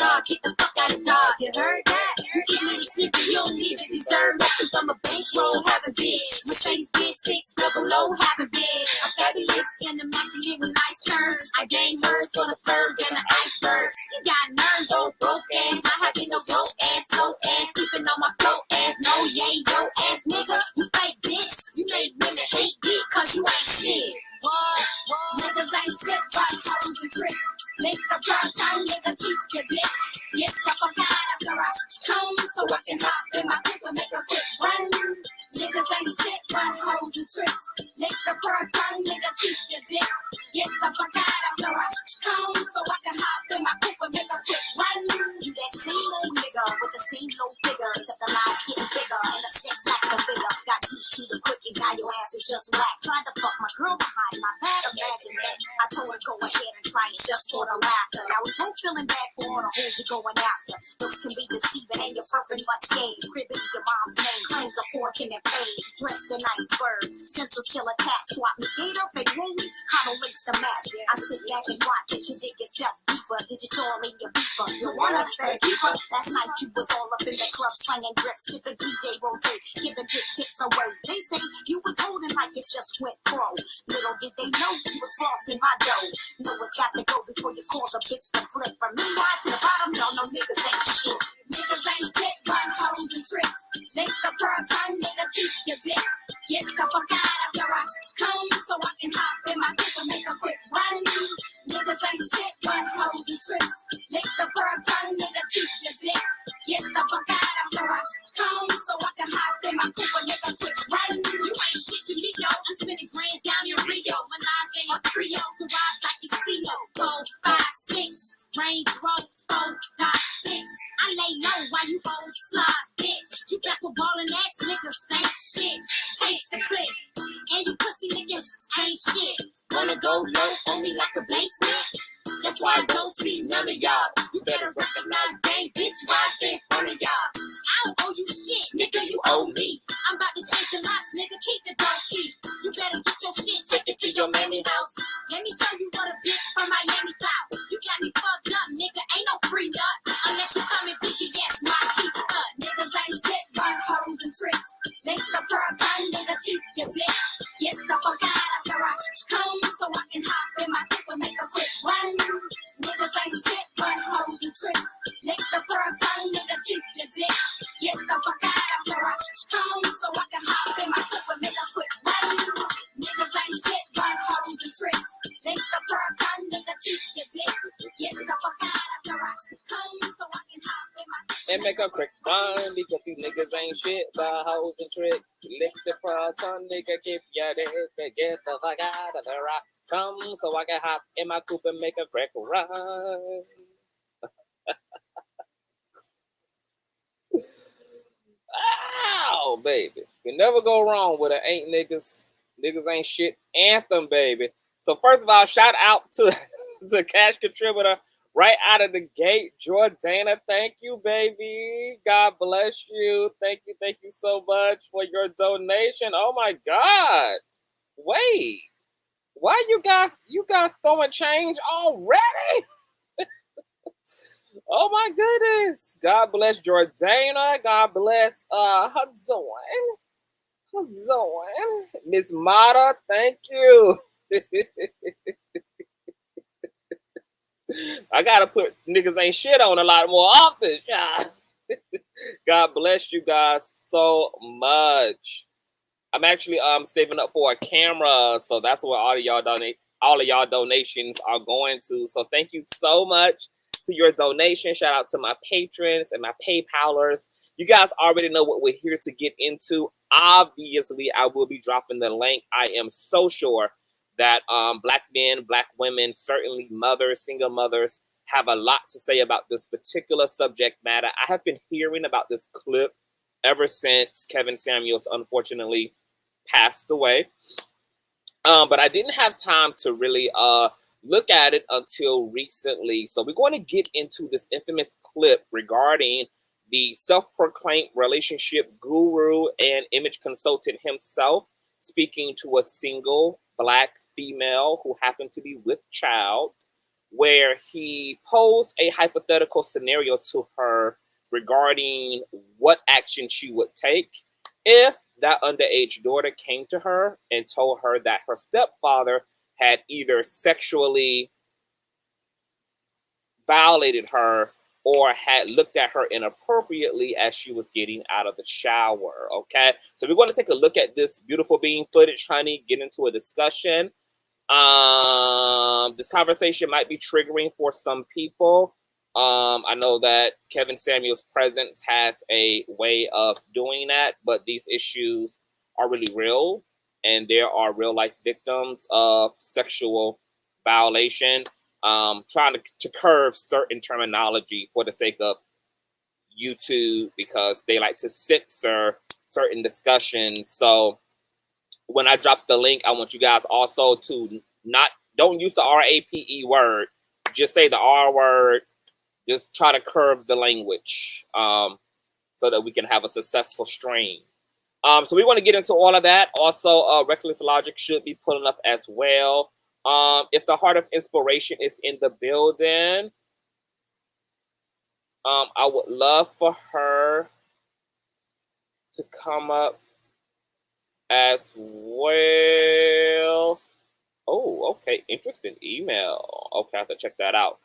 dog, get the fuck out of dog. You heard that? You give me the snippy, you don't even deserve that. Cause I'm a bankroll having bitch. Mercedes Benz 600 having bitch. I'm fabulous and immaculate with nice curves. I gain hers for the furs and the icebergs. You got nerves, old broke ass. I have no broke ass, slow ass, sleeping on my broke ass. No, yeah, yo ass nigga. You fake bitch. You make women hate dick cause you ain't shit. Niggas ain't shit but hoes and tricks. Lick the prime time, nigga, keep your dick. Yes, I forgot after I come so I can hop in my coupe and make a quick run. Niggas ain't shit but hoes and tricks. Lick the prime time, nigga, keep your dick. Yes, I forgot after I come so I can hop in my coupe and make a quick run. You that same old nigga with the same low figure, except the lies getting bigger and the sex like a bigger. Got used to the quickies, now your ass is just whack. Tried to fuck my girl behind my back, imagine that. I told her go ahead and try it just for the laughter. Now we both feeling bad for all the hoes you're going after. Looks can be deceiving and you're perfect much game. Cribbing your mom's name, claims a fortune and paid. Dressed in iceberg, senseless still attached. Swap me gator, fake rolling, hollow links to match. I sit back and watch as you dig yourself deeper. Digital in your beeper, you wanna better keeper. Last night you was all up in the club, slinging drips, sipping PJ Rose, giving big tips away. They say you was holding like it just went pro. Little did they know you was flossing my dough. Know it's got to go before you call the bitch to flip. From me right to the bottom, y'all know niggas ain't shit. Niggas ain't shit but hoes and tricks. Lick the prime time, nigga, keep your dick. Yes, I forgot after I come so I can hop in my coupe and make a quick run. Niggas ain't shit but hoes and tricks. Lick the prime time, nigga, keep your dick. Yes, I forgot after I come so I can hop in my coupe and make a quick run. You ain't shit to me, yo. I'm spending grand down in Rio. Menage a trio, garage like you see yo. 4, 5, 6, Range Rover 4.6. I lay low while you hold slide dick. You got the ballin' ass niggas ain't shit. Taste the clip, and you pussy niggas ain't shit. Wanna go low on me like a basement? That's why I don't see none of y'all. You better recognize gang, bitch, why I stay in front of y'all. I don't owe you shit, nigga, you owe me. I'm about to change the locks, nigga, keep the door key. You better get your shit, take it to your mammy house. Let me show you what a bitch from Miami found. You got me fucked up, nigga, ain't no free nut. Unless you come and beat your ass, my keep cut. Niggas ain't shit but hoes and tricks. Lick the prime time, nigga, keep your dick. Yes, I forgot after I come so I can hop in my coupe and make a quick run. Niggas ain't shit but hoes and tricks. Lick the prime time, nigga, keep your dick. Yes, I forgot after I come so I can hop in my coupe and make a quick run. Niggas ain't shit but hoes and tricks. Lick the prime time, nigga, keep your dick. Yes, I forgot after I come so I can hop in my and make a quick run because these niggas ain't shit but hoes and tricks. Lick the front, son, nigga, keep your dick. Get the fuck out of the rock. Come so I can hop in my coupe and make a quick run. Ow, baby. You never go wrong with an ain't niggas ain't shit anthem, baby. So first of all, shout out to the cash contributor right out of the gate, Jordana. Thank you, baby. God bless you. Thank you so much for your donation. Oh my God. Wait. Why you guys throwing change already? Oh my goodness. God bless Jordana. God bless Hudzoin. Miss Mata, thank you. I gotta put niggas ain't shit on a lot more often. God bless you guys so much. I'm actually saving up for a camera, so that's where all of y'all donations are going to. So thank you so much to your donation. Shout out to my patrons and my PayPalers. You guys already know what we're here to get into. Obviously, I will be dropping the link. I am so sure that Black men, Black women, certainly mothers, single mothers, have a lot to say about this particular subject matter. I have been hearing about this clip ever since Kevin Samuels unfortunately passed away. But I didn't have time to really look at it until recently. So we're going to get into this infamous clip regarding the self-proclaimed relationship guru and image consultant himself speaking to a single Black female who happened to be with child, where he posed a hypothetical scenario to her regarding what action she would take if that underage daughter came to her and told her that her stepfather had either sexually violated her or had looked at her inappropriately as she was getting out of the shower. Okay, so we're going to take a look at this beautiful being footage, honey, get into a discussion. This conversation might be triggering for some people. I know that Kevin Samuel's presence has a way of doing that, but these issues are really real, and there are real life victims of sexual violation. Trying to curve certain terminology for the sake of YouTube because they like to censor certain discussions. So when I drop the link, I want you guys also to don't use the RAPE word. Just say the R word. Just try to curve the language so that we can have a successful stream. So we want to get into all of that. Also, Reckless Logic should be pulling up as well. If the Heart of Inspiration is in the building, I would love for her to come up as well. Oh, okay. Interesting email. Okay, I have to check that out.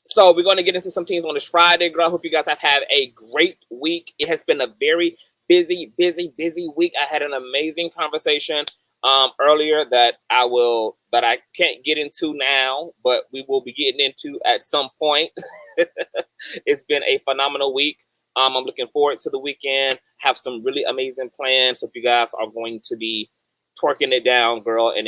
So we're going to get into some things on this Friday, girl. I hope you guys have had a great week. It has been a very busy week. I had an amazing conversation earlier that I can't get into now, but we will be getting into at some point. It's been a phenomenal week. I'm looking forward to the weekend. Have some really amazing plans. Hope you guys are going to be twerking it down, girl, and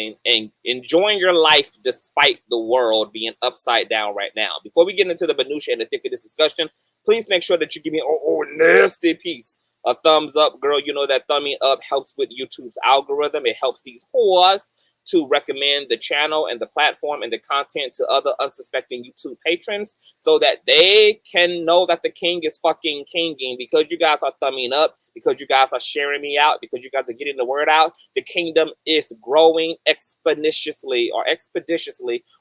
enjoying your life despite the world being upside down right now. Before we get into the minutia and the thick of this discussion, please make sure that you give me a nasty piece. A thumbs up, girl. You know that thumbing up helps with YouTube's algorithm. It helps these whores to recommend the channel and the platform and the content to other unsuspecting YouTube patrons so that they can know that the king is fucking kinging. Because you guys are thumbing up, because you guys are sharing me out, because you guys are getting the word out, the kingdom is growing expeditiously,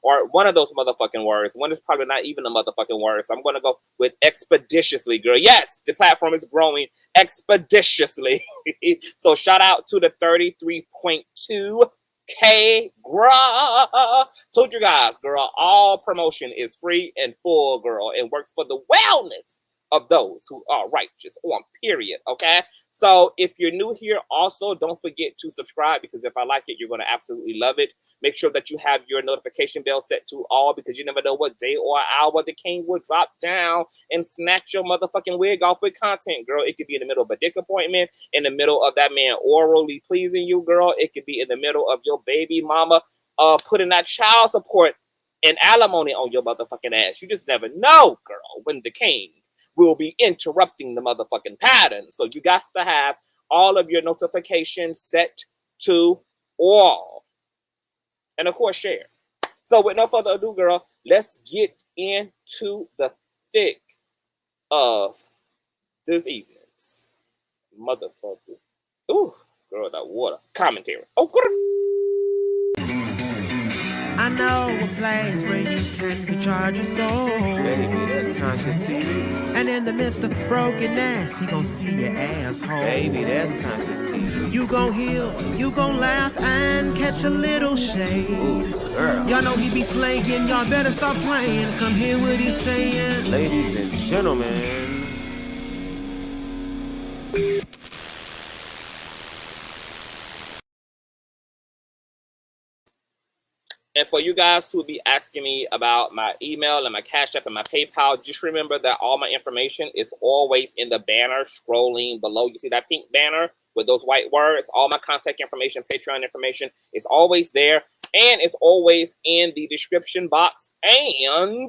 or one of those motherfucking words. One is probably not even a motherfucking word, so I'm going to go with expeditiously, girl. Yes, the platform is growing expeditiously. So shout out to the 33.2K, girl. Told you guys, girl, all promotion is free and full, girl, and works for the wellness of those who are righteous on period. Okay, so if you're new here, also don't forget to subscribe, because if I like it, you're going to absolutely love it. Make sure that you have your notification bell set to all, because you never know what day or hour the king will drop down and snatch your motherfucking wig off with content, girl. It could be in the middle of a dick appointment, in the middle of that man orally pleasing you, girl. It could be in the middle of your baby mama putting that child support and alimony on your motherfucking ass. You just never know, girl, when the king will be interrupting the motherfucking pattern. So you got to have all of your notifications set to all. And of course, share. So with no further ado, girl, let's get into the thick of this evening's motherfucker. Ooh, girl, that water. Commentary. Oh, girl. I know a place where you can recharge your soul. Baby, that's Consciouztv. And in the midst of brokenness, he gon' see your asshole. Baby, that's Consciouztv. You gon' heal, you gon' laugh and catch a little shade. Ooh, girl. Y'all know he be slaying, y'all better stop playing. Come hear what he's saying. Ladies and gentlemen. And for you guys who be asking me about my email and my Cash App and my PayPal, just remember that all my information is always in the banner scrolling below. You see that pink banner with those white words? All my contact information, Patreon information is always there. And it's always in the description box. And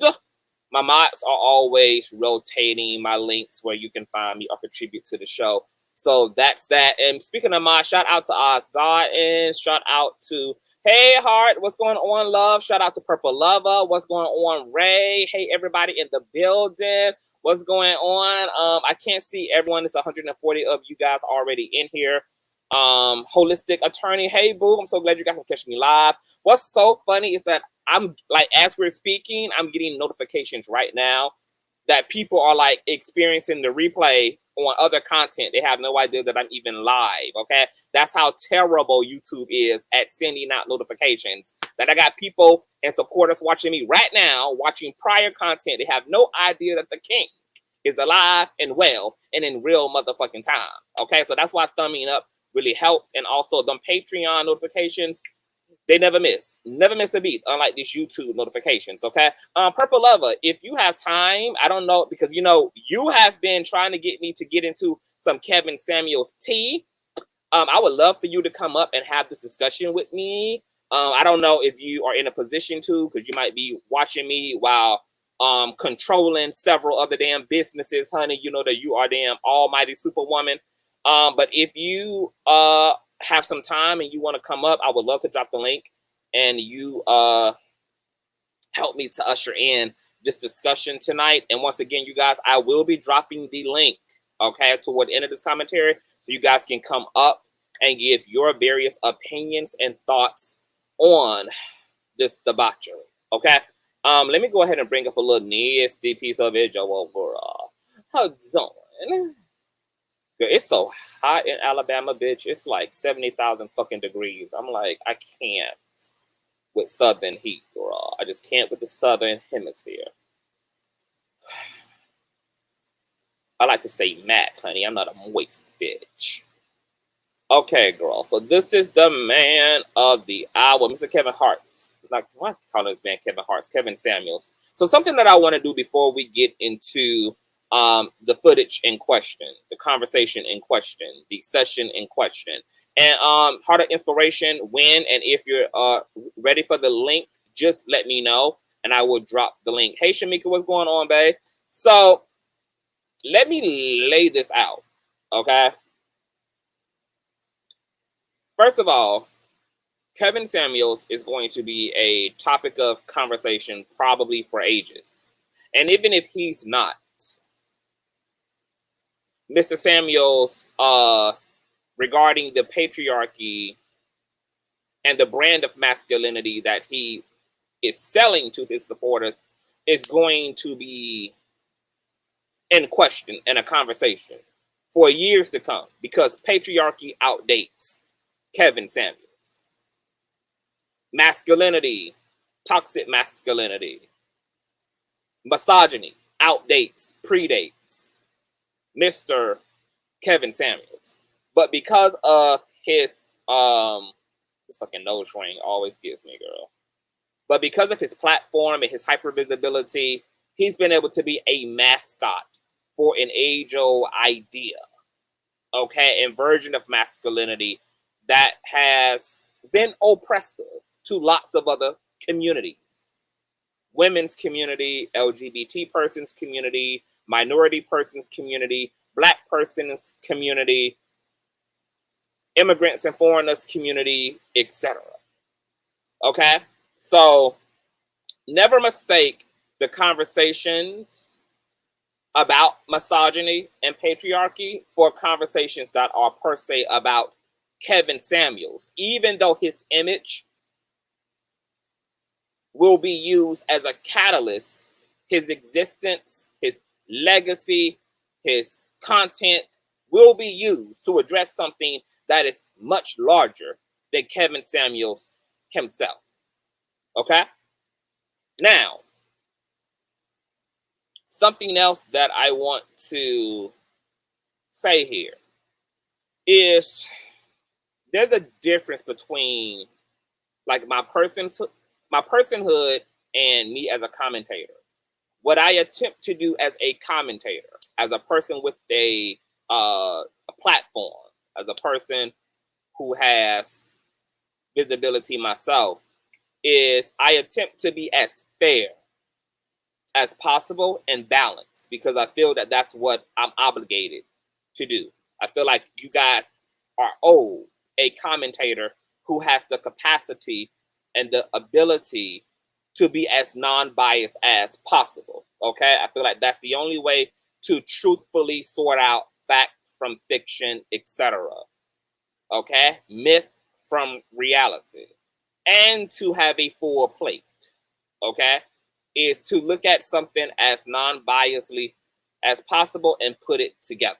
my mods are always rotating my links where you can find me or contribute to the show. So that's that. And speaking of mods, shout out to Oz Garden. Shout out to Hey Heart, what's going on, love? Shout out to Purple Lover. What's going on, Ray? Hey, everybody in the building. What's going on? I can't see everyone. It's 140 of you guys already in here. Holistic Attorney. Hey, boo. I'm so glad you guys can catch me live. What's so funny is that I'm like, as we're speaking, I'm getting notifications right now that people are like experiencing the replay on other content. They have no idea that I'm even live. Okay, that's how terrible YouTube is at sending out notifications. That I got people and supporters watching me right now, watching prior content. They have no idea that the king is alive and well and in real motherfucking time. Okay, so that's why thumbing up really helps. And also them Patreon notifications, they never miss a beat, unlike these YouTube notifications. Okay, Purple Lover, if you have time, I don't know, because you know you have been trying to get me to get into some Kevin Samuels tea. I would love for you to come up and have this discussion with me. I don't know if you are in a position to, because you might be watching me while controlling several other damn businesses, honey. You know that you are damn almighty superwoman. But if you have some time and you want to come up, I would love to drop the link and you help me to usher in this discussion tonight. And once again, you guys, I will be dropping the link, okay, toward the end of this commentary, so you guys can come up and give your various opinions and thoughts on this debauchery, okay? Let me go ahead and bring up a little nasty piece of video over. How's it going? It's so hot in Alabama, bitch. It's like 70,000 fucking degrees. I'm like, I can't with southern heat, girl. I just can't with the southern hemisphere. I like to stay matte, honey. I'm not a moist bitch. Okay, girl. So this is the man of the hour, Mr. Kevin Hart. Like, why calling this man Kevin Hart? Kevin Samuels. So something that I want to do before we get into the footage in question, the conversation in question, the session in question, and Heart of Inspiration, when and if you're ready for the link, just let me know and I will drop the link. Hey Shamika, what's going on, babe? So let me lay this out, okay? First of all, Kevin Samuels is going to be a topic of conversation probably for ages. And even if he's not, Mr. Samuels, regarding the patriarchy and the brand of masculinity that he is selling to his supporters, is going to be in question in a conversation for years to come, because patriarchy outdates Kevin Samuels. Masculinity, toxic masculinity, misogyny outdates, predates Mr. Kevin Samuels. But because of his this fucking nose ring always gives me, girl. But because of his platform and his hypervisibility, he's been able to be a mascot for an age-old idea, okay, and version of masculinity that has been oppressive to lots of other communities. Women's community, LGBT persons community, minority persons community, Black persons community, immigrants and foreigners community, etc. Okay? So never mistake the conversations about misogyny and patriarchy for conversations that are per se about Kevin Samuels, even though his image will be used as a catalyst. His existence, his legacy, his content will be used to address something that is much larger than Kevin Samuels himself. Okay? Now, something else that I want to say here is there's a difference between like my personhood and me as a commentator. What I attempt to do as a commentator, as a person with a platform, as a person who has visibility myself, is I attempt to be as fair as possible and balanced, because I feel that that's what I'm obligated to do. I feel like you guys are owed a commentator who has the capacity and the ability to be as non-biased as possible, okay? I feel like that's the only way to truthfully sort out facts from fiction, etc., okay? Myth from reality, and to have a full plate, okay, is to look at something as non-biasly as possible and put it together.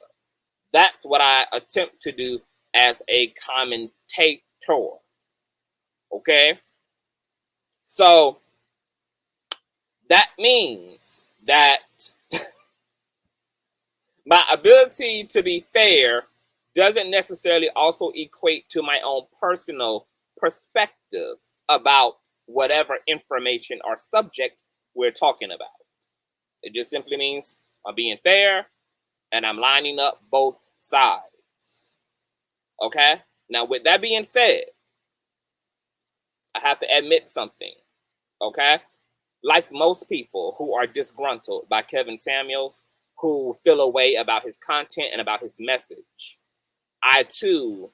That's what I attempt to do as a commentator, okay? So that means that my ability to be fair doesn't necessarily also equate to my own personal perspective about whatever information or subject we're talking about. It just simply means I'm being fair and I'm lining up both sides. Okay? Now, with that being said, I have to admit something. Okay? Like most people who are disgruntled by Kevin Samuels, who feel a way about his content and about his message, I too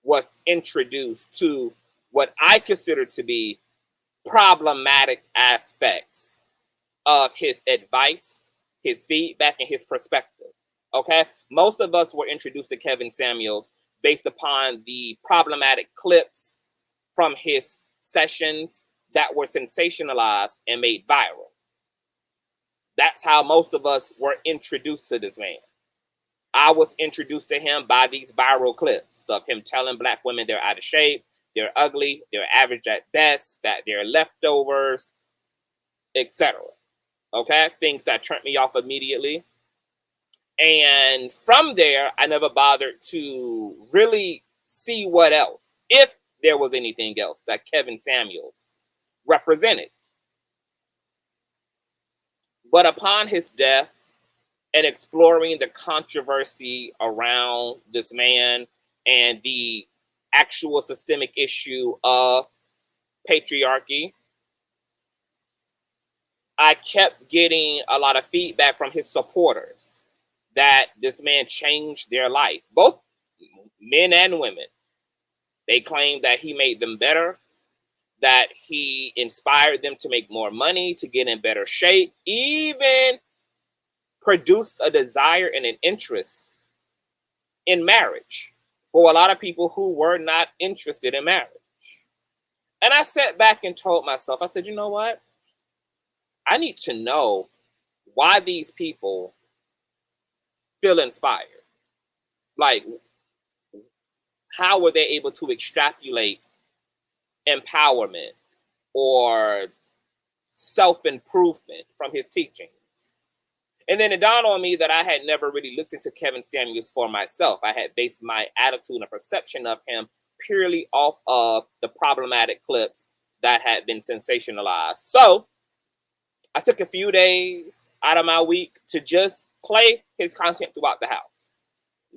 was introduced to what I consider to be problematic aspects of his advice, his feedback, and his perspective. Okay? Most of us were introduced to Kevin Samuels based upon the problematic clips from his sessions that were sensationalized and made viral. That's how most of us were introduced to this man. I was introduced to him by these viral clips of him telling black women they're out of shape, they're ugly, they're average at best, that they're leftovers, etc. Okay? Things that turned me off immediately. And from there, I never bothered to really see what else, if there was anything else that Kevin Samuels represented. But upon his death and exploring the controversy around this man and the actual systemic issue of patriarchy, I kept getting a lot of feedback from his supporters that this man changed their life, both men and women. They claimed that he made them better, that he inspired them to make more money, to get in better shape, even produced a desire and an interest in marriage for a lot of people who were not interested in marriage. And I sat back and told myself, I said, you know what? I need to know why these people feel inspired. Like, how were they able to extrapolate empowerment or self-improvement from his teachings? And then it dawned on me that I had never really looked into Kevin Samuels for myself. I had based my attitude and perception of him purely off of the problematic clips that had been sensationalized. So I took a few days out of my week to just play his content throughout the house.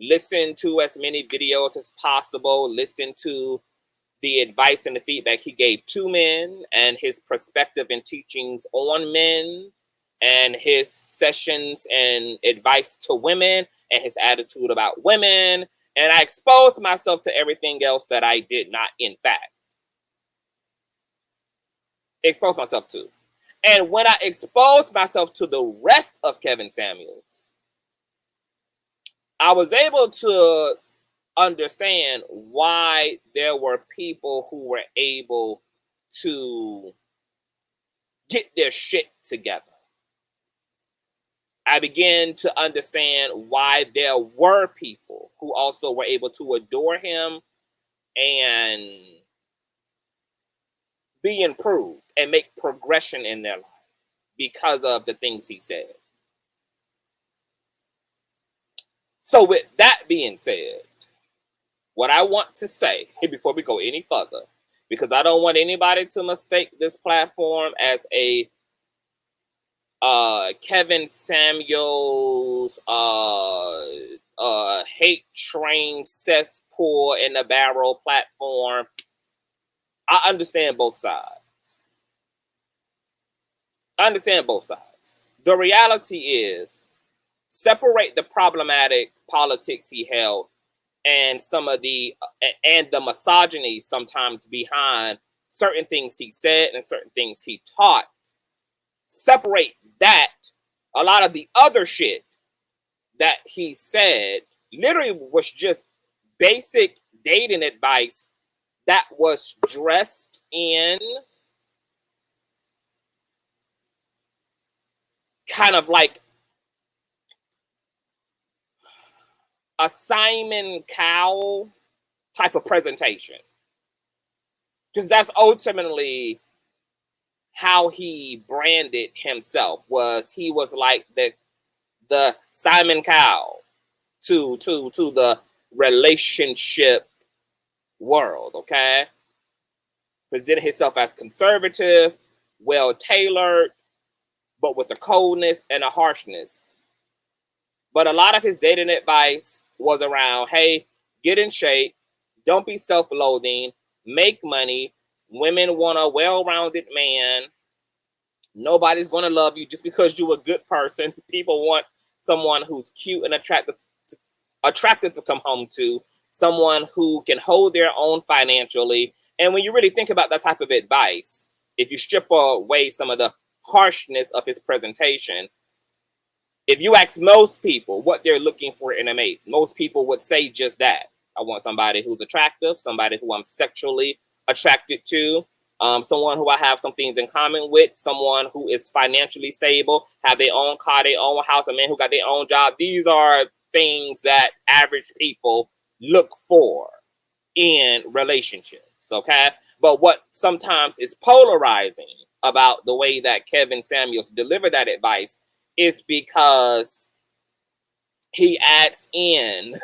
Listen to as many videos as possible. Listen to the advice and the feedback he gave to men and his perspective and teachings on men and his sessions and advice to women and his attitude about women. And I exposed myself to everything else that I did not, in fact, expose myself to. And when I exposed myself to the rest of Kevin Samuels, I was able to understand why there were people who were able to get their shit together. I began to understand why there were people who also were able to adore him and be improved and make progression in their life because of the things he said. So with that being said, what I want to say before we go any further, because I don't want anybody to mistake this platform as a Kevin Samuels hate train cesspool in the barrel platform. I understand both sides. I understand both sides. The reality is, separate the problematic politics he held and some of the misogyny sometimes behind certain things he said and certain things he taught. Separate that. A lot of the other shit that he said literally was just basic dating advice that was dressed in kind of like a Simon Cowell type of presentation. Because that's ultimately how he branded himself. He was like the Simon Cowell to the relationship world, okay? Presented himself as conservative, well-tailored, but with a coldness and a harshness. But a lot of his dating advice was around, hey, get in shape, don't be self-loathing, make money, women want a well-rounded man, nobody's going to love you just because you're a good person. People want someone who's cute and attractive to come home to, someone who can hold their own financially. And when you really think about that type of advice, if you strip away some of the harshness of his presentation, if you ask most people what they're looking for in a mate, most people would say just that. I want somebody who's attractive, somebody who I'm sexually attracted to, someone who I have some things in common with, someone who is financially stable, have their own car, their own house, a man who got their own job. These are things that average people look for in relationships, okay? But what sometimes is polarizing about the way that Kevin Samuels delivered that advice is because he adds in,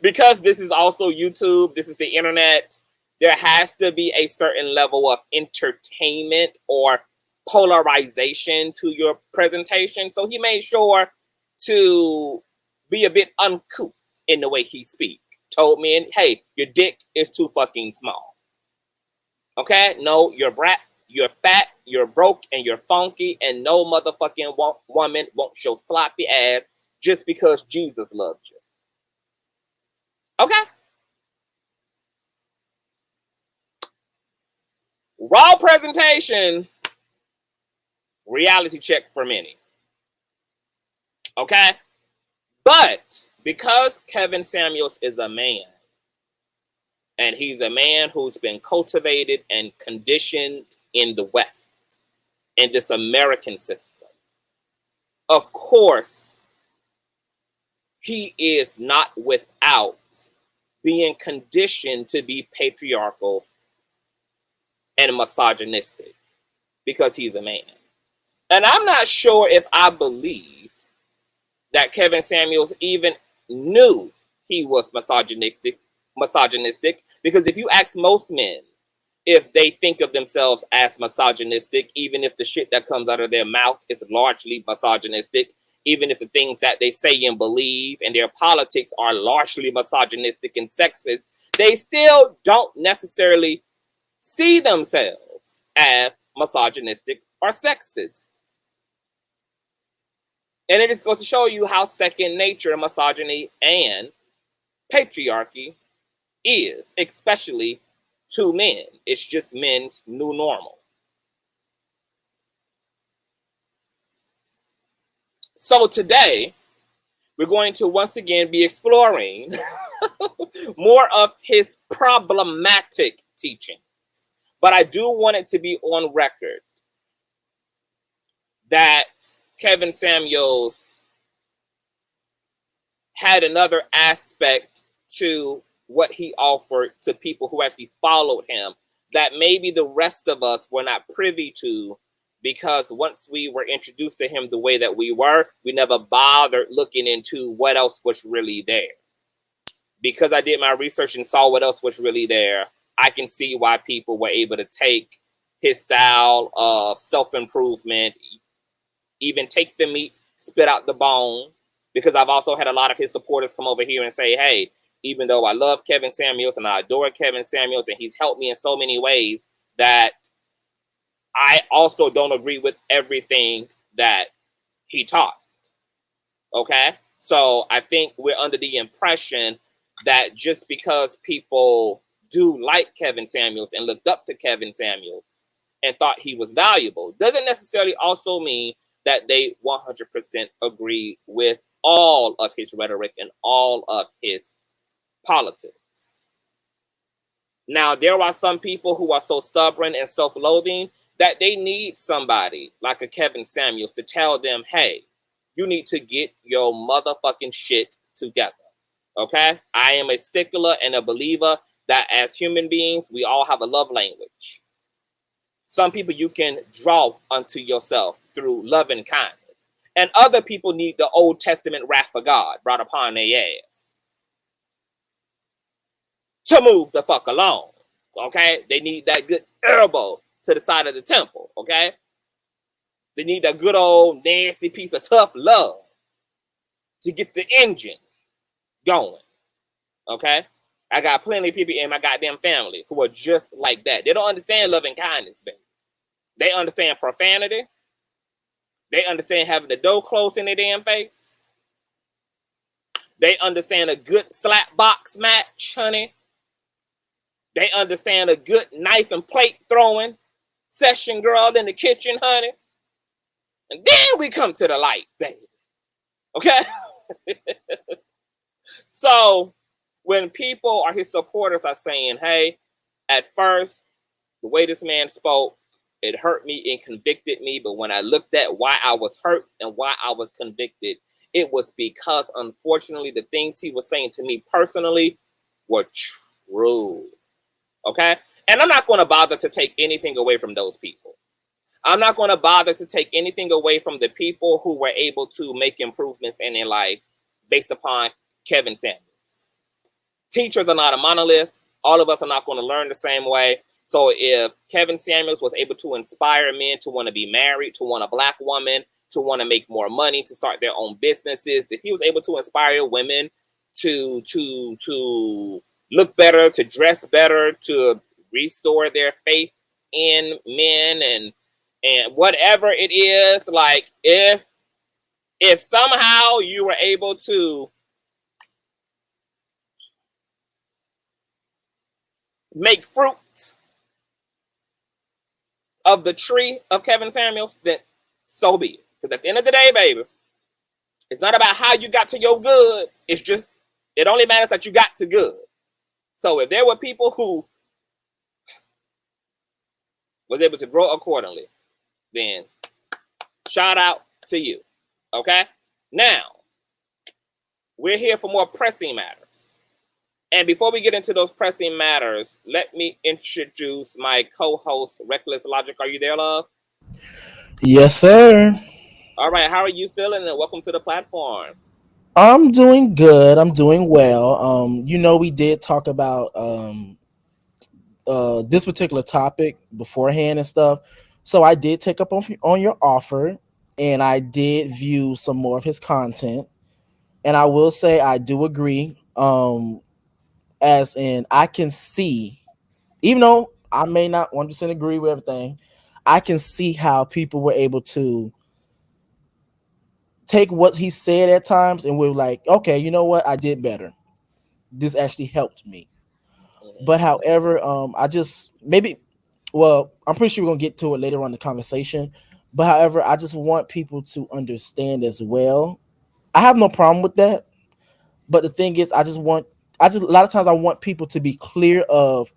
because this is also YouTube, this is the internet, there has to be a certain level of entertainment or polarization to your presentation. So he made sure to be a bit uncouth in the way he speaks. Told men, hey, your dick is too fucking small. Okay? No, you're fat, you're broke, and you're funky, and no motherfucking woman won't show sloppy ass just because Jesus loves you. Okay? Raw presentation, reality check for many. Okay? But because Kevin Samuels is a man, and he's a man who's been cultivated and conditioned in the West, in this American system, of course, he is not without being conditioned to be patriarchal and misogynistic because he's a man. And I'm not sure if I believe that Kevin Samuels even knew he was misogynistic, because if you ask most men if they think of themselves as misogynistic, even if the shit that comes out of their mouth is largely misogynistic, even if the things that they say and believe and their politics are largely misogynistic and sexist, they still don't necessarily see themselves as misogynistic or sexist. And it just goes to show you how second nature misogyny and patriarchy is, especially to men. It's just men's new normal. So today, we're going to once again be exploring more of his problematic teaching. But I do want it to be on record that Kevin Samuels had another aspect to what he offered to people who actually followed him that maybe the rest of us were not privy to, because once we were introduced to him the way that we were, we never bothered looking into what else was really there. Because I did my research and saw what else was really there, I can see why people were able to take his style of self-improvement, even take the meat, spit out the bone, because I've also had a lot of his supporters come over here and say, hey, even though I love Kevin Samuels and I adore Kevin Samuels and he's helped me in so many ways, that I also don't agree with everything that he taught. Okay? So I think we're under the impression that just because people do like Kevin Samuels and looked up to Kevin Samuels and thought he was valuable, doesn't necessarily also mean that they 100% agree with all of his rhetoric and all of his politics. Now, there are some people who are so stubborn and self-loathing that they need somebody like a Kevin Samuels to tell them, hey, you need to get your motherfucking shit together. Okay? I am a stickler and a believer that as human beings, we all have a love language. Some people you can draw unto yourself through love and kindness. And other people need the Old Testament wrath of God brought upon their ass to move the fuck along. Okay? They need that good elbow to the side of the temple. Okay? They need that good old nasty piece of tough love to get the engine going. Okay? I got plenty of people in my goddamn family who are just like that. They don't understand love and kindness, baby. They understand profanity. They understand having the door closed in their damn face. They understand a good slap box match, honey. They understand a good knife and plate throwing session, girl, in the kitchen, honey. And then we come to the light, baby. Okay? So when people or his supporters are saying, hey, at first, the way this man spoke, it hurt me and convicted me. But when I looked at why I was hurt and why I was convicted, it was because, unfortunately, the things he was saying to me personally were true. Okay? And I'm not going to bother to take anything away from those people. I'm not going to bother to take anything away from the people who were able to make improvements in their life based upon Kevin Samuels. Teachers are not a monolith. All of us are not going to learn the same way. So if Kevin Samuels was able to inspire men to want to be married, to want a black woman, to want to make more money, to start their own businesses, if he was able to inspire women to look better, to dress better, to restore their faith in men and whatever it is, like if somehow you were able to make fruit of the tree of Kevin Samuels, then so be it. Because at the end of the day, baby, it's not about how you got to your good. It's just, it only matters that you got to good. So if there were people who was able to grow accordingly, then shout out to you. Okay? Now, we're here for more pressing matters. And before we get into those pressing matters, let me introduce my co-host, Reckless Logic. Are you there, love? Yes, sir. All right. How are you feeling? And welcome to the platform. I'm doing good. I'm doing well. We did talk about this particular topic beforehand and stuff. So I did take up on your offer, and I did view some more of his content. And I will say I do agree. As in, I can see, even though I may not 100% agree with everything, I can see how people were able to take what he said at times and we're like, okay, you know what? I did better. This actually helped me. But however, I just maybe, well, I'm pretty sure we're gonna get to it later on in the conversation. But however, I just want people to understand as well. I have no problem with that. But the thing is, I just a lot of times I want people to be clear of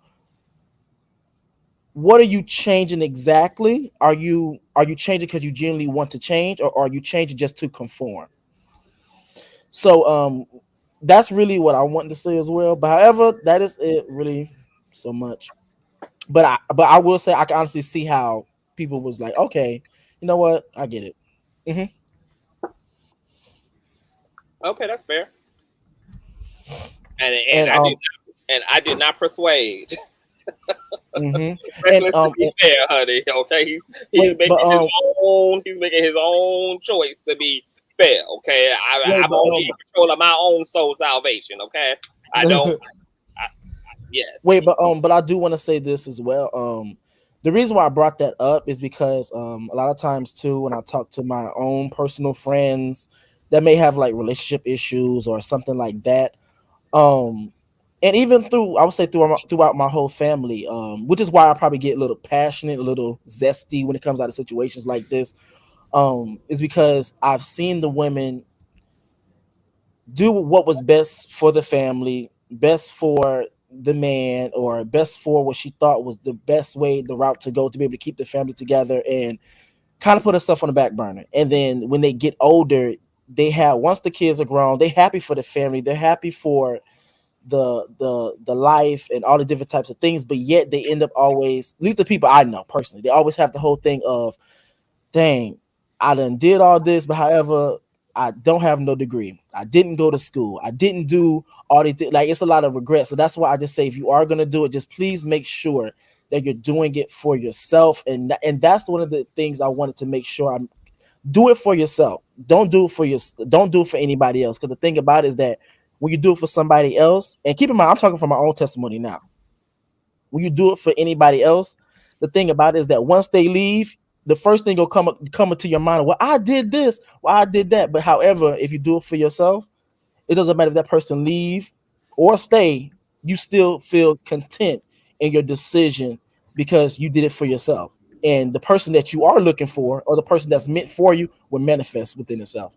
what are you changing exactly? Are you changing because you genuinely want to change, or are you changing just to conform? So that's really what I wanted to say as well. But however, that is it really so much. But I will say I can honestly see how people was like, okay, you know what? I get it. hmm Okay, that's fair. And And I did not persuade. and Reckless to be fair, honey. Okay, he's wait, but making his own choice to be fair. Okay, wait, I'm only in control of my own soul salvation. Okay, I don't. Yes. wait, but I do want to say this as well. The reason why I brought that up is because a lot of times too, when I talk to my own personal friends that may have like relationship issues or something like that, um, and even I would say throughout my whole family, which is why I probably get a little passionate, a little zesty when it comes out of situations like this, is because I've seen the women do what was best for the family, best for the man, or best for what she thought was the best way, the route to go to be able to keep the family together, and kind of put herself on the back burner. And then when they get older, they have, once the kids are grown, they're happy for the family, they're happy for the life and all the different types of things, but yet they end up always, at least the people I know personally, they always have the whole thing of, dang, I done did all this, but however, I don't have no degree. I didn't go to school. I didn't do all they did. Like, it's a lot of regret. So that's why I just say, if you are gonna do it, just please make sure that you're doing it for yourself. And that's one of the things I wanted to make sure I'm, do it for yourself. Don't do it for anybody else. Because the thing about it is that when you do it for somebody else, and keep in mind, I'm talking from my own testimony now. When you do it for anybody else, the thing about it is that once they leave, the first thing will come into your mind, well, I did this, well, I did that. But however, if you do it for yourself, it doesn't matter if that person leave or stay, you still feel content in your decision because you did it for yourself. And the person that you are looking for, or the person that's meant for you, will manifest within itself.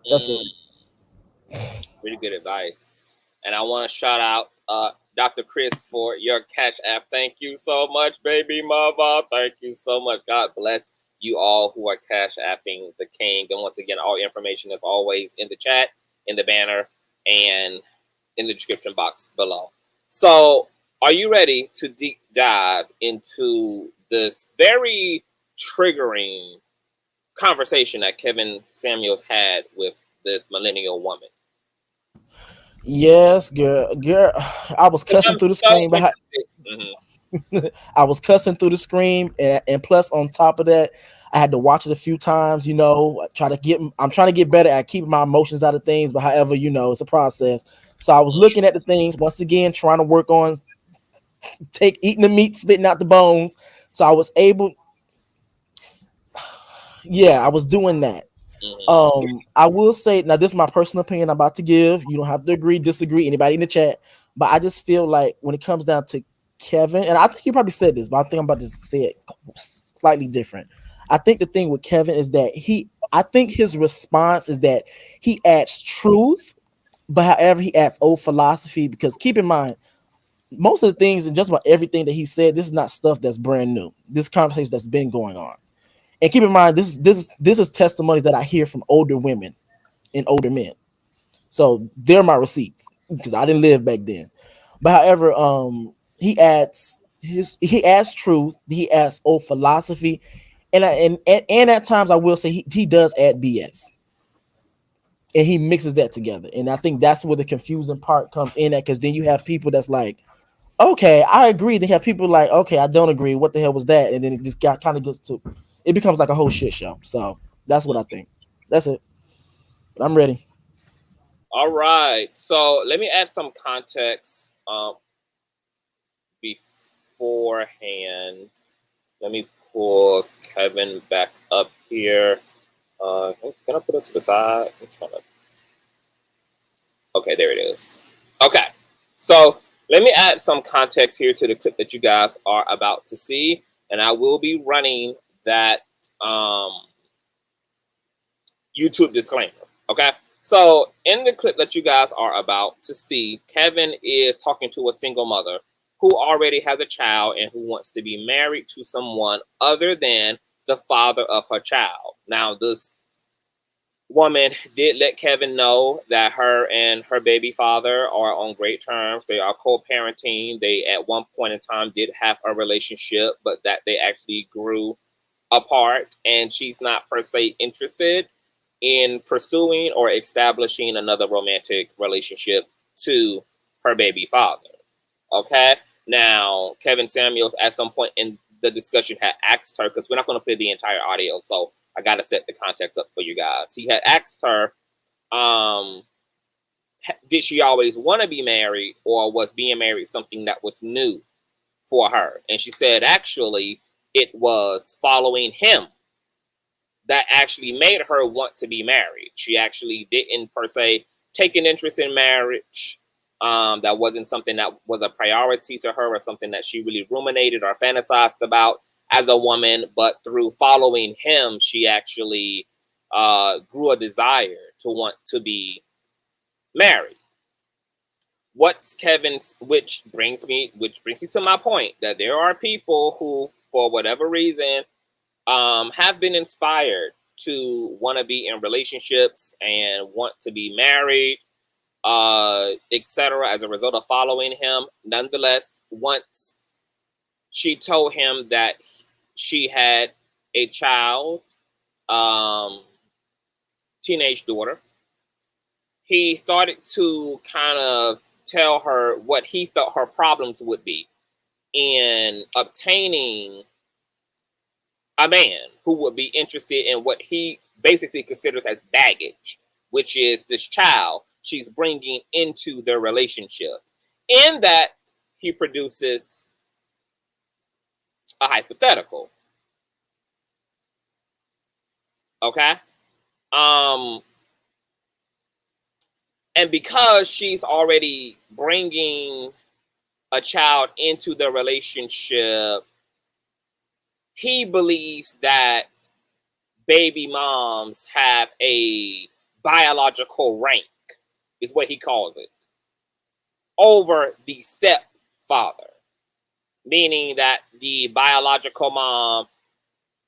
That's it. Pretty good advice. And I want to shout out Dr. Chris for your Cash App. Thank you so much, baby mama. Thank you so much. God bless you all who are Cash Apping the King. And once again, all information is always in the chat, in the banner, and in the description box below. So, are you ready to deep dive into this very triggering conversation that Kevin Samuels had with this millennial woman? Yes, girl. I was cussing through the screen, but I was cussing through the screen, and plus on top of that, I had to watch it a few times. You know, I'm trying to get better at keeping my emotions out of things. But however, you know, it's a process. So I was looking at the things once again, trying to work on eating the meat, spitting out the bones. So I was able, yeah, I was doing that. I will say, now this is my personal opinion I'm about to give. You don't have to agree, disagree, anybody in the chat. But I just feel like when it comes down to Kevin, and I think you probably said this, but I think I'm about to say it slightly different. I think the thing with Kevin is that I think his response is that he adds truth, but however, he adds old philosophy. Because keep in mind, most of the things and just about everything that he said, this is not stuff that's brand new. This conversation that's been going on. And keep in mind, this is testimonies that I hear from older women and older men. So they're my receipts because I didn't live back then. But however, he adds truth, he adds old philosophy, and at times I will say he does add BS. And he mixes that together. And I think that's where the confusing part comes in at, because then you have people that's like, okay, I agree. They have people like, okay, I don't agree. What the hell was that? And then it just it becomes like a whole shit show. So that's what I think. That's it. But I'm ready. All right. So let me add some context beforehand. Let me pull Kevin back up here. Can I put it to the side? I'm trying to... Okay, there it is. Okay. So let me add some context here to the clip that you guys are about to see. And I will be running that YouTube disclaimer. Okay. So in the clip that you guys are about to see, Kevin is talking to a single mother who already has a child and who wants to be married to someone other than the father of her child. Now, this woman did let Kevin know that her and her baby father are on great terms. They are co-parenting. They, at one point in time, did have a relationship, but that they actually grew apart, and she's not per se interested in pursuing or establishing another romantic relationship to her baby father. Okay? Now, Kevin Samuels, at some point in the discussion, had asked her, because we're not going to play the entire audio, so I got to set the context up for you guys. He had asked her, did she always want to be married, or was being married something that was new for her? And she said, actually, it was following him that actually made her want to be married. She actually didn't per se take an interest in marriage. That wasn't something that was a priority to her, or something that she really ruminated or fantasized about as a woman. But through following him, she actually grew a desire to want to be married. which brings me to my point that there are people who, for whatever reason, have been inspired to want to be in relationships and want to be married, etc., as a result of following him. Nonetheless, once she told him that she had a child, teenage daughter, he started to kind of tell her what he felt her problems would be in obtaining a man who would be interested in what he basically considers as baggage, which is this child she's bringing into their relationship. In that, he produces a hypothetical. Okay? And because she's already bringing a child into the relationship, he believes that baby moms have a biological rank, is what he calls it, over the stepfather. Meaning that the biological mom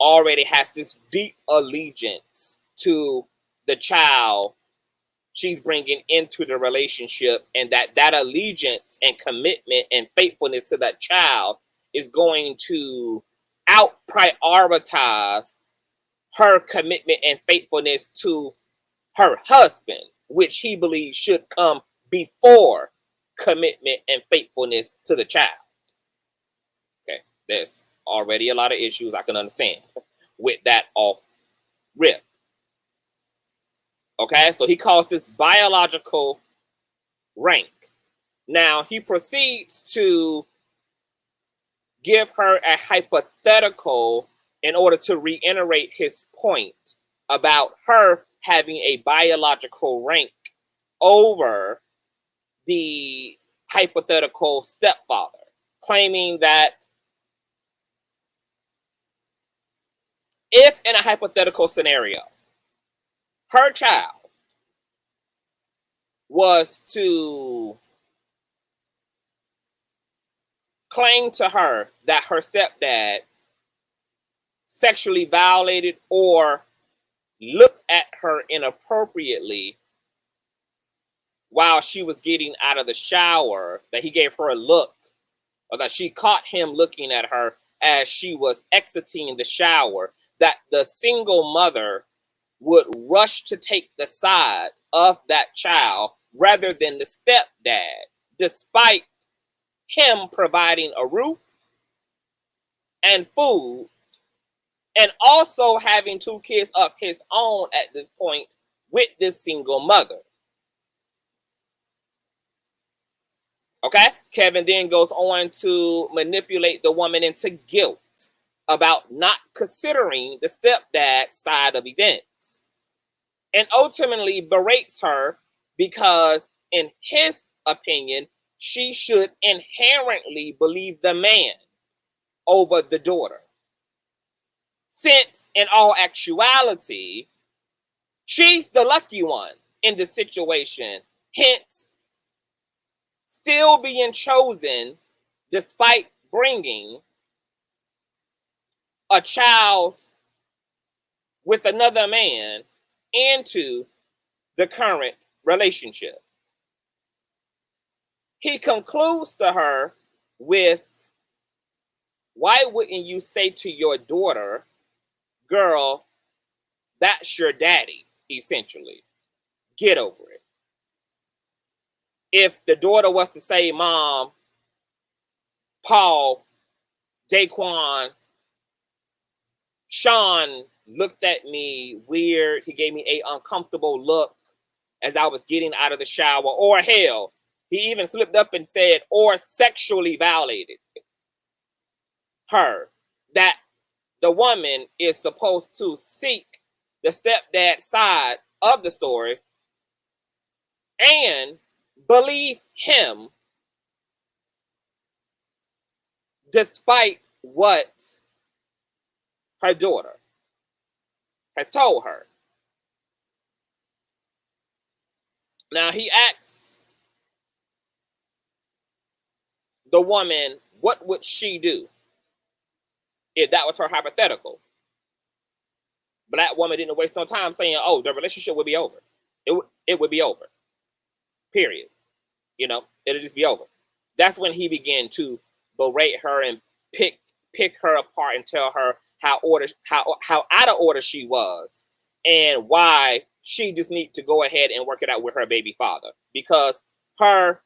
already has this deep allegiance to the child she's bringing into the relationship, and that allegiance and commitment and faithfulness to that child is going to out prioritize her commitment and faithfulness to her husband, which he believes should come before commitment and faithfulness to the child. Okay, there's already a lot of issues I can understand with that off rip. Okay, so he calls this biological rank. Now, he proceeds to give her a hypothetical in order to reiterate his point about her having a biological rank over the hypothetical stepfather, claiming that if in a hypothetical scenario, her child was to claim to her that her stepdad sexually violated or looked at her inappropriately while she was getting out of the shower, that he gave her a look, or that she caught him looking at her as she was exiting the shower, that the single mother would rush to take the side of that child rather than the stepdad, despite him providing a roof and food, and also having 2 kids of his own at this point with this single mother. Okay? Kevin then goes on to manipulate the woman into guilt about not considering the stepdad side of events, and ultimately berates her because, in his opinion, she should inherently believe the man over the daughter, since in all actuality, she's the lucky one in the situation, hence still being chosen despite bringing a child with another man into the current relationship. He concludes to her with, why wouldn't you say to your daughter, girl, that's your daddy, essentially. Get over it. If the daughter was to say, Mom, Paul, Daquan, Sean looked at me weird. He gave me an uncomfortable look as I was getting out of the shower. Or hell, he even slipped up and said, or sexually violated her. That the woman is supposed to seek the stepdad side of the story and believe him despite what her daughter has told her. Now he asks the woman, what would she do if that was her hypothetical? Black woman didn't waste no time saying, oh, the relationship would be over. It would be over. Period. You know, it'll just be over. That's when he began to berate her and pick her apart and tell her how out of order she was and why she just needs to go ahead and work it out with her baby father, because her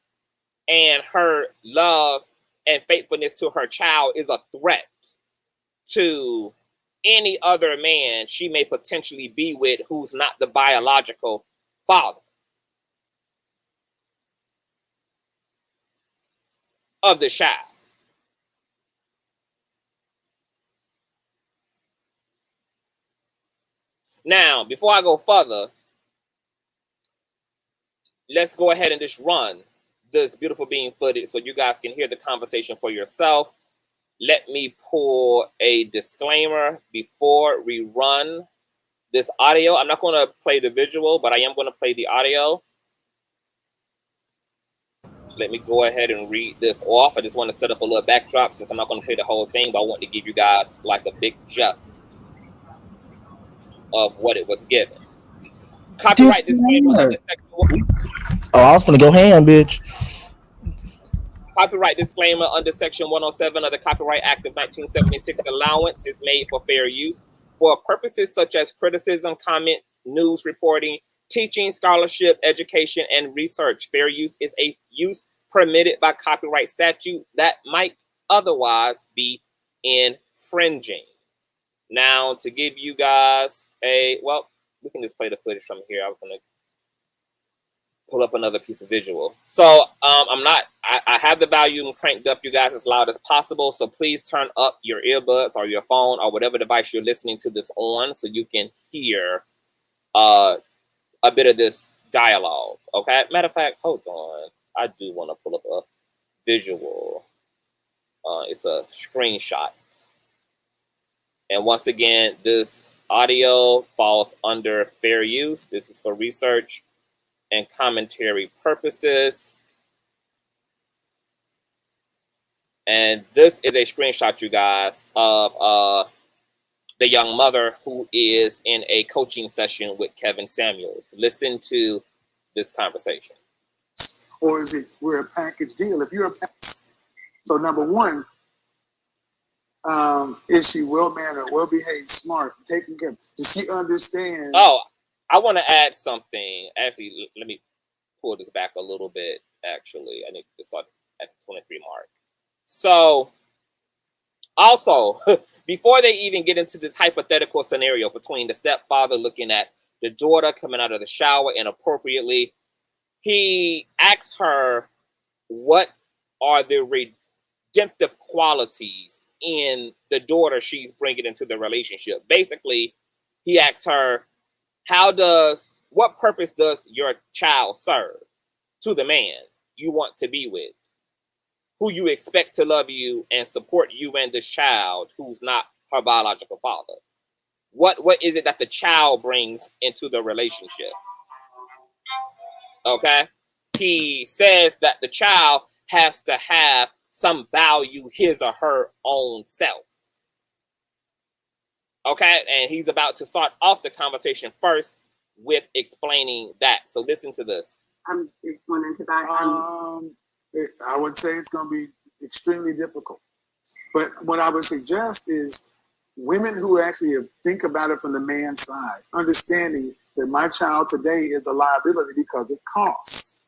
and her love and faithfulness to her child is a threat to any other man she may potentially be with who's not the biological father of the child. Now, before I go further, let's go ahead and just run this beautiful being footage so you guys can hear the conversation for yourself. Let me pull a disclaimer before we run this audio. I'm not going to play the visual, but I am going to play the audio. Let me go ahead and read this off. I just want to set up a little backdrop since I'm not going to play the whole thing, but I want to give you guys like a big gist of what it was given. Copyright disclaimer under section. Oh, I was gonna go ham, bitch. Copyright disclaimer under Section 107 of the Copyright Act of 1976. Allowance is made for fair use for purposes such as criticism, comment, news reporting, teaching, scholarship, education, and research. Fair use is a use permitted by copyright statute that might otherwise be infringing. Now, to give you guys well, we can just play the footage from here. I was going to pull up another piece of visual. So I have the volume cranked up, you guys, as loud as possible. So please turn up your earbuds or your phone or whatever device you're listening to this on so you can hear a bit of this dialogue. Okay. Matter of fact, hold on. I do want to pull up a visual. It's a screenshot. And once again, this audio falls under fair use. This is for research and commentary purposes. And this is a screenshot, you guys, of the young mother who is in a coaching session with Kevin Samuels. Listen to this conversation. Or is it we're a package deal? If you're a package, so number one, is she well-mannered, well-behaved, smart, taken care of? Does she understand? Oh, I want to add something. Actually, let me pull this back a little bit, actually. I need to start at the 23 mark. So, also, before they even get into this hypothetical scenario between the stepfather looking at the daughter coming out of the shower inappropriately, he asks her, what are the redemptive qualities in the daughter she's bringing into the relationship? Basically, he asks her, what purpose does your child serve to the man you want to be with, who you expect to love you and support you and this child who's not her biological father? What is it that the child brings into the relationship? Okay? He says that the child has to have some value, his or her own self. Okay? And he's about to start off the conversation first with explaining that. So listen to this. I'm just wondering because I would say it's going to be extremely difficult. But what I would suggest is women who actually think about it from the man's side, understanding that my child today is a liability because it costs.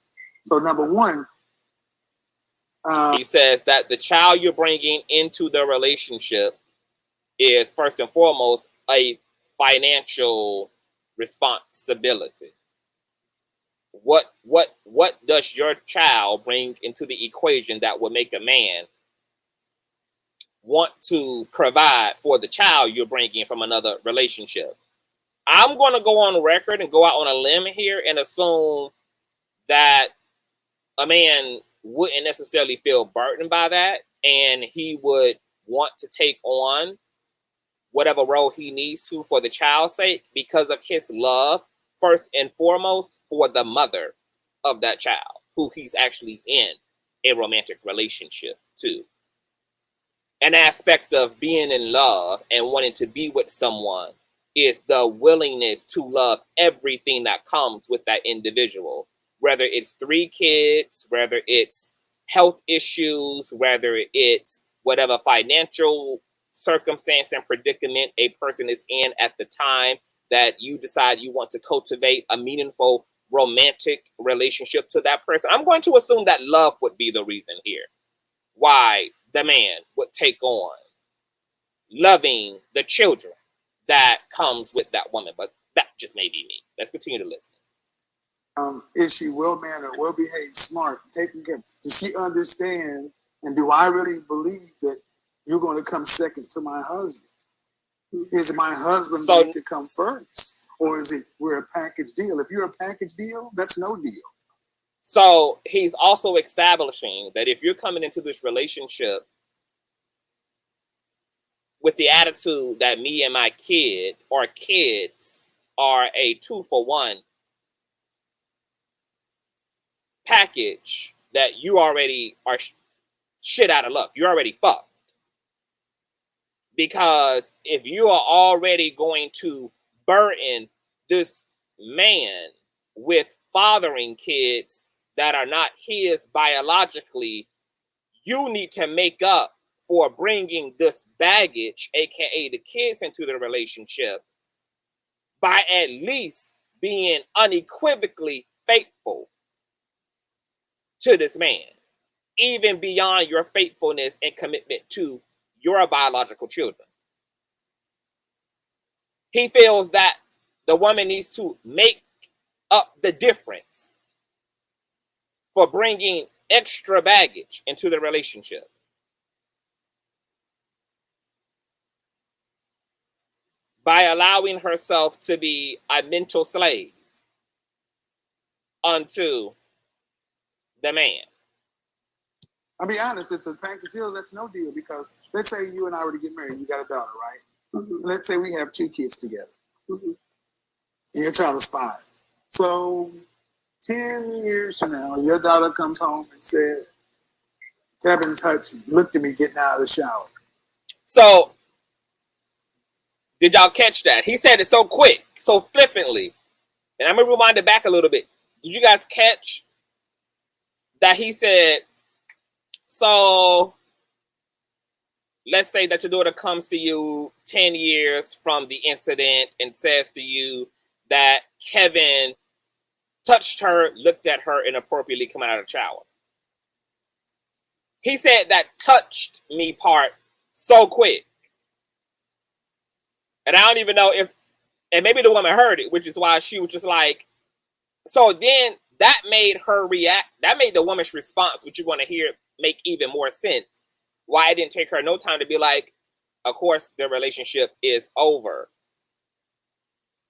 So number one, he says that the child you're bringing into the relationship is first and foremost a financial responsibility. What does your child bring into the equation that would make a man want to provide for the child you're bringing from another relationship? I'm going to go on record and go out on a limb here and assume that a man wouldn't necessarily feel burdened by that, and he would want to take on whatever role he needs to for the child's sake because of his love, first and foremost, for the mother of that child who he's actually in a romantic relationship too. An aspect of being in love and wanting to be with someone is the willingness to love everything that comes with that individual, whether it's 3 kids, whether it's health issues, whether it's whatever financial circumstance and predicament a person is in at the time that you decide you want to cultivate a meaningful romantic relationship to that person. I'm going to assume that love would be the reason here why the man would take on loving the children that comes with that woman. But that just may be me. Let's continue to listen. Is she well-mannered, well-behaved, smart, taken care? Does she understand? And do I really believe that you're going to come second to my husband? Is my husband going to come first? Or is it we're a package deal? If you're a package deal, that's no deal. So he's also establishing that if you're coming into this relationship with the attitude that me and my kid or kids are a 2-for-1 package, that you already are shit out of luck. You're already fucked. Because if you are already going to burden this man with fathering kids that are not his biologically, you need to make up for bringing this baggage, aka the kids, into the relationship by at least being unequivocally faithful to this man, even beyond your faithfulness and commitment to your biological children. He feels that the woman needs to make up the difference for bringing extra baggage into the relationship. By allowing herself to be a mental slave unto the man. I'll be honest, it's a package deal. That's no deal, because let's say you and I were to get married. You got a daughter, right? Mm-hmm. Let's say we have 2 kids together. Mm-hmm. And your child is 5. So 10 years from now, your daughter comes home and said, Kevin looked at me getting out of the shower. So, did y'all catch that? He said it so quick, so flippantly. And I'm going to rewind it back a little bit. Did you guys catch that he said, so let's say that your daughter comes to you 10 years from the incident and says to you that Kevin touched her, looked at her inappropriately coming out of the shower. He said that touched me part so quick. And I don't even know if, and maybe the woman heard it, which is why she was just like, so then that made her react. That made the woman's response, which you're going to hear, make even more sense. Why it didn't take her no time to be like, of course, the relationship is over.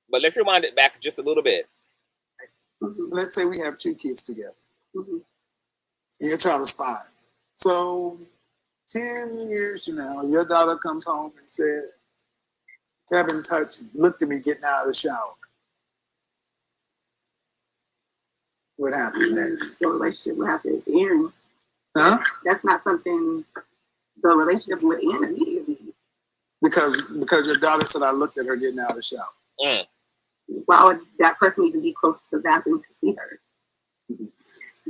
But let's rewind it back just a little bit. Let's say we have 2 kids together. Mm-hmm. And your child is 5. So 10 years from now, your daughter comes home and said, Kevin looked at me getting out of the shower. What happens next? The relationship would have to end. Huh? That's not something the relationship would end immediately. Because your daughter said I looked at her getting out of the shower. Mm. Why would that person even be close to the bathroom to see her?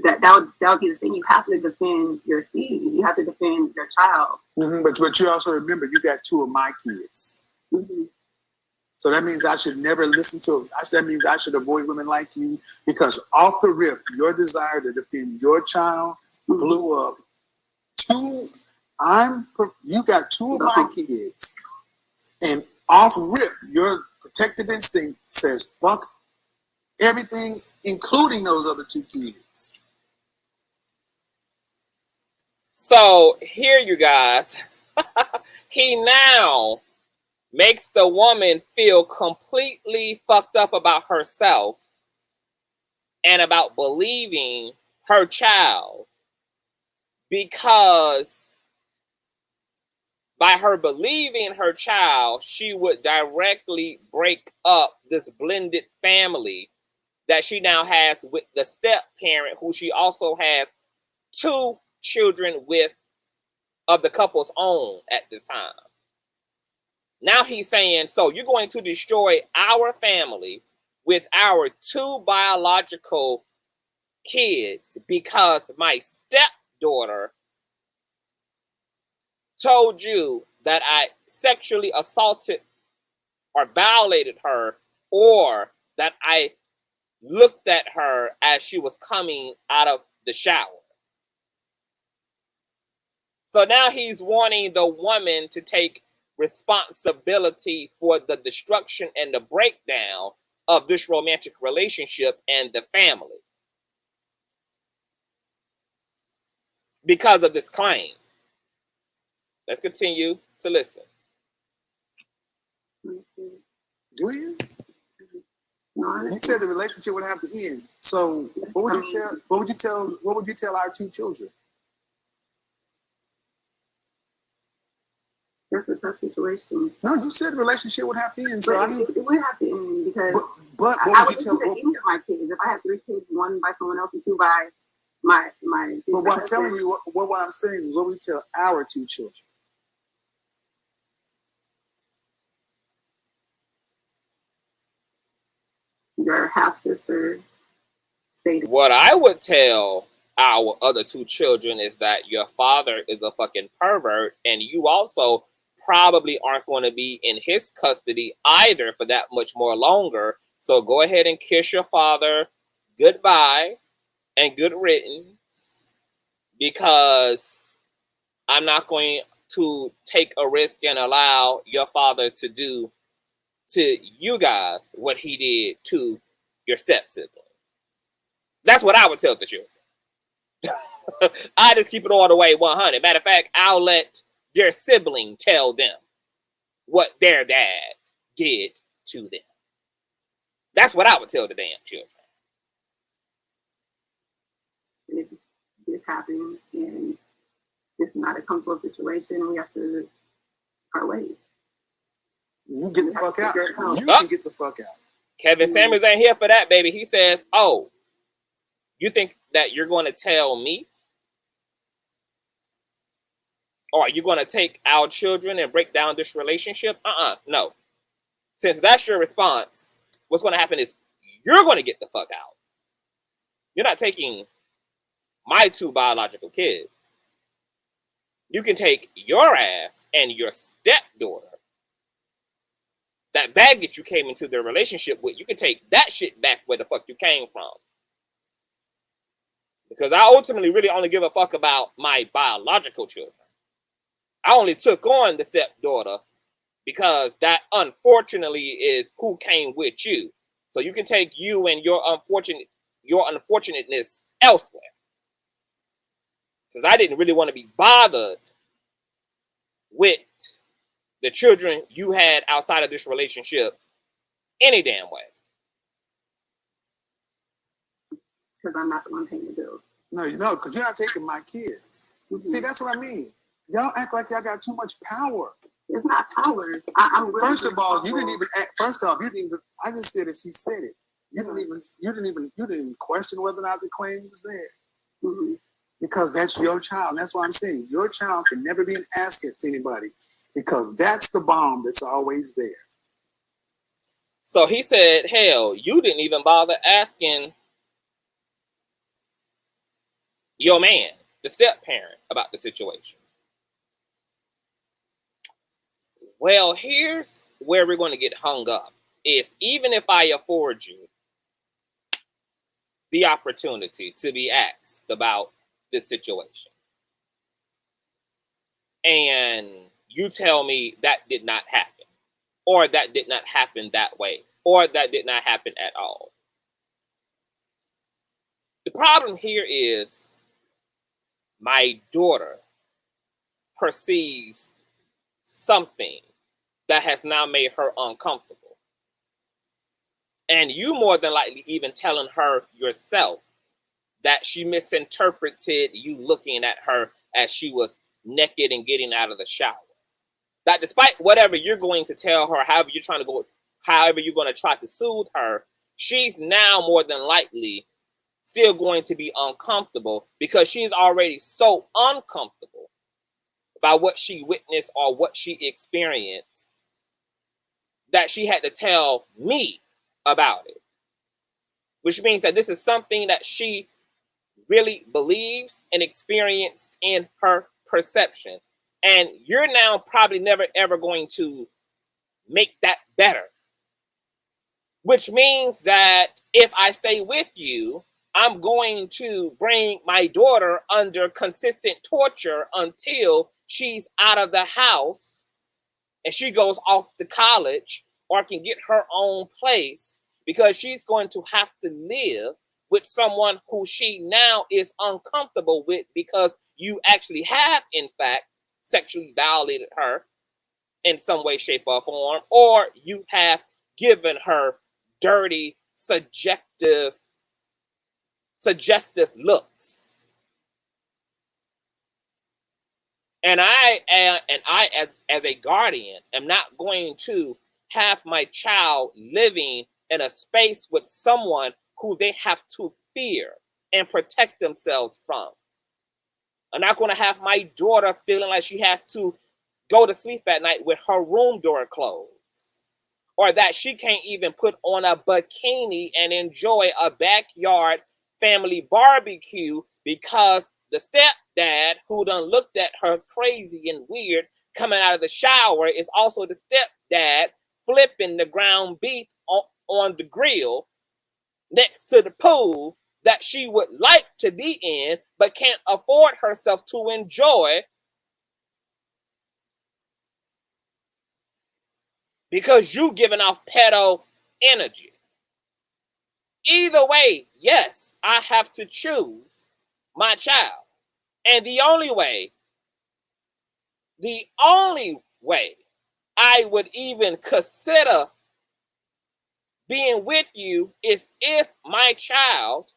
That would be the thing. You have to defend your seed. You have to defend your child. Mm-hmm. But you also remember you got 2 of my kids. Mm-hmm. So that means I should never listen to. That means I should avoid women like you, because off the rip, your desire to defend your child blew up. You got 2 of my kids, and off rip, your protective instinct says fuck everything, including those other 2 kids. So here, you guys, he now makes the woman feel completely fucked up about herself and about believing her child, because by her believing her child, she would directly break up this blended family that she now has with the step parent, who she also has 2 children of the couple's own at this time. Now he's saying, so you're going to destroy our family with our 2 biological kids because my stepdaughter told you that I sexually assaulted or violated her, or that I looked at her as she was coming out of the shower. So now he's wanting the woman to take responsibility for the destruction and the breakdown of this romantic relationship and the family because of this claim. Let's continue to listen. Do you? You said the relationship would have to end. So what would you tell our 2 children? That's a tough situation. No, you said the relationship would have to end. So it would have to end because but I would tell any of my kids. If I have 3 kids, 1 by someone else and 2 by my. But what I'm telling you, what I'm saying is, what would you tell our 2 children? Your half sister stated. What I would tell our other 2 children is that your father is a fucking pervert, and you also probably aren't going to be in his custody either for that much more longer. So go ahead and kiss your father goodbye and good riddance, because I'm not going to take a risk and allow your father to do to you guys what he did to your step sibling. That's what I would tell the children. I just keep it all the way 100. Matter of fact, I'll let their sibling tell them what their dad did to them. That's what I would tell the damn children. If this happens and it's not a comfortable situation, we have to part ways. You get the fuck out. You can get the fuck out. Kevin Samuels ain't here for that, baby. He says, oh, you think that you're going to tell me? Or are you going to take our children and break down this relationship? No. Since that's your response, what's going to happen is you're going to get the fuck out. You're not taking my 2 biological kids. You can take your ass and your stepdaughter, that baggage you came into the relationship with, you can take that shit back where the fuck you came from. Because I ultimately really only give a fuck about my biological children. I only took on the stepdaughter because that unfortunately is who came with you. So you can take you and your unfortunateness elsewhere. Because I didn't really want to be bothered with the children you had outside of this relationship any damn way. Because I'm not the one paying the bills. No, because you're not taking my kids. Mm-hmm. See, that's what I mean. Y'all act like y'all got too much power. It's not power. I'm really First of all, you didn't even. First off, you didn't even. I just said if she said it, you didn't even question whether or not the claim was there. Mm-hmm. Because that's your child. That's what I'm saying. Your child can never be an asset to anybody because that's the bomb that's always there. So he said, hell, you didn't even bother asking your man, the step-parent, about the situation. Well, here's where we're going to get hung up. Is even if I afford you the opportunity to be asked about this situation, and you tell me that did not happen, or that did not happen that way, or that did not happen at all. The problem here is my daughter perceives something that has now made her uncomfortable. And you more than likely even telling her yourself that she misinterpreted you looking at her as she was naked and getting out of the shower. That despite whatever you're going to tell her, however you're going to try to soothe her, she's now more than likely still going to be uncomfortable because she's already so uncomfortable by what she witnessed or what she experienced that she had to tell me about it. Which means that this is something that she really believes and experienced in her perception. And you're now probably never ever going to make that better. Which means that if I stay with you, I'm going to bring my daughter under consistent torture until she's out of the house and she goes off to college or can get her own place, because she's going to have to live with someone who she now is uncomfortable with because you actually have, in fact, sexually violated her in some way, shape, or form, or you have given her dirty, suggestive looks. And I as a guardian am not going to have my child living in a space with someone who they have to fear and protect themselves from. I'm not going to have my daughter feeling like she has to go to sleep at night with her room door closed, or that she can't even put on a bikini and enjoy a backyard family barbecue because the stepdad, who done looked at her crazy and weird coming out of the shower, is also the stepdad flipping the ground beef on the grill next to the pool that she would like to be in but can't afford herself to enjoy because you giving off pedo energy. Either way, yes, I have to choose my child. And the only way I would even consider being with you is if my child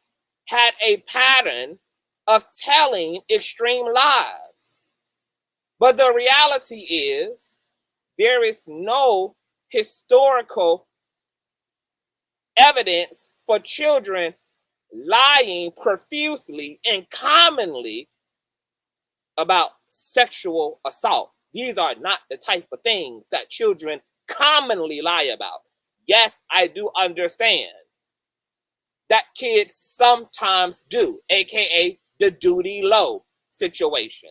had a pattern of telling extreme lies. But the reality is, there is no historical evidence for children lying profusely and commonly about sexual assault. These are not the type of things that children commonly lie about. Yes, I do understand that kids sometimes do, aka the duty low situation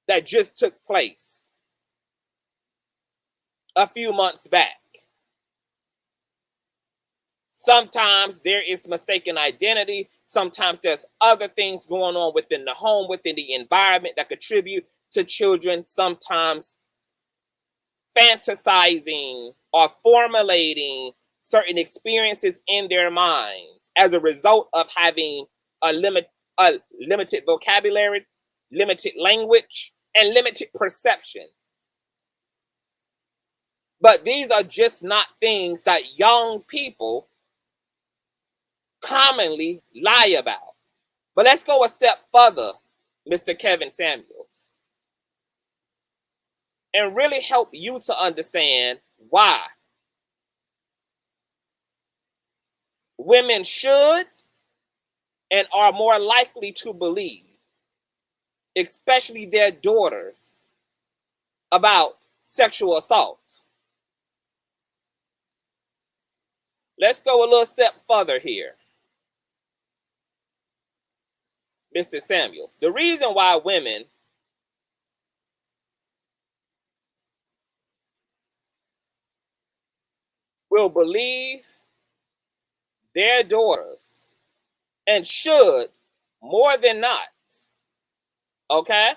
that just took place a few months back. Sometimes there is mistaken identity. Sometimes there's other things going on within the home, within the environment that contribute to children sometimes fantasizing or formulating certain experiences in their minds as a result of having a limited vocabulary, limited language, and limited perception. But these are just not things that young people commonly lie about. But let's go a step further, Mr. Kevin Samuels, and really help you to understand why women should and are more likely to believe, especially their daughters, about sexual assault. Let's go a little step further here, Mr. Samuels. The reason why women will believe their daughters and should more than not, okay?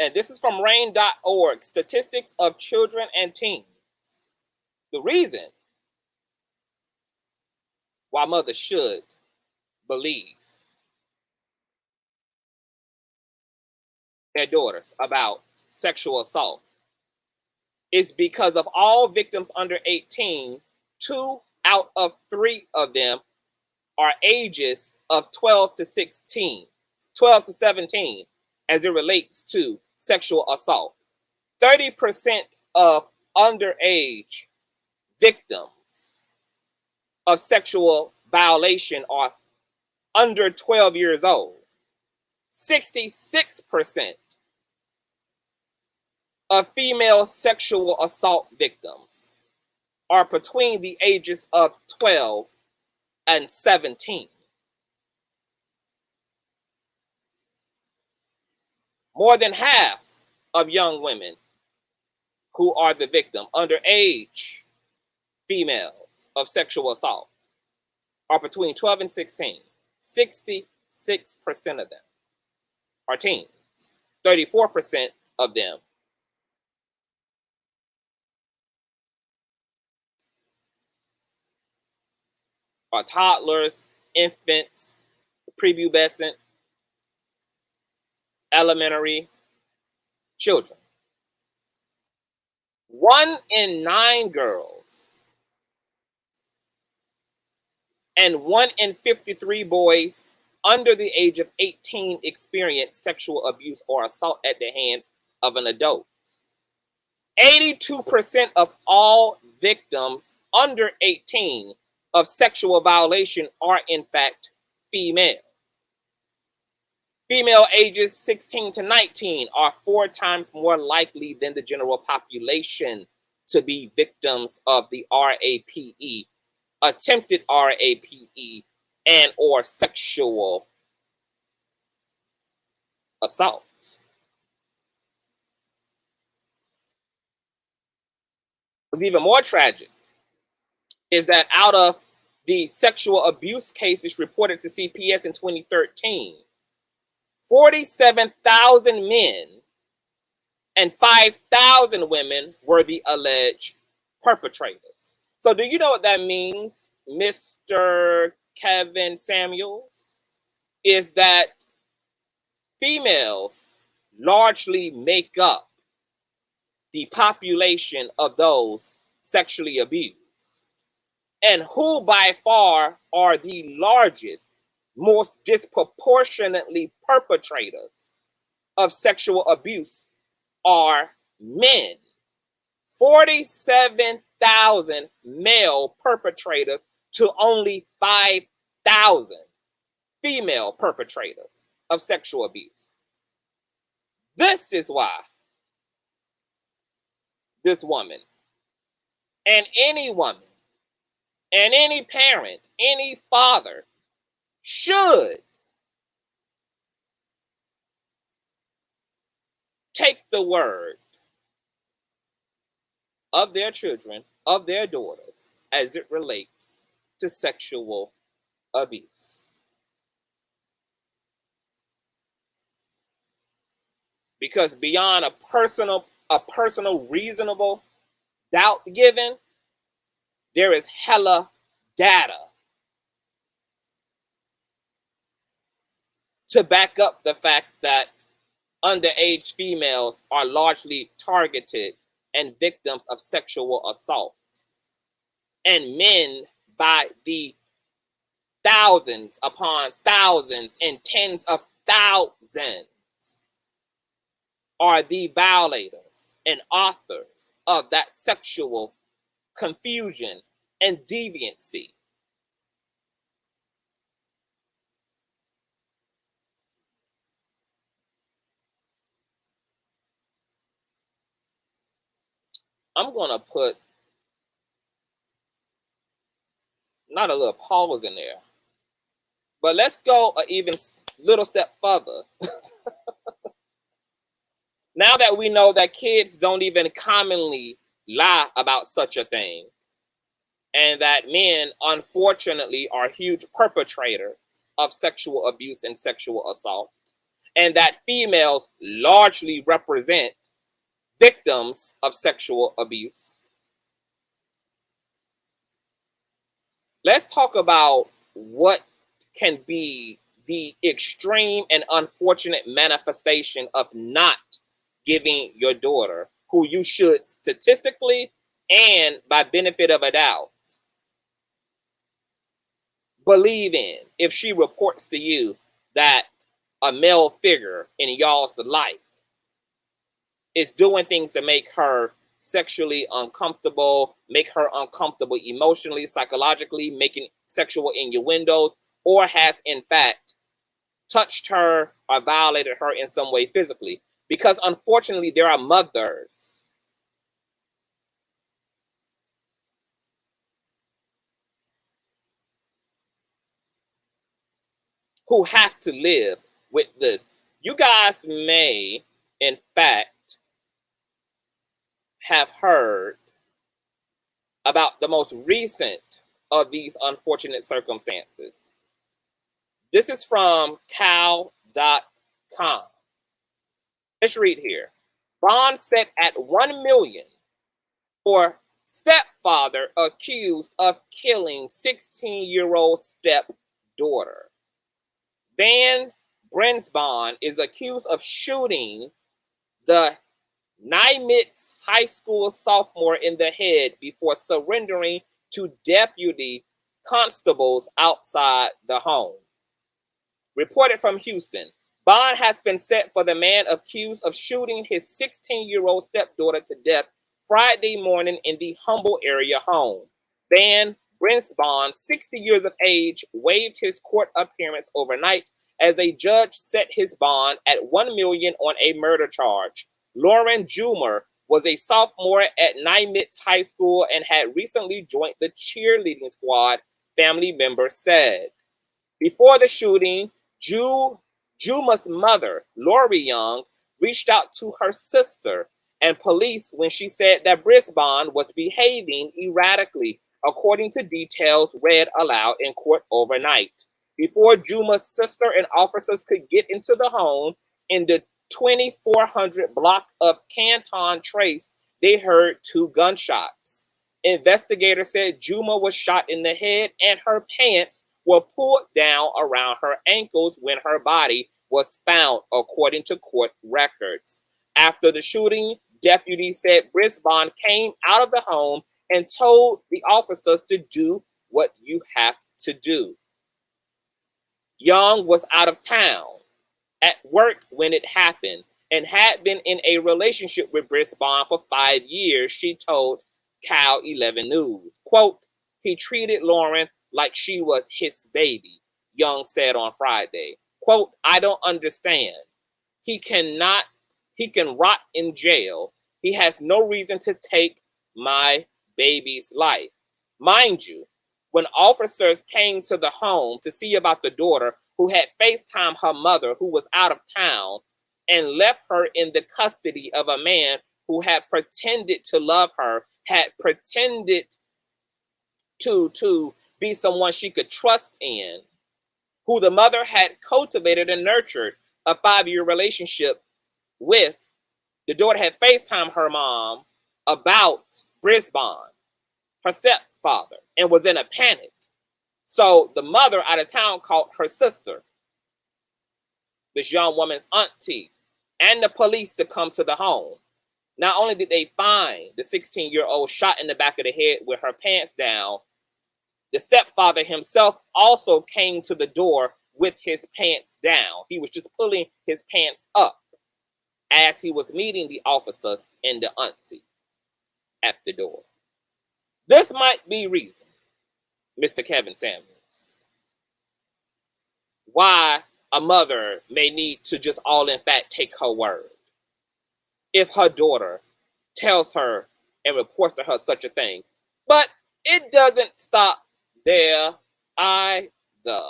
And this is from RAIN.org, Statistics of Children and Teens. The reason why mothers should believe their daughters about sexual assault is because of all victims under 18, 2 out of 3 of them are ages of 12 to 17 as it relates to sexual assault. 30% of underage victims of sexual violation are under 12 years old. 66% of female sexual assault victims are between the ages of 12 and 17. More than half of young women who are the victim, underage females of sexual assault, are between 12 and 16. 66% of them are teens. 34% of them are toddlers, infants, prepubescent, elementary children. 1 in 9 girls and 1 in 53 boys under the age of 18 experience sexual abuse or assault at the hands of an adult. 82% of all victims under 18 of sexual violation are in fact female. Female ages 16 to 19 are 4 times more likely than the general population to be victims of the RAPE, attempted RAPE, and or sexual assault. What's even more tragic is that out of the sexual abuse cases reported to CPS in 2013, 47,000 men and 5,000 women were the alleged perpetrators. So do you know what that means, Mr. Kevin Samuels? Is that females largely make up the population of those sexually abused. And who by far are the largest, most disproportionately perpetrators of sexual abuse are men. 47,000 male perpetrators to only 5,000 female perpetrators of sexual abuse. This is why this woman and any woman and any parent, any father should take the word of their children, of their daughters, as it relates to sexual abuse. Because beyond a personal reasonable doubt given, there is hella data to back up the fact that underage females are largely targeted and victims of sexual assault. And men, by the thousands upon thousands and tens of thousands, are the violators and authors of that sexual confusion and deviancy. I'm going to put not a little pause in there, but let's go an even little step further. Now that we know that kids don't even commonly lie about such a thing, and that men, unfortunately, are huge perpetrators of sexual abuse and sexual assault, and that females largely represent victims of sexual abuse. Let's talk about what can be the extreme and unfortunate manifestation of not giving your daughter, who you should statistically and by benefit of a doubt believe in, if she reports to you that a male figure in y'all's life is doing things to make her sexually uncomfortable, make her uncomfortable emotionally, psychologically, making sexual innuendos, or has in fact touched her or violated her in some way physically. Because unfortunately, there are mothers who have to live with this. You guys may, in fact, have heard about the most recent of these unfortunate circumstances. This is from cow.com. Let's read here. Bond set at $1 million for stepfather accused of killing 16-year-old stepdaughter. Van Brinsbon is accused of shooting the Nimitz High School sophomore in the head before surrendering to deputy constables outside the home. Reported from Houston, bond has been set for the man accused of shooting his 16-year-old stepdaughter to death Friday morning in the Humble area home. Van Brinsbon, 60 years of age, waived his court appearance overnight as a judge set his bond at $1 million on a murder charge. Lauren Jumer was a sophomore at Nimitz High School and had recently joined the cheerleading squad, family members said. Before the shooting, Juma's mother, Lori Young, reached out to her sister and police when she said that Brisbane was behaving erratically, according to details read aloud in court overnight. Before Juma's sister and officers could get into the home in the 2400 block of Canton Trace, they heard 2 gunshots. Investigators said Juma was shot in the head and her pants were pulled down around her ankles when her body was found, according to court records. After the shooting, deputies said Brisbane came out of the home and told the officers to do what you have to do. Young was out of town at work when it happened and had been in a relationship with Brisbane for 5 years, she told Cal 11 News. Quote, he treated Lauren like she was his baby, Young said on Friday. Quote, I don't understand. He can rot in jail. He has no reason to take my baby's life. Mind you, when officers came to the home to see about the daughter who had FaceTimed her mother who was out of town and left her in the custody of a man who had pretended to love her, had pretended to be someone she could trust in, who the mother had cultivated and nurtured a 5-year relationship with. The daughter had FaceTimed her mom about Brisbane, her stepfather, and was in a panic. So the mother out of town called her sister, this young woman's auntie, and the police to come to the home. Not only did they find the 16-year-old shot in the back of the head with her pants down, the stepfather himself also came to the door with his pants down. He was just pulling his pants up as he was meeting the officers and the auntie at the door. This might be reason, Mr. Kevin Samuels, why a mother may need to just all in fact take her word if her daughter tells her and reports to her such a thing. But it doesn't stop there either.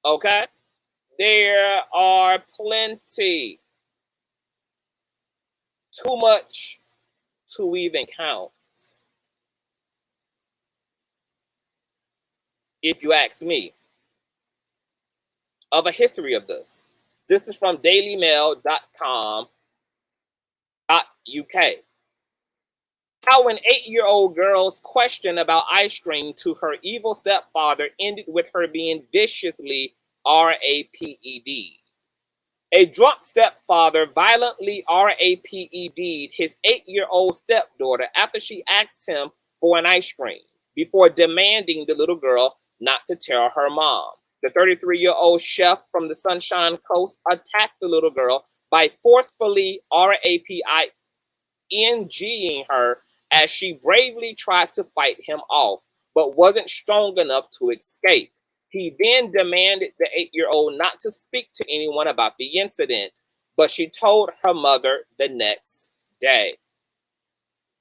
Okay? There are plenty. Too much to even count, if you ask me, of a history of this. This is from dailymail.com.uk. How an 8-year-old girl's question about ice cream to her evil stepfather ended with her being viciously raped. A drunk stepfather violently raped his 8-year-old stepdaughter after she asked him for an ice cream before demanding the little girl not to tell her mom. The 33-year-old chef from the Sunshine Coast attacked the little girl by forcefully NGing her as she bravely tried to fight him off, but wasn't strong enough to escape. He then demanded the 8-year-old not to speak to anyone about the incident, but she told her mother the next day.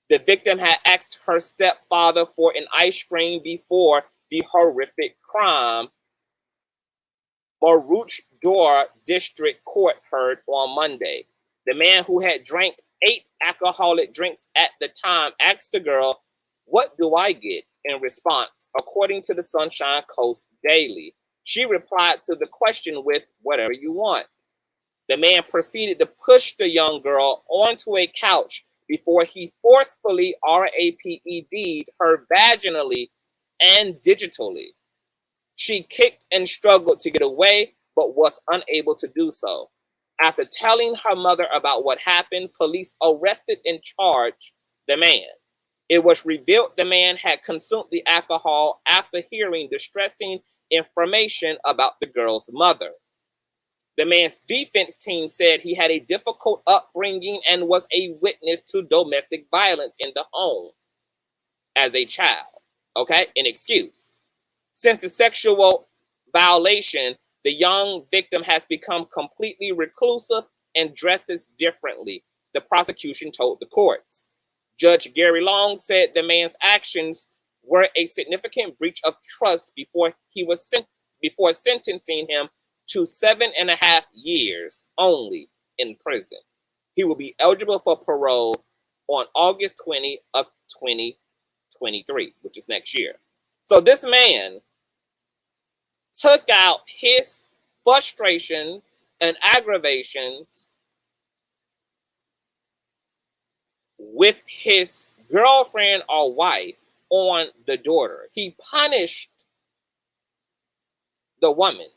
The victim had asked her stepfather for an ice cream before the horrific crime, Maroochydore District Court heard on Monday. The man, who had drank 8 alcoholic drinks at the time, asked the girl, "What do I get?" in response, according to the Sunshine Coast Daily. She replied to the question with, "Whatever you want." The man proceeded to push the young girl onto a couch before he forcefully RAPED'd her vaginally and digitally. She kicked and struggled to get away, but was unable to do so. After telling her mother about what happened, police arrested and charged the man. It was revealed the man had consumed the alcohol after hearing distressing information about the girl's mother. The man's defense team said he had a difficult upbringing and was a witness to domestic violence in the home as a child. Okay, an excuse. Since the sexual violation, the young victim has become completely reclusive and dresses differently, the prosecution told the courts. Judge Gary Long said the man's actions were a significant breach of trust before sentencing him to 7.5 years only in prison. He will be eligible for parole on August 20 of 2023, which is next year. So this man took out his frustrations and aggravations with his girlfriend or wife on the daughter. He punished the woman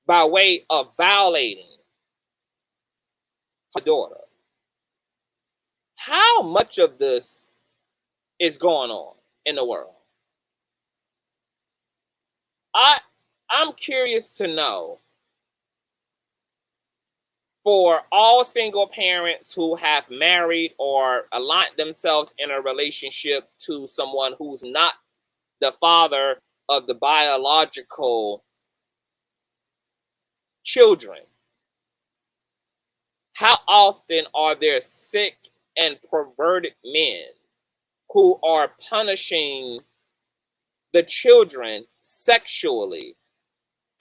by way of violating her daughter. How much of this is going on in the world? I'm curious to know, for all single parents who have married or aligned themselves in a relationship to someone who's not the father of the biological children, how often are there sick and perverted men who are punishing the children sexually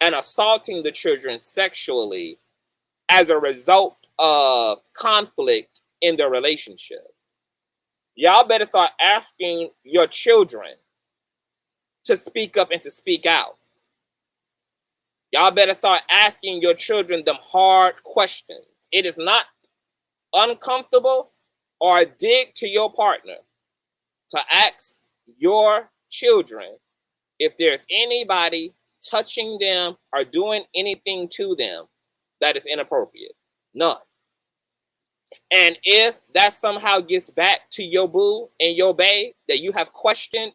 and assaulting the children sexually as a result of conflict in their relationship? Y'all better start asking your children to speak up and to speak out. Y'all better start asking your children them hard questions. It is not uncomfortable or a dig to your partner to ask your children if there's anybody touching them or doing anything to them that is inappropriate. None. And if that somehow gets back to your boo and your bae, that you have questioned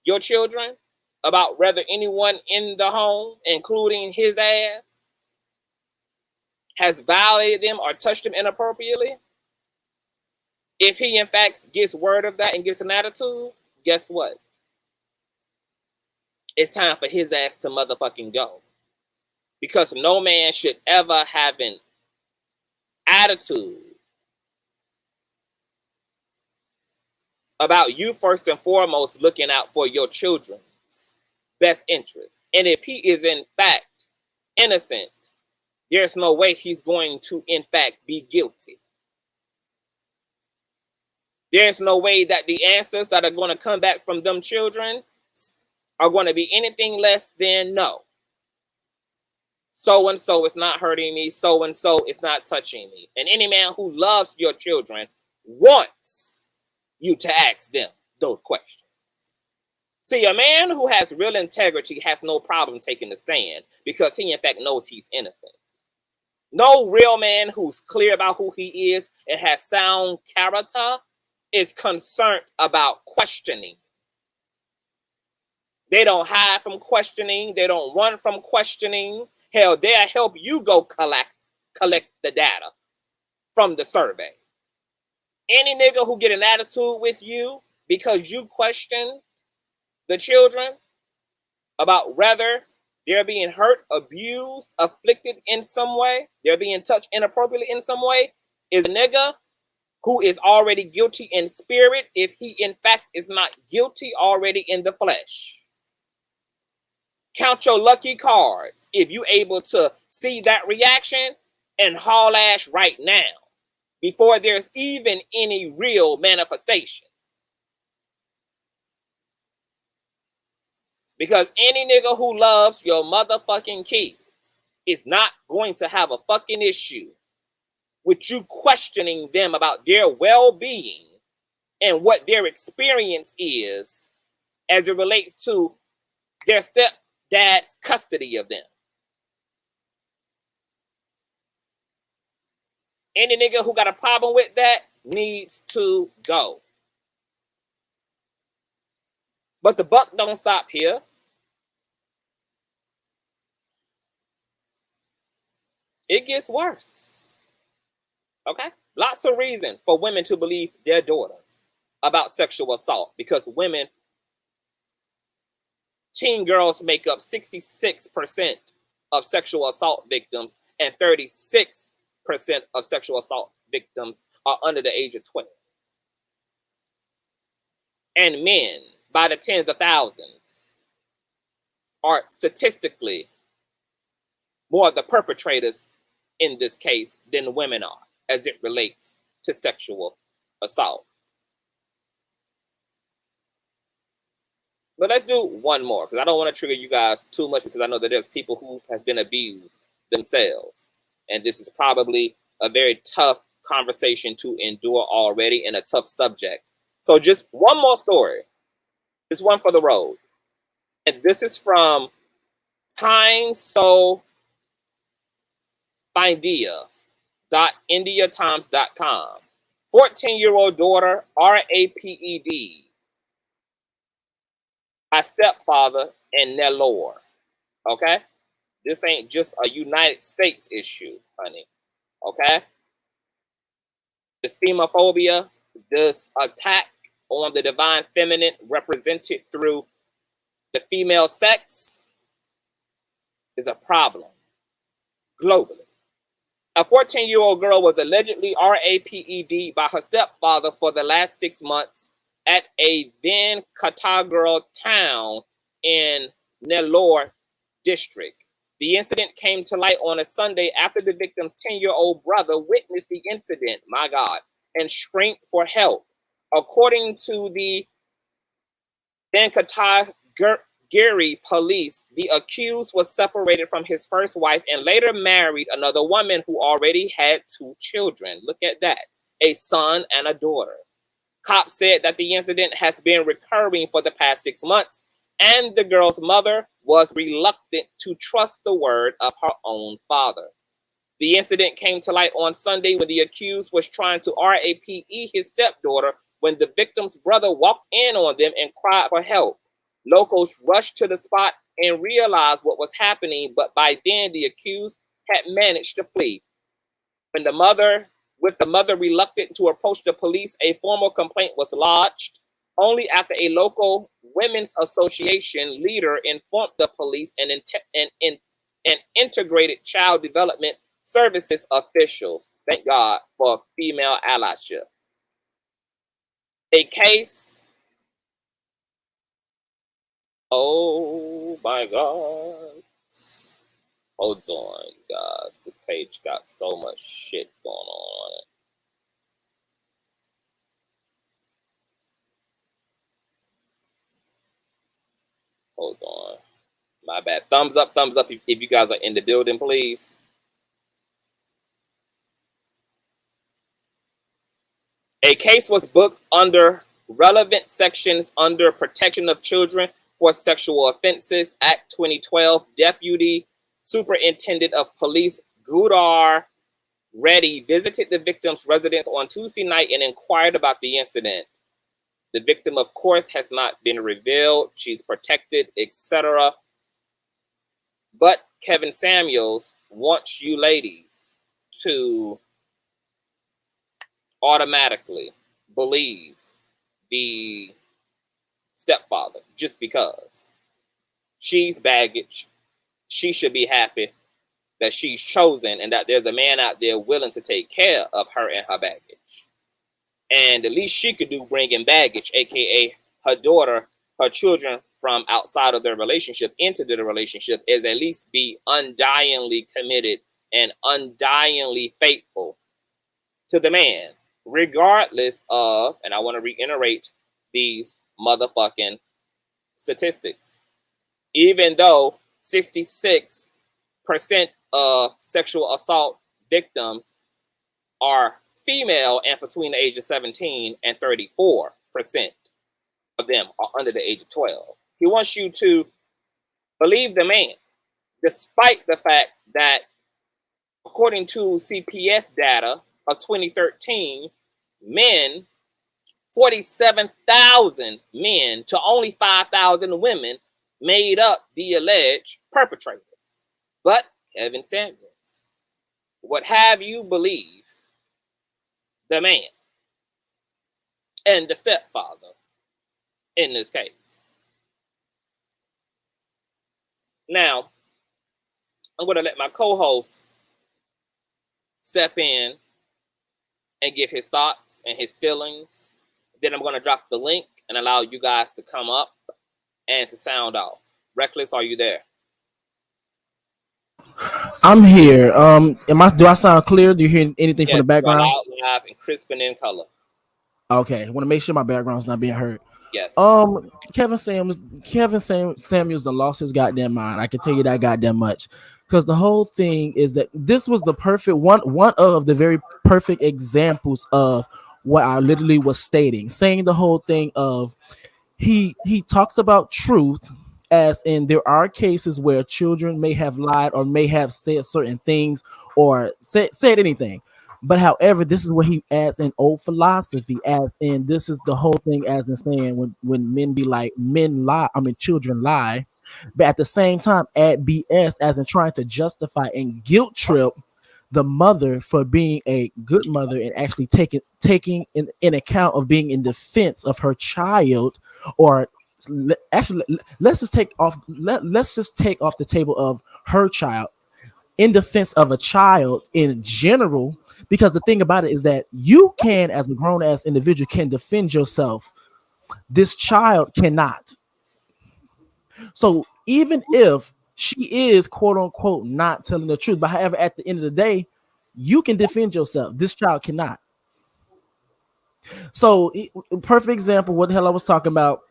your children about whether anyone in the home, including his ass, has violated them or touched them inappropriately, if he in fact gets word of that and gets an attitude, guess what? It's time for his ass to motherfucking go. Because no man should ever have an attitude about you first and foremost looking out for your children's best interest. And if he is in fact innocent, there's no way he's going to in fact be guilty. There's no way that the answers that are going to come back from them children are going to be anything less than no. So-and-so is not hurting me. So-and-so is not touching me. And any man who loves your children wants you to ask them those questions. See, a man who has real integrity has no problem taking a stand because he, in fact, knows he's innocent. No real man who's clear about who he is and has sound character is concerned about questioning. They don't hide from questioning. They don't run from questioning. Hell, they'll help you go collect the data from the survey. Any nigga who get an attitude with you because you question the children about whether they're being hurt, abused, afflicted in some way, they're being touched inappropriately in some way, is a nigga who is already guilty in spirit if he in fact is not guilty already in the flesh. Count your lucky cards if you're able to see that reaction and haul ass right now before there's even any real manifestation. Because any nigga who loves your motherfucking kids is not going to have a fucking issue with you questioning them about their well-being and what their experience is as it relates to their stepdad's custody of them. Any nigga who got a problem with that needs to go. But the buck don't stop here. It gets worse. Okay? Lots of reason for women to believe their daughters about sexual assault, because women, teen girls make up 66% of sexual assault victims, and 36% of sexual assault victims are under the age of 20. And men, by the tens of thousands, are statistically more of the perpetrators in this case than women are as it relates to sexual assault. But let's do one more, because I don't want to trigger you guys too much, because I know that there's people who have been abused themselves. And this is probably a very tough conversation to endure already, and a tough subject. So just one more story. Just one for the road. And this is from TimesSoFindia.IndiaTimes.com. 14-year-old daughter, RAPED, my stepfather in Nellore. Okay? This ain't just a United States issue, honey. Okay? This femophobia, this attack on the divine feminine represented through the female sex is a problem globally. A 14-year-old girl was allegedly RAPED by her stepfather for the last 6 months at a then Katagirl town in Nellore district. The incident came to light on a Sunday after the victim's 10-year-old brother witnessed the incident, my God, and screamed for help. According to the Venkatagiri police, the accused was separated from his first wife and later married another woman who already had 2 children. Look at that, a son and a daughter. Cops said that the incident has been recurring for the past 6 months, and the girl's mother was reluctant to trust the word of her own father. The incident came to light on Sunday when the accused was trying to RAPE his stepdaughter when the victim's brother walked in on them and cried for help. Locals rushed to the spot and realized what was happening, but by then the accused had managed to flee. With the mother reluctant to approach the police, a formal complaint was lodged only after a local women's association leader informed the police and integrated child development services officials. Thank God for female allyship. A case. Oh my God. Hold on, guys. This page got so much shit going on it. Hold on. My bad. Thumbs up if you guys are in the building, please. A case was booked under relevant sections under Protection of Children for Sexual Offenses Act 2012. Deputy Superintendent of Police Gudar Reddy visited the victim's residence on Tuesday night and inquired about the incident. The victim, of course, has not been revealed. She's protected, etc. But Kevin Samuels wants you ladies to automatically believe the stepfather just because she's baggage. She should be happy that she's chosen and that there's a man out there willing to take care of her and her baggage. And the least she could do bringing baggage, aka her daughter, her children from outside of their relationship into the relationship, is at least be undyingly committed and undyingly faithful to the man, regardless of, and I want to reiterate these motherfucking statistics. Even though 66% of sexual assault victims are female and between the age of 17 and 34% of them are under the age of 12. He wants you to believe the man, despite the fact that, according to CPS data of 2013, men, 47,000 men to only 5,000 women made up the alleged perpetrators. But Kevin Samuels would have you believe the man and the stepfather in this case. Now, I'm going to let my co-host step in and give his thoughts and his feelings. Then I'm going to drop the link and allow you guys to come up and to sound off. Reckless, are you there? I'm here. Do I sound clear? Do you hear anything from the background? Loud, live, and crisp and in color. Okay, I want to make sure my background's not being heard. Yes. Kevin Samuels done lost his goddamn mind. I can tell you that goddamn much. Because the whole thing is that this was the perfect one of the very perfect examples of what I literally was stating, saying the whole thing of he talks about truth, as in there are cases where children may have lied or may have said certain things or said anything. But however, this is what he adds in old philosophy, as in this is the whole thing, as in saying when men be like, men lie, children lie, but at the same time add BS, as in trying to justify and guilt trip the mother for being a good mother and actually taking in account of being in defense of her child. Or actually, let's just take off the table of her child in defense of a child in general. Because the thing about it is that you can, as a grown-ass individual, can defend yourself. This child cannot. So even if she is, quote-unquote, not telling the truth, but however, at the end of the day, you can defend yourself. This child cannot. So, perfect example, what the hell I was talking about.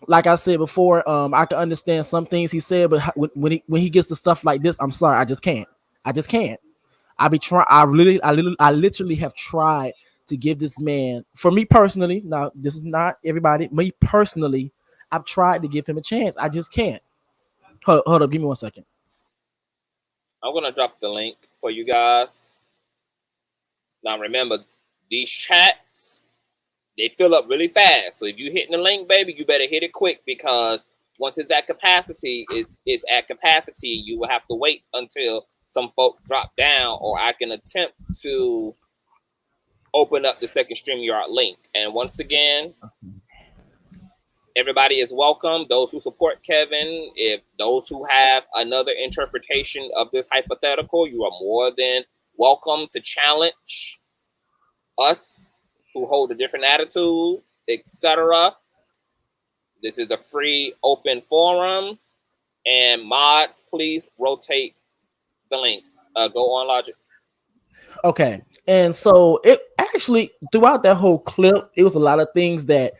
Like I said before, I can understand some things he said, but when he gets to stuff like this, I'm sorry, I just can't. I literally have tried to give this man, for me personally, now this is not everybody, me personally, I've tried to give him a chance. I just can't. Hold up, give me 1 second. I'm going to drop the link for you guys. Now remember, these chats, they fill up really fast. So if you're hitting the link, baby, you better hit it quick, because once it's at capacity, it's at capacity. You will have to wait until some folk drop down, or I can attempt to open up the second StreamYard link. And once again, everybody is welcome. Those who support Kevin, if those who have another interpretation of this hypothetical, you are more than welcome to challenge us who hold a different attitude, etc. This is a free, open forum. And mods, please rotate the link. Go on, Logic. Okay. And so it actually, throughout that whole clip, it was a lot of things that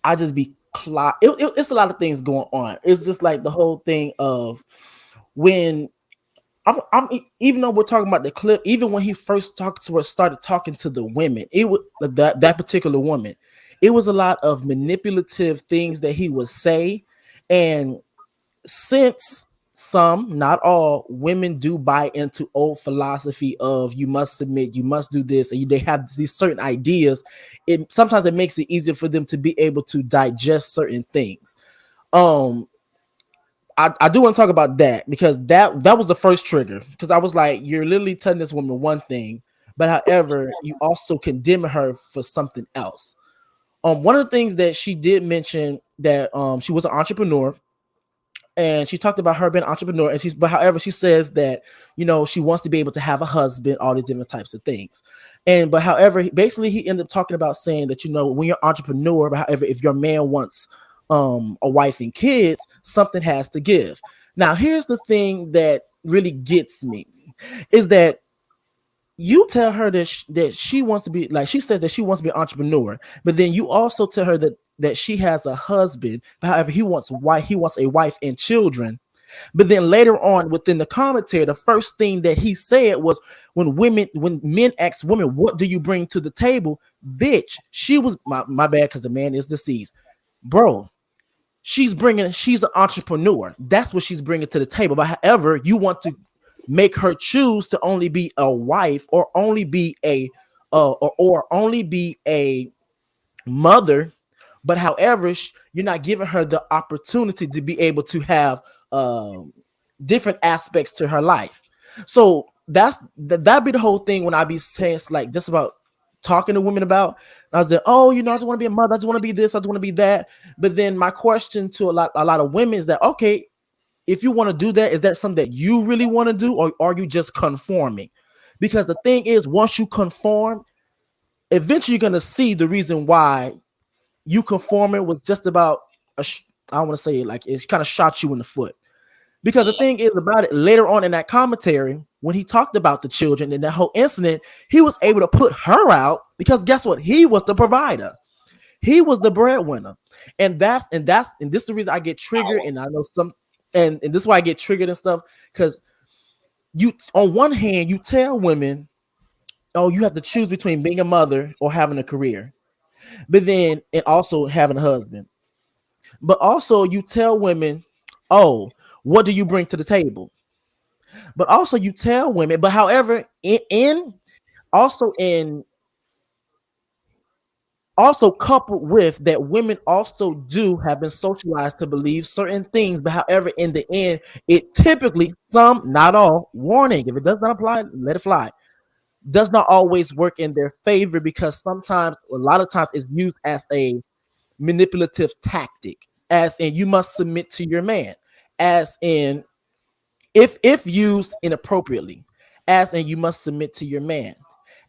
I just be it's a lot of things going on. It's just like the whole thing of when I'm even though we're talking about the clip, even when he first started talking to the women, it was that particular woman, it was a lot of manipulative things that he would say. And since some, not all, women do buy into old philosophy of you must submit, you must do this, and they have these certain ideas, sometimes it makes it easier for them to be able to digest certain things. I do want to talk about that, because that was the first trigger, because I was like, you're literally telling this woman one thing, but however, you also condemn her for something else. One of the things that she did mention that she was an entrepreneur, and she talked about her being an entrepreneur, and but however, she says that, you know, she wants to be able to have a husband, all these different types of things. And but however, basically he ended up talking about saying that, you know, when you're an entrepreneur, but however, if your man wants a wife and kids, something has to give. Now, here's the thing that really gets me is that you tell her that she wants to be, like she says that she wants to be an entrepreneur, but then you also tell her that she has a husband, but however, he wants a wife and children. But then later on within the commentary, the first thing that he said was, when men ask women, what do you bring to the table? Bitch, she was my bad, because the man is deceased. Bro, she's an entrepreneur. That's what she's bringing to the table. But however, you want to make her choose to only be a wife, or only be a or only be a mother. But however, you're not giving her the opportunity to be able to have different aspects to her life. So that'd be the whole thing when I be saying, it's like just about talking to women about. I was like, oh, you know, I just want to be a mother, I just want to be this, I just want to be that. But then my question to a lot of women is that, okay, if you want to do that, is that something that you really want to do, or are you just conforming? Because the thing is, once you conform, eventually you're going to see the reason why you conforming was just about I don't want to say it, like it kind of shot you in the foot. Because the thing is about it, later on in that commentary, when he talked about the children and that whole incident, he was able to put her out, because guess what? He was the provider. He was the breadwinner. And this is the reason I get triggered. And I know and this is why I get triggered and stuff, because you, on one hand, you tell women, oh, you have to choose between being a mother or having a career, but then, and also having a husband. But also you tell women, oh, what do you bring to the table? But also you tell women, but however, also coupled with that, women also do have been socialized to believe certain things. But however, in the end, it typically, some, not all, warning, if it does not apply, let it fly, does not always work in their favor, because sometimes, a lot of times, it's used as a manipulative tactic, as in you must submit to your man, as in if used inappropriately, as in you must submit to your man,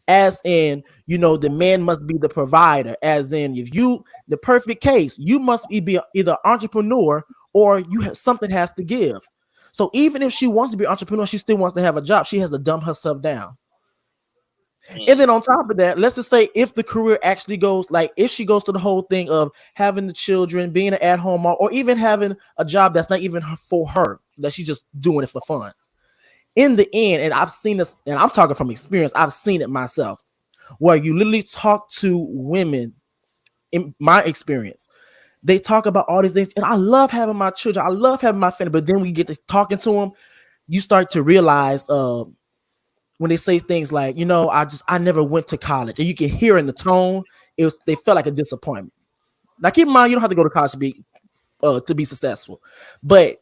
as in, you know, the man must be the provider, as in, if you, the perfect case, you must be either entrepreneur, or you have something has to give. So even if she wants to be an entrepreneur, she still wants to have a job, she has to dumb herself down. And then on top of that, let's just say if the career actually goes, like if she goes to the whole thing of having the children, being an at-home mom, or even having a job that's not even for her, that she's just doing it for fun. In the end, and I've seen this, and I'm talking from experience, I've seen it myself, where you literally talk to women, in my experience, they talk about all these things, and I love having my children, I love having my family, but then we get to talking to them, you start to realize when they say things like, you know, I never went to college, and you can hear in the tone, they felt like a disappointment. Now keep in mind, you don't have to go to college to be successful, but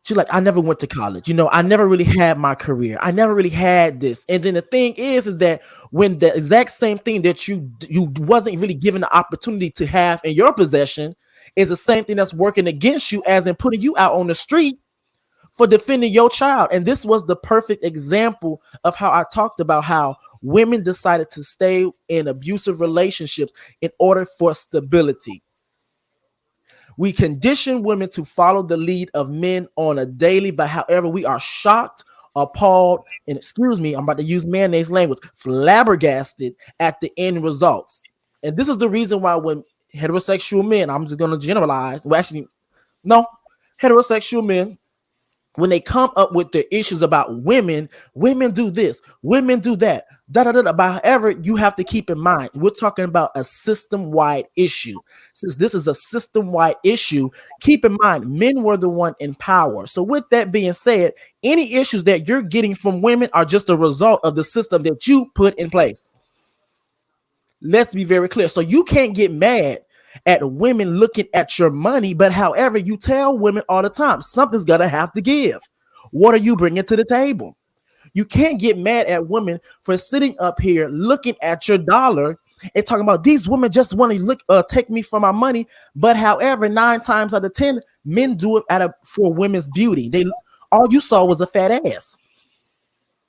she's like, I never went to college, you know, I never really had my career, I never really had this. And then the thing is that when the exact same thing that you wasn't really given the opportunity to have in your possession is the same thing that's working against you, as in putting you out on the street for defending your child. And this was the perfect example of how I talked about how women decided to stay in abusive relationships in order for stability. We condition women to follow the lead of men on a daily, but however, we are shocked, appalled, and excuse me, I'm about to use mayonnaise language, flabbergasted at the end results. And this is the reason why when heterosexual men, I'm just going to generalize, well, actually, no, heterosexual men, when they come up with their issues about women do this, women do that, But however, you have to keep in mind, we're talking about a system-wide issue. Since this is a system-wide issue, keep in mind, men were the one in power. So with that being said, any issues that you're getting from women are just a result of the system that you put in place. Let's be very clear. So you can't get mad at women looking at your money, but however, you tell women all the time, something's gonna have to give. What are you bringing to the table? You can't get mad at women for sitting up here looking at your dollar and talking about these women just want to look take me for my money. But however, 9 times out of 10, men do it for women's beauty. They all you saw was a fat ass.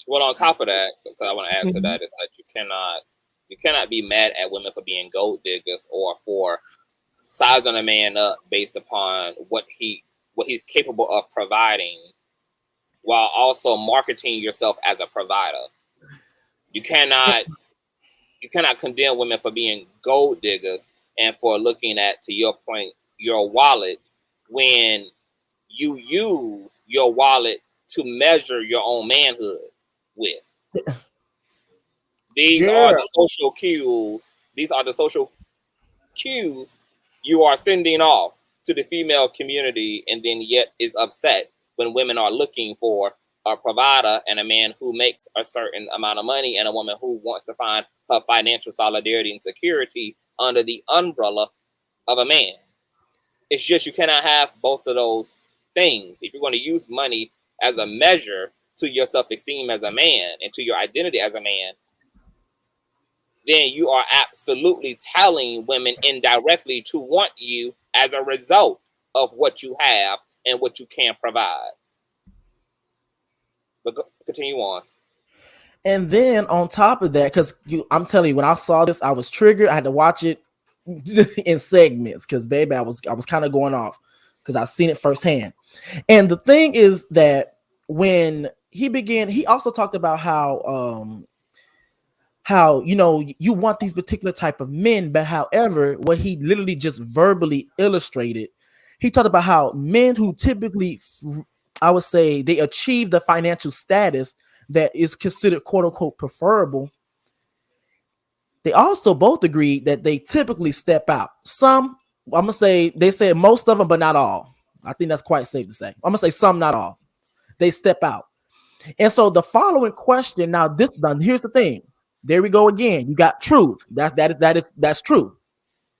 Well, on top of that, because I want to add to that, is that you cannot be mad at women for being gold diggers or for sizing a man up based upon what he's capable of providing, while also marketing yourself as a provider. You cannot condemn women for being gold diggers and for looking at, to your point, your wallet, when you use your wallet to measure your own manhood with. These are the social cues. These are the social cues you are sending off to the female community, and then yet is upset when women are looking for a provider and a man who makes a certain amount of money, and a woman who wants to find her financial solidarity and security under the umbrella of a man. It's just you cannot have both of those things. If you're going to use money as a measure to your self-esteem as a man and to your identity as a man, then you are absolutely telling women indirectly to want you as a result of what you have and what you can provide. But continue on. And then on top of that, because I'm telling you, when I saw this, I was triggered. I had to watch it in segments because, baby, I was kind of going off because I've seen it firsthand. And the thing is that when he began, he also talked about how you want these particular type of men, but however, what he literally just verbally illustrated, he talked about how men who typically, I would say, they achieve the financial status that is considered quote unquote preferable. They also both agreed that they typically step out. Some, I'm gonna say, they said most of them, but not all. I think that's quite safe to say. I'm gonna say some, not all. They step out. And so the following question, here's the thing. There we go again. You got truth. That's true.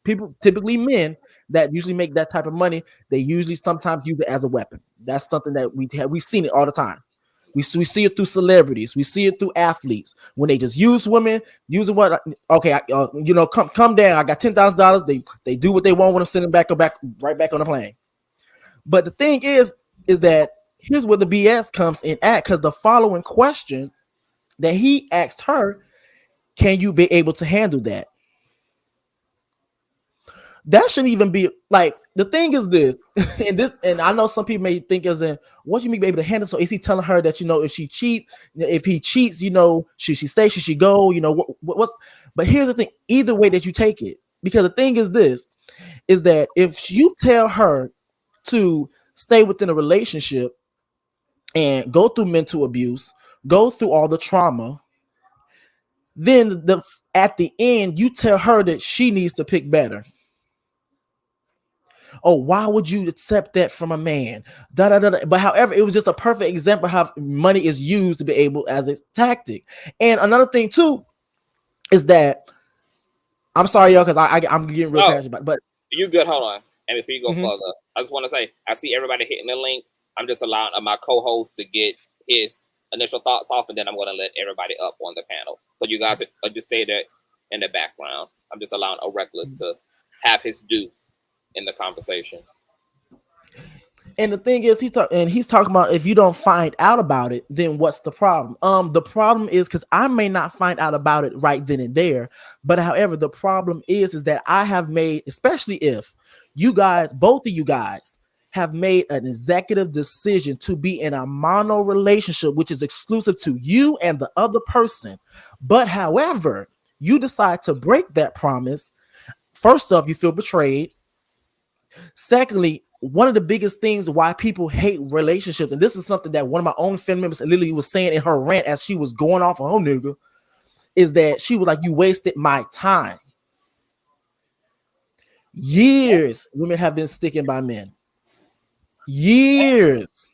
People, typically men that usually make that type of money, they usually sometimes use it as a weapon. That's something that we've seen it all the time. We see it through celebrities. We see it through athletes when they just use women, using what? Okay, come down. I got $10,000. They do what they want when I'm sending back right back on the plane. But the thing is that here's where the BS comes in at, because the following question that he asked her, can you be able to handle that? That shouldn't even be like, the thing is this, and I know some people may think as in, what you mean be able to handle? So is he telling her that, if he cheats, should she stay, should she go? What's, but here's the thing, either way that you take it, because the thing is this, is that if you tell her to stay within a relationship and go through mental abuse, go through all the trauma, then at the end, you tell her that she needs to pick better. Oh, why would you accept that from a man? But however, it was just a perfect example of how money is used to be able as a tactic. And another thing too is that, I'm sorry, y'all, because I'm getting real passionate, but you good? Hold on, and before you go further, I just want to say I see everybody hitting the link. I'm just allowing my co-host to get his initial thoughts off, and then I'm going to let everybody up on the panel. So you guys just stay there in the background. I'm just allowing a reckless to have his due in the conversation. And the thing is, he's talking about, if you don't find out about it, then what's the problem? The problem is, because I may not find out about it right then and there, but however, the problem is that I have made, especially if you guys, both of you guys, have made an executive decision to be in a mono relationship, which is exclusive to you and the other person. But however, you decide to break that promise. First off, you feel betrayed. Secondly, one of the biggest things why people hate relationships, and this is something that one of my own family members literally was saying in her rant as she was going off on her nigga, is that she was like, you wasted my time. Years women have been sticking by men. Years.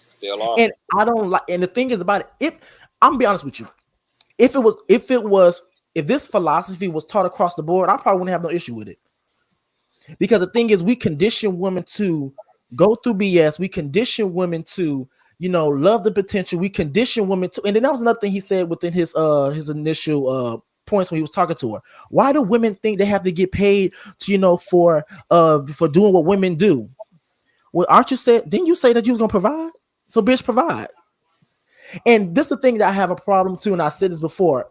Still are. And I don't like, and the thing is about it, if I'm gonna be honest with you, if this philosophy was taught across the board, I probably wouldn't have no issue with it. Because the thing is, we condition women to go through BS. We condition women to love the potential. We condition women to, and then that was another thing he said within his initial points when he was talking to her. Why do women think they have to get paid to, for doing what women do? Well, didn't you say that you was gonna provide? So bitch, provide. And this is the thing that I have a problem too, and I said this before.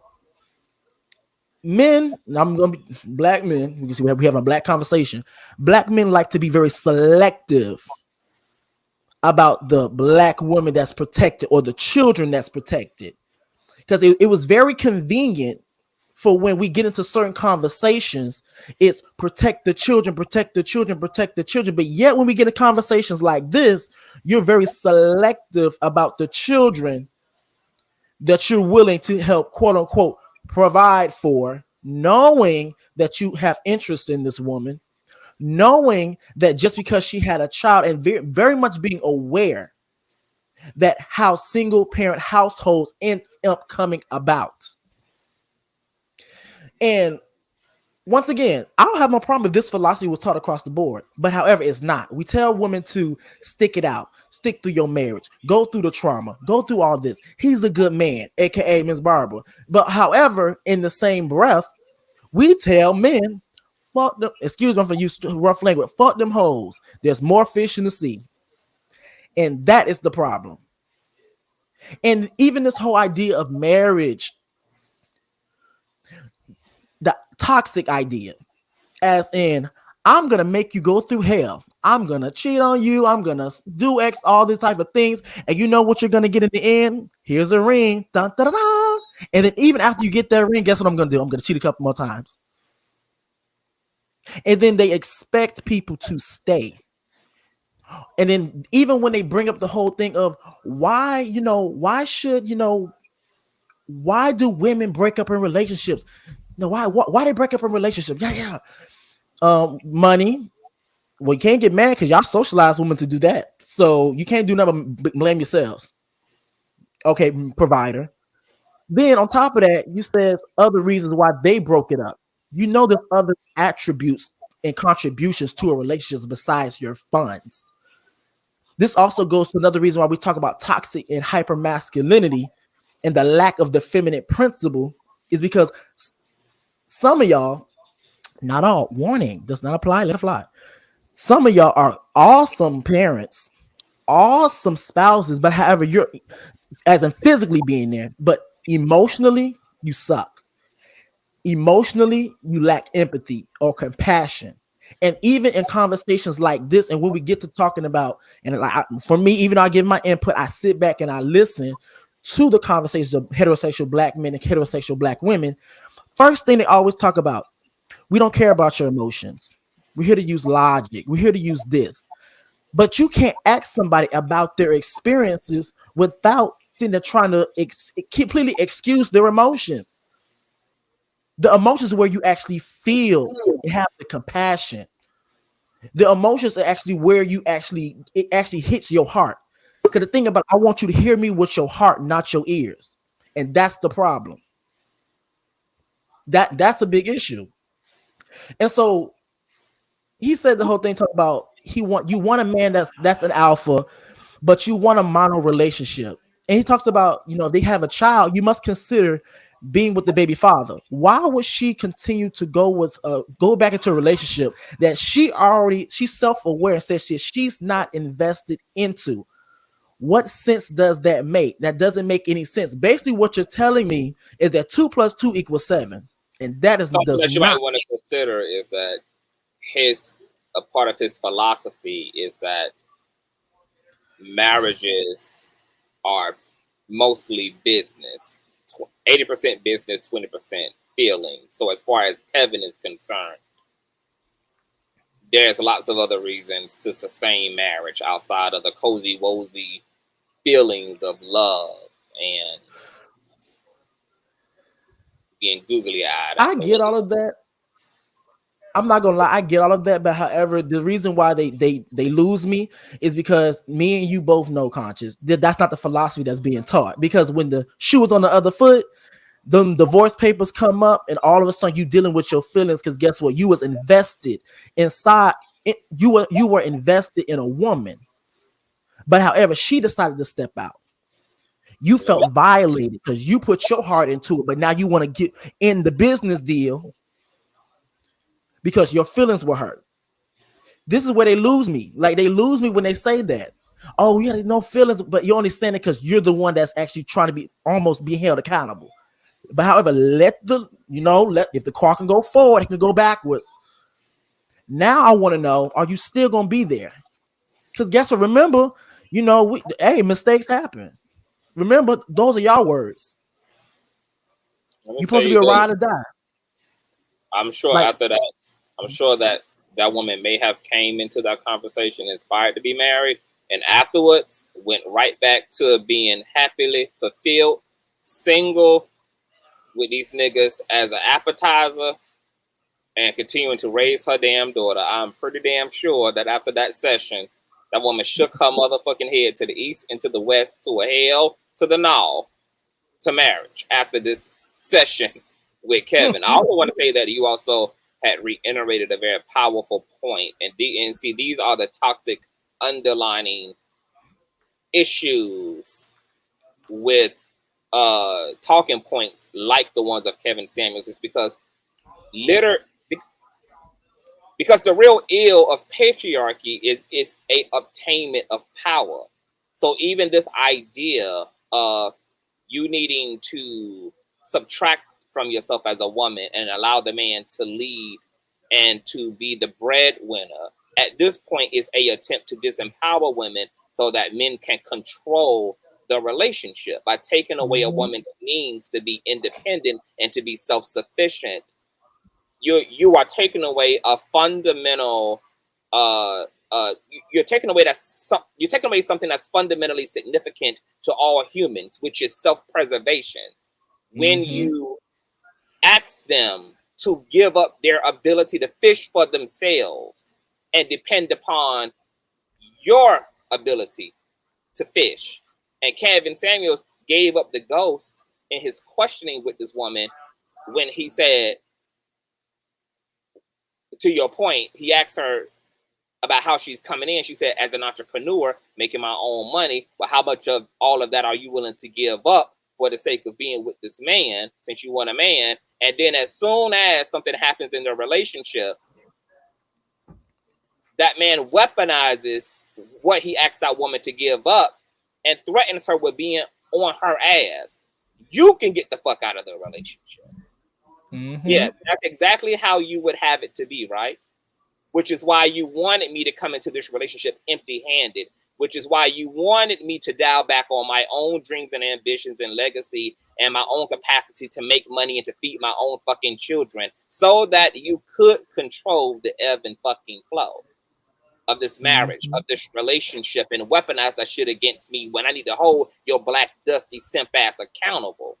Men, I'm gonna be black men. You can see we have a black conversation. Black men like to be very selective about the black woman that's protected or the children that's protected, because it was very convenient for when we get into certain conversations. It's protect the children, protect the children, protect the children. But yet, when we get into conversations like this, you're very selective about the children that you're willing to help, quote unquote, provide for, knowing that you have interest in this woman, knowing that just because she had a child, and very, very much being aware that how single parent households end up coming about. And once again, I don't have no problem if this philosophy was taught across the board, but however, it's not. We tell women to stick it out, stick through your marriage, go through the trauma, go through all this. He's a good man, aka Ms. Barbara. But however, in the same breath, we tell men, fuck them, excuse me for use rough language, fuck them hoes. There's more fish in the sea. And that is the problem. And even this whole idea of marriage, the toxic idea, as in, I'm gonna make you go through hell, I'm gonna cheat on you, I'm gonna do X, all these type of things, and you know what you're gonna get in the end? Here's a ring, dun, dun, dun, dun. And then even after you get that ring, guess what I'm gonna do? I'm gonna cheat a couple more times. And then they expect people to stay. And then even when they bring up the whole thing of why do women break up in relationships? No, why they break up in relationships? Money. Well, you can't get mad because y'all socialize women to do that. So you can't do nothing but blame yourselves. Okay, provider. Then on top of that, you says other reasons why they broke it up. There's other attributes and contributions to a relationship besides your funds. This also goes to another reason why we talk about toxic and hypermasculinity and the lack of the feminine principle, is because some of y'all, not all, warning, does not apply, let it fly. Some of y'all are awesome parents, awesome spouses, but however, you're, as in physically being there, but emotionally, you suck. Emotionally, you lack empathy or compassion. And even in conversations like this, and when we get to talking about, and for me, even though I give my input, I sit back and I listen to the conversations of heterosexual black men and heterosexual black women. First thing they always talk about, we don't care about your emotions. We're here to use logic. We're here to use this. But you can't ask somebody about their experiences without sitting there trying to completely excuse their emotions. The emotions where you actually feel and have the compassion. The emotions are actually where it actually hits your heart. Because the thing about, I want you to hear me with your heart, not your ears. And that's the problem. That's a big issue. And so he said the whole thing talk about you want a man that's an alpha, but you want a mono relationship. And he talks about, if they have a child, you must consider being with the baby father. Why would she continue to go back into a relationship that she's self-aware and says she's not invested into? What sense does that make? That doesn't make any sense. Basically, what you're telling me is that 2 + 2 = 7, and that is something that you might want to consider is that a part of his philosophy is that marriages are mostly business, 80% business, 20% feeling. So as far as Kevin is concerned, there's lots of other reasons to sustain marriage outside of the cozy wozy feelings of love and being googly eyed. I get all of that. I'm not gonna lie, I get all of that, but however, the reason why they lose me is because me and you both know, Conscious, that's not the philosophy that's being taught. Because when the shoe is on the other foot, the divorce papers come up, and all of a sudden you dealing with your feelings. Because guess what? You was invested inside. You were invested in a woman. But however, she decided to step out. You felt violated because you put your heart into it, but now you want to get in the business deal because your feelings were hurt. This is where they lose me. Like, they lose me when they say that. Oh, yeah, no feelings, but you're only saying it because you're the one that's actually trying to be almost being held accountable. But however, let if the car can go forward, it can go backwards. Now I want to know, are you still gonna be there? Because guess what? Remember, hey, mistakes happen. Remember, those are y'all words. You're supposed to be a ride or die. I'm sure after that, that woman may have came into that conversation inspired to be married, and afterwards went right back to being happily fulfilled, single, with these niggas as an appetizer, and continuing to raise her damn daughter. I'm pretty damn sure that after that session, that woman shook her motherfucking head to the east and to the west, to a hell, to the no, to marriage after this session with Kevin. I also want to say that you also had reiterated a very powerful point, and see, these are the toxic underlining issues with talking points like the ones of Kevin Samuels. Is because because the real ill of patriarchy is a obtainment of power. So even this idea of you needing to subtract from yourself as a woman and allow the man to lead and to be the breadwinner, at this point is a attempt to disempower women so that men can control the relationship by taking away a woman's means to be independent and to be self-sufficient. You are taking away a fundamental you're taking away something that's fundamentally significant to all humans, which is self-preservation. When you ask them to give up their ability to fish for themselves and depend upon your ability to fish. And Kevin Samuels gave up the ghost in his questioning with this woman when he said, to your point, he asked her about how she's coming in. She said, as an entrepreneur, making my own money, well, how much of all of that are you willing to give up for the sake of being with this man, since you want a man? And then as soon as something happens in the relationship, that man weaponizes what he asked that woman to give up and threatens her with being on her ass. You can get the fuck out of the relationship. Yeah, that's exactly how you would have it to be, right? Which is why you wanted me to come into this relationship empty-handed, which is why you wanted me to dial back on my own dreams and ambitions and legacy and my own capacity to make money and to feed my own fucking children, so that you could control the ebb and fucking flow of this marriage, of this relationship, and weaponize that shit against me when I need to hold your black, dusty simp ass accountable.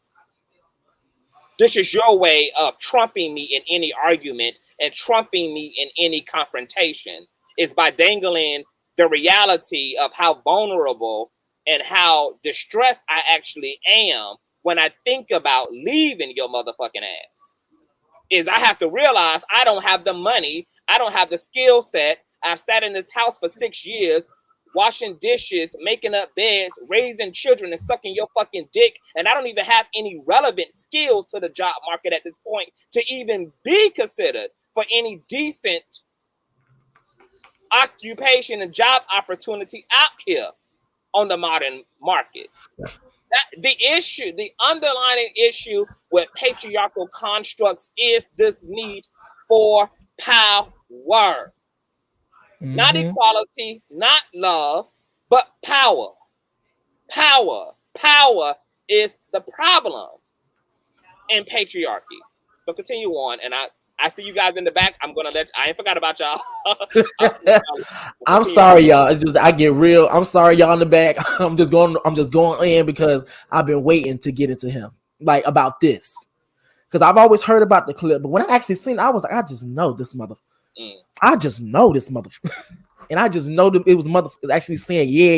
This is your way of trumping me in any argument and trumping me in any confrontation, is by dangling the reality of how vulnerable and how distressed I actually am when I think about leaving your motherfucking ass. Is I have to realize I don't have the money, I don't have the skill set. I've sat in this house for 6 years, washing dishes, making up beds, raising children, and sucking your fucking dick, and I don't even have any relevant skills to the job market at this point to even be considered for any decent occupation and job opportunity out here on the modern market. The underlying issue with patriarchal constructs is this need for power. Not equality, not love, but power. Power is the problem in patriarchy. So continue on, and I see you guys in the back. I ain't forgot about y'all. I'm sorry, y'all. It's just I get real. I'm sorry, y'all in the back. I'm just going in because I've been waiting to get into him, like, about this. Because I've always heard about the clip, but when I actually seen it, I was like, I just know this motherfucker. I just know this motherfucker. And I just know that it was motherfuckers actually saying, yeah.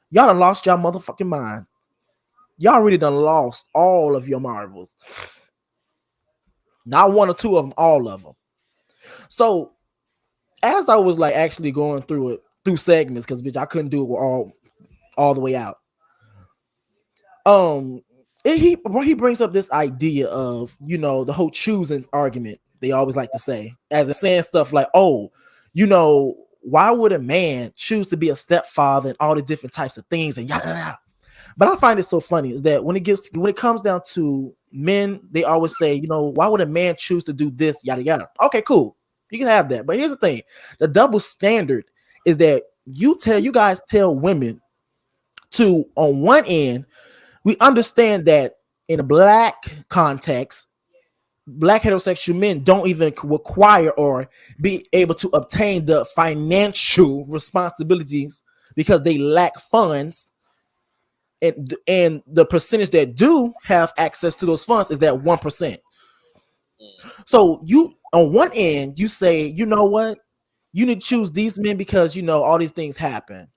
Y'all done lost y'all motherfucking mind. Y'all really done lost all of your marbles. Not one or two of them, all of them. So as I was like actually going through it, through segments because bitch, I couldn't do it all the way out. He brings up this idea of, you know, the whole choosing argument. They always like to say, as in saying stuff like, oh, you know, why would a man choose to be a stepfather and all the different types of things and yada yada. But I find it so funny is that when it comes down to men, they always say, you know, why would a man choose to do this, yada yada. Okay, cool, you can have that. But here's the thing: the double standard is that you guys tell women to, on one end, we understand that in a black context, black heterosexual men don't even require or be able to obtain the financial responsibilities because they lack funds. And the percentage that do have access to those funds is that 1%. So you, on one end, you say, you know what? You need to choose these men because, you know, all these things happen.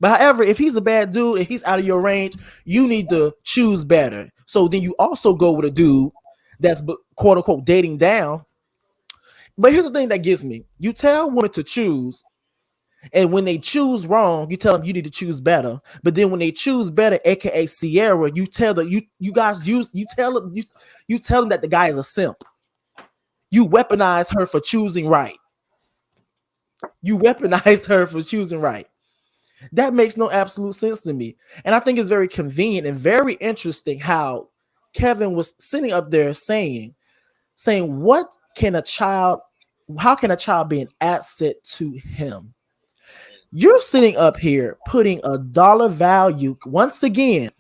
But however, if he's a bad dude and he's out of your range, you need to choose better. So then you also go with a dude that's quote unquote dating down. But here's the thing that gets me: you tell women to choose, and when they choose wrong, you tell them you need to choose better. But then when they choose better, aka Sierra, you tell them you tell them that the guy is a simp. You weaponize her for choosing right. That makes no absolute sense to me. And I think it's very convenient and very interesting how Kevin was sitting up there saying, how can a child be an asset to him? You're sitting up here putting a dollar value. Once again,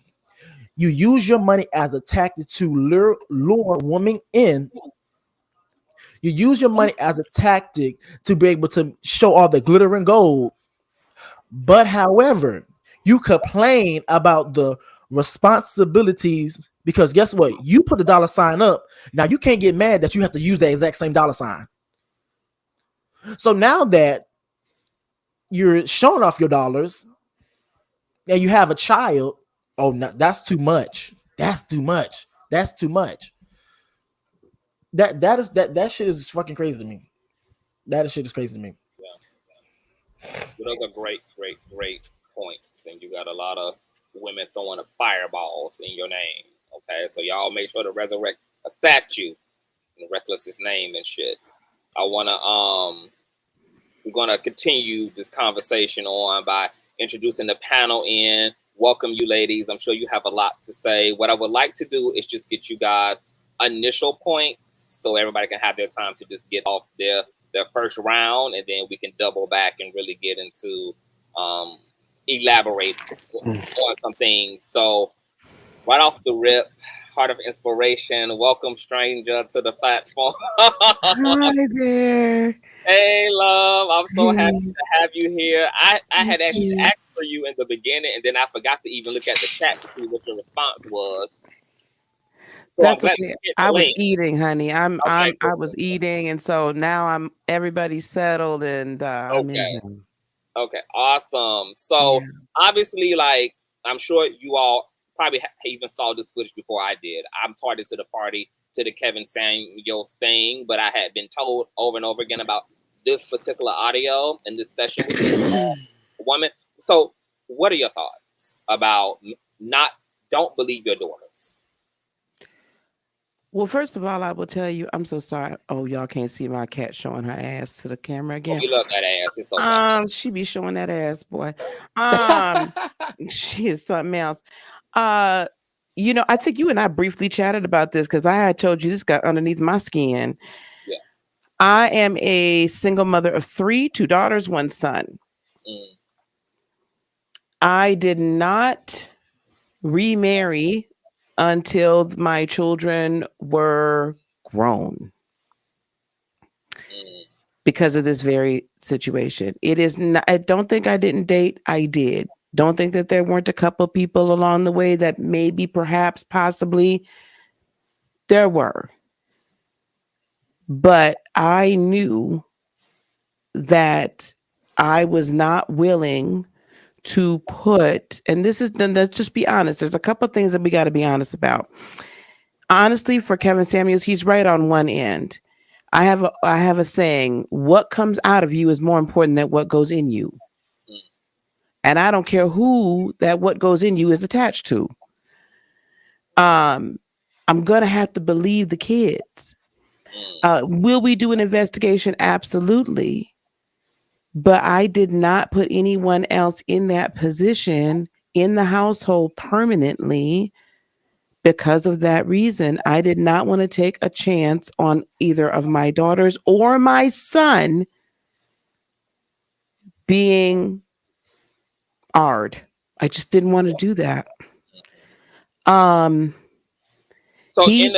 you use your money as a tactic to lure women in. You use your money as a tactic to be able to show all the glitter and gold. But however, you complain about the responsibilities because guess what? You put the dollar sign up. Now you can't get mad that you have to use that exact same dollar sign. So now that you're showing off your dollars and you have a child, oh no, that's too much. That shit is fucking crazy to me. That shit is crazy to me. Those are great points, and you got a lot of women throwing up fireballs in your name. Okay, so y'all make sure to resurrect a statue in Reckless's name and shit. We're gonna continue this conversation on by introducing the panel in. Welcome you ladies. I'm sure you have a lot to say. What I would like to do is just get you guys initial points so everybody can have their time to just get off their first round, and then we can double back and really get into elaborate on some things. So right off the rip, Heart of Inspiration, welcome stranger to the platform. Hi there. Hey love, I'm so happy to have you here. I had actually asked for you in the beginning, and then I forgot to even look at the chat to see what your response was. So that's okay. I was eating, honey. I was eating, and so now everybody's settled, and I'm in them. Okay, awesome. So obviously, like, I'm sure you all probably even saw this footage before I did. I'm targeted to the party, to the Kevin Samuels thing, but I had been told over and over again about this particular audio in this session with a woman. So what are your thoughts about don't believe your daughters? Well, first of all, I will tell you, I'm so sorry. Oh, y'all can't see my cat showing her ass to the camera again. Oh, we love that ass. It's okay. She be showing that ass, boy. She is something else. You know, I think you and I briefly chatted about this because I had told you this got underneath my skin. Yeah. I am a single mother of 3, 2 daughters, 1 son. I did not remarry until my children were grown because of this very situation. It is not, I don't think I didn't date. I did. Don't think that there weren't a couple people along the way that maybe, perhaps, possibly there were. But I knew that I was not willing to put, and let's just be honest. There's a couple of things that we got to be honest about. Honestly, for Kevin Samuels, he's right on one end. I have a saying: what comes out of you is more important than what goes in you. And I don't care who that what goes in you is attached to. I'm gonna have to believe the kids. Will we do an investigation? Absolutely. But I did not put anyone else in that position in the household permanently because of that reason. I did not want to take a chance on either of my daughters or my son being ARD. I just didn't want to do that. So He's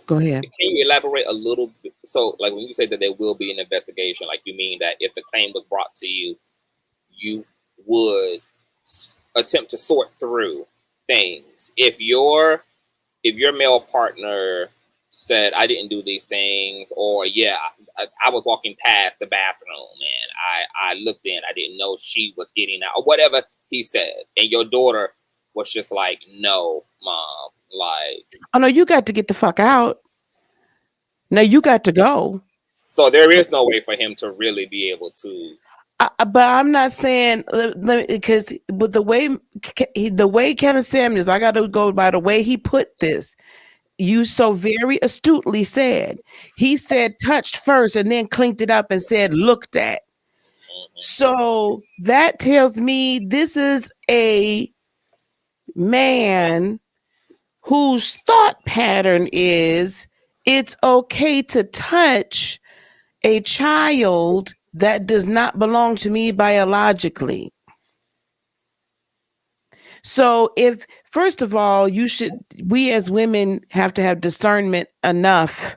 go ahead. Can you elaborate a little bit? So, like when you say that there will be an investigation, like you mean that if the claim was brought to you, you would attempt to sort through things. If your male partner said, I didn't do these things, or yeah, I was walking past the bathroom and I looked in, I didn't know she was getting out, or whatever he said, and your daughter was just like, no, mom, like, oh no, you got to get the fuck out. No, you got to go. So there is no way for him to really be able to. But I'm not saying because with the way Kevin Samuels, I got to go by the way he put this. You so very astutely said. He said touched first and then clinked it up and said looked at. So that tells me this is a man whose thought pattern is it's okay to touch a child that does not belong to me biologically. So if, first of all, we as women have to have discernment enough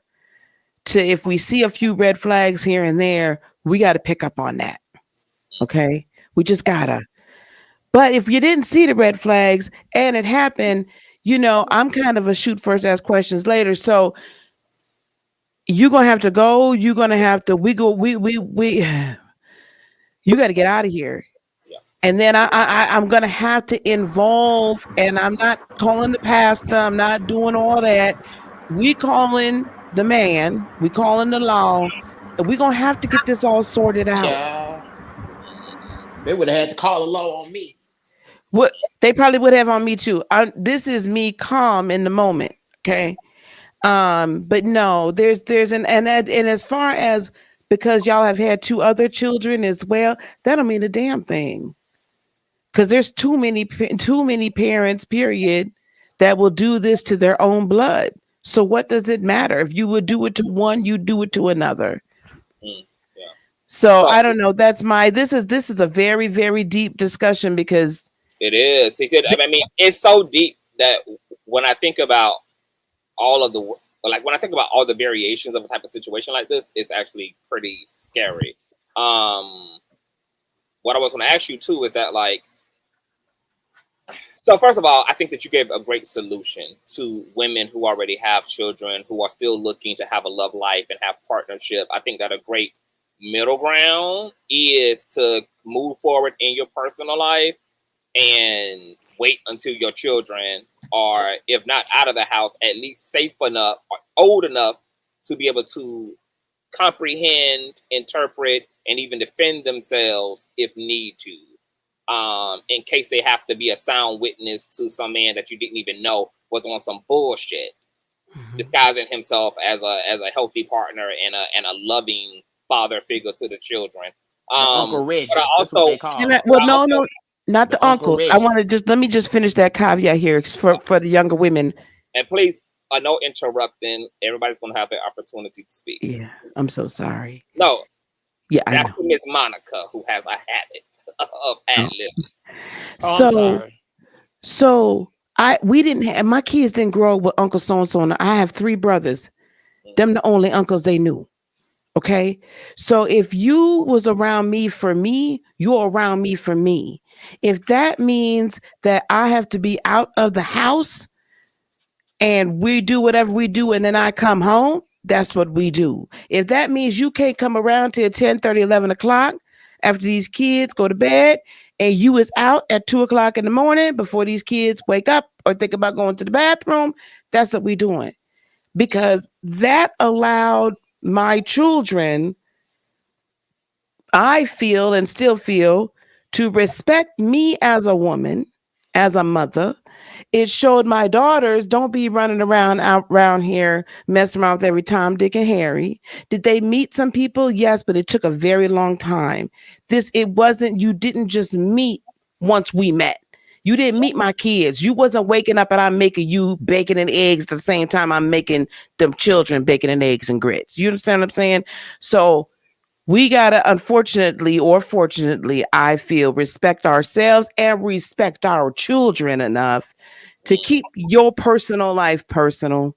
to, if we see a few red flags here and there, we got to pick up on that. Okay. We just gotta. But if you didn't see the red flags and it happened, I'm kind of a shoot first, ask questions later. So you're going to have to go. You're going to have to, you got to get out of here. And then I'm going to have to involve, and I'm not calling the pastor. I'm not doing all that. We calling the man. We calling the law. And we're going to have to get this all sorted out. Yeah. They would have had to call the law on me. What they probably would have on me too. This is me calm in the moment. Okay. But no, there's and as far as, because y'all have had 2 other children as well, that don't mean a damn thing. Because there's too many parents, period, that will do this to their own blood. So what does it matter? If you would do it to one, you do it to another. So I don't know. That's this is a very, very deep discussion because it is. I mean, it's so deep that when I think about all the variations of a type of situation like this, it's actually pretty scary. What I was going to ask you too is that, like, so first of all, I think that you gave a great solution to women who already have children, who are still looking to have a love life and have partnership. I think that a great middle ground is to move forward in your personal life and wait until your children are, if not out of the house, at least safe enough or old enough to be able to comprehend, interpret, and even defend themselves if need to. In case they have to be a sound witness to some man that you didn't even know was on some bullshit, disguising himself as a healthy partner and a loving father figure to the children. Uncle Reggie, that's what they call him. No, not the uncles. I want to let me just finish that caveat here for the younger women. And please, no interrupting. Everybody's going to have their opportunity to speak. Yeah, I'm so sorry. No. Yeah, that's Miss Monica, who has a habit of ad-libbing. So we didn't have, my kids didn't grow up with Uncle so-and-so. I have 3 brothers. Them the only uncles they knew. Okay. So if you was around me for me, you're around me for me. If that means that I have to be out of the house and we do whatever we do and then I come home, that's what we do. If that means you can't come around till 10:30, 11 o'clock after these kids go to bed and you is out at 2 o'clock in the morning before these kids wake up or think about going to the bathroom, that's what we doing. Because that allowed my children, I feel and still feel, to respect me as a woman, as a mother. It showed my daughters, don't be running around here messing around with every Tom, Dick, and Harry. Did they meet some people? Yes, but it took a very long time. You didn't just meet once we met. You didn't meet my kids. You wasn't waking up and I'm making you bacon and eggs at the same time I'm making them children bacon and eggs and grits. You understand what I'm saying? So we gotta, unfortunately or fortunately, I feel, respect ourselves and respect our children enough to keep your personal life personal.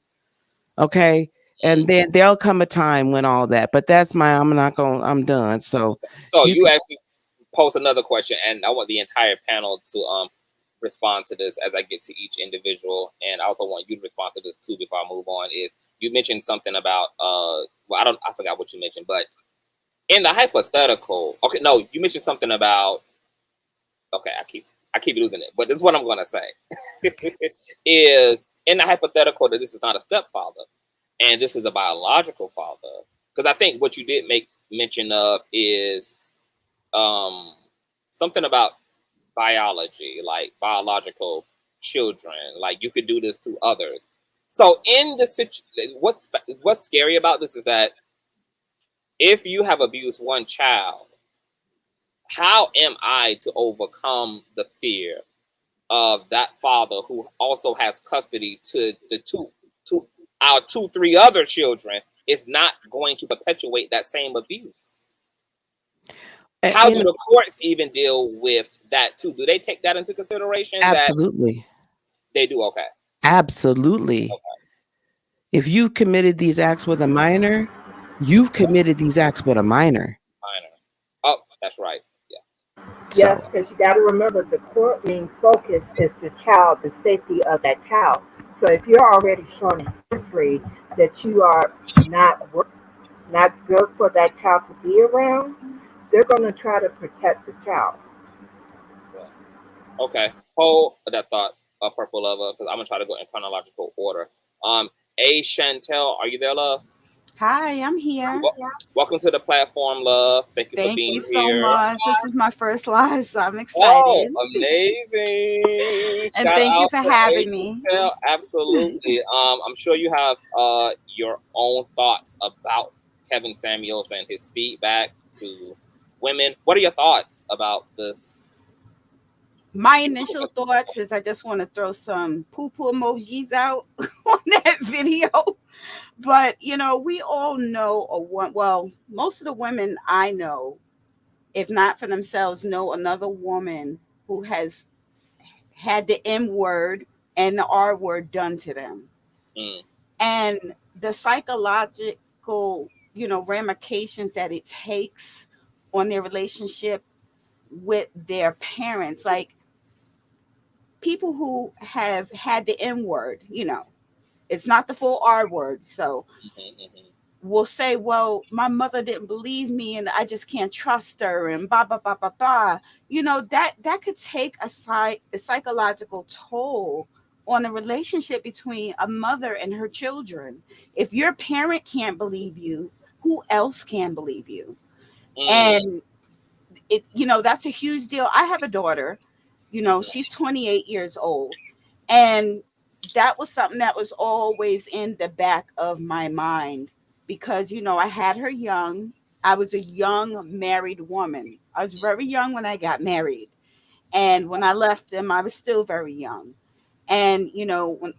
Okay. And then there'll come a time when all that, but I'm done. So you actually pose another question, and I want the entire panel to respond to this as I get to each individual, and I also want you to respond to this too before I move on. Is you mentioned something about I forgot what you mentioned, but in the hypothetical, okay, no, you mentioned something about, okay, I keep losing it, but this is what I'm gonna say. Is in the hypothetical that this is not a stepfather and this is a biological father, because I think what you did make mention of is something about biology, like biological children, like you could do this to others. So in the situation, what's scary about this is that if you have abused one child, how am I to overcome the fear of that father who also has custody to the our 2-3 other children is not going to perpetuate that same abuse? How do the courts even deal with that too? Do they take that into consideration? Absolutely. They do. Okay. Absolutely. Okay. If you committed these acts with a minor, you've committed these acts with a minor. Oh, that's right. Yes, because you got to remember the court main focus is the child, the safety of that child. So if you're already showing history that you are not good for that child to be around, they're going to try to protect the child. Okay, hold that thought, Purple Lover, because I'm gonna try to go in chronological order. A Chantel, are you there, love? Hi, I'm here. Welcome to the platform, love. Thank you for being here. Thank you so much. This is my first live, so I'm excited. Oh, amazing. And thank you for having me. Absolutely. I'm sure you have your own thoughts about Kevin Samuels and his feedback to women. What are your thoughts about this? My initial thoughts is I just want to throw some poo-poo emojis out on that video. But, you know, we all know, most of the women I know, if not for themselves, know another woman who has had the M word and the R word done to them. And the psychological, ramifications that it takes on their relationship with their parents. Like, people who have had the M word, it's not the full R word. So will say, well, my mother didn't believe me and I just can't trust her and blah, blah, blah, blah, blah. That could take a psychological toll on a relationship between a mother and her children. If your parent can't believe you, who else can believe you? And that's a huge deal. I have a daughter, she's 28 years old. And that was something that was always in the back of my mind because, I had her young. I was a young married woman. I was very young when I got married. And when I left them, I was still very young. And,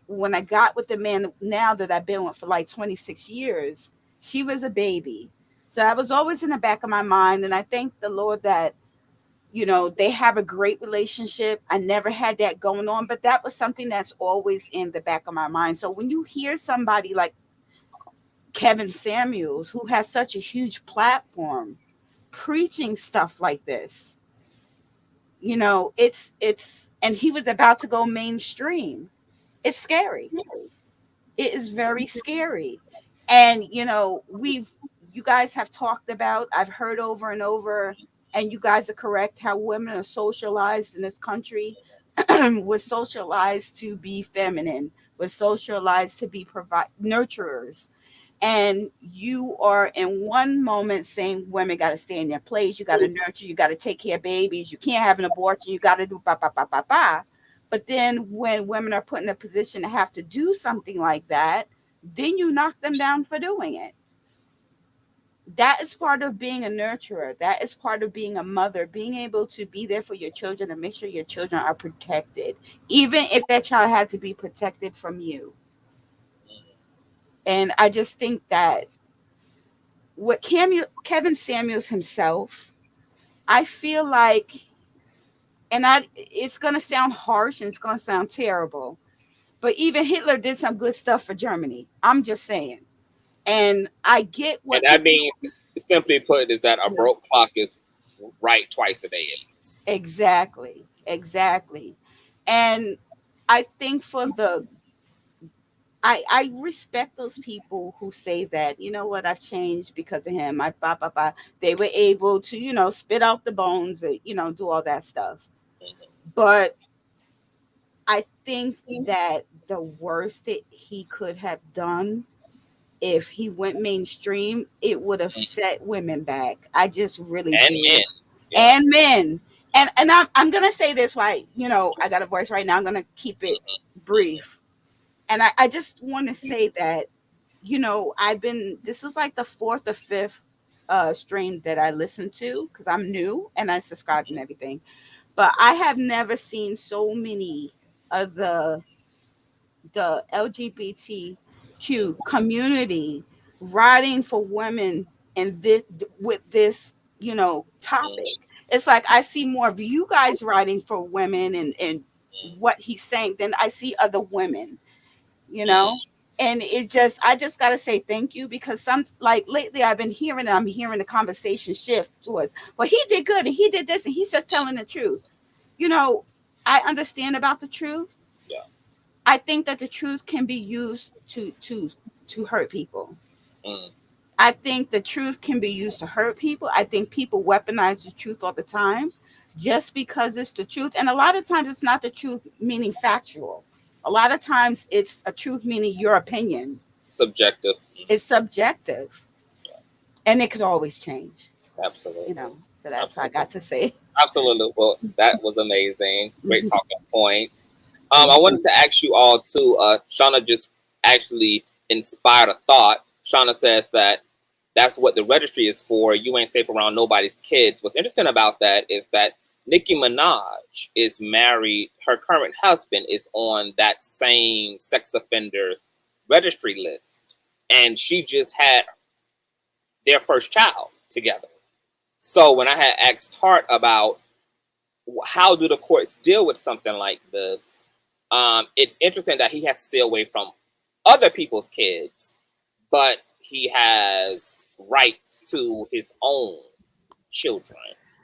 when I got with the man now that I've been with for like 26 years, she was a baby. So that was always in the back of my mind. And I thank the Lord that, they have a great relationship. I never had that going on, but that was something that's always in the back of my mind. So when you hear somebody like Kevin Samuels, who has such a huge platform, preaching stuff like this, it's, and he was about to go mainstream. It's scary. It is very scary. And, you guys have talked about, I've heard over and over, and you guys are correct, how women are socialized in this country. We're socialized to be feminine. We're socialized to be nurturers. and you are in one moment saying women got to stay in their place, you got to nurture, you got to take care of babies, you can't have an abortion, you got to do ba ba ba ba ba. But then when women are put in a position to have to do something like that, then you knock them down for doing it. That is part of being a nurturer. That is part of being a mother, being able to be there for your children and make sure your children are protected, even if that child has to be protected from you. And I just think that what Kevin Samuels himself, I feel like, and it's going to sound harsh and it's going to sound terrible, but even Hitler did some good stuff for Germany. I'm just saying. And I get what. And that means, simply put, is that a broke clock is right twice a day at least. Exactly. And I think I respect those people who say that, you know what, I've changed because of him. They were able to, spit out the bones, do all that stuff. But I think that the worst that he could have done, if he went mainstream, it would have set women back. I just really and do. Men. Yeah. And men. And I'm gonna say this, why, I got a voice right now. I'm gonna keep it brief. And I just want to say that, this is like the 4th or 5th stream that I listen to, because I'm new and I subscribe and everything. But I have never seen so many of the LGBTQ community riding for women and with this, topic. It's like I see more of you guys riding for women and what he's saying than I see other women. And I just got to say thank you, because lately I'm hearing the conversation shift towards, well, he did good and he did this and he's just telling the truth. I understand about the truth. Yeah. I think that the truth can be used to hurt people. I think the truth can be used to hurt people. I think people weaponize the truth all the time just because it's the truth. And a lot of times it's not the truth meaning factual. A lot of times it's a truth meaning your opinion. Subjective. It's subjective. Yeah. And it could always change. Absolutely. So that's what I got to say. Absolutely. Well, that was amazing. Great talking points. I wanted to ask you all too. Shauna just actually inspired a thought. Shauna says that that's what the registry is for. You ain't safe around nobody's kids. What's interesting about that is that Nicki Minaj is married. Her current husband is on that same sex offenders registry list. And she just had their first child together. So when I had asked Hart about how do the courts deal with something like this, it's interesting that he has to stay away from other people's kids, but he has rights to his own children.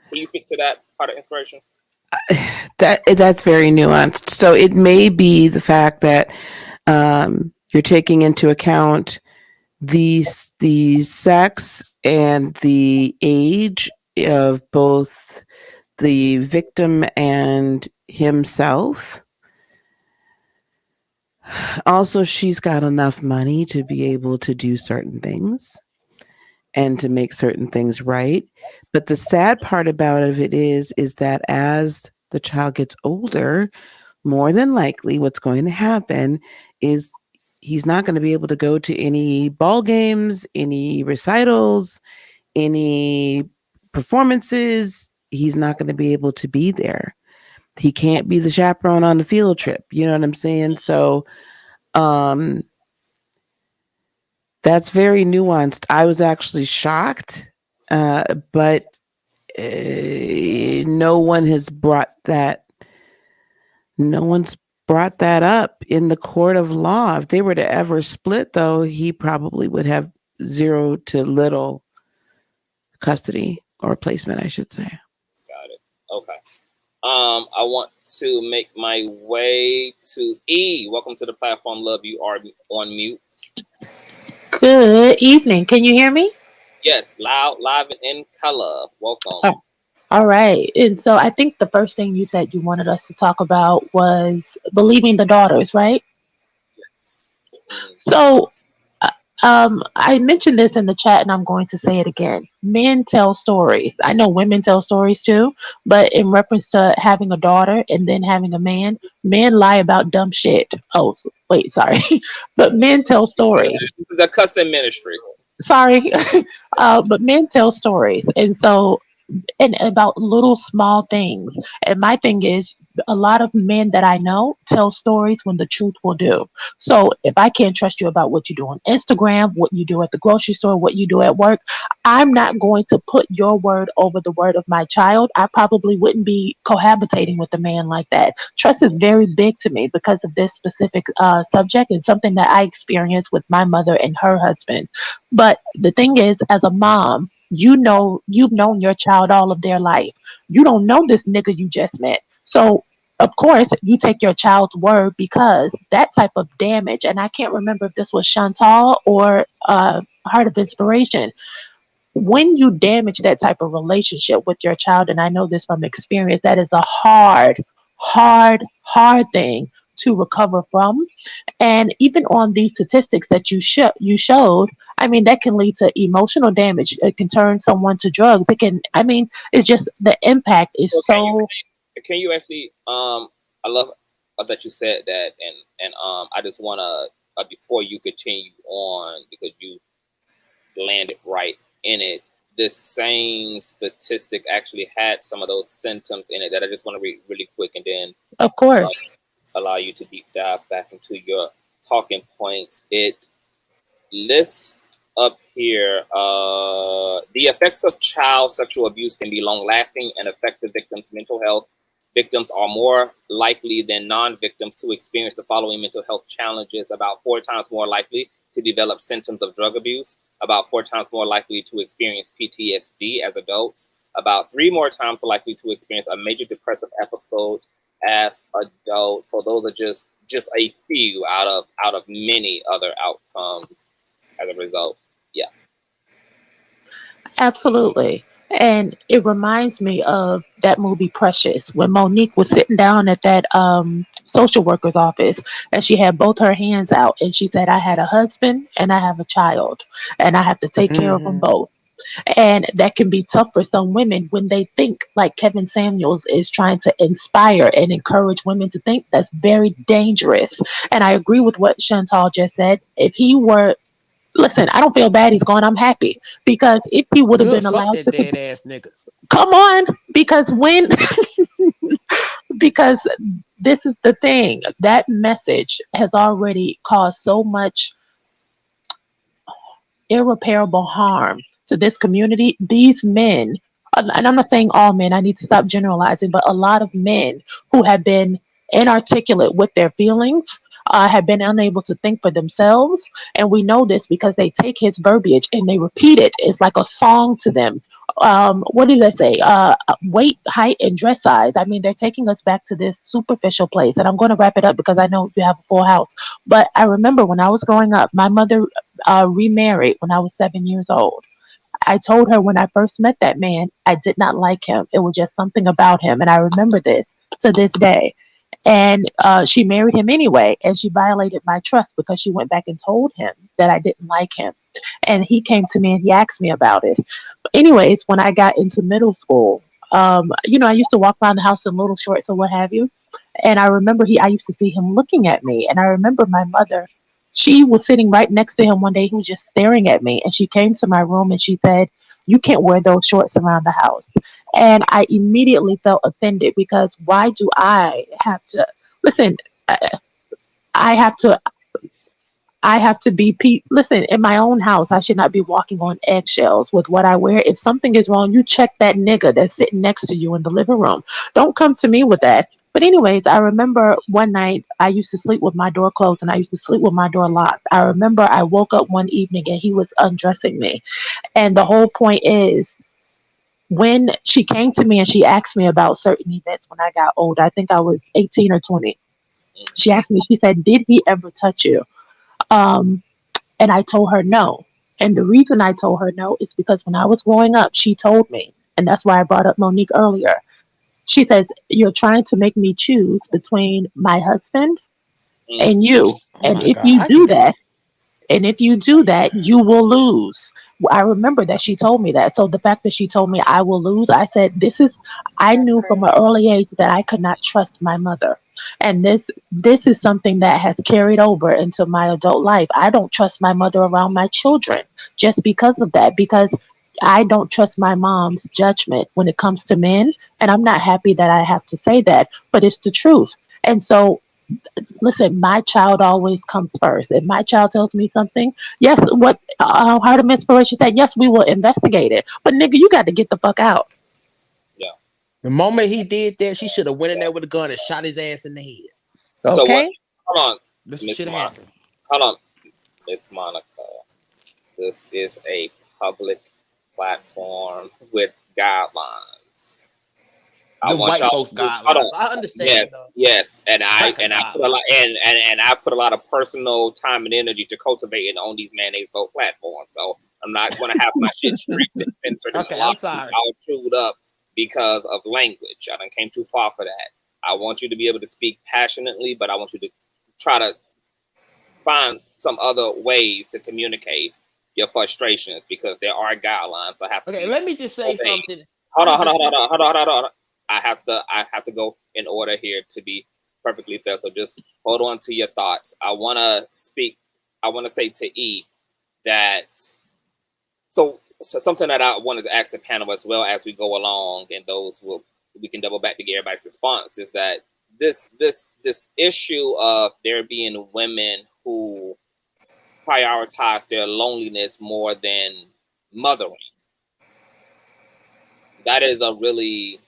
Can you speak to that part of inspiration? That's very nuanced. So it may be the fact that you're taking into account the sex and the age of both the victim and himself. Also, she's got enough money to be able to do certain things and to make certain things right. But the sad part about it is that as the child gets older, more than likely what's going to happen is he's not going to be able to go to any ball games, any recitals, any performances. He's not going to be able to be there. He can't be the chaperone on the field trip. You know what I'm saying? So that's very nuanced. I was actually shocked, but no one's brought that up in the court of law. If they were to ever split, though, he probably would have 0 to little custody or placement, I should say. Got it. Okay. I want to make my way to E. Welcome to the platform, love. You are on mute. Good evening. Can you hear me? Yes, loud, live, and in color. Welcome. Oh, all right. And so I think the first thing you said you wanted us to talk about was believing the daughters, right? Yes. So I mentioned this in the chat and I'm going to say it again. Men tell stories. I know women tell stories too, but in reference to having a daughter and then having a man, men lie about dumb shit. Oh, wait, sorry. But men tell stories. This is a cussing ministry. Sorry. But men tell stories. And so, and about little small things. And my thing is, a lot of men that I know tell stories when the truth will do. So if I can't trust you about what you do on Instagram, what you do at the grocery store, what you do at work, I'm not going to put your word over the word of my child. I probably wouldn't be cohabitating with a man like that. Trust is very big to me because of this specific subject and something that I experienced with my mother and her husband. But the thing is, as a mom, you know, you've known your child all of their life. You don't know this nigga you just met. So, of course, you take your child's word because that type of damage, and I can't remember if this was Chantal or Heart of Inspiration, when you damage that type of relationship with your child, and I know this from experience, that is a hard thing to recover from. And even on these statistics that you showed, I mean, that can lead to emotional damage. It can turn someone to drugs. It can, I mean, it's just the impact is So so. can you actually I love that you said that, and I just want to before you continue on, because you landed right in it, this same statistic actually had some of those symptoms in it that I just want to read really quick, and then Of course. allow you to deep dive back into your talking points. It lists up here the effects of child sexual abuse can be long-lasting and affect the victim's mental health. Victims are more likely than non-victims to experience the following mental health challenges: about 4 times more likely to develop symptoms of drug abuse, about 4 times more likely to experience PTSD as adults, about 3 more times likely to experience a major depressive episode as adults. So those are just a few out of many other outcomes as a result. Yeah. Absolutely. And it reminds me of that movie Precious, when Monique was sitting down at that social worker's office and she had both her hands out and she said, I had a husband and I have a child and I have to take care of them both. And that can be tough for some women when they think like Kevin Samuels is trying to inspire and encourage women to think. That's very dangerous. And I agree with what Chantal just said. If he were, listen, I don't feel bad he's gone. I'm happy because if he would have Good, been fuck allowed that to dead ass nigga. come on, because when because this is the thing, that message has already caused so much irreparable harm to this community. These men, and I'm not saying all men, I need to stop generalizing, but a lot of men who have been inarticulate with their feelings, have been unable to think for themselves. And we know this because they take his verbiage and they repeat it. It's like a song to them. What did I say? Weight, height, and dress size. I mean, they're taking us back to this superficial place. And I'm going to wrap it up because I know you have a full house. But I remember when I was growing up, my mother remarried when I was 7 years old. I told her when I first met that man, I did not like him. It was just something about him. And I remember this to this day. And she married him anyway. And she violated my trust because she went back and told him that I didn't like him. And he came to me and he asked me about it. But anyways, when I got into middle school, I used to walk around the house in little shorts or what have you. And I remember I used to see him looking at me. And I remember my mother, she was sitting right next to him one day. He was just staring at me. And she came to my room and she said, you can't wear those shorts around the house. And I immediately felt offended because why do I have to listen? I have to. I have to be listen, in my own house, I should not be walking on eggshells with what I wear. If something is wrong, you check that nigga that's sitting next to you in the living room. Don't come to me with that. But anyways, I remember one night I used to sleep with my door closed and I used to sleep with my door locked. I remember I woke up one evening and he was undressing me. And the whole point is, when she came to me and she asked me about certain events when I got older, I think I was 18 or 20. She asked me, she said, did he ever touch you? Um, and I told her no. And the reason I told her no is because when I was growing up, she told me, and that's why I brought up Monique earlier. She says, you're trying to make me choose between my husband and you. Oh And my if God. you do that, And if you do that, you will lose. I remember that she told me that. So the fact that she told me I will lose, I said, I That's knew from an crazy. early age that I could not trust my mother. And this is something that has carried over into my adult life. I don't trust my mother around my children just because of that, because I don't trust my mom's judgment when it comes to men. And I'm not happy that I have to say that, but it's the truth. And so, listen, my child always comes first. If my child tells me something, yes, what Heart of Inspiration said, yes, we will investigate it. But nigga, you got to get the fuck out. Yeah. The moment he did that, she should have went in there with a gun and shot his ass in the head. So what? Okay. Hold on, This Miss shit Monica. happened. Hold on, Miss Monica. This is a public platform with guidelines. I The want white y'all folks to guidelines. I understand Yes, though. yes, and I Cracker put a lot and I put a lot of personal time and energy to cultivating on these mayonnaise vote platforms. So I'm not going to have my shit stripped and censored and Okay, I'm blocked sorry. all chewed up because of language. I done came too far for that. I want you to be able to speak passionately, but I want you to try to find some other ways to communicate your frustrations because there are guidelines that have to Okay, be let me just say obeyed. something. Hold I'm on. just- I have to go in order here to be perfectly fair. So just hold on to your thoughts. I want to say to E that so something that I wanted to ask the panel as well as we go along, and we can double back to get everybody's response, is that this issue of there being women who prioritize their loneliness more than mothering. That is a really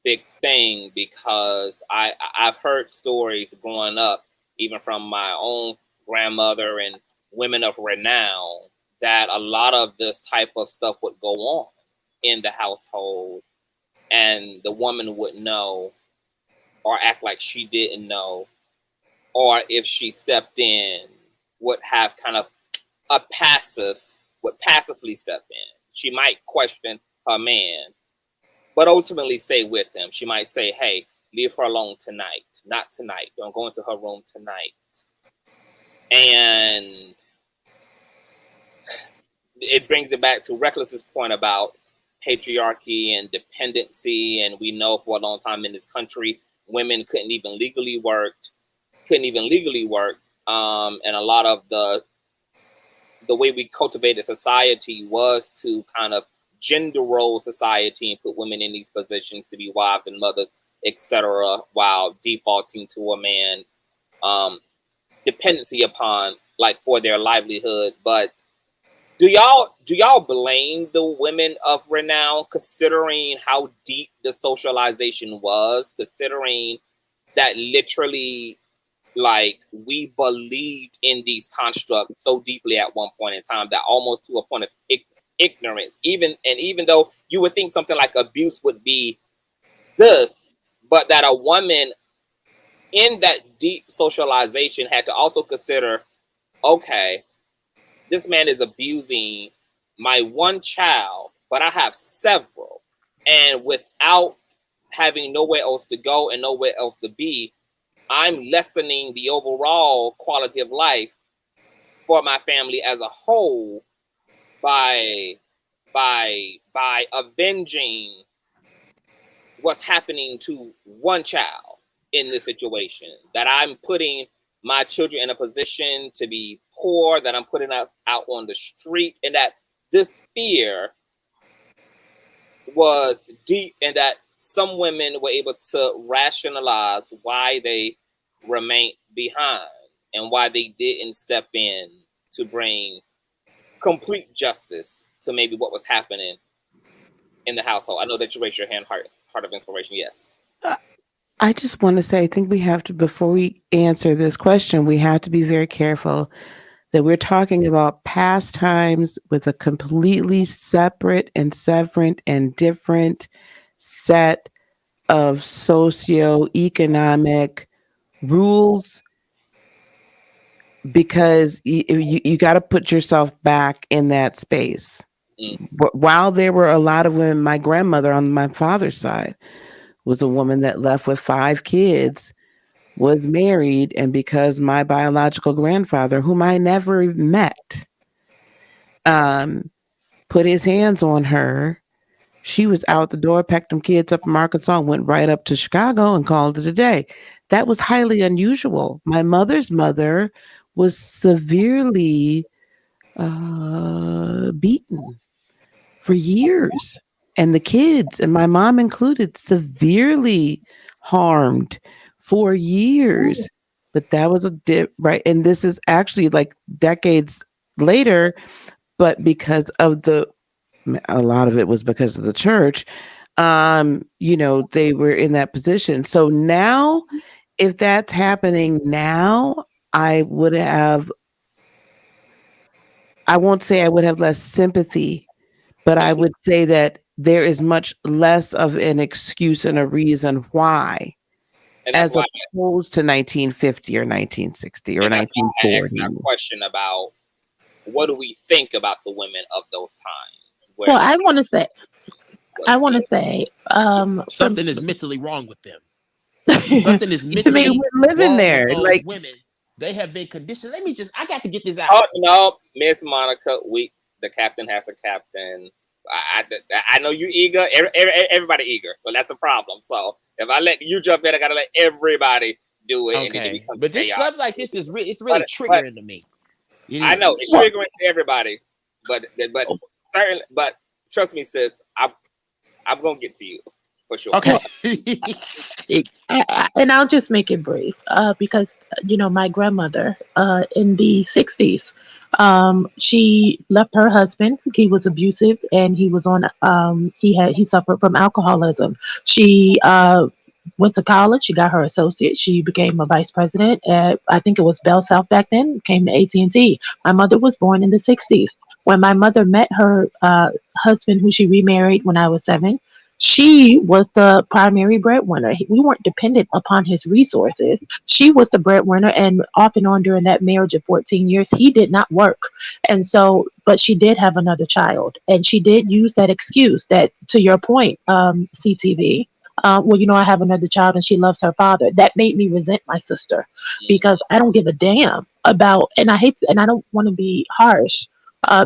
big thing because I've heard stories growing up, even from my own grandmother and women of renown, that a lot of this type of stuff would go on in the household, and the woman would know or act like she didn't know, or if she stepped in, would have kind of would passively step in. She might question her man, but ultimately stay with him. She might say, hey, leave her alone tonight. Not tonight. Don't go into her room tonight. And it brings it back to Reckless's point about patriarchy and dependency. And we know for a long time in this country, women couldn't even legally work. And a lot of the way we cultivated society was to kind of gender role society and put women in these positions to be wives and mothers, etc., while defaulting to a man dependency upon, like, for their livelihood. But do y'all blame the women of renown, considering how deep the socialization was, considering that literally, like, we believed in these constructs so deeply at one point in time that almost to a point of ignorance, even though you would think something like abuse would be this, but that a woman in that deep socialization had to also consider, okay, this man is abusing my one child, but I have several, and without having nowhere else to go and nowhere else to be, I'm lessening the overall quality of life for my family as a whole by avenging what's happening to one child in this situation. That I'm putting my children in a position to be poor, that I'm putting us out on the street, and that this fear was deep, and that some women were able to rationalize why they remained behind and why they didn't step in to bring complete justice to maybe what was happening in the household. I know that you raised your hand, Heart of Inspiration. Yes. I just want to say, I think we have to, before we answer this question, we have to be very careful that we're talking about past times with a completely separate and severant and different set of socioeconomic rules, because you got to put yourself back in that space. While there were a lot of women, my grandmother on my father's side was a woman that left with 5 kids was married, and because my biological grandfather, whom I never met, put his hands on her, she was out the door, packed them kids up from Arkansas, went right up to Chicago and called it a day. That was highly unusual. My mother's mother was severely beaten for years, and the kids, and my mom included, severely harmed for years. But that was a dip, right? And this is actually like decades later, but because of a lot of it was because of the church, they were in that position. So now, if that's happening now, I won't say I would have less sympathy, but I would say that there is much less of an excuse and a reason why, And that's as why opposed to 1950 or 1960 or and that's why I asked 1940. that question about what do we think about the women of those times? Where Well, I want to say, something is mentally wrong with them. Something Something is I mean, mentally we're living wrong there. with those Like, women. They have been conditioned. I got to get this out. oh no, Miss Monica, the captain has a captain. I know you eager. Everybody eager, but that's the problem. So if I let you jump in, I gotta let everybody do it. Okay, but this chaos. stuff like this is really triggering to me. I know it's triggering to everybody, but certainly, but trust me, sis, I'm gonna get to you for sure. Okay. And I'll just make it brief, because my grandmother, in the 60s, she left her husband. He was abusive, and he was on. He suffered from alcoholism. She went to college. She got her associate. She became a vice president at, I think it was Bell South back then. Came to AT&T. My mother was born in the 60s. When my mother met her husband, who she remarried when I was 7, she was the primary breadwinner. We weren't dependent upon his resources. She was the breadwinner, and off and on during that marriage of 14 years, he did not work. And so, but she did have another child, and she did use that excuse that, to your point, CTV. I have another child and she loves her father. That made me resent my sister, because I don't give a damn about, and I don't want to be harsh,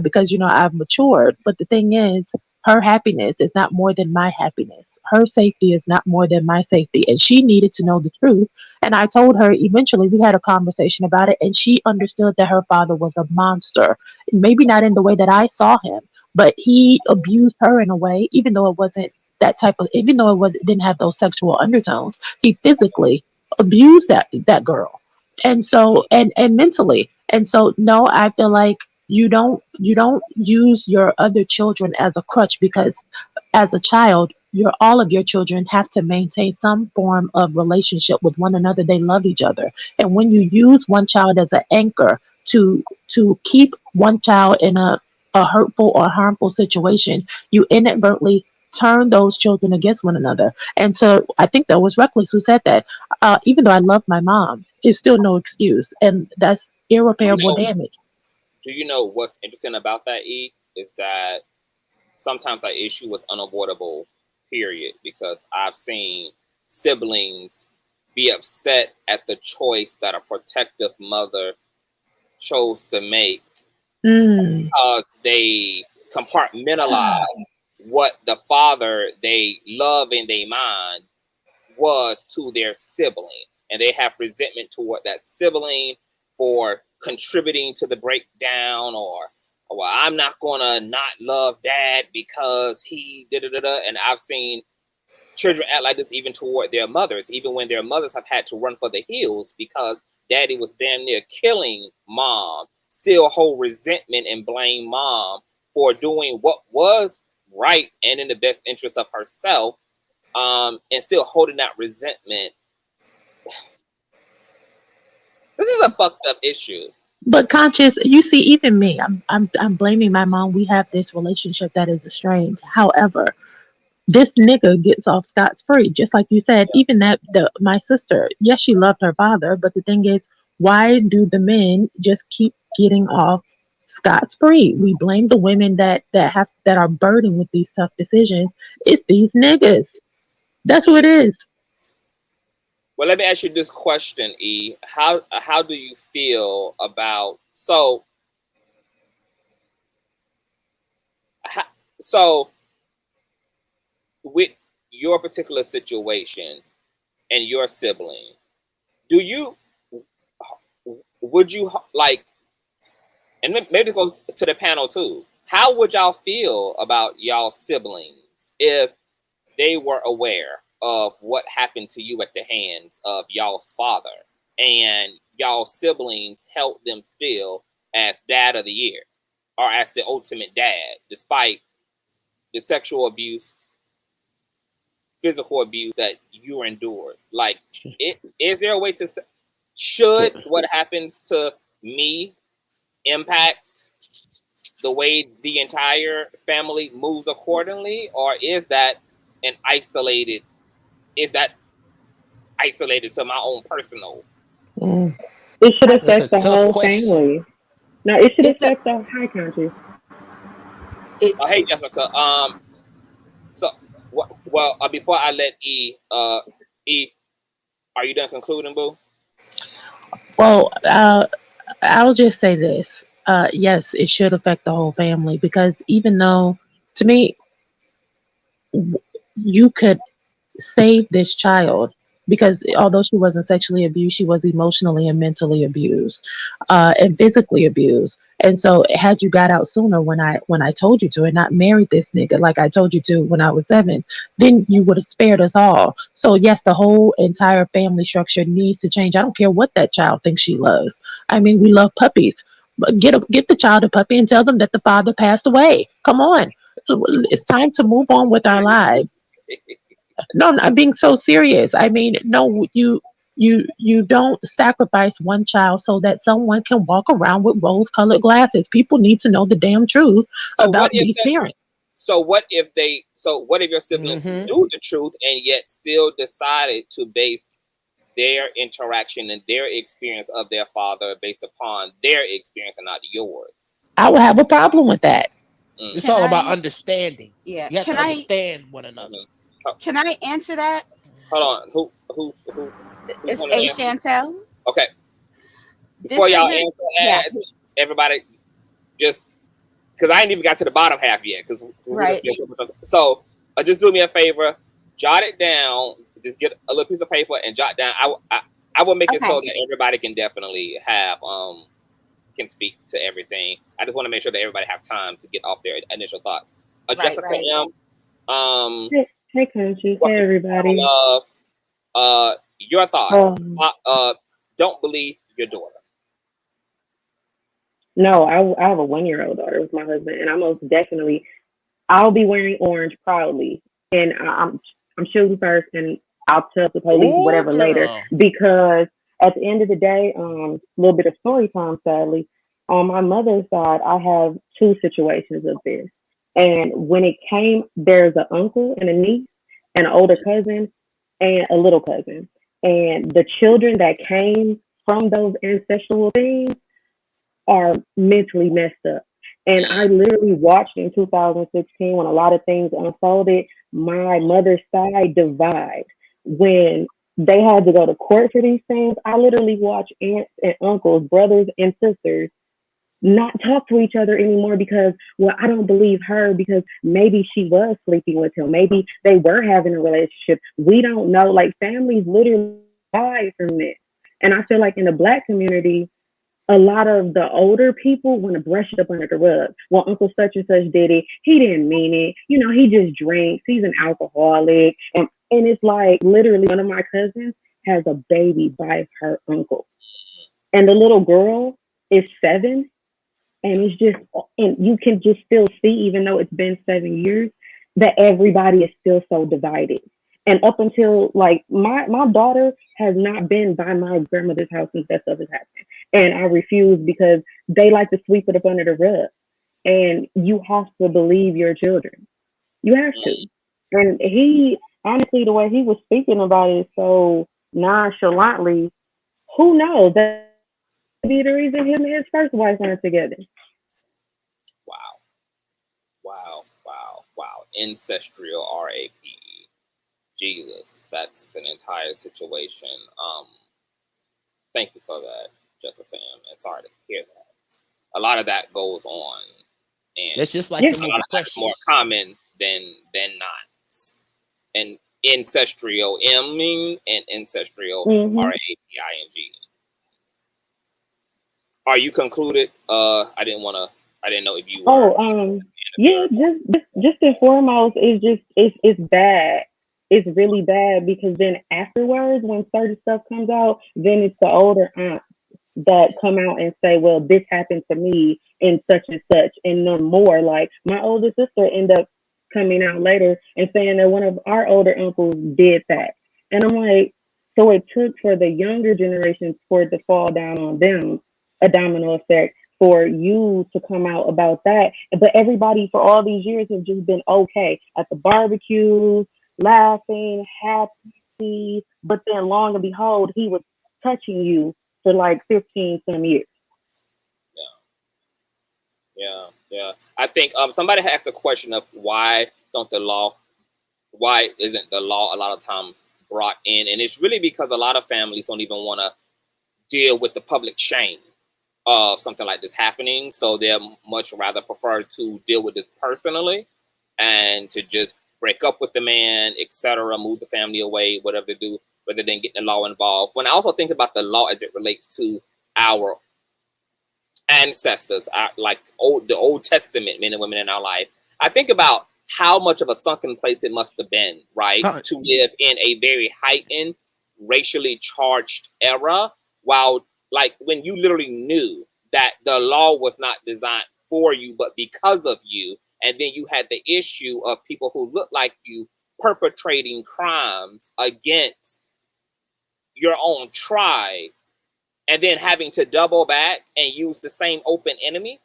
because I've matured. But the thing is, her happiness is not more than my happiness. Her safety is not more than my safety. And she needed to know the truth. And I told her, eventually we had a conversation about it, and she understood that her father was a monster. Maybe not in the way that I saw him, but he abused her in a way, even though it wasn't that type of, even though didn't have those sexual undertones, he physically abused that girl. And so, and mentally. And so, no, I feel like you don't use your other children as a crutch, because as a child, all of your children have to maintain some form of relationship with one another. They love each other. And when you use one child as an anchor to keep one child in a hurtful or harmful situation, you inadvertently turn those children against one another. And so I think that was Reckless who said that. Even though I love my mom, it's still no excuse. And that's irreparable damage. Do you know what's interesting about that, E? Is that sometimes that issue was unavoidable, period, because I've seen siblings be upset at the choice that a protective mother chose to make because they compartmentalize what the father they love in their mind was to their sibling. And they have resentment toward that sibling for contributing to the breakdown, or well, I'm not gonna not love dad because he da-da-da-da. And I've seen children act like this even toward their mothers, even when their mothers have had to run for the hills because daddy was damn near killing mom, still hold resentment and blame mom for doing what was right and in the best interest of herself, and still holding that resentment. This is a fucked up issue. But Conscious, you see, even me, I'm blaming my mom. We have this relationship that is estranged. However, this nigga gets off scot-free, just like you said. Even my sister, yes, she loved her father, but the thing is, why do the men just keep getting off scot-free? We blame the women that are burdened with these tough decisions. It's these niggas. That's what it is. Well, let me ask you this question, E. How do you feel about so with your particular situation and your sibling? Would you like, and maybe it goes to the panel too, how would y'all feel about y'all siblings if they were aware of what happened to you at the hands of y'all's father and y'all siblings held them still as dad of the year or as the ultimate dad, despite the sexual abuse, physical abuse that you endured? Like, is there a way to, should what happens to me impact the way the entire family moves accordingly, or is that isolated to my own personal? It should That's a affect the tough whole question. family. No, it should It's a, affect the high country. it, Hey Jessica, so well, before I let E, are you done concluding, boo? Well, I'll just say this. Yes, it should affect the whole family because even though, to me, you could save this child because although she wasn't sexually abused, she was emotionally and mentally abused, and physically abused. And so, had you got out sooner when I told you to, and not married this nigga like I told you to when I was 7, then you would have spared us all. So yes, the whole entire family structure needs to change. I don't care what that child thinks she loves. I mean, we love puppies. But get the child a puppy and tell them that the father passed away. Come on, it's time to move on with our lives. No, I'm being so serious. I mean, no, you don't sacrifice one child so that someone can walk around with rose-colored glasses. People need to know the damn truth So what about if these that? parents. So what if they? So what if your siblings Mm-hmm. knew the truth and yet still decided to base their interaction and their experience of their father based upon their experience and not yours? I would have a problem with that. It's can all about I? understanding. Yeah. You have to understand one another. Can I answer that? Hold on. Who's It's gonna A answer? Chantel. Okay. Before This y'all isn't. answer, Yeah. everybody, just because I ain't even got to the bottom half yet, because we just Right. so just do me a favor, jot it down. Just get a little piece of paper and jot down. I will make it so Okay. that everybody can definitely have can speak to everything. I just want to make sure that everybody have time to get off their initial thoughts. Right. Jessica Right. M, Hey, Conscious. welcome Hey, to everybody. Love. Your thoughts. Um, Don't believe your daughter. no, I have a 1-year-old daughter with my husband, and I most definitely I'll be wearing orange proudly, and I'm shooting first, and I'll tell the police Oh, whatever later girl. because at the end of the day, a little bit of story time. Sadly, on my mother's side, I have 2 situations of this, and when it came, there's an uncle and a niece, an older cousin, and a little cousin, and the children that came from those ancestral things are mentally messed up. And I literally watched in 2016 when a lot of things unfolded, my mother's side divide. When they had to go to court for these things, I literally watched aunts and uncles, brothers and sisters not talk to each other anymore because, well, I don't believe her because maybe she was sleeping with him. Maybe they were having a relationship. We don't know. Like families literally die from this. And I feel like in the Black community, a lot of the older people want to brush it up under the rug. Well, Uncle such and such did it. He didn't mean it. You know, he just drinks. He's an alcoholic. And it's like literally one of my cousins has a baby by her uncle. And the little girl is 7. And it's just, and you can just still see, even though it's been 7 years, that everybody is still so divided. And up until like my daughter has not been by my grandmother's house since that stuff has happened. And I refuse because they like to sweep it up under the rug. And you have to believe your children. You have to. And he, honestly, the way he was speaking about it so nonchalantly, who knows? That could be the reason him and his first wife aren't together. Wow. Ancestral RAP. Jesus, that's an entire situation. Thank you for that, Jessica, and sorry to hear that. A lot of that goes on, and That's just like a the lot movie of that is more Precious. common than not. And ancestral, and ancestral Mhm. RAPING. Are you concluded? I didn't know if you were. Yeah, just and foremost, it's bad. It's really bad because then afterwards, when certain stuff comes out, then it's the older aunts that come out and say, "Well, this happened to me and such," and no more. Like my older sister ended up coming out later and saying that one of our older uncles did that, and I'm like, so it took for the younger generations for it to fall down on them, a domino effect for you to come out about that. But everybody for all these years has just been okay at the barbecues, laughing, happy. But then, long and behold, he was touching you for like 15 some years. Yeah. I think somebody asked a question of why isn't the law a lot of times brought in, and it's really because a lot of families don't even want to deal with the public shame of something like this happening, so they're much rather prefer to deal with this personally and to just break up with the man, etc., move the family away, whatever they do, rather than getting the law involved. When I also think about the law as it relates to our ancestors, like the Old Testament men and women in our life, I think about how much of a sunken place it must have been, right, to live in a very heightened, racially charged era, while like when you literally knew that the law was not designed for you, but because of you, and then you had the issue of people who look like you perpetrating crimes against your own tribe, and then having to double back and use the same open enemy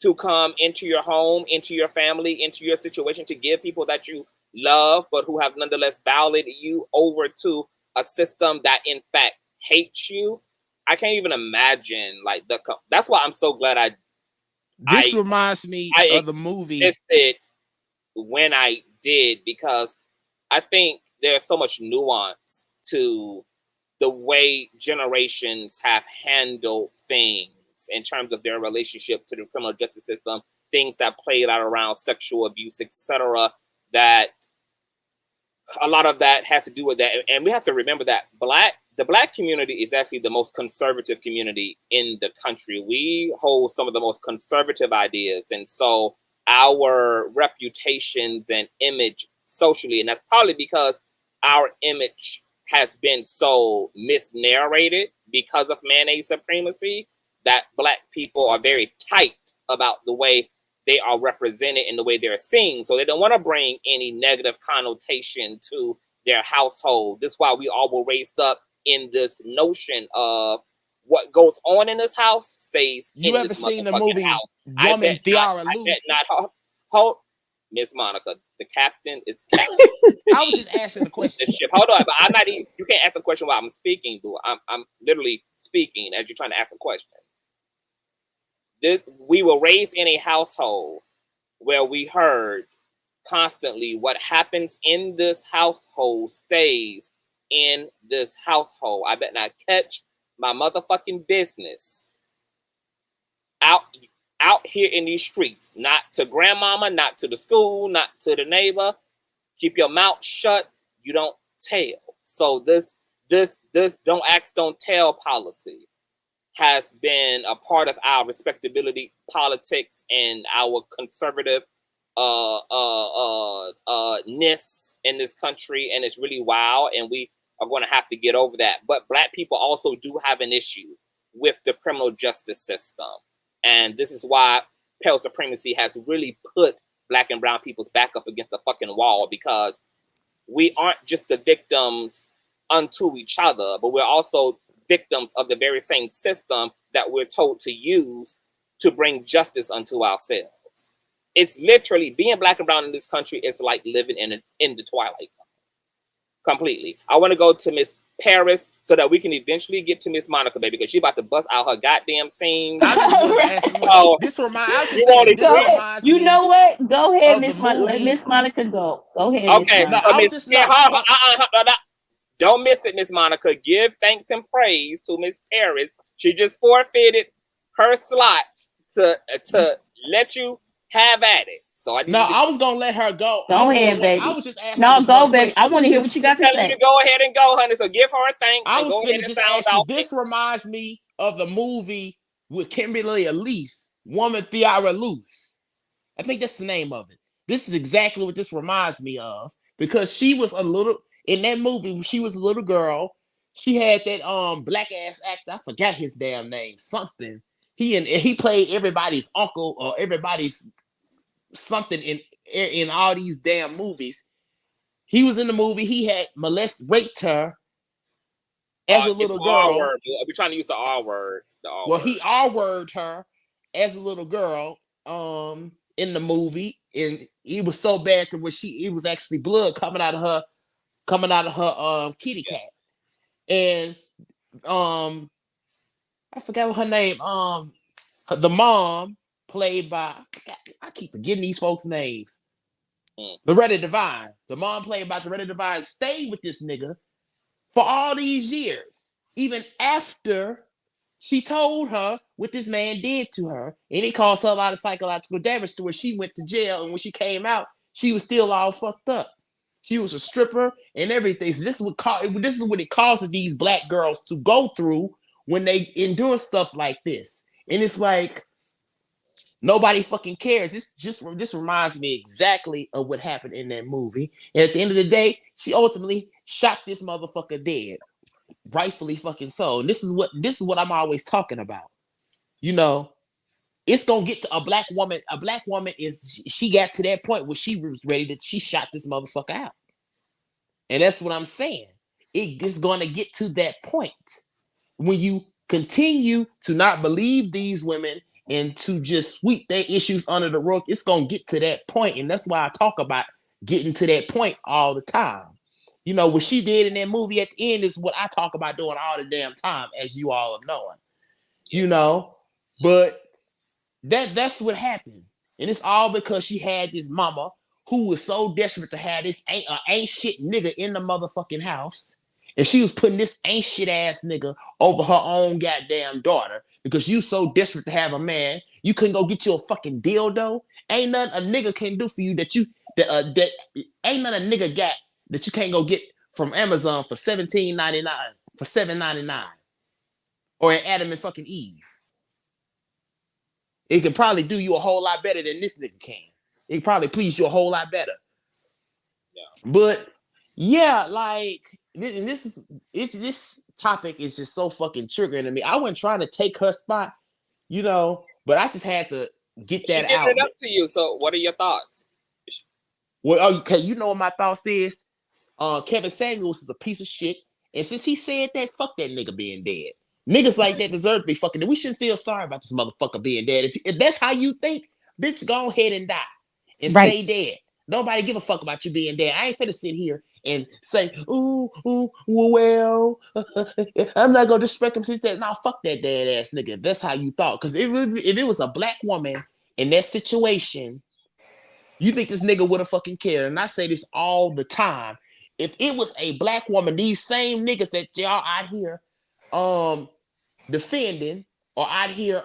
to come into your home, into your family, into your situation, to give people that you love, but who have nonetheless violated you, over to a system that in fact hates you. I can't even imagine like that's why I'm so glad This reminds me of the movie existed when I did, because I think there's so much nuance to the way generations have handled things in terms of their relationship to the criminal justice system, things that played out around sexual abuse, etc., that a lot of that has to do with that. And we have to remember that the Black community is actually the most conservative community in the country. We hold some of the most conservative ideas. And so our reputations and image socially, and that's probably because our image has been so misnarrated because of mayonnaise supremacy, that Black people are very tight about the way they are represented and the way they're seen. So they don't want to bring any negative connotation to their household. This is why we all were raised up in this notion of what goes on in this house stays you in ever this seen the motherfucking movie house. Woman Theara I Loose? bet not. Hold, Miss Monica, the captain is captain. I was just asking the question. The ship. Hold on, but I'm not even, you can't ask the question while I'm speaking, dude. I'm literally speaking as you're trying to ask the question. We were raised in a household where we heard constantly what happens in this household stays in this household. I bet not catch my motherfucking business out here in these streets. Not to grandmama, not to the school, not to the neighbor. Keep your mouth shut. You don't tell. So this don't ask, don't tell policy has been a part of our respectability politics and our conservative ness in this country, and it's really wild, and we are going to have to get over that. But Black people also do have an issue with the criminal justice system, and this is why pale supremacy has really put Black and brown people's back up against the fucking wall, because we aren't just the victims unto each other, but we're also victims of the very same system that we're told to use to bring justice unto ourselves. It's literally being Black and brown in this country is like living in the twilight zone. Completely. I want to go to Miss Paris, so that we can eventually get to Miss Monica, baby, because she about to bust out her goddamn scenes. I just wanted to ask you, So, this reminds You me know what? Go ahead, of the Miss Monica. Let movie. Miss Monica go. Go ahead, okay, Miss Monica. don't miss it, Miss Monica. Give thanks and praise to Miss Paris. She just forfeited her slot to let you have at it. So I was gonna let her go. Go ahead, baby. I was just asking. No, go, baby. I want to hear what you got to say. You to go ahead and go, honey. So give her thanks. I was go gonna just ask you. This reminds me of the movie with Kimberly Elise, Woman Theara Loose. I think that's the name of it. This is exactly what this reminds me of, because she was a little in that movie. She was a little girl. She had that black ass actor. I forgot his damn name. Something. He played everybody's uncle or everybody's something in all these damn movies. He was in the movie. He had raped her as a little girl. We're trying to use the R word. He R-worded her as a little girl in the movie, and he was so bad to where it was actually blood coming out of her kitty cat. And I forgot what her name. The mom, played by, I keep forgetting these folks' names. Loretta Devine. The mom, played by Loretta Devine, stayed with this nigga for all these years, even after she told her what this man did to her, and it caused her a lot of psychological damage to where she went to jail, and when she came out, she was still all fucked up. She was a stripper and everything. So this is what it causes these black girls to go through when they endure stuff like this. And it's like, nobody fucking cares. This reminds me exactly of what happened in that movie. And at the end of the day, she ultimately shot this motherfucker dead. Rightfully fucking so. And this is what I'm always talking about. You know, it's gonna get to a black woman. A black woman she got to that point where she was ready she shot this motherfucker out. And that's what I'm saying. It's gonna get to that point when you continue to not believe these women and to just sweep their issues under the rug. It's gonna get to that point, and that's why I talk about getting to that point all the time. You know, what she did in that movie at the end is what I talk about doing all the damn time, as you all are knowing. You know, but that's what happened, and it's all because she had this mama who was so desperate to have this ain't shit nigga in the motherfucking house. And she was putting this ain't shit ass nigga over her own goddamn daughter because you so desperate to have a man. You couldn't go get you a fucking dildo. Ain't nothing a nigga can do for you that ain't nothing a nigga got that you can't go get from Amazon for $17.99, for $7.99, or at Adam and fucking Eve. It can probably do you a whole lot better than this nigga can. It can probably please you a whole lot better. Yeah. But yeah, like this topic is just so fucking triggering to me. I wasn't trying to take her spot, you know, but I just had to get that out. She it up to you. So what are your thoughts? Well, okay, you know what my thoughts is? Kevin Samuels is a piece of shit. And since he said that, fuck that nigga being dead. Niggas like that deserve to be fucking. We shouldn't feel sorry about this motherfucker being dead. If that's how you think, bitch, go ahead and die and stay dead. Nobody give a fuck about you being dead. I ain't finna sit here and say, well, I'm not gonna disrespect him since that. Nah, fuck that dead ass nigga. That's how you thought. Because if it was a black woman in that situation, you think this nigga would have fucking cared. And I say this all the time. If it was a black woman, these same niggas that y'all out here defending, or out here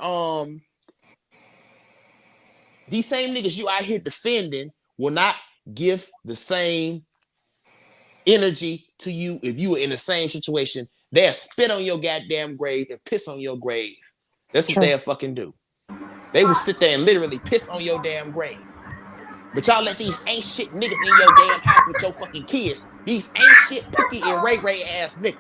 these same niggas you out here defending will not give the same energy to you if you were in the same situation. They'll spit on your goddamn grave and piss on your grave. That's what they'll fucking do. They will sit there and literally piss on your damn grave. But y'all let these ain't shit niggas in your damn house with your fucking kids. These ain't shit Pookie and Ray ass niggas.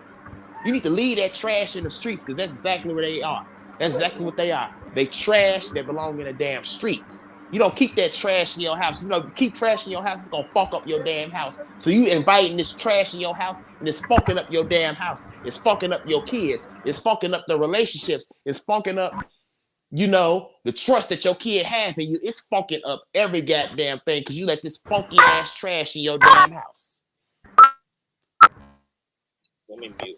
You need to leave that trash in the streets, because that's exactly where they are. That's exactly what they are. They trash that belong in the damn streets. You don't keep that trash in your house. You know, keep trash in your house, it's gonna fuck up your damn house. So you inviting this trash in your house, and it's fucking up your damn house. It's fucking up your kids. It's fucking up the relationships. It's fucking up, you know, the trust that your kid have in you. It's fucking up every goddamn thing because you let this funky ass trash in your damn house. Let me mute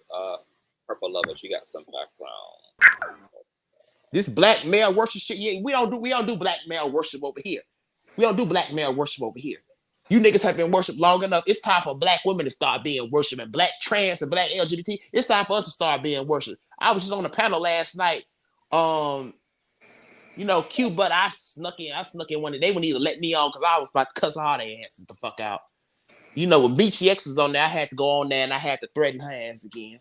Purple Lover. She got some background. This black male worship shit. Yeah, we don't do black male worship over here. We don't do black male worship over here. You niggas have been worshipped long enough. It's time for black women to start being worshipped, and black trans and black LGBT. It's time for us to start being worshipped. I was just on a panel last night. You know, Q, but I snuck in one. They wouldn't even let me on because I was about to cuss all their asses the fuck out. You know, when BTX was on there, I had to go on there and I had to threaten her ass again.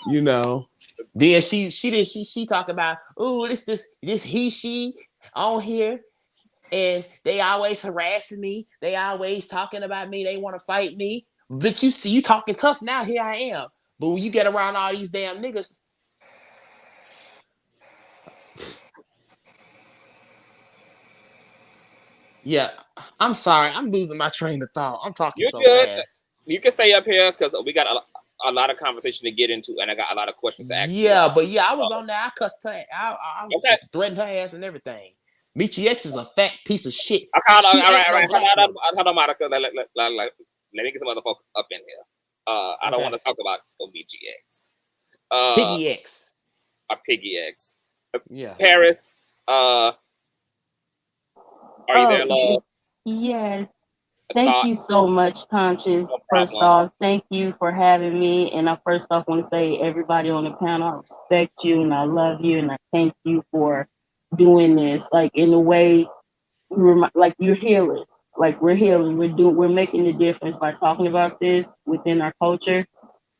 You know. Then she talk about, oh, this he, she on here. And they always harassing me. They always talking about me. They want to fight me. But you see, you talking tough now. Here I am. But when you get around all these damn niggas, yeah, I'm sorry. I'm losing my train of thought. I'm talking You're so good. fast. You can stay up here because we got a lot of conversation to get into, and I got a lot of questions to ask you. Yeah, but yeah, I was on there. I cussed her. I Okay. threatened her ass and everything. Michi X is a fat piece of shit. All right. Hold on, Monica. Let me get some other folks up in here. I don't want to talk about OBGX. Piggy X. Or Piggy X. Yeah. Paris. Are you there, love? Yes. Thank you so much, Conscious. No first problem. off, thank you for having me. And I first off want to say, everybody on the panel, I respect you and I love you and I thank you for doing this. Like in a way, like you're healing. Like we're healing. We're making a difference by talking about this within our culture.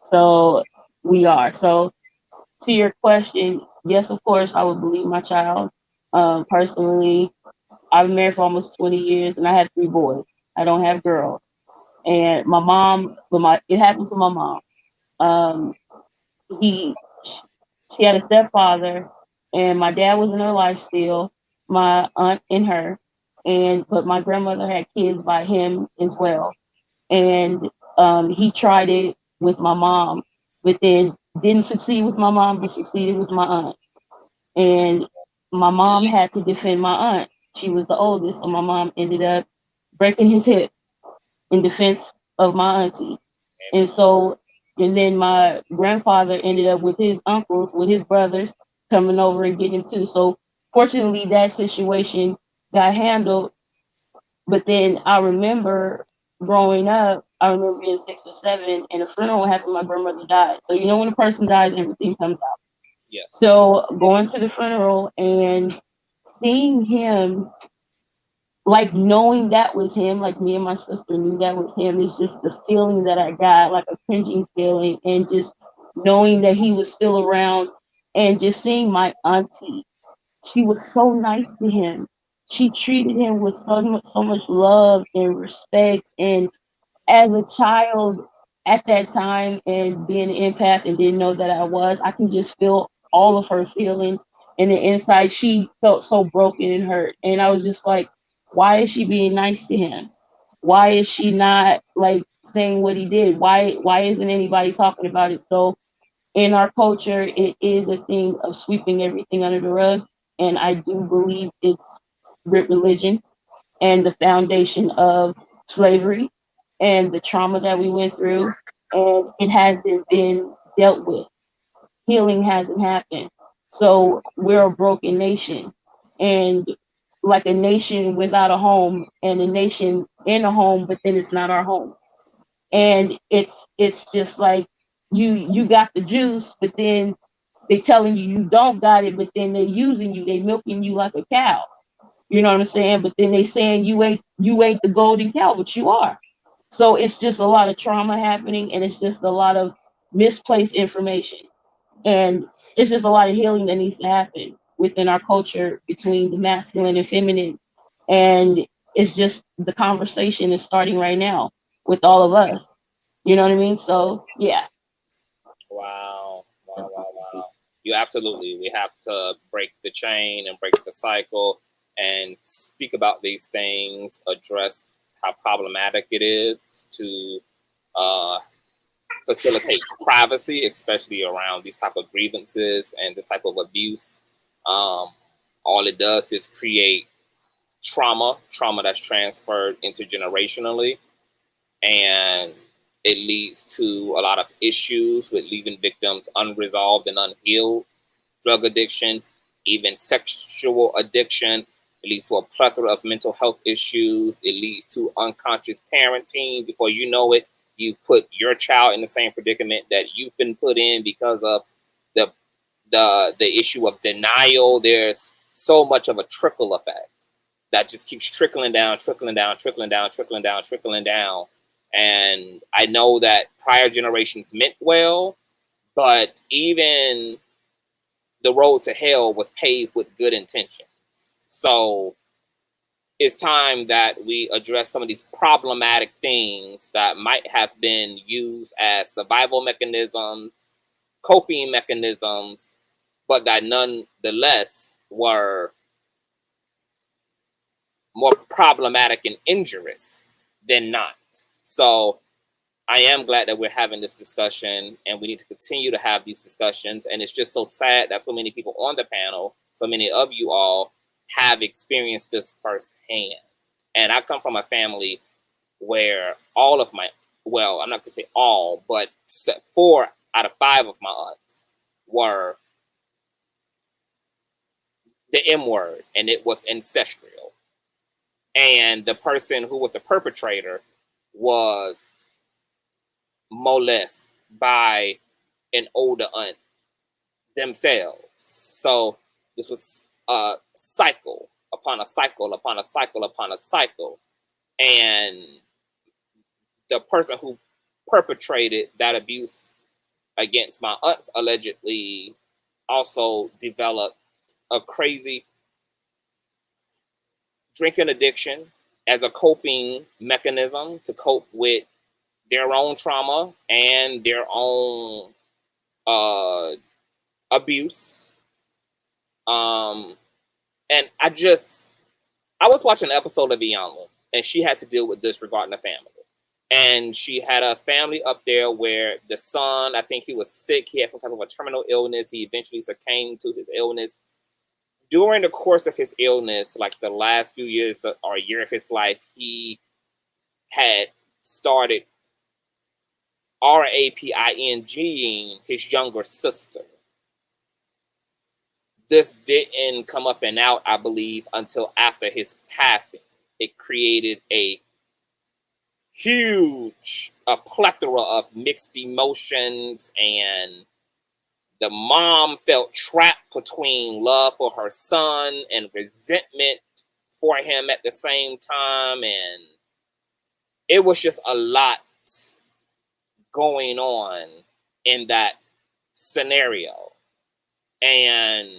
So we are. So to your question, yes, of course, I would believe my child. Personally, I've been married for almost 20 years and I had 3 boys. I don't have girls. And my mom, it happened to my mom. She had a stepfather, and my dad was in her life still, my aunt and her, but my grandmother had kids by him as well. And he tried it with my mom, but then didn't succeed with my mom, but succeeded with my aunt. And my mom had to defend my aunt. She was the oldest, so my mom ended up breaking his hip in defense of my auntie. And then my grandfather ended up with his uncles, with his brothers, coming over and getting him too. So fortunately, that situation got handled. But then I remember growing up, I remember being 6 or 7, and a funeral happened. My grandmother died. So you know when a person dies, everything comes out. Yes. So going to the funeral and seeing him, like knowing that was him, like me and my sister knew that was him, is just the feeling that I got, like a cringing feeling, and just knowing that he was still around, and just seeing my auntie. She was so nice to him. She treated him with so much love and respect. And as a child at that time and being an empath and didn't know that I can just feel all of her feelings. And the inside, she felt so broken and hurt. And I was just like, why is she being nice to him? Why is she not like saying what he did? Why isn't anybody talking about it? So in our culture, it is a thing of sweeping everything under the rug. And I do believe it's religion and the foundation of slavery and the trauma that we went through. And it hasn't been dealt with. Healing hasn't happened. So we're a broken nation. And like a nation without a home, and a nation in a home, but then it's not our home. And it's just like you got the juice, but then they telling you don't got it, but then they using you, they milking you like a cow. You know what I'm saying? But then they saying you ain't the golden cow, but you are. So it's just a lot of trauma happening, and it's just a lot of misplaced information. And it's just a lot of healing that needs to happen within our culture between the masculine and feminine. And it's just the conversation is starting right now with all of us. You know what I mean? So yeah. Wow. You absolutely. We have to break the chain and break the cycle and speak about these things, address how problematic it is to facilitate privacy, especially around these type of grievances and this type of abuse. All it does is create trauma that's transferred intergenerationally, and It leads to a lot of issues with leaving victims unresolved and unhealed. Drug addiction, even sexual addiction. It leads to a plethora of mental health issues. It leads to unconscious parenting. Before you know it, you've put your child in the same predicament that you've been put in because of the issue of denial. There's so much of a trickle effect that just keeps trickling down, trickling down, trickling down, trickling down, trickling down. And I know that prior generations meant well, but even the road to hell was paved with good intention. So it's time that we address some of these problematic things that might have been used as survival mechanisms, coping mechanisms, but that nonetheless were more problematic and injurious than not. So I am glad that we're having this discussion, and we need to continue to have these discussions. And it's just so sad that so many people on the panel, so many of you all, have experienced this firsthand. And I come from a family where all of my, well, I'm not gonna say all, but 4 out of 5 of my aunts were the M word, and it was ancestral. And the person who was the perpetrator was molested by an older aunt themselves. So this was a cycle upon a cycle upon a cycle upon a cycle. And the person who perpetrated that abuse against my aunts allegedly also developed a crazy drinking addiction as a coping mechanism to cope with their own trauma and their own abuse. And I was watching an episode of Violates, and she had to deal with this regarding the family. And she had a family up there where the son, I think he was sick. He had some type of a terminal illness. He eventually succumbed to his illness. During the course of his illness, like the last few years or a year of his life, he had started raping his younger sister. This didn't come up and out, I believe, until after his passing. It created a plethora of mixed emotions, and the mom felt trapped between love for her son and resentment for him at the same time. And it was just a lot going on in that scenario. And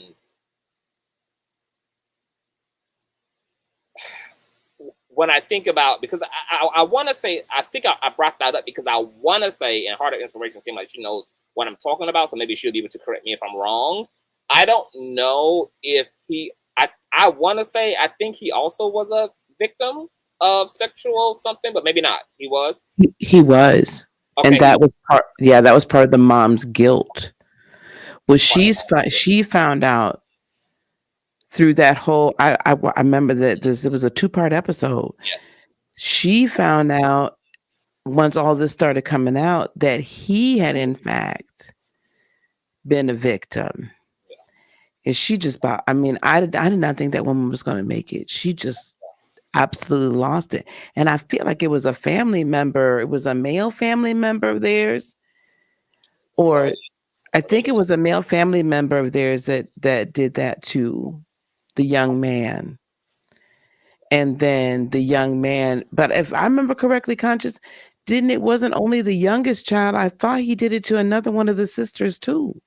when I think about, because I want to say, I think I brought that up because I want to say, and Heart of Inspiration seems like she knows what I'm talking about, so maybe she'll be able to correct me if I'm wrong. I don't know if I want to say, I think he also was a victim of sexual something, but maybe not. He was? He was. Okay. And that was part of the mom's guilt. Well, she found out through that whole, I remember that it was a 2-part episode. Yes. She found out once all this started coming out that he had in fact been a victim. Yeah. And she just I did not think that woman was going to make it. She just absolutely lost it. And I feel like it was a family member. It was a male family member of theirs. Or I think it was a male family member of theirs that did that to the young man. And then the young man, but if I remember correctly, Conscious, it wasn't only the youngest child. I thought he did it to another one of the sisters too.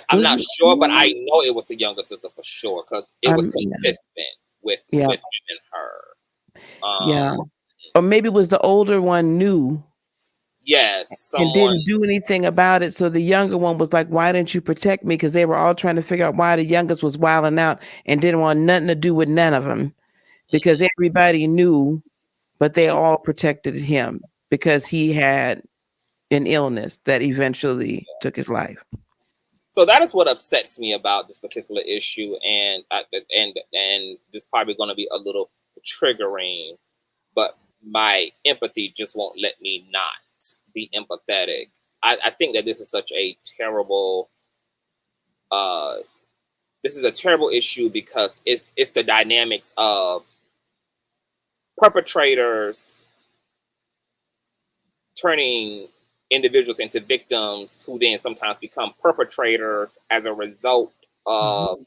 I'm not sure, but I know it was the younger sister for sure, because it was consistent with him and her. Yeah. Or maybe it was the older one knew. Yes. And didn't do anything about it. So the younger one was like, why didn't you protect me? Because they were all trying to figure out why the youngest was wilding out and didn't want nothing to do with none of them. Because everybody knew, but they all protected him because he had an illness that eventually took his life. So that is what upsets me about this particular issue. And this is probably going to be a little triggering, but my empathy just won't let me not be empathetic. I think that this is such a terrible this is a terrible issue because it's the dynamics of perpetrators turning individuals into victims who then sometimes become perpetrators as a result of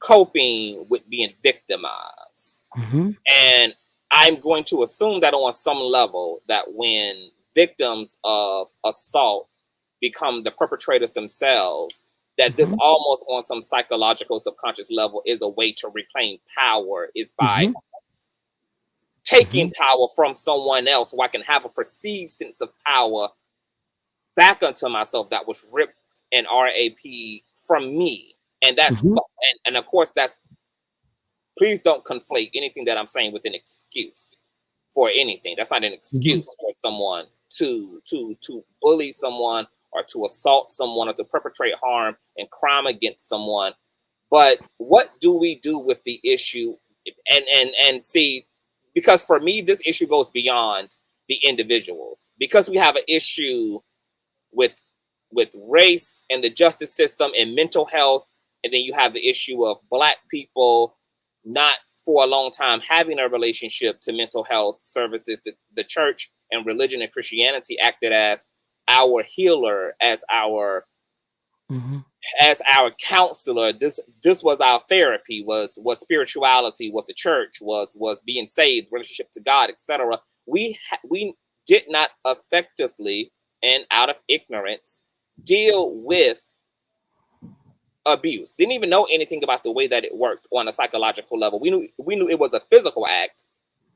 coping with being victimized. And I'm going to assume that on some level that when victims of assault become the perpetrators themselves, that this almost on some psychological subconscious level is a way to reclaim power, is by taking power from someone else so I can have a perceived sense of power back unto myself that was ripped and RAP from me. And that's and of course that's, please don't conflate anything that I'm saying with an excuse for anything. That's not an excuse for someone to bully someone or to assault someone or to perpetrate harm and crime against someone. But what do we do with the issue? And see, because for me, this issue goes beyond the individuals. Because we have an issue with race and the justice system and mental health, and then you have the issue of Black people not for a long time having a relationship to mental health services. The church and religion and Christianity acted as our healer, as our counselor. This was our therapy, was spirituality, was the church, was being saved, relationship to God, etc. We did not effectively, and out of ignorance, deal with abuse. Didn't even know anything about the way that it worked on a psychological level. We knew it was a physical act,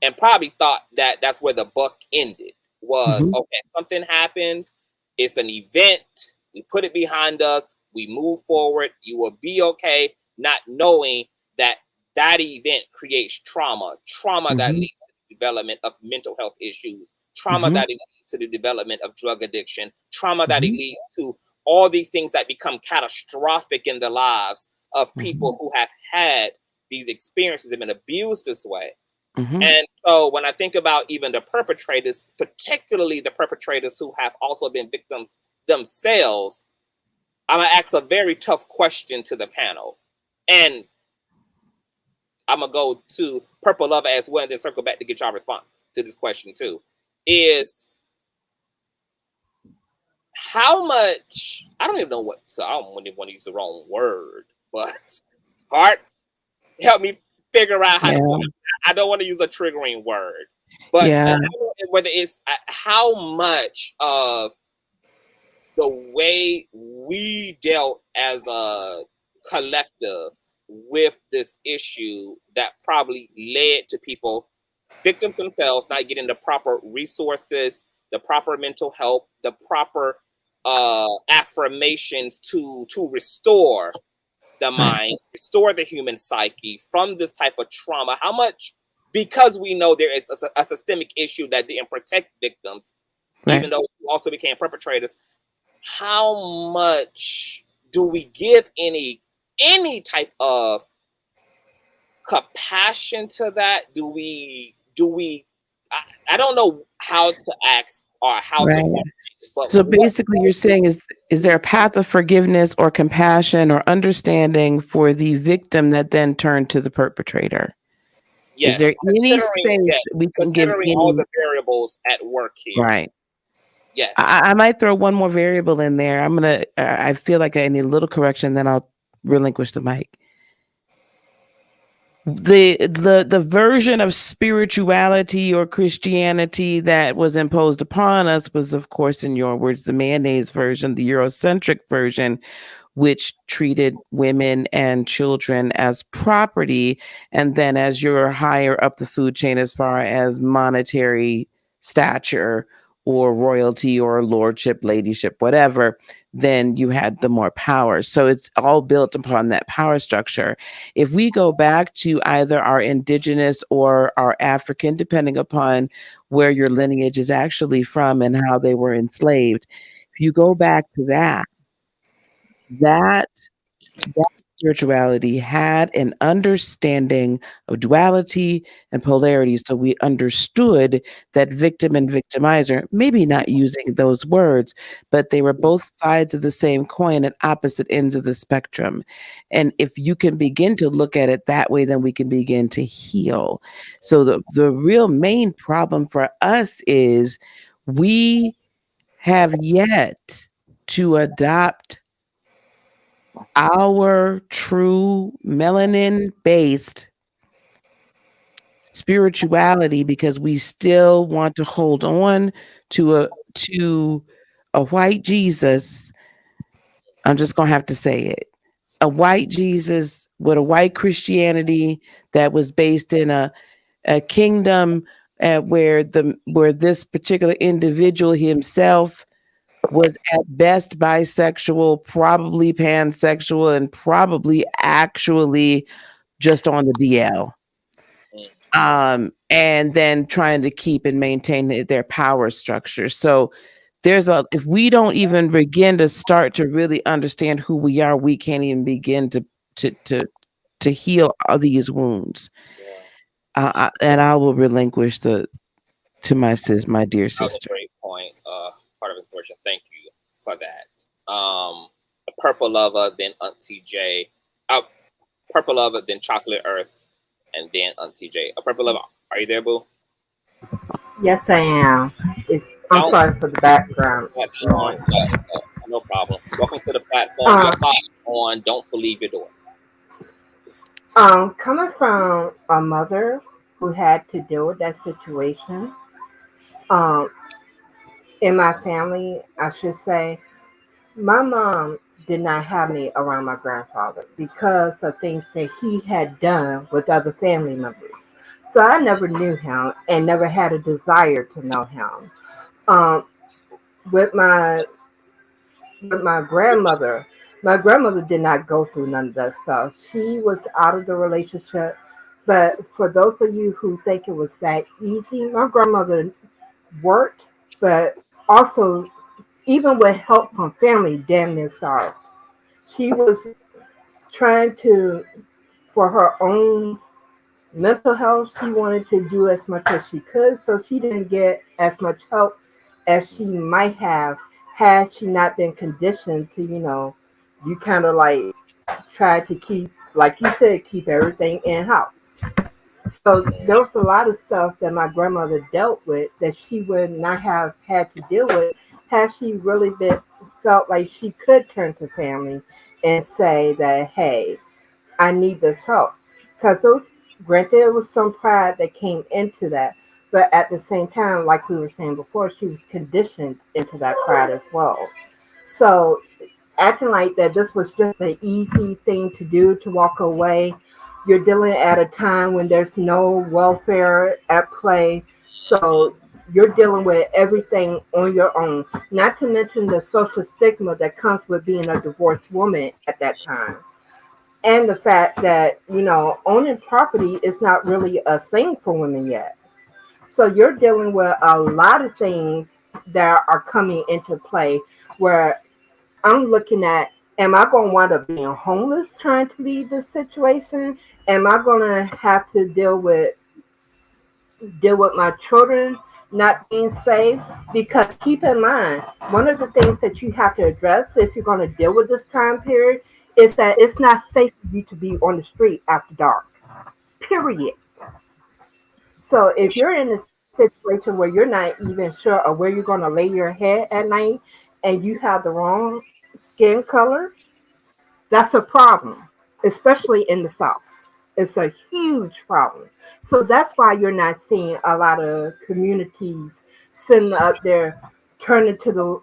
and probably thought that that's where the buck ended. Was okay, something happened, it's an event, we put it behind us, we move forward, you will be okay, not knowing that that event creates trauma that leads to the development of mental health issues, trauma that leads to the development of drug addiction, trauma that it leads to all these things that become catastrophic in the lives of people who have had these experiences and been abused this way. And so when I think about even the perpetrators, particularly the perpetrators who have also been victims themselves, I'm going to ask a very tough question to the panel. And I'm going to go to Purple Lover as well, and then circle back to get y'all response to this question too. Is how much, I don't even know what, so I don't even want to use the wrong word, but heart, help me figure out how to, I don't want to use a triggering word, but whether it's how much of the way we dealt as a collective with this issue that probably led to people, victims themselves, not getting the proper resources, the proper mental help, the proper affirmations to restore the mind, restore the human psyche from this type of trauma. How much, because we know there is a systemic issue that didn't protect victims, even though we also became perpetrators, how much do we give any type of compassion to that? Do we I don't know how to ask or how to. But so basically you're saying is there a path of forgiveness or compassion or understanding for the victim that then turned to the perpetrator? Yes. Is there any space that we can give all the variables at work here? Right. Yes. I might throw one more variable in there. I feel like I need a little correction, then I'll relinquish the mic. The version of spirituality or Christianity that was imposed upon us was, of course, in your words, the mayonnaise version, the Eurocentric version, which treated women and children as property. And then as you're higher up the food chain as far as monetary stature or royalty or lordship, ladyship, whatever, then you had the more power. So it's all built upon that power structure. If we go back to either our indigenous or our African, depending upon where your lineage is actually from and how they were enslaved, if you go back to that spirituality had an understanding of duality and polarity. So we understood that victim and victimizer, maybe not using those words, but they were both sides of the same coin at opposite ends of the spectrum. And if you can begin to look at it that way, then we can begin to heal. So the real main problem for us is we have yet to adopt our true melanin based spirituality because we still want to hold on to a white Jesus. I'm just going to have to say it. A white Jesus with a white Christianity that was based in a kingdom where this particular individual himself was at best bisexual, probably pansexual, and probably actually just on the DL. And then trying to keep and maintain their power structure. So if we don't even begin to start to really understand who we are, we can't even begin to heal all these wounds. And I will relinquish to my dear sister. That was a great point. Part of inspiration. Thank you for that. A Purple Lover, then Auntie J. Purple Lover, then Chocolate Earth, and then Auntie J. A Purple Lover, are you there, boo? Yes, I am. I'm sorry for the background noise. No problem. Welcome to the platform. Your thoughts on Don't Believe Your Door. Coming from a mother who had to deal with that situation, in my family, I should say, my mom did not have me around my grandfather because of things that he had done with other family members. So I never knew him and never had a desire to know him. With my grandmother did not go through none of that stuff. She was out of the relationship. But for those of you who think it was that easy, my grandmother worked, but also, even with help from family, damn near starved. She was trying to, for her own mental health, she wanted to do as much as she could, so she didn't get as much help as she might have had she not been conditioned to, you kind of like try to keep, like you said, keep everything in-house. So there was a lot of stuff that my grandmother dealt with that she would not have had to deal with had she really felt like she could turn to family and say that, hey, I need this help. Because granted, there was some pride that came into that. But at the same time, like we were saying before, she was conditioned into that pride as well. So acting like that this was just an easy thing to do, to walk away. You're dealing at a time when there's no welfare at play. So you're dealing with everything on your own. Not to mention the social stigma that comes with being a divorced woman at that time. And the fact that, owning property is not really a thing for women yet. So you're dealing with a lot of things that are coming into play where I'm looking at, am I going to wind up being homeless trying to leave this situation? Am I going to have to deal with my children not being safe? Because keep in mind, one of the things that you have to address if you're going to deal with this time period is that it's not safe for you to be on the street after dark, period. So if you're in a situation where you're not even sure of where you're going to lay your head at night and you have the wrong skin color, that's a problem, especially in the South. It's a huge problem. So that's why you're not seeing a lot of communities sitting up there turning to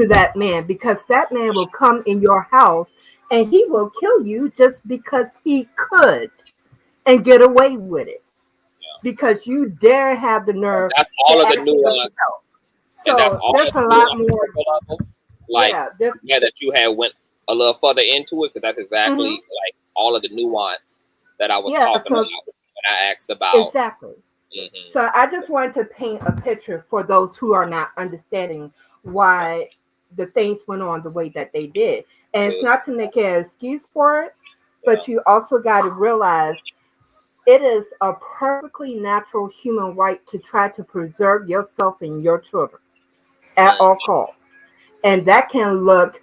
that man, because that man will come in your house and he will kill you just because he could and get away with it. Because you dare have the nerve. That's all of the nuance. So there's a lot more. That you had went a little further into it, because that's exactly like all of the nuance that I was talking about when I asked about. Exactly. Mm-hmm. So I just wanted to paint a picture for those who are not understanding why the things went on the way that they did. And it's not to make an excuse for it. But you also got to realize it is a perfectly natural human right to try to preserve yourself and your children at all costs. And that can look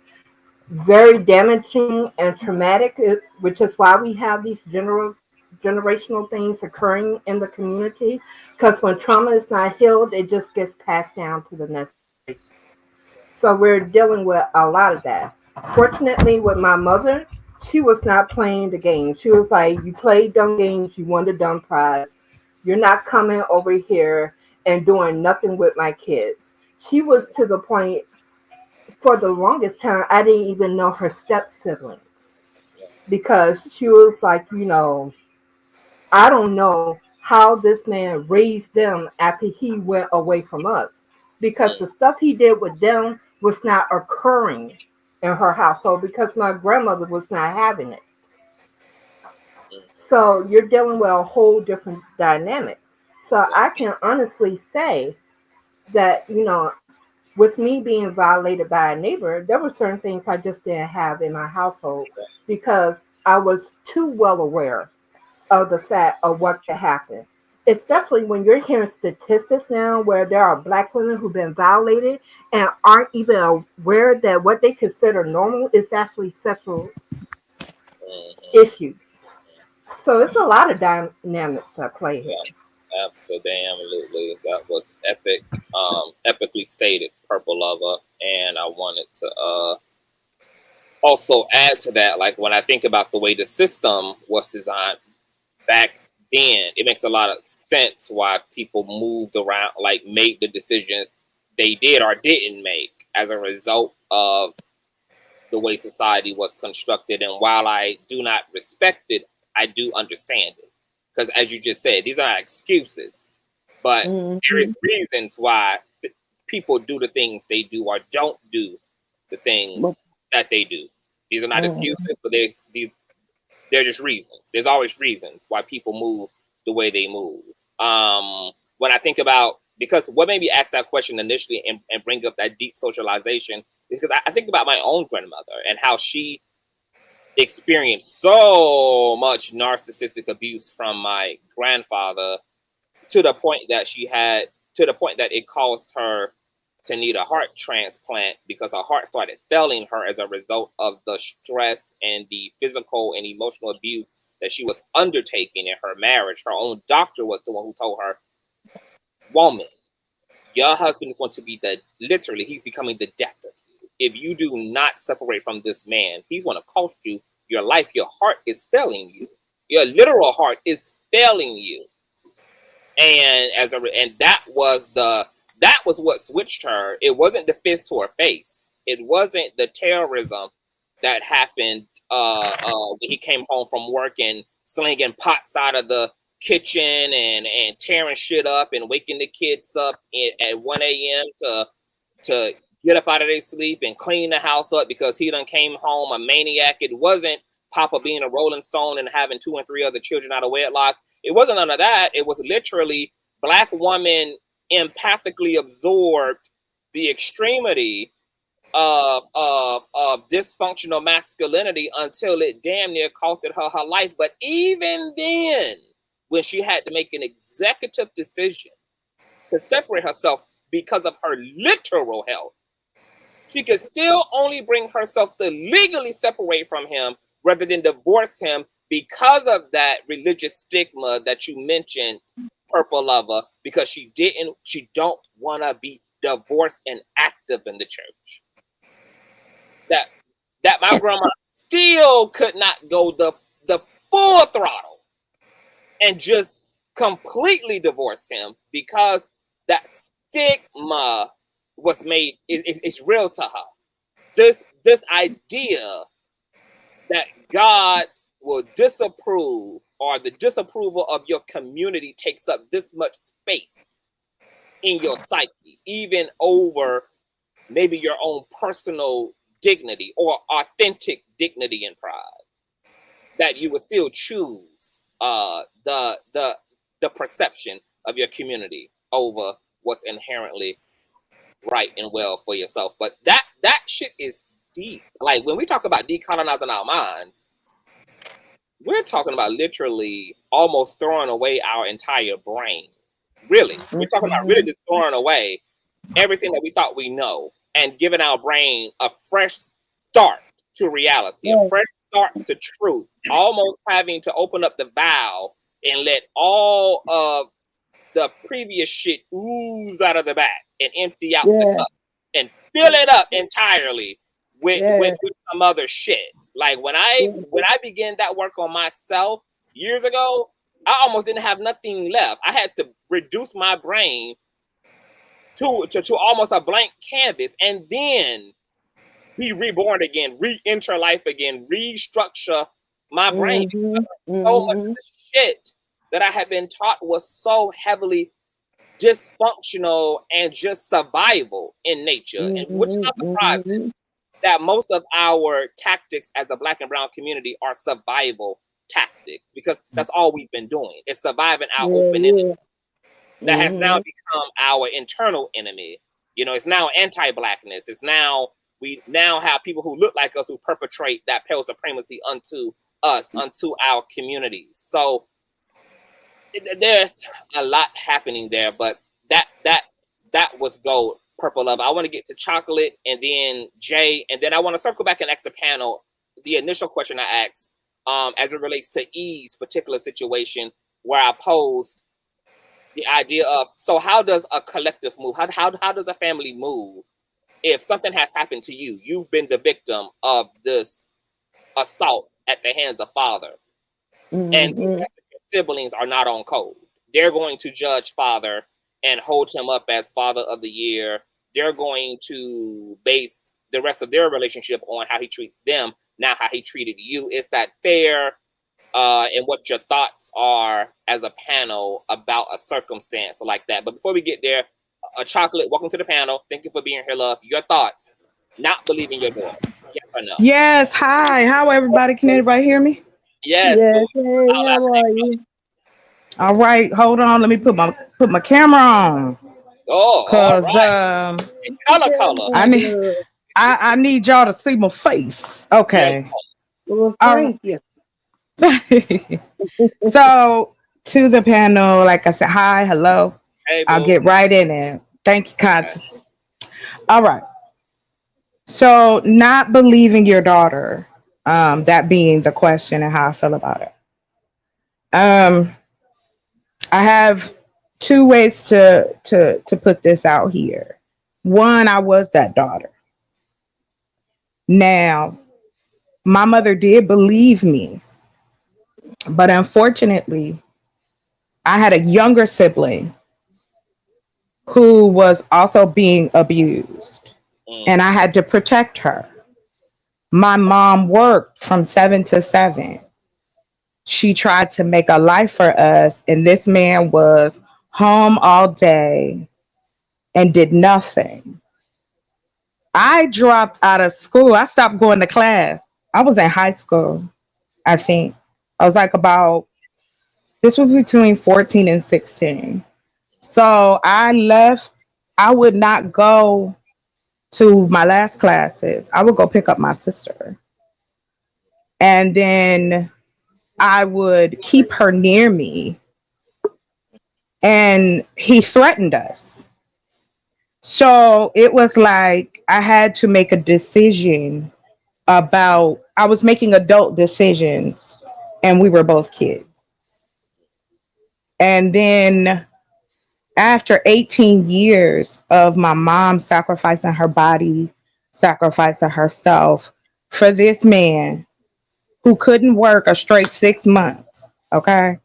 very damaging and traumatic, which is why we have these generational things occurring in the community. Because when trauma is not healed, it just gets passed down to the next generation. So we're dealing with a lot of that. Fortunately, with my mother, she was not playing the game. She was like, you played dumb games, you won the dumb prize. You're not coming over here and doing nothing with my kids. She was to the point, for the longest time, I didn't even know her step siblings because she was like, I don't know how this man raised them after he went away from us, because the stuff he did with them was not occurring in her household because my grandmother was not having it. So you're dealing with a whole different dynamic. So I can honestly say that, with me being violated by a neighbor, there were certain things I just didn't have in my household because I was too well aware of the fact of what could happen. Especially when you're hearing statistics now where there are Black women who've been violated and aren't even aware that what they consider normal is actually sexual issues. So it's a lot of dynamics at play here. Absolutely. That was epic, epically stated, Purple Lover. And I wanted to also add to that, like when I think about the way the system was designed back then, it makes a lot of sense why people moved around, like made the decisions they did or didn't make as a result of the way society was constructed. And while I do not respect it, I do understand it. Because as you just said, these are not excuses, but there is reasons why people do the things they do or don't do the things that they do. These are not excuses, but they're just reasons. There's always reasons why people move the way they move. When I think about, because what made me ask that question initially and bring up that deep socialization is because I think about my own grandmother and how she experienced so much narcissistic abuse from my grandfather to the point that it caused her to need a heart transplant because her heart started failing her as a result of the stress and the physical and emotional abuse that she was undertaking in her marriage. Her own doctor was the one who told her, woman, your husband is going to be he's becoming the death of you. If you do not separate from this man, he's going to cost you your life. Your heart is failing you. Your literal heart is failing you. And that was what switched her. It wasn't the fist to her face. It wasn't the terrorism that happened when he came home from work and slinging pots out of the kitchen and tearing shit up and waking the kids up at 1 a.m. to get up out of their sleep and clean the house up because he done came home a maniac. It wasn't Papa being a Rolling Stone and having 2 and 3 other children out of wedlock. It wasn't none of that. It was literally Black woman empathically absorbed the extremity of dysfunctional masculinity until it damn near costed her her life. But even then, when she had to make an executive decision to separate herself because of her literal health, she could still only bring herself to legally separate from him rather than divorce him because of that religious stigma that you mentioned, Purple Lover, because she don't want to be divorced and active in the church. That my grandma still could not go the full throttle and just completely divorce him because that stigma was made, it's real to her. This idea that God will disapprove or the disapproval of your community takes up this much space in your psyche, even over maybe your own personal dignity or authentic dignity and pride, that you will still choose the perception of your community over what's inherently right and well for yourself. But that shit is deep. Like when we talk about decolonizing our minds, we're talking about literally almost throwing away our entire brain. Really, we're talking about really just throwing away everything that we thought we know and giving our brain a fresh start to reality, a fresh start to truth, almost having to open up the valve and let all of the previous shit ooze out of the back and empty out the cup and fill it up entirely with some other shit. Like when I began that work on myself years ago, I almost didn't have nothing left. I had to reduce my brain to almost a blank canvas and then be reborn again, re-enter life again, restructure my brain. So much of the shit that I had been taught was so heavily dysfunctional and just survival in nature, and which is not surprising that most of our tactics as the Black and brown community are survival tactics, because that's all we've been doing. It's surviving our open enemy that has now become our internal enemy. You know, it's now anti-Blackness. It's now, we now have people who look like us who perpetrate that pale supremacy unto us, unto our communities. So there's a lot happening there, but that was gold. Purple Love. I want to get to Chocolate and then Jay, and then I want to circle back and ask the panel the initial question I asked as it relates to E's particular situation, where I posed the idea of, so how does a collective move? How does a family move if something has happened to you? You've been the victim of this assault at the hands of father, and your siblings are not on code. They're going to judge father and hold him up as father of the year. They're going to base the rest of their relationship on how he treats them, not how he treated you. Is that fair? And what your thoughts are as a panel about a circumstance like that. But before we get there, Chocolate, welcome to the panel. Thank you for being here, love. Your thoughts, not believing your daughter. Yes or no? Yes, hi. How everybody? Can everybody hear me? Yes. Yes, hey, how are you? All right, hold on. Let me put my camera on. Oh, Cause all right. Color. I need y'all to see my face. Okay. Well, thank you. So to the panel, like I said, hi, hello. Hey, I'll get right in there. Thank you, Conscious. All right. So not believing your daughter, that being the question and how I feel about it. I have two ways to put this out here. One, I was that daughter. Now, my mother did believe me, but unfortunately, I had a younger sibling who was also being abused, and I had to protect her. My mom worked from 7 to 7. She tried to make a life for us, and this man was home all day and did nothing. I dropped out of school. I stopped going to class. I was in high school, I think. I was like this was between 14 and 16. So I left. I would not go to my last classes. I would go pick up my sister. And then I would keep her near me. And he threatened us. So it was like I had to make a decision I was making adult decisions, and we were both kids. And then after 18 years of my mom sacrificing her body, sacrificing herself for this man who couldn't work a straight 6 months, okay?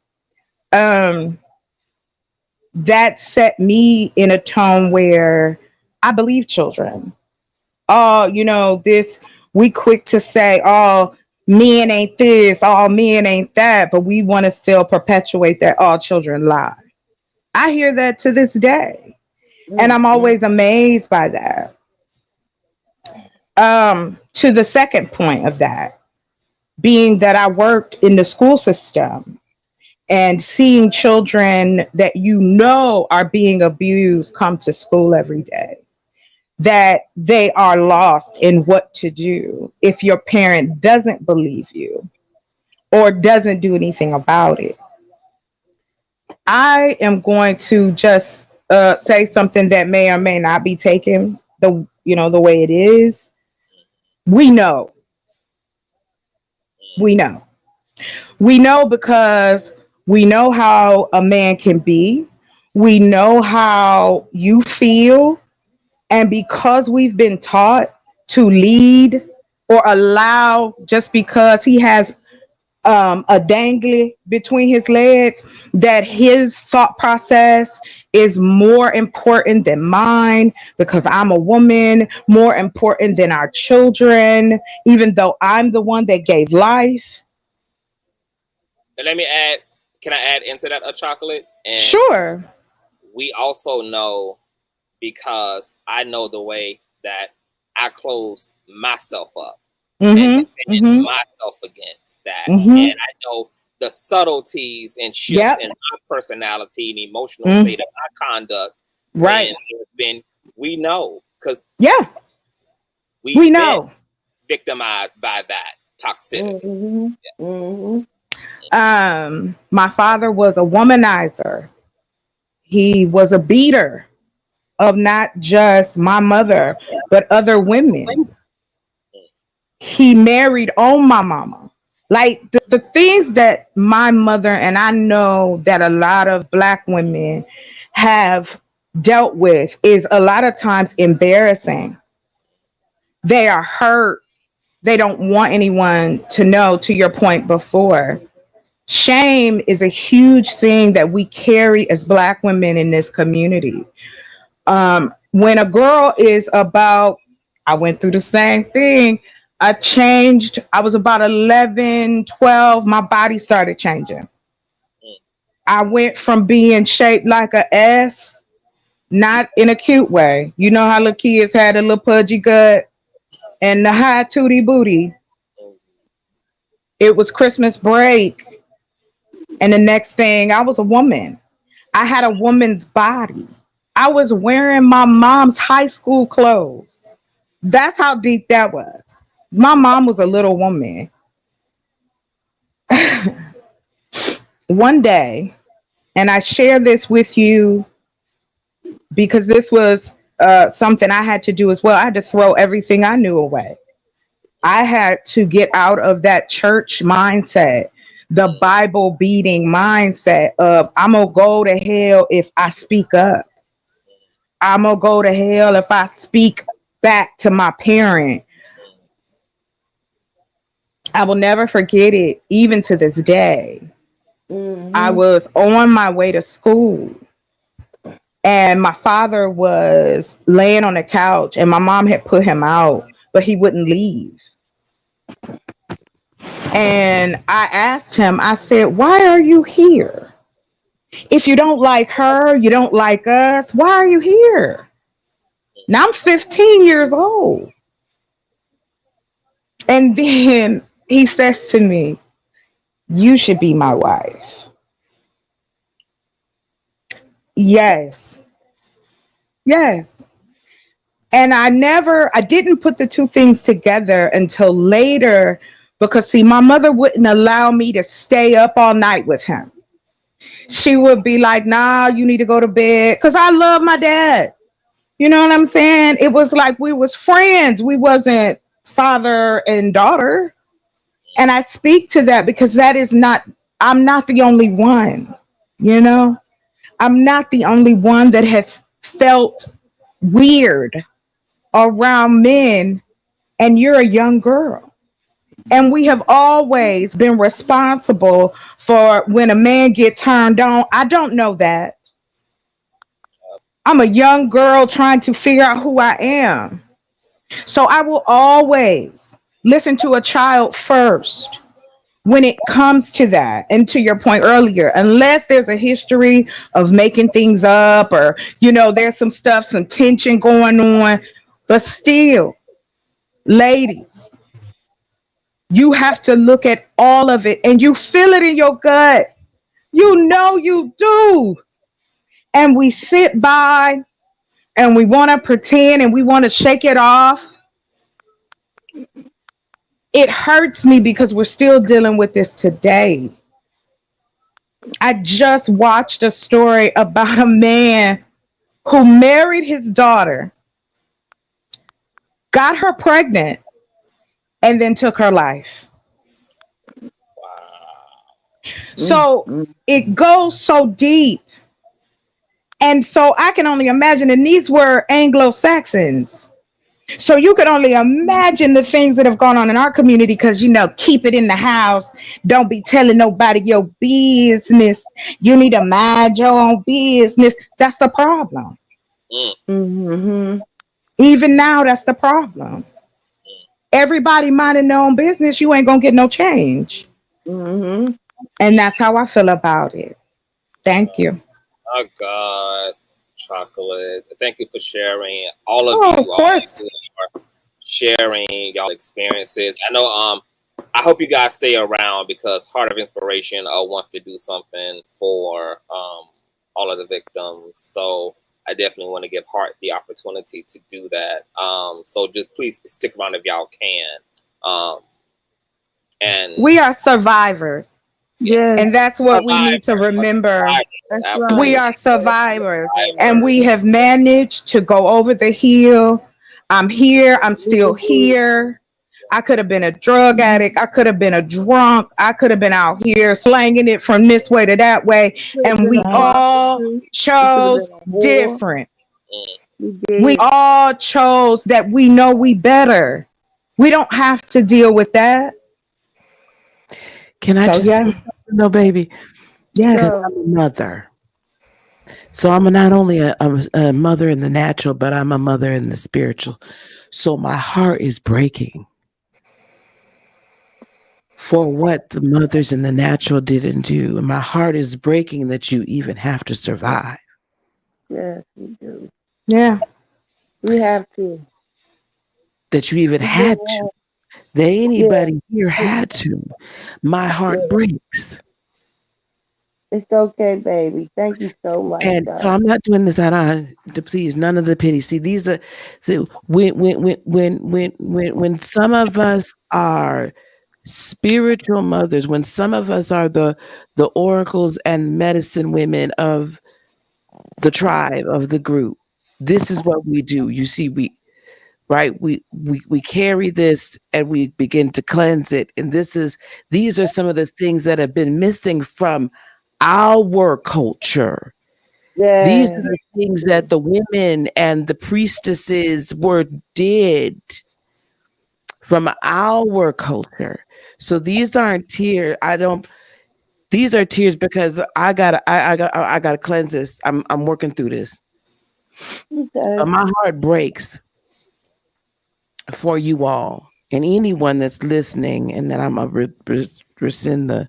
That set me in a tone where I believe children. Oh, we quick to say, oh, men ain't this, all men ain't that, but we want to still perpetuate that all children lie. I hear that to this day, and I'm always amazed by that. To the second point of that, being that I worked in the school system and seeing children that are being abused come to school every day, that they are lost in what to do if your parent doesn't believe you. or doesn't do anything about it. I am going to just say something that may or may not be taken the way it is. We know. We know. We know because we know how a man can be. We know how you feel. And because we've been taught to lead or allow just because he has a dangly between his legs, that his thought process is more important than mine because I'm a woman, more important than our children, even though I'm the one that gave life. And let me add, can I add into that a chocolate? And Sure. we also know, because I know the way that I close myself up and defend myself against that. And I know the subtleties and shifts in my personality and emotional state of my conduct. Right. We know, because we know victimized by that toxicity. My father was a womanizer. He was a beater of not just my mother, but other women. He married on my mama. Like the things that my mother, and I know that a lot of Black women have dealt with, is a lot of times embarrassing. They are hurt. They don't want anyone to know, to your point before. Shame is a huge thing that we carry as Black women in this community. When a girl is about, I went through the same thing. I was about 11, 12, my body started changing. I went from being shaped like a S, not in a cute way. You know how little kids had a little pudgy gut and the high tootie booty. It was Christmas break. And the next thing, I was a woman. I had a woman's body. I was wearing my mom's high school clothes. That's how deep that was. My mom was a little woman. One day, and I share this with you because this was something I had to do as well. I had to throw everything I knew away. I had to get out of that church mindset, the Bible beating mindset of I'm going to go to hell if I speak up. I'm going to go to hell if I speak back to my parent. I will never forget it, even to this day. I was on my way to school and my father was laying on the couch and my mom had put him out, but he wouldn't leave. And I asked him, I said, why are you here? If you don't like her, you don't like us, why are you here? Now I'm 15 years old. And then he says to me, you should be my wife. Yes. Yes. And I didn't put the two things together until later because, see, my mother wouldn't allow me to stay up all night with him. She would be like, nah, you need to go to bed. Because I love my dad. You know what I'm saying? It was like we was friends. We wasn't father and daughter. And I speak to that because I'm not the only one, you know? I'm not the only one that has felt weird around men, and you're a young girl. And we have always been responsible for when a man get turned on. I don't know that. I'm a young girl trying to figure out who I am. So I will always listen to a child first when it comes to that. And to your point earlier, unless there's a history of making things up or, there's some stuff, some tension going on, but still, ladies, you have to look at all of it and you feel it in your gut. You know you do. And we sit by and we want to pretend and we want to shake it off. it hurts me because we're still dealing with this today. I just watched a story about a man who married his daughter, got her pregnant, and then took her life. So it goes so deep. And so I can only imagine, and these were Anglo-Saxons. So you could only imagine the things that have gone on in our community because, you know, keep it in the house. Don't be telling nobody your business. You need to mind your own business. That's the problem. Mm. Even now, that's the problem. Everybody minding their own business, you ain't going to get no change. And that's how I feel about it. Thank you. Oh, God. Chocolate. Thank you for sharing. All of you. Of course. Are sharing y'all experiences. I know. I hope you guys stay around because Heart of Inspiration wants to do something for all of the victims. So I definitely want to give Heart the opportunity to do that. So just please stick around if y'all can. And we are survivors. Yes. And that's what we need to remember. Absolutely. We are survivors, and we have managed to go over the hill. I'm here. I'm still here. I could have been a drug addict. I could have been a drunk. I could have been out here slanging it from this way to that way. And we all chose different. We all chose that we know we better. We don't have to deal with that. Can I just say something, no, baby? Yes. I'm a mother. So I'm not only a mother in the natural, but I'm a mother in the spiritual. So my heart is breaking for what the mothers in the natural didn't do. And my heart is breaking that you even have to survive. Yes, we do. Yeah. We have to. That you even had to. That anybody here had to. My heart breaks. It's okay, baby. Thank you so much. And so I'm not doing this out of to please none of the pity. See, these are when some of us are spiritual mothers, when some of us are the oracles and medicine women of the tribe, of the group, this is what we do. You see, we carry this and we begin to cleanse it. And these are some of the things that have been missing from our culture. These are the things that the women and the priestesses did from our culture. So these aren't tears. These are tears because I gotta cleanse this. I'm working through this. But my heart breaks for you all and anyone that's listening, and then I'm gonna rescind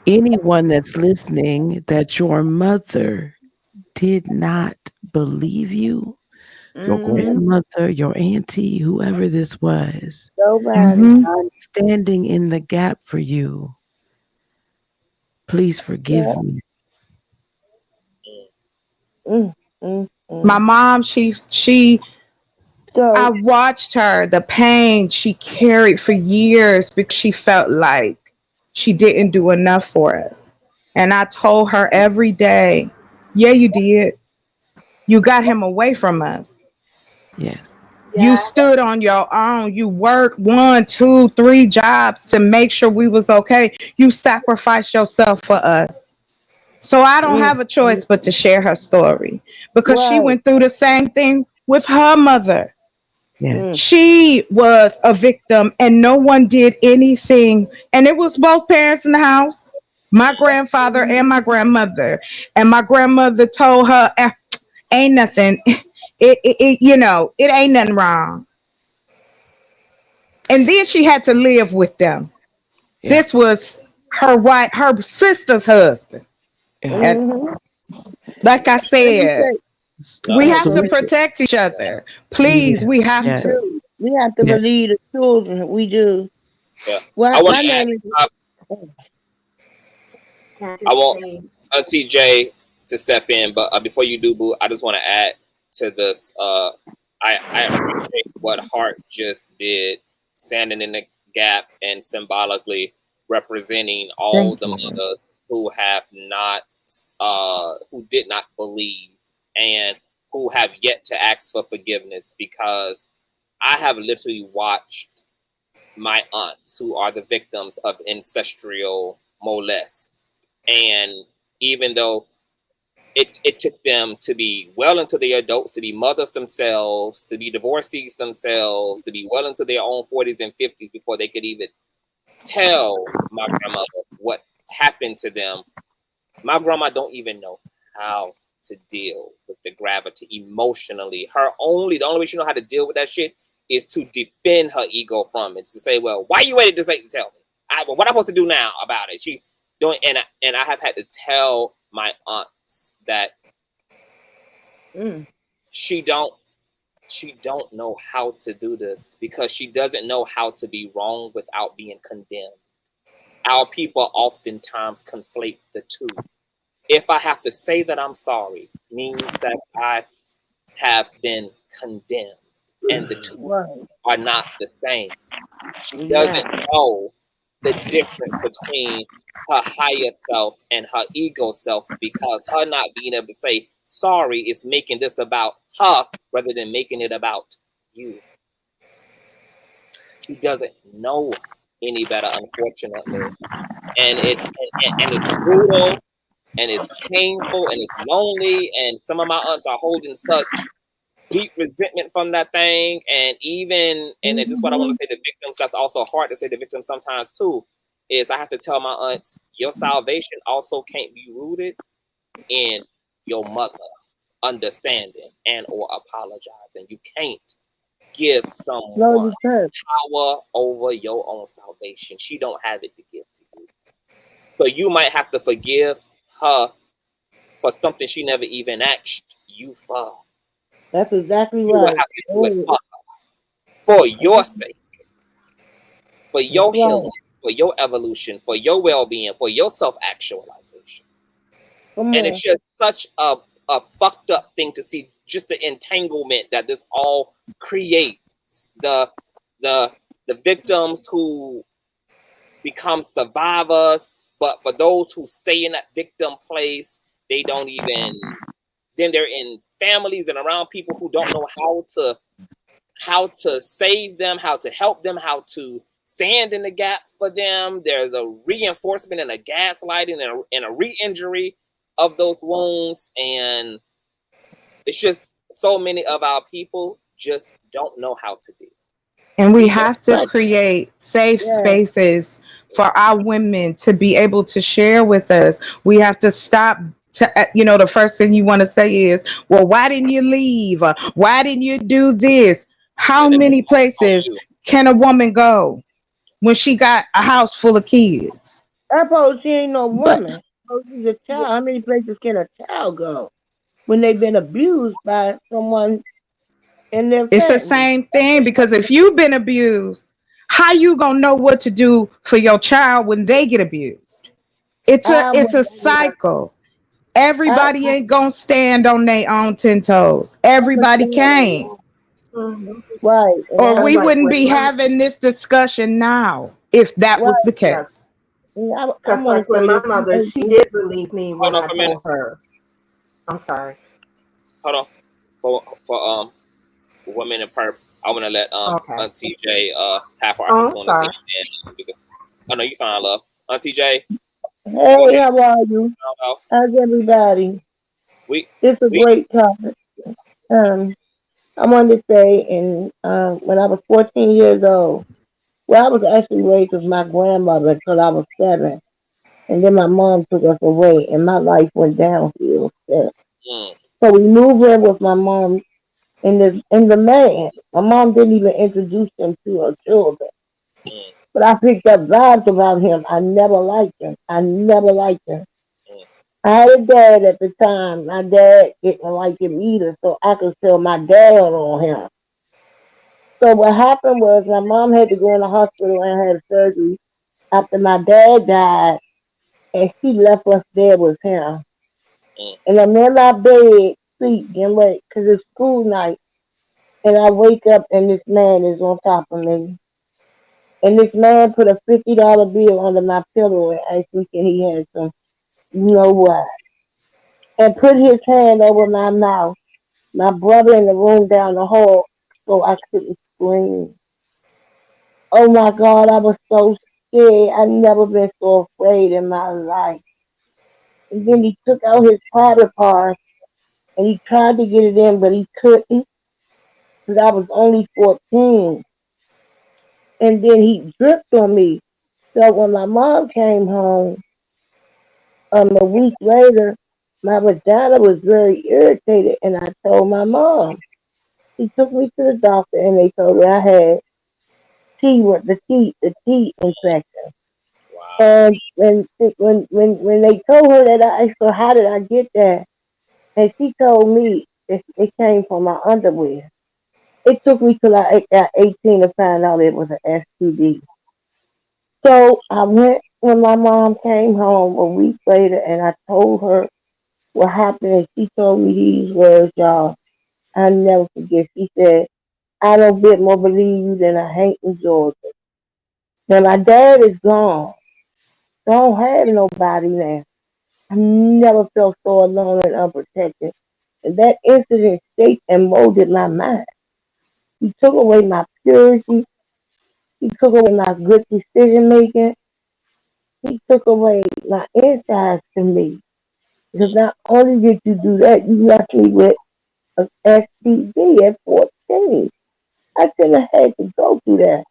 anyone that's listening that your mother did not believe you, your grandmother, your auntie, whoever this was. Nobody. I'm standing in the gap for you. Please forgive me. My mom, I watched her, the pain she carried for years because she felt like she didn't do enough for us. And I told her every day, yeah, you did. You got him away from us. Yes. You stood on your own. You worked 1, 2, 3 jobs to make sure we was okay. You sacrificed yourself for us. So I don't have a choice but to share her story because she went through the same thing with her mother. Yeah. She was a victim and no one did anything. And it was both parents in the house, my grandfather and my grandmother. And my grandmother told her, ain't nothing. It ain't nothing wrong. And then she had to live with them. Yeah. This was her sister's husband. Yeah. And like I said, we have to protect each other. Please, we have to. We have to believe the children. We do. Yeah. Well, I want Auntie J to step in, but before you do, boo, I just want to add to this. I appreciate what Heart just did standing in the gap and symbolically representing all Thank the you. mothers who have not, who did not believe and who have yet to ask for forgiveness, because I have literally watched my aunts who are the victims of ancestral molest. And even though it took them to be well into their adults, to be mothers themselves, to be divorcees themselves, to be well into their own 40s and 50s before they could even tell my grandmother what happened to them. My grandma don't even know how to deal with the gravity emotionally. The only way she know how to deal with that shit is to defend her ego from it. To say, well, why you waited this late to tell me? What I'm supposed to do now about it? She doing, and I have had to tell my aunts that she don't know how to do this, because she doesn't know how to be wrong without being condemned. Our people oftentimes conflate the two. If I have to say that I'm sorry, means that I have been condemned, and the two are not the same. She doesn't know the difference between her higher self and her ego self, because her not being able to say sorry is making this about her rather than making it about you. She doesn't know any better, unfortunately, and it's brutal, and it's painful, and it's lonely, and some of my aunts are holding such deep resentment from that thing. And this is what I want to say to victims. That's also hard to say to victims sometimes too, is I have to tell my aunts, your salvation also can't be rooted in your mother understanding and or apologizing. You can't give someone power over your own salvation. She don't have it to give to you. So you might have to forgive her for something she never even asked you for. That's exactly You will right. have to do it for your sake, for your healing, for your evolution, for your well-being, for your self-actualization. And it's just such a fucked up thing to see, just the entanglement that this all creates. The victims who become survivors, but for those who stay in that victim place, they don't even, then they're in families and around people who don't know how to save them, how to help them, how to stand in the gap for them. There's a reinforcement and a gaslighting and a re-injury of those wounds. And it's just so many of our people just don't know how to be. And we have to create safe spaces for our women to be able to share with us. We have to stop. The first thing you want to say is, well, why didn't you leave? Why didn't you do this? How many places can a woman go when she got a house full of kids? I suppose she ain't no woman. Suppose she's a child. How many places can a child go when they've been abused by someone in their family? It's the same thing, because if you've been abused, how you gonna know what to do for your child when they get abused? It's a cycle. Everybody ain't gonna stand on their own 10 toes. Everybody can't. Right. Or we wouldn't be having this discussion now if that was the case. Because like when my mother, she did believe me when I told her. I'm sorry. Hold on. For 1 minute per. I want to let Auntie TJ have her opportunity. Oh no, you fine, love. Auntie TJ. Hey, how are you? How's everybody? It's a great topic. I wanted to say, when I was 14 years old, well, I was actually raised with my grandmother until I was 7, and then my mom took us away, and my life went downhill. So we moved in with my mom and the man. My mom didn't even introduce him to her children. But I picked up vibes about him. I never liked him. I had a dad at the time. My dad didn't like him either, so I could tell my dad on him. So what happened was my mom had to go in the hospital and had surgery after my dad died, and she left us there with him. And I'm in my bed, sleep, getting ready, because it's school night, and I wake up and this man is on top of me. And this man put a $50 bill under my pillow and asked me if he had some, you know what, and put his hand over my mouth. My brother in the room down the hall, so I couldn't scream. Oh my God, I was so scared. I've never been so afraid in my life. And then he took out his private part and he tried to get it in, but he couldn't because I was only 14. And then he dripped on me. So when my mom came home, a week later, my vagina was very irritated, and I told my mom. She took me to the doctor, and they told me I had the T infection. Wow. And when they told her that, I asked her, how did I get that? And she told me it came from my underwear. It took me till I got 18 to find out it was an STD. So I went when my mom came home a week later, and I told her what happened, and she told me these words, y'all. I never forget. She said, "I don't bit more believe you than I hate in Georgia." Now my dad is gone. Don't have nobody now. I never felt so alone and unprotected. And that incident shaped and molded my mind. He took away my purity. He took away my good decision making. He took away my insides to me. Because not only did you do that, you left me with an STD at 14. I shouldn't have had to go through that.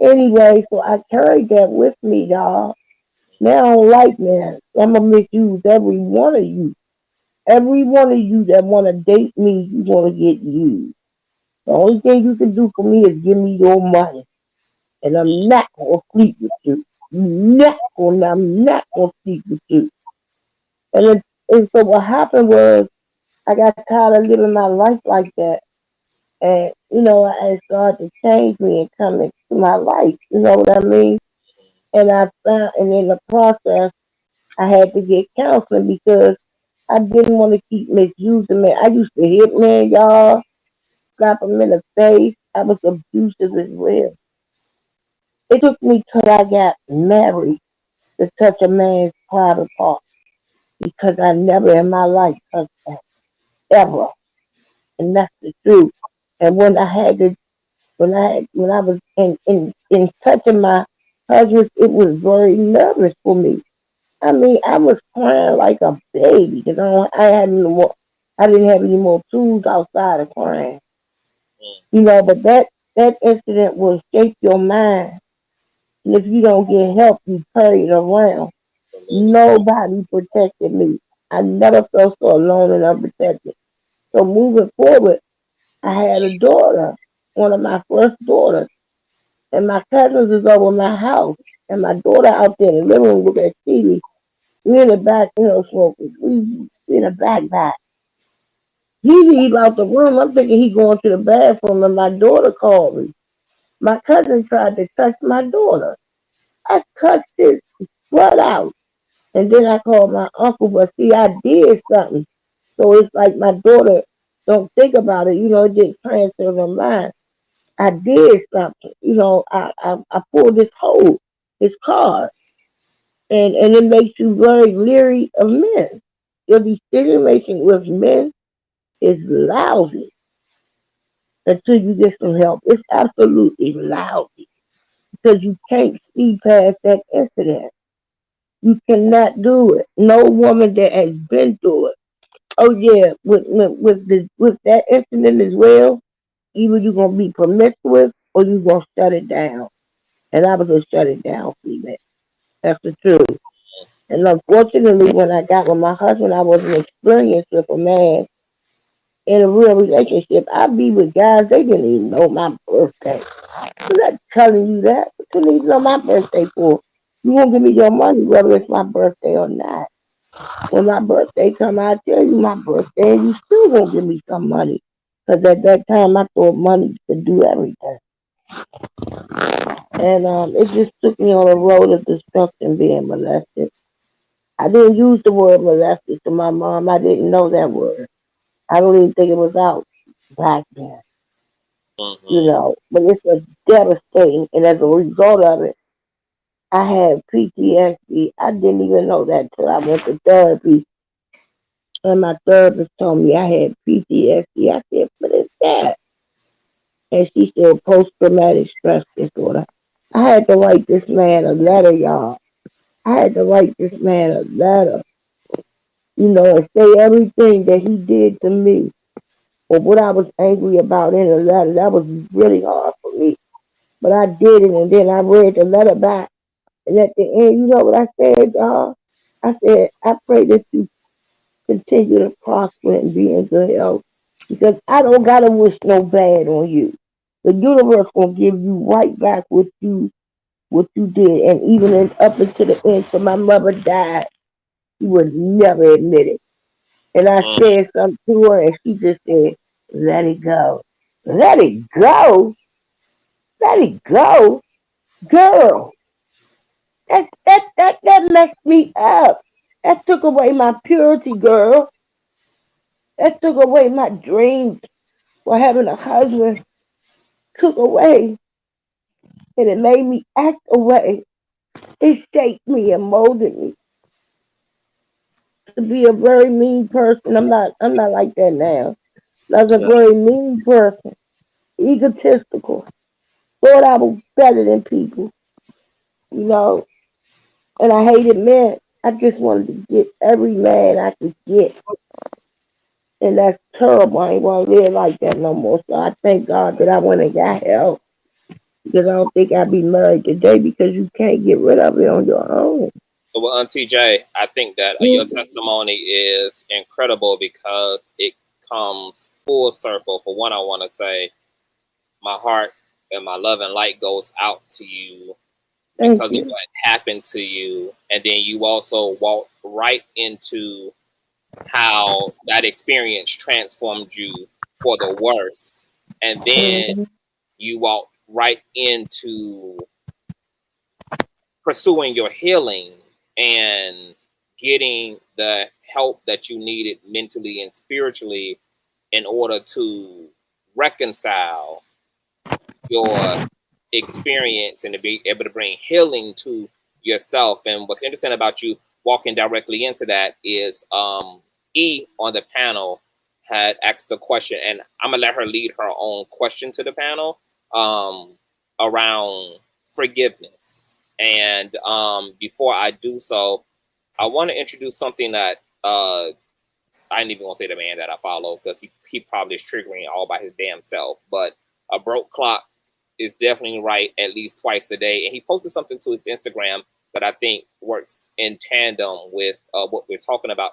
Anyway, so I carried that with me, y'all. Now I don't like man. I'm gonna misuse every one of you. Every one of you that wanna date me, you wanna get used. The only thing you can do for me is give me your money. And I'm not gonna sleep with you. I'm not gonna sleep with you. And so what happened was I got tired of living my life like that. And, I asked God to change me and come into my life. You know what I mean? And I found, and in the process, I had to get counseling because I didn't want to keep misusing men. I used to hit men, y'all, slap them in the face. I was abusive as well. It took me till I got married to touch a man's private part because I never in my life touched that ever, and that's the truth. And when I was in touching my husband, it was very nervous for me. I mean, I was crying like a baby because I didn't have any more tools outside of crying. But that incident will shape your mind. And if you don't get help, you carry it around. Nobody protected me. I never felt so alone and unprotected. So moving forward, I had a daughter, one of my first daughters, and my cousins is over my house, and my daughter out there in the living room looking at TV. We in the back, smoking. We in the back. He leave out the room. I'm thinking he going to the bathroom, and my daughter called me. My cousin tried to touch my daughter. I touched his blood out. And then I called my uncle, but see, I did something. So it's like my daughter don't think about it, it just transfers her mind. I did something, I pulled his card, and it makes you very leery of men. Your decision making with men is lousy until you get some help. It's absolutely lousy because you can't see past that incident. You cannot do it. No woman that has been through it. Oh yeah, with that incident as well. Either you're gonna be promiscuous or you're gonna shut it down. And I was gonna shut it down, female. That's the truth. And unfortunately, when I got with my husband, I wasn't experienced with a man in a real relationship. I be with guys, they didn't even know my birthday. I'm not telling you that. What you need to know my birthday for? You won't give me your money whether it's my birthday or not. When my birthday come, I tell you my birthday, and you still won't give me some money. Because at that time, I thought money could do everything. And it just took me on a road of destruction being molested. I didn't use the word molested to my mom. I didn't know that word. I don't even think it was out back then. you know, but it's a devastating, and as a result of it, I had PTSD. I didn't even know that till I went to therapy, and my therapist told me I had PTSD. I said, "What is that?" And she said, "Post-traumatic stress disorder." I had to write this man a letter, y'all. I had to write this man a letter, you know, and say everything that he did to me or what I was angry about in the letter. That was really hard for me. But I did it, and then I read the letter back. And at the end, you know what I said, y'all? I said, "I pray that you continue to prosper and be in good health, because I don't got to wish no bad on you. The universe going to give you right back what you did." And even up until the end, till my mother died, she would never admit it. And I said something to her, and she just said, "Let it go." Let it go? Let it go? Girl, that messed me up. That took away my purity, girl. That took away my dreams for having a husband. Took away. And it made me act away. It shaped me and molded me to be a very mean person. I'm not like that now. I was a very mean person, egotistical, thought I was better than people, you know, and I hated men. I just wanted to get every man I could get. And that's terrible. I ain't want to live like that no more. So I thank God that I went and got help, because I don't think I'd be married today, because you can't get rid of it on your own. Well, Auntie J, I think that your testimony is incredible because it comes full circle. For one, I want to say my heart and my love and light goes out to you because of what happened to you. And then you also walked right into how that experience transformed you for the worse. And then you walked right into pursuing your healing and getting the help that you needed mentally and spiritually in order to reconcile your experience and to be able to bring healing to yourself. And what's interesting about you walking directly into that is E on the panel had asked a question, and I'm gonna let her lead her own question to the panel around forgiveness. And before I do so, I want to introduce something that I ain't even gonna say the man that I follow, because he probably is triggering all by his damn self. But a broke clock is definitely right at least twice a day. And he posted something to his Instagram that I think works in tandem with what we're talking about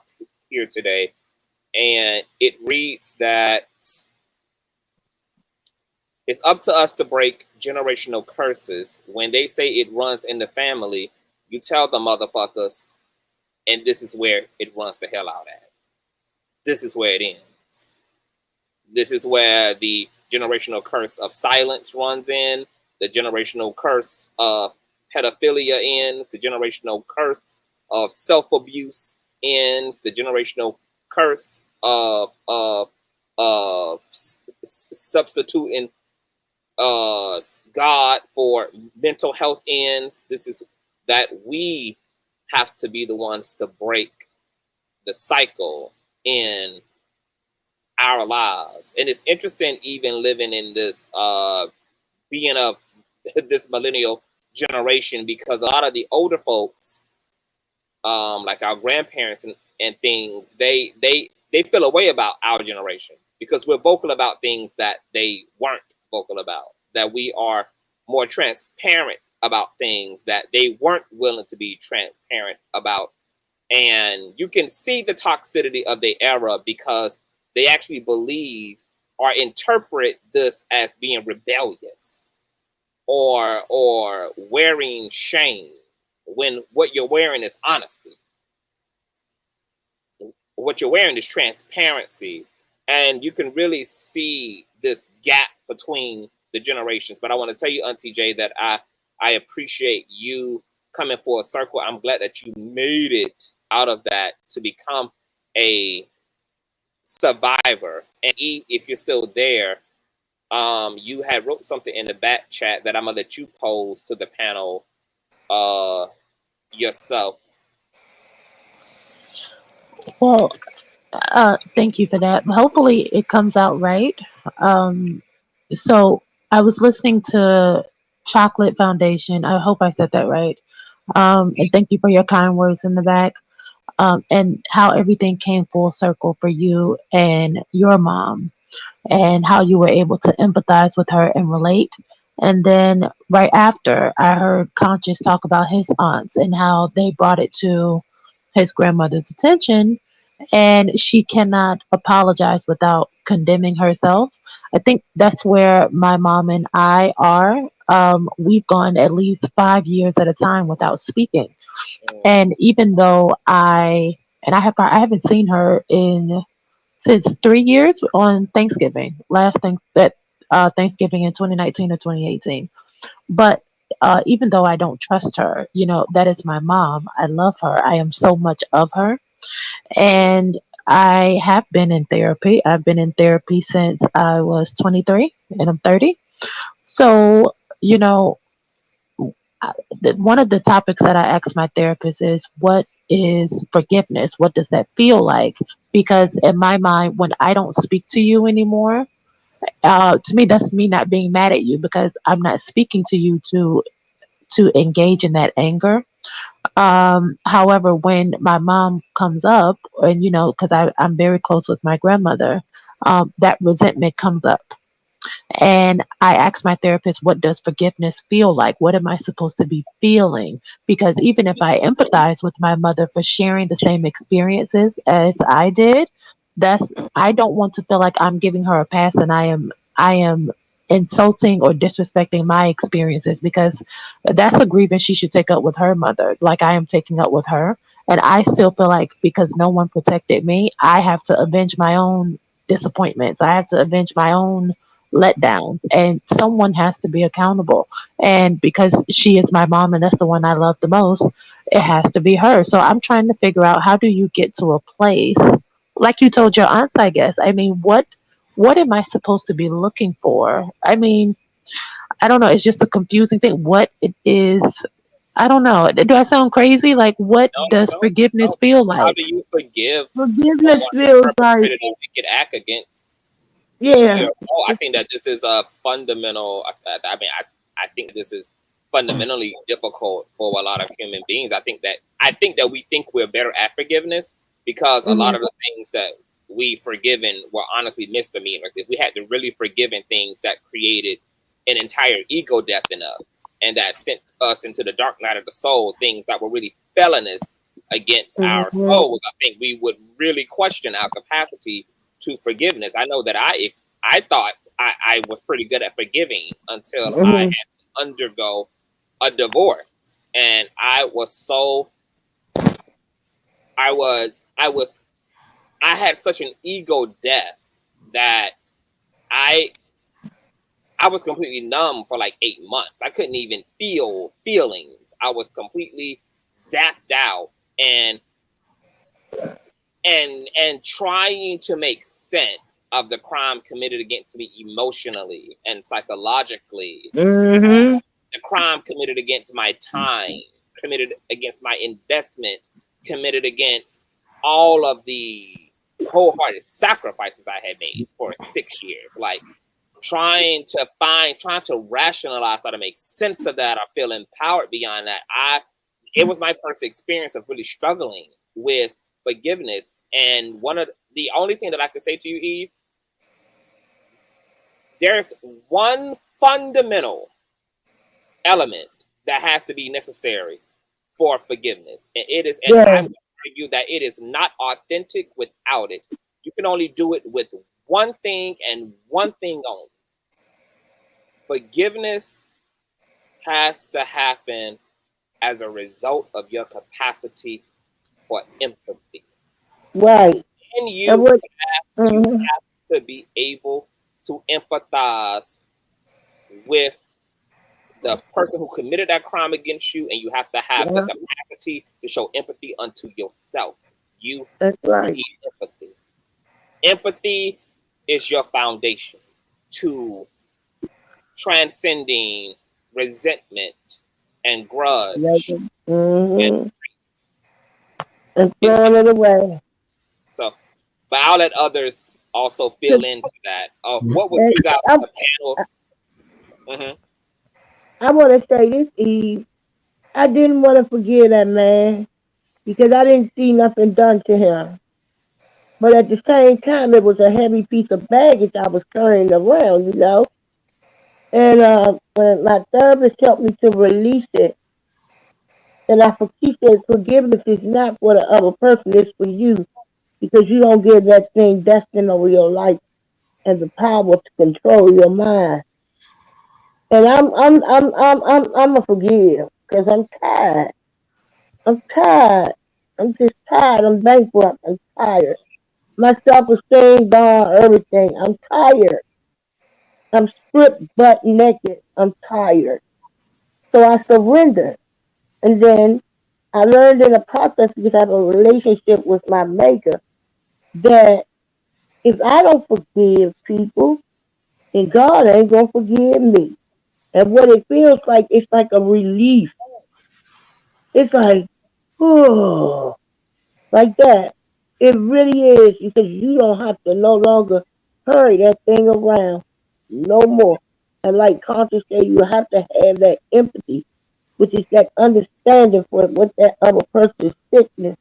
here today. And it reads that it's up to us to break generational curses. When they say it runs in the family, you tell the motherfuckers, and this is where it runs the hell out at. This is where it ends. This is where the generational curse of silence runs in, the generational curse of pedophilia ends, the generational curse of self-abuse ends, the generational curse of substituting God for mental health ends. This is that we have to be the ones to break the cycle in our lives. And it's interesting even living in this being of this millennial generation, because a lot of the older folks, like our grandparents and things, they feel a way about our generation because we're vocal about things that they weren't vocal about, that we are more transparent about things that they weren't willing to be transparent about. And you can see the toxicity of the era because they actually believe or interpret this as being rebellious or wearing shame, when what you're wearing is honesty. What you're wearing is transparency. And you can really see this gap between the generations. But I want to tell you, Auntie J, that I appreciate you coming for a circle. I'm glad that you made it out of that to become a survivor. And if you're still there, You had wrote something in the back chat that I'm gonna let you pose to the panel yourself. Well, thank you for that. Hopefully it comes out right. So I was listening to Chocolate Foundation. I hope I said that right. And thank you for your kind words in the back. And how everything came full circle for you and your mom, and how you were able to empathize with her and relate. And then right after, I heard Conscious talk about his aunts and how they brought it to his grandmother's attention, and she cannot apologize without condemning herself. I think that's where my mom and I are. We've gone at least 5 years at a time without speaking, and even though I haven't seen her in since 3 years on Thanksgiving, Thanksgiving in 2019 or 2018. But even though I don't trust her, that is my mom. I love her. I am so much of her. And I have been in therapy. I've been in therapy since I was 23 and I'm 30. So, one of the topics that I asked my therapist is, what is forgiveness? What does that feel like? Because in my mind, when I don't speak to you anymore, to me, that's me not being mad at you, because I'm not speaking to you to engage in that anger. However, when my mom comes up, and because I'm very close with my grandmother, that resentment comes up. And I asked my therapist, what does forgiveness feel like? What am I supposed to be feeling? Because even if I empathize with my mother for sharing the same experiences as I did, I don't want to feel like I'm giving her a pass, and I am insulting or disrespecting my experiences, because that's a grievance she should take up with her mother, like I am taking up with her. And I still feel like, because no one protected me, I have to avenge my own disappointments. I have to avenge my own letdowns, and someone has to be accountable. And because she is my mom and that's the one I love the most, it has to be her. So I'm trying to figure out, how do you get to a place like you told your aunts, I guess. I mean, what am I supposed to be looking for? I mean, I don't know. It's just a confusing thing. What it is, I don't know. Do I sound crazy? Like, what does forgiveness feel How like? do you forgive Forgiveness someone who feels like, perpetrated a wicked act against yeah, your? Oh, I think that this is a fundamental. I think this is fundamentally difficult for a lot of human beings. I think that we think we're better at forgiveness because a lot of the things that we forgiven were honestly misdemeanors. If we had to really forgiven things that created an entire ego death in us and that sent us into the dark night of the soul, things that were really felonious against our souls, I think we would really question our capacity to forgiveness. I know that I thought I was pretty good at forgiving until I had to undergo a divorce, and I had such an ego death that I was completely numb for like 8 months. I couldn't even feel feelings. I was completely zapped out and trying to make sense of the crime committed against me emotionally and psychologically. The crime committed against my time, committed against my investment, committed against all of the wholehearted sacrifices I had made for 6 years. Like, trying to rationalize how to make sense of that. I feel empowered beyond that. It was my first experience of really struggling with forgiveness. And the only thing that I could say to you, Eve, there's one fundamental element that has to be necessary for forgiveness. And I would argue that it is not authentic without it. You can only do it with one thing and one thing only. Forgiveness has to happen as a result of your capacity for empathy. right. And you have to be able to empathize with the person who committed that crime against you, and you have to have the capacity to show empathy unto yourself. You need empathy. Empathy is your foundation to transcending resentment and grudge. Mm-hmm. And throwing it away. So, but I'll let others also fill into that. What would you guys on the panel? I want to say this, Eve. I didn't want to forgive that man because I didn't see nothing done to him. But at the same time, it was a heavy piece of baggage I was carrying around, you know. And when my therapist helped me to release it, and she said, forgiveness is not for the other person, it's for you, because you don't give that thing destiny over your life and the power to control your mind. And I'm a forgive because I'm tired. I'm tired. I'm just tired. I'm bankrupt. I'm tired. My self-esteem gone, everything. I'm tired. I'm stripped butt naked. I'm tired. So I surrender. And then I learned in the process because I have a relationship with my maker that if I don't forgive people, then God ain't gonna forgive me. And what it feels like, it's like a relief. It's like, oh, like that. It really is because you don't have to no longer carry that thing around no more. And like Conscious said, you have to have that empathy, which is that understanding for what that other person's sickness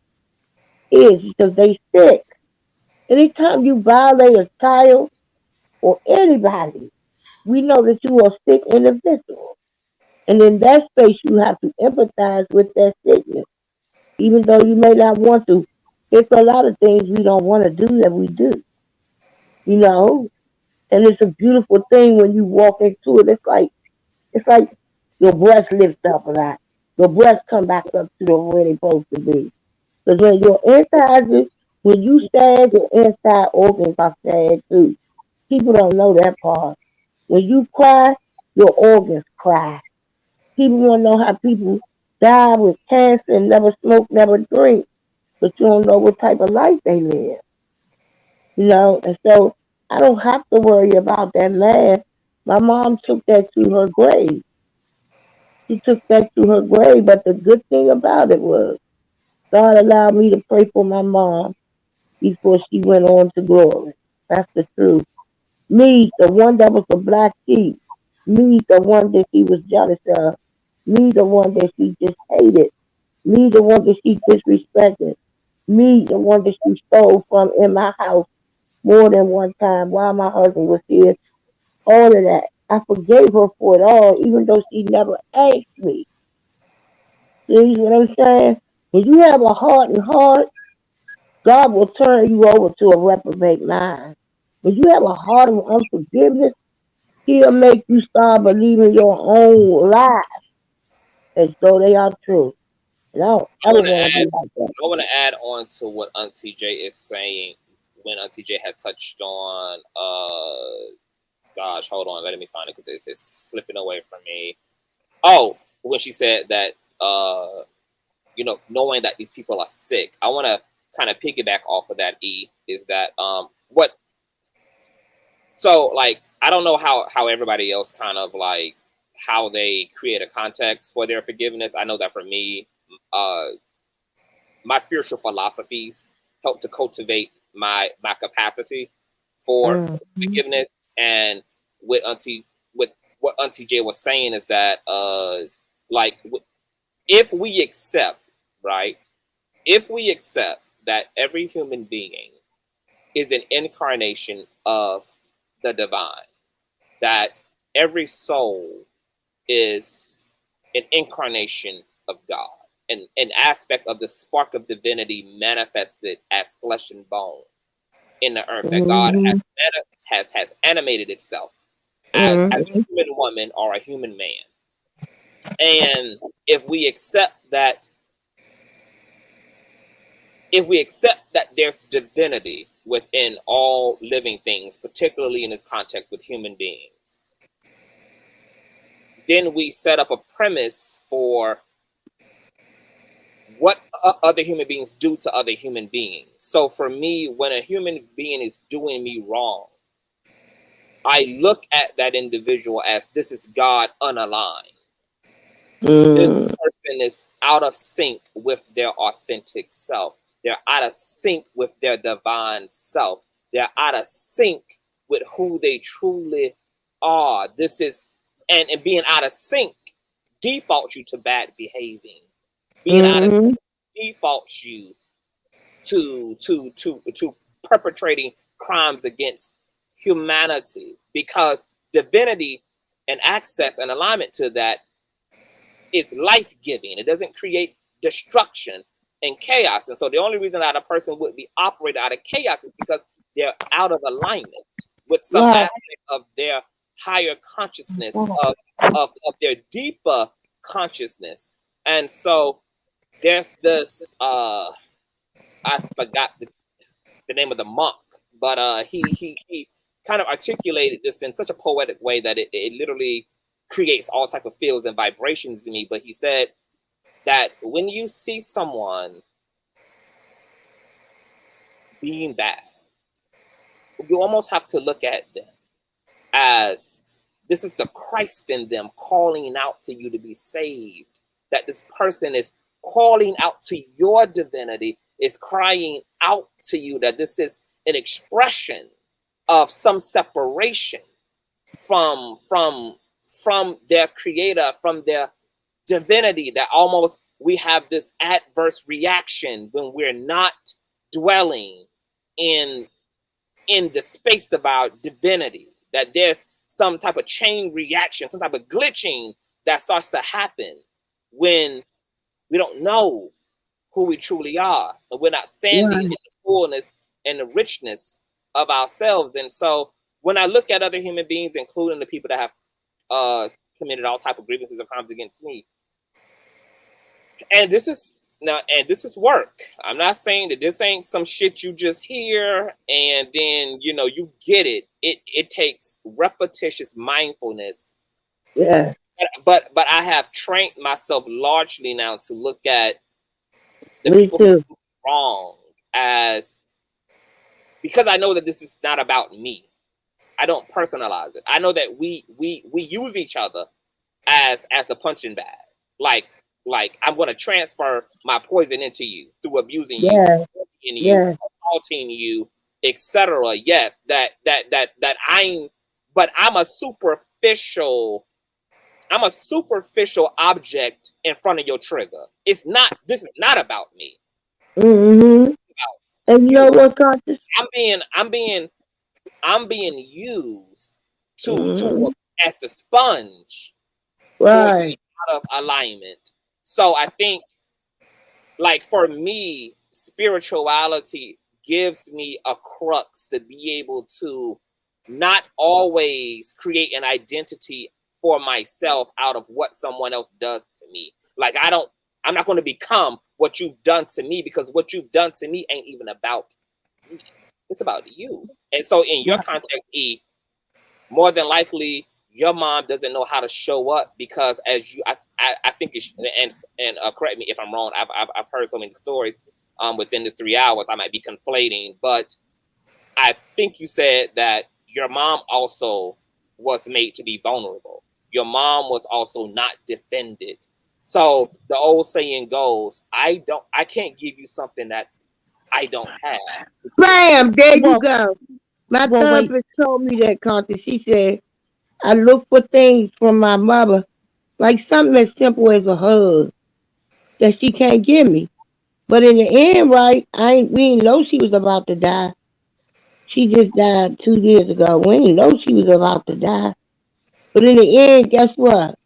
is because they sick. Anytime you violate a child or anybody, we know that you are a sick individual. And in that space, you have to empathize with that sickness, even though you may not want to. It's a lot of things we don't want to do that we do, you know. And it's a beautiful thing when you walk into it. It's like your breast lifts up a lot. Your breast come back up to the where it's supposed to be. Because when your insides, when you sad, your inside organs are sad too. People don't know that part. When you cry, your organs cry. People want to know how people die with cancer and never smoke, never drink, but you don't know what type of life they live. You know, and so I don't have to worry about that man. My mom took that to her grave. She took that to her grave, but the good thing about it was God allowed me to pray for my mom before she went on to glory. That's the truth. Me, the one that was the black sheep. Me, the one that she was jealous of. Me, the one that she just hated. Me, the one that she disrespected. Me, the one that she stole from in my house more than one time while my husband was here. All of that. I forgave her for it all, even though she never asked me. See what I'm saying? When you have a heart and heart, God will turn you over to a reprobate mind. When you have a heart of unforgiveness, He'll make you start believing your own lies as though they are true. And I don't I ever want to want to add. be like that. I want to add on to what Auntie J is saying when Auntie J had touched on. Gosh, hold on, let me find it because it's slipping away from me. Oh, when she said that, knowing that these people are sick, I want to kind of piggyback off of that. Is that what? So like, I don't know how everybody else kind of like how they create a context for their forgiveness. I know that for me, my spiritual philosophies help to cultivate my capacity for forgiveness. And with what Auntie J was saying is that like if we accept, right, if we accept that every human being is an incarnation of the divine, that every soul is an incarnation of God, an aspect of the spark of divinity manifested as flesh and bone in the earth, that God has animated itself as a human woman or a human man. And if we accept that there's divinity within all living things, particularly in this context with human beings, then we set up a premise for what other human beings do to other human beings. So for me, when a human being is doing me wrong, I look at that individual as this is God unaligned. This person is out of sync with their authentic self. They're out of sync with their divine self. They're out of sync with who they truly are. This is, and being out of sync defaults you to bad behaving. Being out of sync defaults you to perpetrating crimes against humanity, because divinity and access and alignment to that is life-giving. It doesn't create destruction and chaos. And so the only reason that a person would be operating out of chaos is because they're out of alignment with some aspect of their higher consciousness, of their deeper consciousness. And so there's this I forgot the name of the monk, but he kind of articulated this in such a poetic way that it literally creates all type of feels and vibrations in me. But he said that when you see someone being bad, you almost have to look at them as this is the Christ in them calling out to you to be saved. That this person is calling out to your divinity, is crying out to you, that this is an expression of some separation from their creator, from their divinity, that almost we have this adverse reaction when we're not dwelling in the space of our divinity, that there's some type of chain reaction, some type of glitching that starts to happen when we don't know who we truly are, and we're not standing in the fullness and the richness of ourselves. And so when I look at other human beings, including the people that have committed all type of grievances or crimes against me, and this is work. I'm not saying that this ain't some shit you just hear and then you get it. It takes repetitious mindfulness. Yeah. But I have trained myself largely now to look at the Me people too. who do wrong as, because I know that this is not about me. I don't personalize it. I know that we use each other as the punching bag. Like I'm going to transfer my poison into you through abusing you, assaulting you, etc. Yes, I'm a superficial object in front of your trigger. This is not about me. Mm-hmm. And you know what, Conscious? I'm being used to as the sponge right out of alignment. So I think, like, for me, spirituality gives me a crux to be able to not always create an identity for myself out of what someone else does to me. Like, I'm not going to become what you've done to me, because what you've done to me ain't even about me. It's about you. And so in your context, E, more than likely, your mom doesn't know how to show up because, as you, I think it's, and correct me if I'm wrong. I've heard so many stories within the 3 hours. I might be conflating, but I think you said that your mom also was made to be vulnerable. Your mom was also not defended. So the old saying goes, I can't give you something that I don't have. Bam! There you go. My therapist told me that, Conscious. She said, I look for things from my mother, like something as simple as a hug, that she can't give me. But in the end, right, we didn't know she was about to die. She just died 2 years ago. We didn't know she was about to die. But in the end, guess what?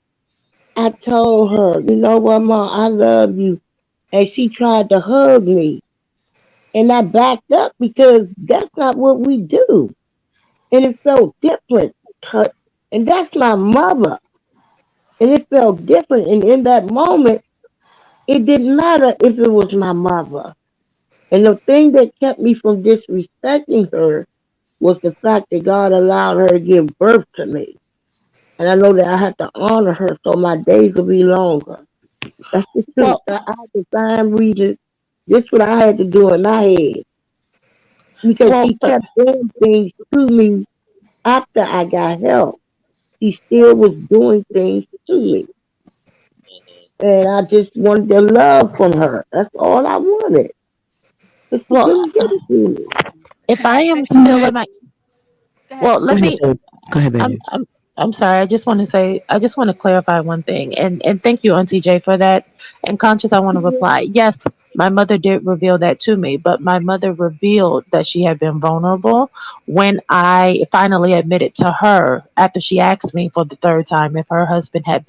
I told her, you know what, Mom, I love you. And she tried to hug me. And I backed up because that's not what we do. And it felt different. And that's my mother. And it felt different. And in that moment, it didn't matter if it was my mother. And the thing that kept me from disrespecting her was the fact that God allowed her to give birth to me. And I know that I have to honor her so my days will be longer. That's the truth. I had to find reasons. This is what I had to do in my head. Because she kept doing things to me after I got help, he still was doing things to me. And I just wanted the love from her. That's all I wanted. But she Well, couldn't give it to me. if Can I I am say still something? in my Go ahead. well, Go let ahead, me babe. Go ahead, I'm baby. I'm I'm sorry. I just want to say I just want to clarify one thing, and thank you, Auntie J, for that. And conscious, I want to reply. Yes, my mother did reveal that to me, but my mother revealed that she had been vulnerable when I finally admitted to her after she asked me for the third time if her husband had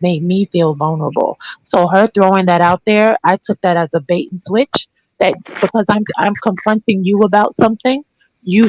made me feel vulnerable. So her throwing that out there, I took that as a bait and switch. That because I'm confronting you about something, you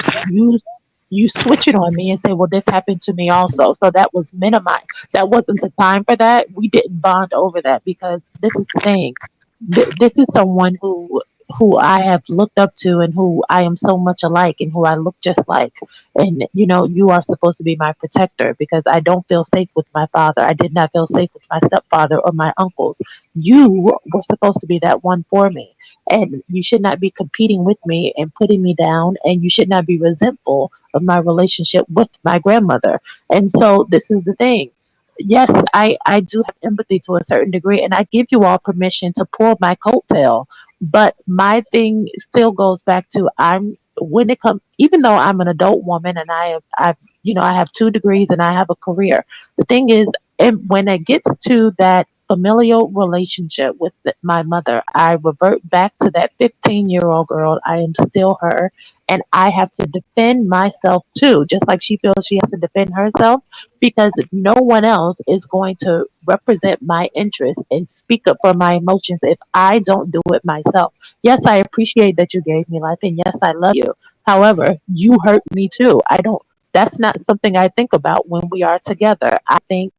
you switch it on me and say, well, this happened to me also. So that was minimized. That wasn't the time for that. We didn't bond over that because this is the thing. This is someone who I have looked up to and who I am so much alike and who I look just like. And you know, you are supposed to be my protector because I don't feel safe with my father. I did not feel safe with my stepfather or my uncles. You were supposed to be that one for me. And you should not be competing with me and putting me down, and you should not be resentful of my relationship with my grandmother. And so this is the thing. Yes, I do have empathy to a certain degree, and I give you all permission to pull my coattail. But my thing still goes back to I'm when it comes, even though I'm an adult woman and I've I have 2 degrees and I have a career. The thing is, and when it gets to that familial relationship with my mother, I revert back to that 15-year-old girl. I am still her, and I have to defend myself too, just like she feels she has to defend herself, because no one else is going to represent my interests and speak up for my emotions if I don't do it myself. Yes, I appreciate that you gave me life, and yes, I love you. However, you hurt me too. I don't. That's not something I think about when we are together. I think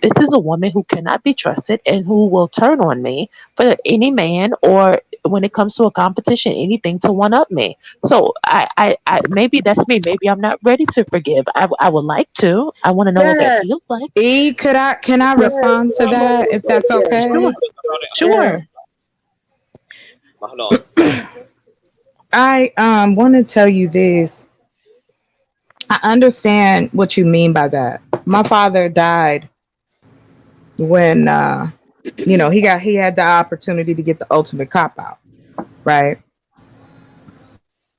this is a woman who cannot be trusted and who will turn on me for any man or when it comes to a competition, anything to one up me. So I maybe that's me. Maybe I'm not ready to forgive. I would like to. I want to know what that Yeah, feels like. E, can I yeah, respond to I'm that if almost that's there. Sure, okay? Yeah. sure. Hold on. I want to tell you this. I understand what you mean by that. My father died when he had the opportunity to get the ultimate cop out, right?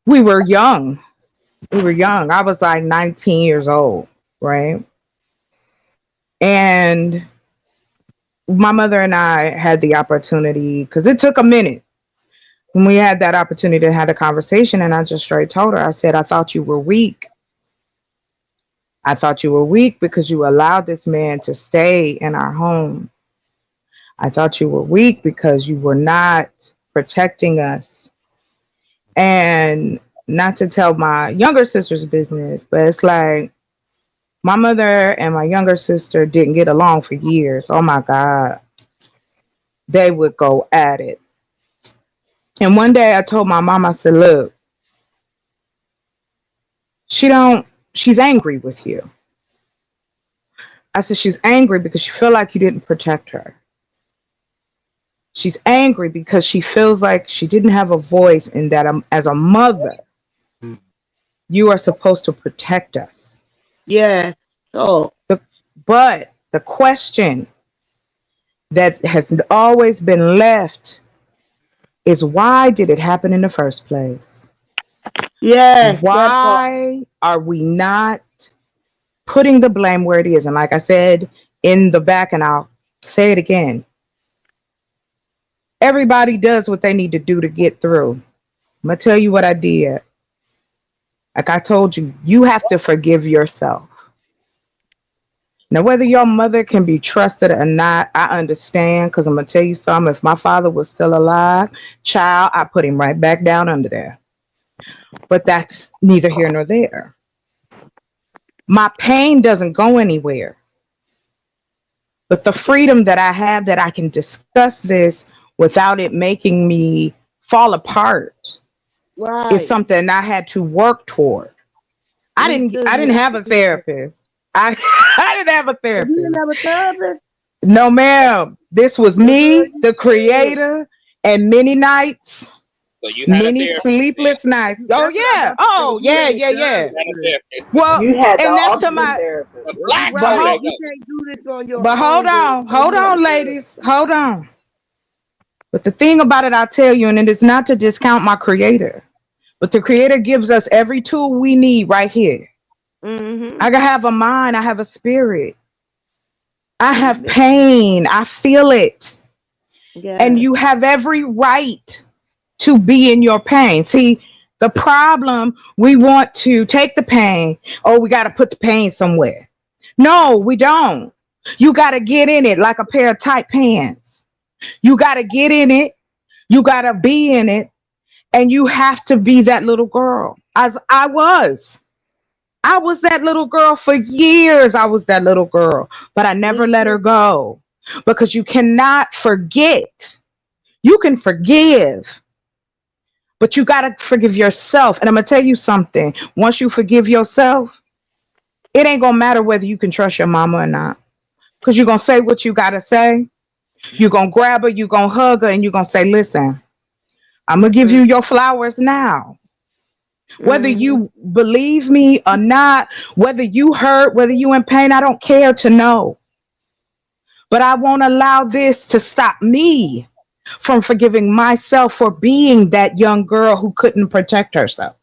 We were young. We were young. I was like 19 years old, right? And my mother and I had the opportunity because it took a minute when we had that opportunity to have a conversation, and I just straight told her, I said, I thought you were weak. I thought you were weak because you allowed this man to stay in our home. I thought you were weak because you were not protecting us. And not to tell my younger sister's business, but it's like my mother and my younger sister didn't get along for years. Oh my God. They would go at it. And one day I told my mom, I said, look, she's angry with you. I said, she's angry because she feel like you didn't protect her. She's angry because she feels like she didn't have a voice in that as a mother, you are supposed to protect us. Yeah. So But the question that has always been left is, why did it happen in the first place? yes, that part. Why are we not putting the blame where it is? And like I said in the back, and I'll say it again, everybody does what they need to do to get through. I'm going to tell you what I did. Like I told you, you have to forgive yourself. Now, whether your mother can be trusted or not, I understand, because I'm going to tell you something. If my father was still alive, child, I put him right back down under there. But that's neither here nor there. My pain doesn't go anywhere. But the freedom that I have that I can discuss this without it making me fall apart is Right. something I had to work toward. I Me didn't too. have a therapist. I didn't have a You didn't therapist. have a therapist? No, ma'am. This was Girl, me, you the did. creator, and many nights So you had a Many therapist. sleepless nights. Oh yeah. Oh yeah, yeah, yeah. You had a therapist. Well, You had the and that's to ultimate my. therapist. A black But hole. hold, You can't do this on your but own. hold on, ladies, hold on. But the thing about it, I'll tell you, and it is not to discount my creator, but the creator gives us every tool we need right here. Mm-hmm. I have a mind, I have a spirit, I have Amen. pain, I feel it. Yeah. And you have every right to be in your pain. See, the problem, we want to take the pain. Oh, we got to put the pain somewhere. No, we don't. You got to get in it like a pair of tight pants. You got to get in it. You got to be in it. And you have to be that little girl. As I was. I was that little girl for years. I was that little girl. But I never let her go. Because you cannot forget. You can forgive. But you got to forgive yourself. And I'm going to tell you something. Once you forgive yourself, it ain't going to matter whether you can trust your mama or not. Because you're going to say what you got to say. You're going to grab her. You're going to hug her. And you're going to say, listen, I'm going to give you your flowers now. Whether you believe me or not, whether you hurt, whether you in pain, I don't care to know. But I won't allow this to stop me from forgiving myself for being that young girl who couldn't protect herself.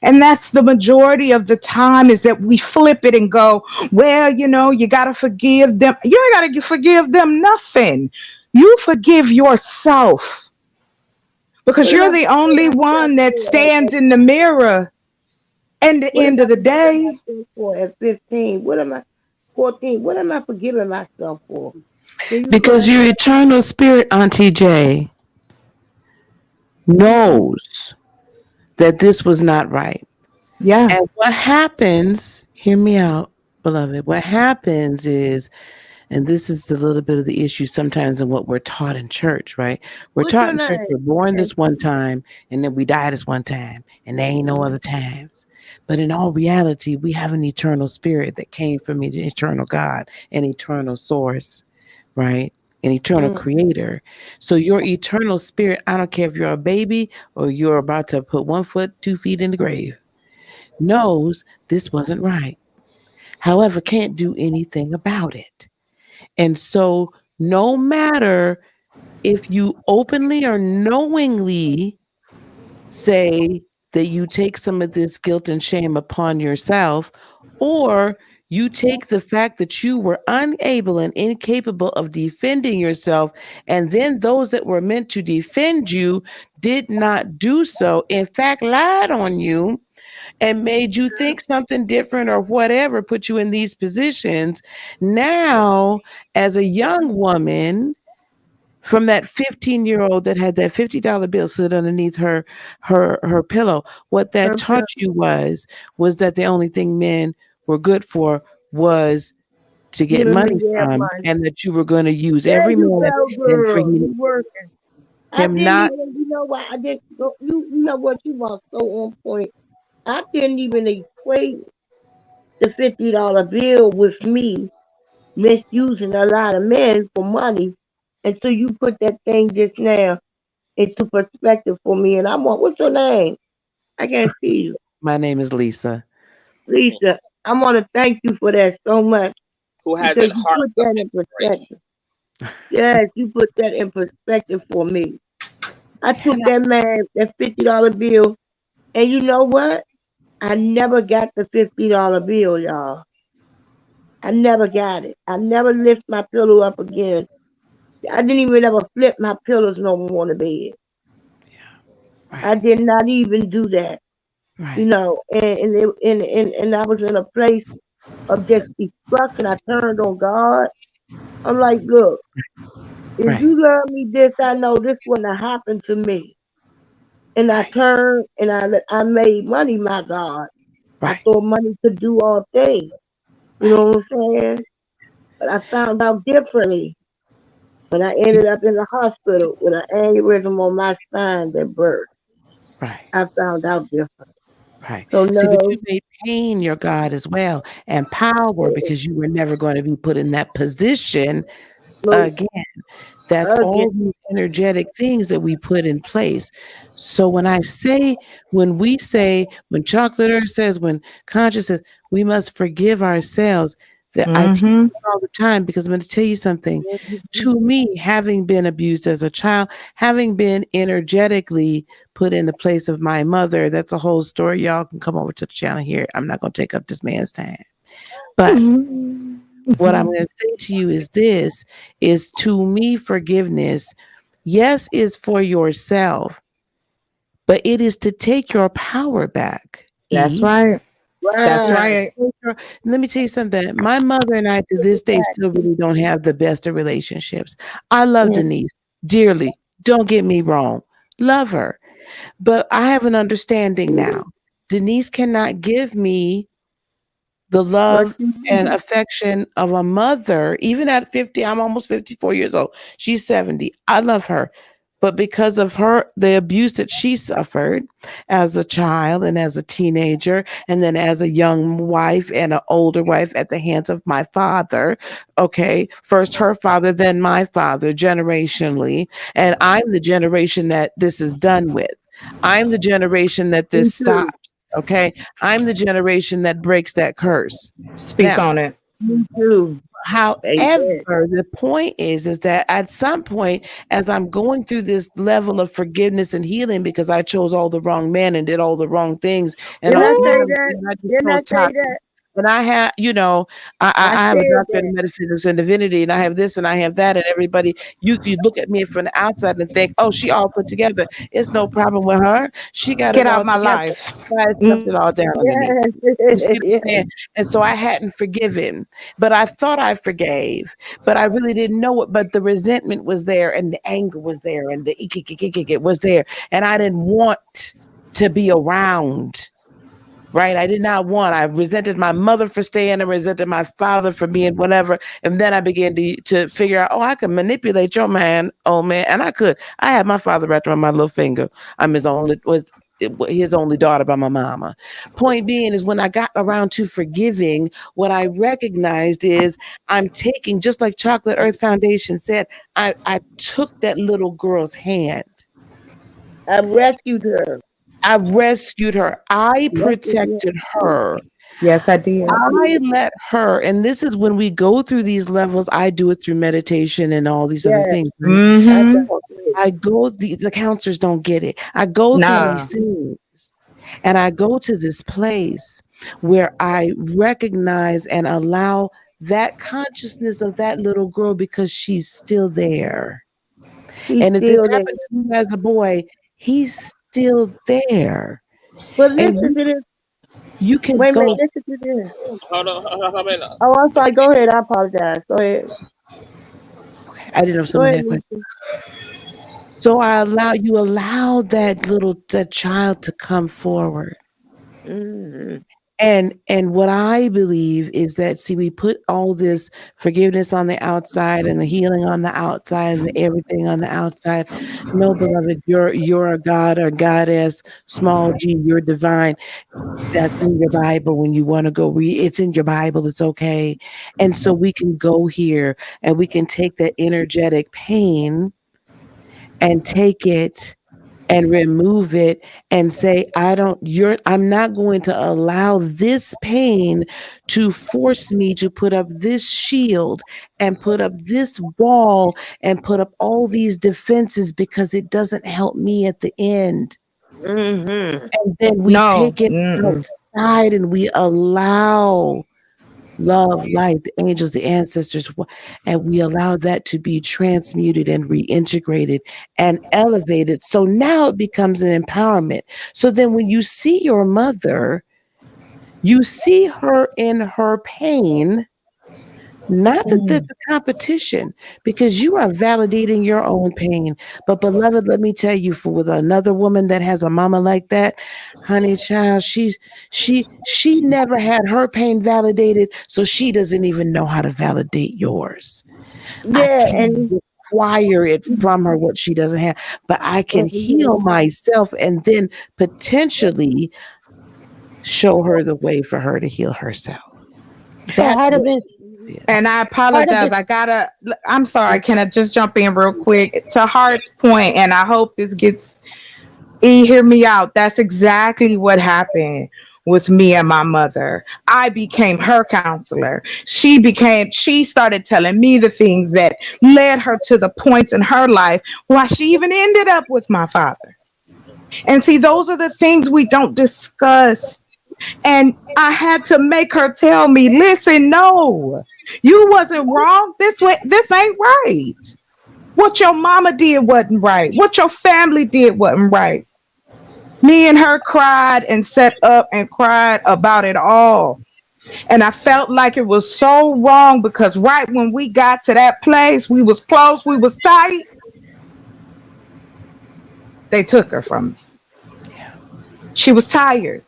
And that's the majority of the time, is that we flip it and go, well, you know, you got to forgive them. You ain't got to forgive them nothing. You forgive yourself, because you're the only one that stands in the mirror. And the end of the day, for at 15, what am I? 14, what am I forgiving myself for? Because your eternal spirit, Auntie J, knows that this was not right. Yeah. And what happens, hear me out, beloved, what happens is, and this is a little bit of the issue sometimes in what we're taught in church, right? We're taught in church, we're born this one time, and then we die this one time, and there ain't no other times. But in all reality, we have an eternal spirit that came from the eternal God, an eternal source, right? An eternal creator. So your eternal spirit, I don't care if you're a baby or you're about to put 1 foot, 2 feet in the grave, knows this wasn't right. However, can't do anything about it. And so no matter if you openly or knowingly say that you take some of this guilt and shame upon yourself, or you take the fact that you were unable and incapable of defending yourself, and then those that were meant to defend you did not do so, in fact, lied on you and made you think something different or whatever, put you in these positions. Now, as a young woman, from that 15-year-old that had that $50 bill sit underneath her pillow, what that taught you was that the only thing men were good for was to get money from, and that you were going to use every man and for him not. You know what? I didn't. You know what? You are so on point. I didn't even equate the $50 bill with me misusing a lot of men for money until you put that thing just now into perspective for me. And I want, what's your name? I can't see you. My name is Lisa. Lisa, I want to thank you for that so much. Who has because that you heart put that in perspective. Yes, you put that in perspective for me. I took that man, that $50 bill, and you know what? I never got the $50 bill, y'all. I never got it. I never lift my pillow up again. I didn't even ever flip my pillows no more on the bed. Right. I did not even do that. Right. You know, and I was in a place of just destruction. I turned on God. I'm like, look, if you love me this, I know this wouldn't have happened to me. And I turned and I made money my God. I thought money could do all things. You know what I'm saying? But I found out differently when I ended up in the hospital with an aneurysm on my spine that burst. Right. I found out different. Right. So See, but no, you made pain your God as well, and power, because you were never going to be put in that position again. That's Okay. all these energetic things that we put in place. So when Chocolate Earth says, when Conscious says, we must forgive ourselves, that I teach Mm-hmm. all the time, because I'm going to tell you something. To me, having been abused as a child, having been energetically put in the place of my mother, that's a whole story. Y'all can come over to the channel here. I'm not going to take up this man's time. But what I'm going to say to you is this, is to me, forgiveness, yes, is for yourself, but it is to take your power back. That's E. right. That's Right. right. Let me tell you something. My mother and I to this day still really don't have the best of relationships. I love Denise dearly. Don't get me wrong. Love her. But I have an understanding now. Denise cannot give me the What love you and need. affection of a mother, even at 50. I'm almost 54 years old. She's 70. I love her. But because of the abuse that she suffered as a child and as a teenager, and then as a young wife and an older wife at the hands of my father, okay, first her father, then my father, generationally. And I'm the generation that this is done with. I'm the generation that Me this too. stops. Okay. I'm the generation that breaks that curse. Speak Now, on it. Me too. however, Amen. the point is that at some point, as I'm going through this level of forgiveness and healing, because I chose all the wrong men and did all the wrong things and Didn't all I these say other that? things, I just Didn't I chose say toxic. that? And I have, I I have a said doctorate that. in metaphysics and divinity, and I have this and I have that, and everybody, you look at me from the outside and think, oh, she all put together. It's no problem with her. She got Get it out all my together. life. I stuffed it all down underneath. Yes. You see what I'm Yes. saying? And so I hadn't forgiven, but I thought I forgave, but I really didn't know it. But the resentment was there, and the anger was there, and the it was there, and I didn't want to be around. Right? I did not want. I resented my mother for staying. I resented my father for being whatever. And then I began to figure out, oh, I can manipulate your man, old man, and I could. I had my father wrapped around my little finger. I'm his only daughter by my mama. Point being is, when I got around to forgiving, what I recognized is I'm taking, just like Chocolate Earth Foundation said, I took that little girl's hand. I rescued her. I rescued her. I Yes, yes, protected her. Yes, I did. I let her, and this is when we go through these levels. I do it through meditation and all these other yes. things. Right? I Mm-hmm. done it. I go, the counselors don't get it. I go through these Nah. things, and I go to this place where I recognize and allow that consciousness of that little girl, because she's still there. He's And if this still there. happened to you as a boy, he's still there. But And listen to this. you can Wait a minute. go. Listen to this. Hold on. Hold on. Oh, I'm sorry. Go ahead. I apologize. Go ahead. Okay, I didn't know if Go someone ahead, had a question. Lisa. So allow that child to come forward. Mm-hmm. And what I believe is that, see, we put all this forgiveness on the outside and the healing on the outside and everything on the outside. No, beloved, you're a god or goddess, small g, you're divine. That's in your Bible. When you want to go read, it's in your Bible. It's okay. And so we can go here and we can take that energetic pain and take it and remove it and say, I'm not going to allow this pain to force me to put up this shield and put up this wall and put up all these defenses, because it doesn't help me at the end. Mm-hmm. And then we No. take it Mm-mm. outside and we allow love, light, the angels, the ancestors, and we allow that to be transmuted and reintegrated and elevated. So now it becomes an empowerment. So then when you see your mother, you see her in her pain. Not that there's a competition, because you are validating your own pain. But beloved, let me tell you, with another woman that has a mama like that, honey child, she never had her pain validated, so she doesn't even know how to validate yours. I Yeah, can't require it from her what she doesn't have, but I can heal myself and then potentially show her the way for her to heal herself. so That's how to what miss And I Part of apologize. the I'm sorry. Can I just jump in real quick to Hart's point? And I hope this gets hear me out. That's exactly what happened with me and my mother. I became her counselor. She started telling me the things that led her to the points in her life why she even ended up with my father. And see, those are the things we don't discuss. And I had to make her tell me, listen, no, you wasn't wrong. This ain't right. What your mama did wasn't right. What your family did wasn't right. Me and her cried and sat up and cried about it all. And I felt like it was so wrong because right when we got to that place, we was close, we was tight. They took her from me. She was tired.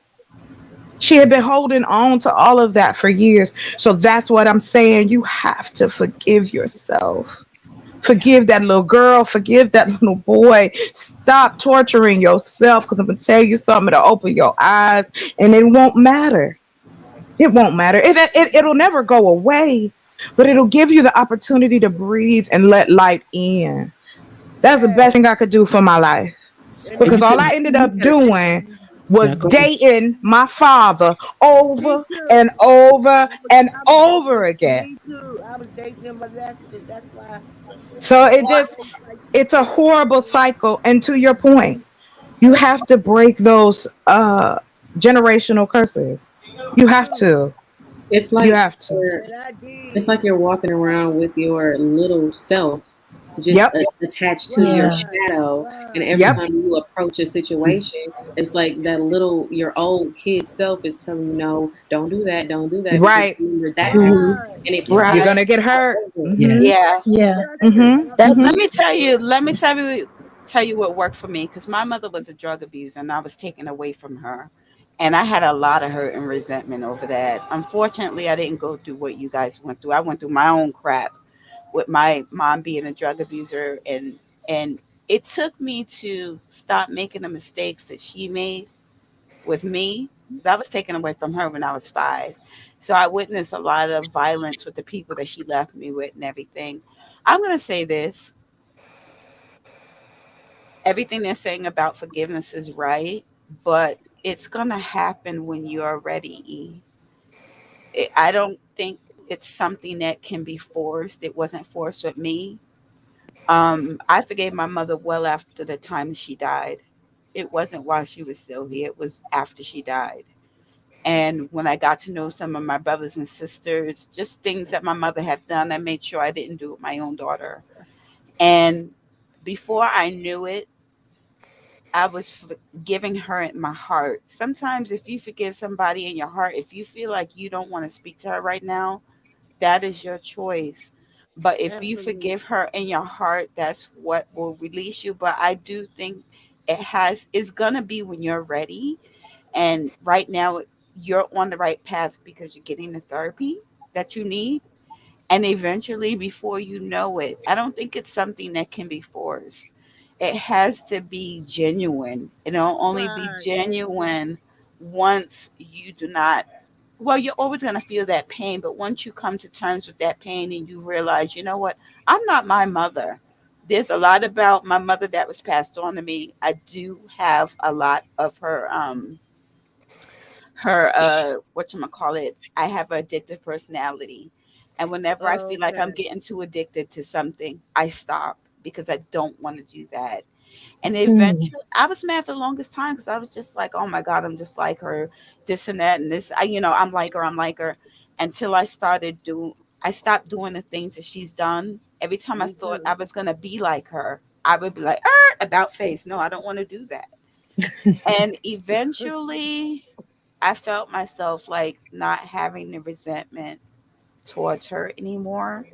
She had been holding on to all of that for years. So that's what I'm saying. You have to forgive yourself. Forgive that little girl. Forgive that little boy. Stop torturing yourself because I'm going to tell you something to open your eyes and it won't matter. It won't matter. It'll never go away, but it'll give you the opportunity to breathe and let light in. That's the best thing I could do for my life And because you all could, I ended up doing now was go ahead. dating my father over and over and over again. Me too. I was dating him as accident. That's why. So That's why I was like, it's a horrible cycle. And to your point, you have to break those generational curses. You have to. It's You like have to. you're, and I it's did. like you're walking around with your little self just Yep. attached to your yeah. Right, shadow, and right. every Yep. time you approach a situation, it's like that little your old kid self is telling you, no, don't do that, because Right. remember that happened, Hmm. Right. and it You're Right. plays gonna get hurt. over. Yeah. Yeah. Yeah. Mm-hmm. That's Mm-hmm. Let me tell you what worked for me because my mother was a drug abuser and I was taken away from her. And I had a lot of hurt and resentment over that. Unfortunately, I didn't go through what you guys went through. I went through my own crap with my mom being a drug abuser, and it took me to stop making the mistakes that she made with me because I was taken away from her when I was 5. So I witnessed a lot of violence with the people that she left me with and everything. I'm going to say this: everything they're saying about forgiveness is right, but it's going to happen when you're ready. I don't think it's something that can be forced. It wasn't forced with me. I forgave my mother well after the time she died. It wasn't while she was still here, it was after she died. And when I got to know some of my brothers and sisters, just things that my mother had done, I made sure I didn't do with my own daughter. And before I knew it, I was forgiving her in my heart. Sometimes, if you forgive somebody in your heart, if you feel like you don't want to speak to her right now, that is your choice. But if you Absolutely. forgive her in your heart, that's what will release you. But I do think it's gonna be when you're ready. And right now, you're on the right path because you're getting the therapy that you need. And eventually, before you know it, I don't think it's something that can be forced. It has to be genuine. It'll only be Right. Amen. genuine once you do not, well, you're always going to feel that pain, but once you come to terms with that pain and you realize, you know what, I'm not my mother. There's a lot about my mother that was passed on to me. I do have a lot of her whatchamacallit, I have an addictive personality. And whenever I feel like I'm Okay. getting too addicted to something, I stop because I don't want to do that. And Hmm. eventually, I was mad for the longest time because I was just like, oh my God, I'm just like her, this and that. And this, I'm like her, I'm like her. Until I stopped doing the things that she's done. Every time I Me thought I too. was going to be like her, I would be like, about face. No, I don't want to do that. And eventually, I felt myself like not having the resentment towards her anymore.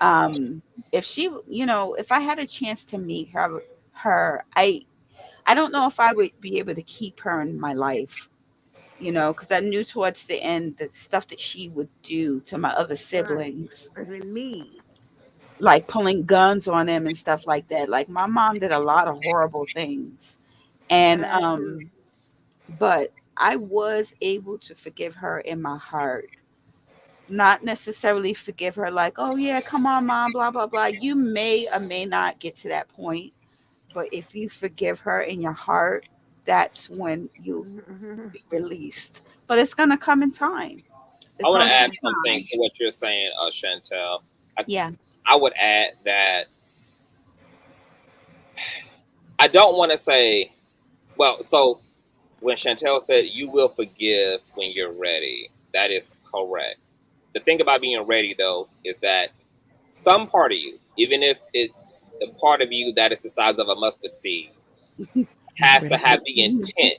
Um, if she, if I had a chance to meet her, I don't know if I would be able to keep her in my life, because I knew towards the end the stuff that she would do to my other Right. siblings, Even me. like pulling guns on them and stuff like that. Like my mom did a lot of horrible things. And Mine too. but I was able to forgive her in my heart. not necessarily forgive her like, oh yeah, come on, mom, blah, blah, blah. You may or may not get to that point. But if you forgive her in your heart, that's when you'll be released. But it's going to come in time. I It's want going to to add take something time. to what you're saying, Chantel. Yeah. I would add that I don't want to say, well, so when Chantel said you will forgive when you're ready, that is correct. The thing about being ready, though, is that some part of you, even if it's the part of you that is the size of a mustard seed, has to have the intent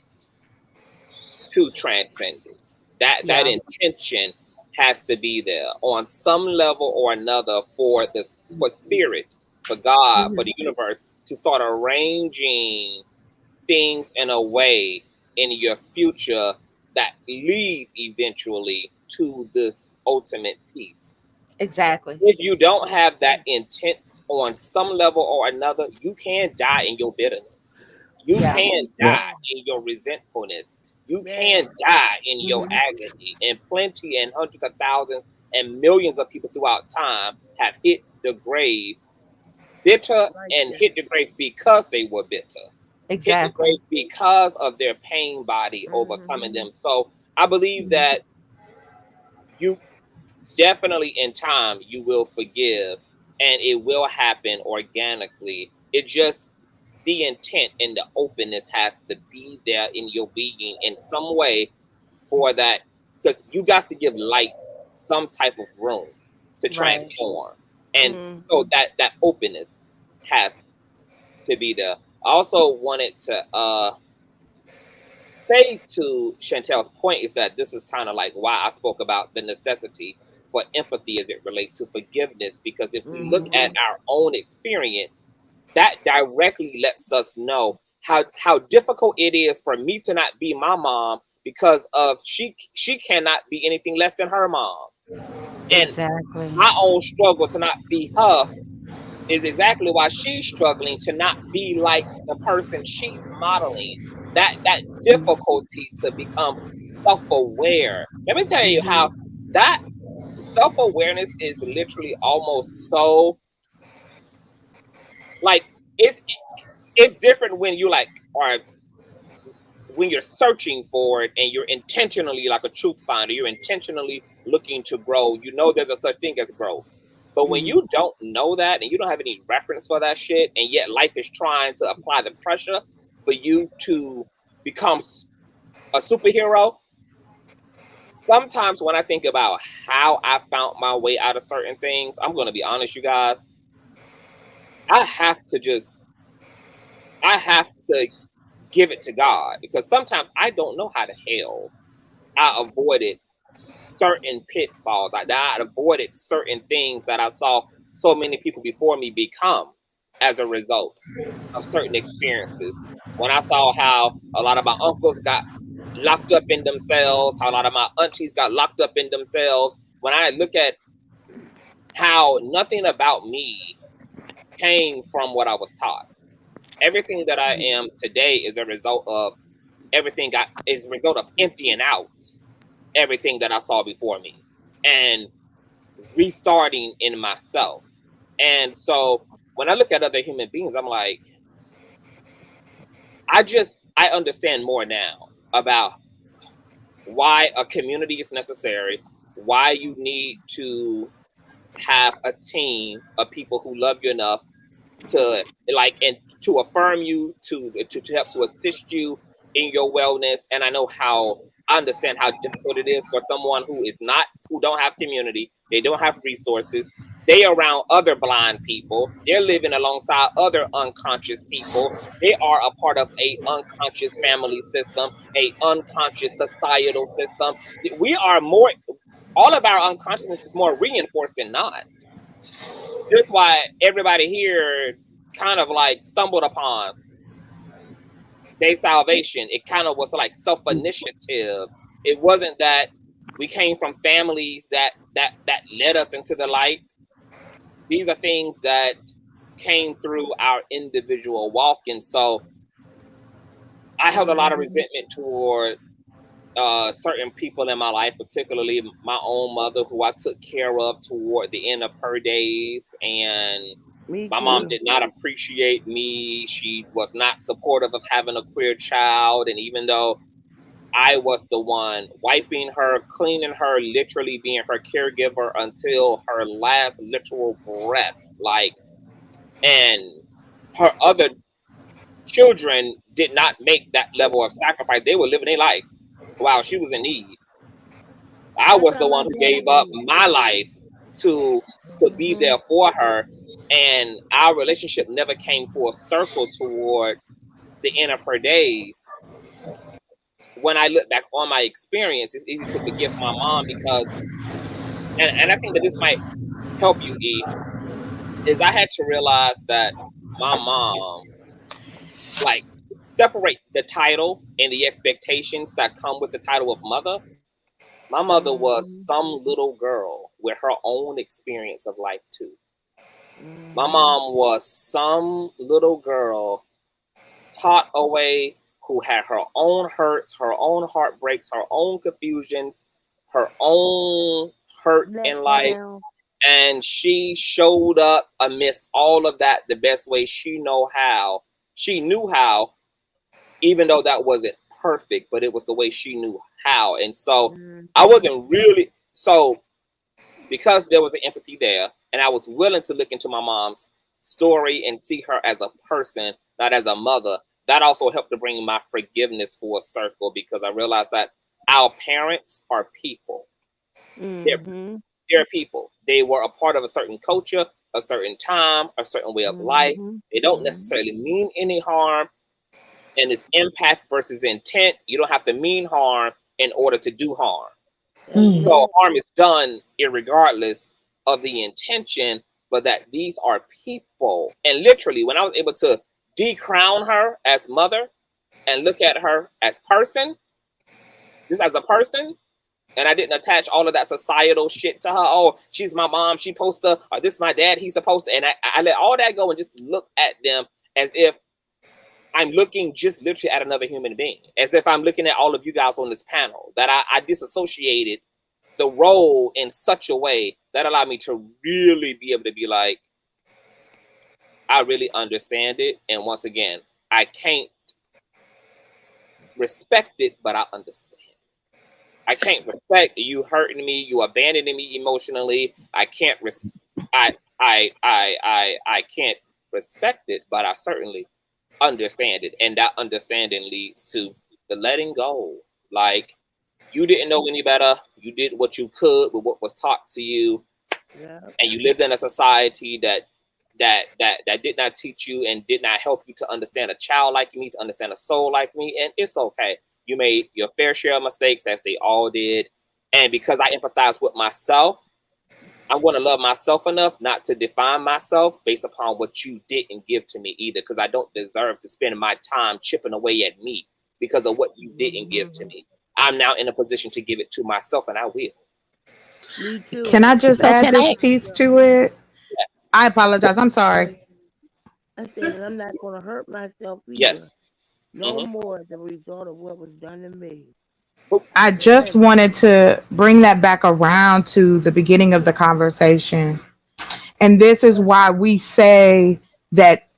to transcend it. That intention has to be there on some level or another for spirit, for God, for the universe to start arranging things in a way in your future that lead eventually to this ultimate peace. Exactly. If you don't have that intent on some level or another, you can die in your bitterness. You can die in your resentfulness. You can die in your agony. And plenty and hundreds of thousands and millions of people throughout time have hit the grave bitter and hit the grave because they were bitter. Hit the grave Exactly. because of their pain body overcoming them. So I believe that you definitely in time you will forgive and it will happen organically. It just the intent and the openness has to be there in your being in some way for that, because you got to give light some type of room to transform. And so that openness has to be there. I also wanted to say to Chantel's point is that this is kind of like why I spoke about the necessity for empathy as it relates to forgiveness, because if we look at our own experience, that directly lets us know how difficult it is for me to not be my mom because of she cannot be anything less than her mom. And Exactly. my own struggle to not be her is exactly why she's struggling to not be like the person she's modeling. That difficulty to become self-aware. Let me tell you how that self-awareness is literally almost so like it's different when you like are when you're searching for it and you're intentionally like a truth finder, you're intentionally looking to grow. You know there's a such thing as growth. But when you don't know that and you don't have any reference for that shit, and yet life is trying to apply the pressure for you to become a superhero, sometimes when I think about how I found my way out of certain things, I'm going to be honest, you guys, I have to give it to God, because sometimes I don't know how the hell I avoided certain pitfalls. I avoided certain things that I saw so many people before me become as a result of certain experiences. When I saw how a lot of my uncles got locked up in themselves, how a lot of my aunties got locked up in themselves, when I look at how nothing about me came from what I was taught. Everything that I am today is a result of is a result of emptying out everything that I saw before me and restarting in myself. And so when I look at other human beings, I'm like, I understand more now about why a community is necessary, why you need to have a team of people who love you enough to like and to affirm you, to help to assist you in your wellness. And I understand how difficult it is for someone who don't have community, they don't have resources, they around other blind people, they're living alongside other unconscious people, they are a part of a unconscious family system, a unconscious societal system. All of our unconsciousness is more reinforced than not. That's why everybody here kind of like stumbled upon their salvation. It kind of was like self-initiative. It wasn't that we came from families that led us into the light. These are things that came through our individual walk. And so I held a lot of resentment toward certain people in my life, particularly my own mother, who I took care of toward the end of her days. And Me my mom too. did not appreciate me. She was not supportive of having a queer child. And even though I was the one wiping her, cleaning her, literally being her caregiver until her last literal breath, like, and her other children did not make that level of sacrifice. They were living their life while she was in need. I That's was how the my one who daddy gave up was. my life to be there for her, and our relationship never came full circle toward the end of her days. When I look back on my experience, it's easy to forgive my mom because, and I think that this might help you, E, is I had to realize that my mom, like, separate the title and the expectations that come with the title of mother. My mother was some little girl with her own experience of life too. My mom was some little girl taught away who had her own hurts, her own heartbreaks, her own confusions, her own hurt Let in life. down. And she showed up amidst all of that the best way she knew how. She knew how, even though that wasn't perfect, but it was the way she knew how. And so I wasn't really, so because there was an empathy there, and I was willing to look into my mom's story and see her as a person, not as a mother, that also helped to bring my forgiveness full circle, because I realized that our parents are people. They're people. They were a part of a certain culture, a certain time, a certain way of life. They don't necessarily mean any harm. And it's impact versus intent. You don't have to mean harm in order to do harm. So harm is done irregardless of the intention, but that these are people. And literally, when I was able to decrown her as mother and look at her as person, just as a person, and I didn't attach all of that societal shit to her. Oh, she's my mom, she's supposed to, or this is my dad, he's supposed to. And I let all that go and just look at them as if I'm looking just literally at another human being, as if I'm looking at all of you guys on this panel, that I disassociated the role in such a way that allowed me to really be able to be like, I really understand it. And once again, I can't respect it, but I understand. I can't respect you hurting me, you abandoning me emotionally. I can't I can't respect it, but I certainly understand it. And that understanding leads to the letting go. Like, you didn't know any better. You did what you could with what was taught to you. And you lived in a society that did not teach you and did not help you to understand a child like me, to understand a soul like me. And it's okay. You made your fair share of mistakes, as they all did. And because I empathize with myself, I'm going to love myself enough not to define myself based upon what you didn't give to me either, because I don't deserve to spend my time chipping away at me because of what you didn't give to me. I'm now in a position to give it to myself, and I will. Me too. Can I just add this piece to it? Yes. I apologize. I'm sorry. I said that I'm not going to hurt myself either. Yes. No more as a result of what was done to me. I just wanted to bring that back around to the beginning of the conversation. And this is why we say that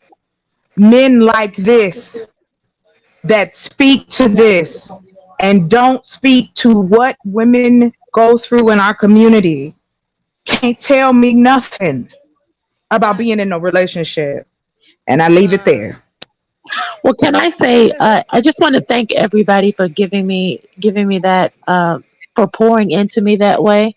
men like this, that speak to this and don't speak to what women go through in our community, can't tell me nothing about being in a relationship. And I leave it there. Well, can I say, I just want to thank everybody for giving me that, for pouring into me that way,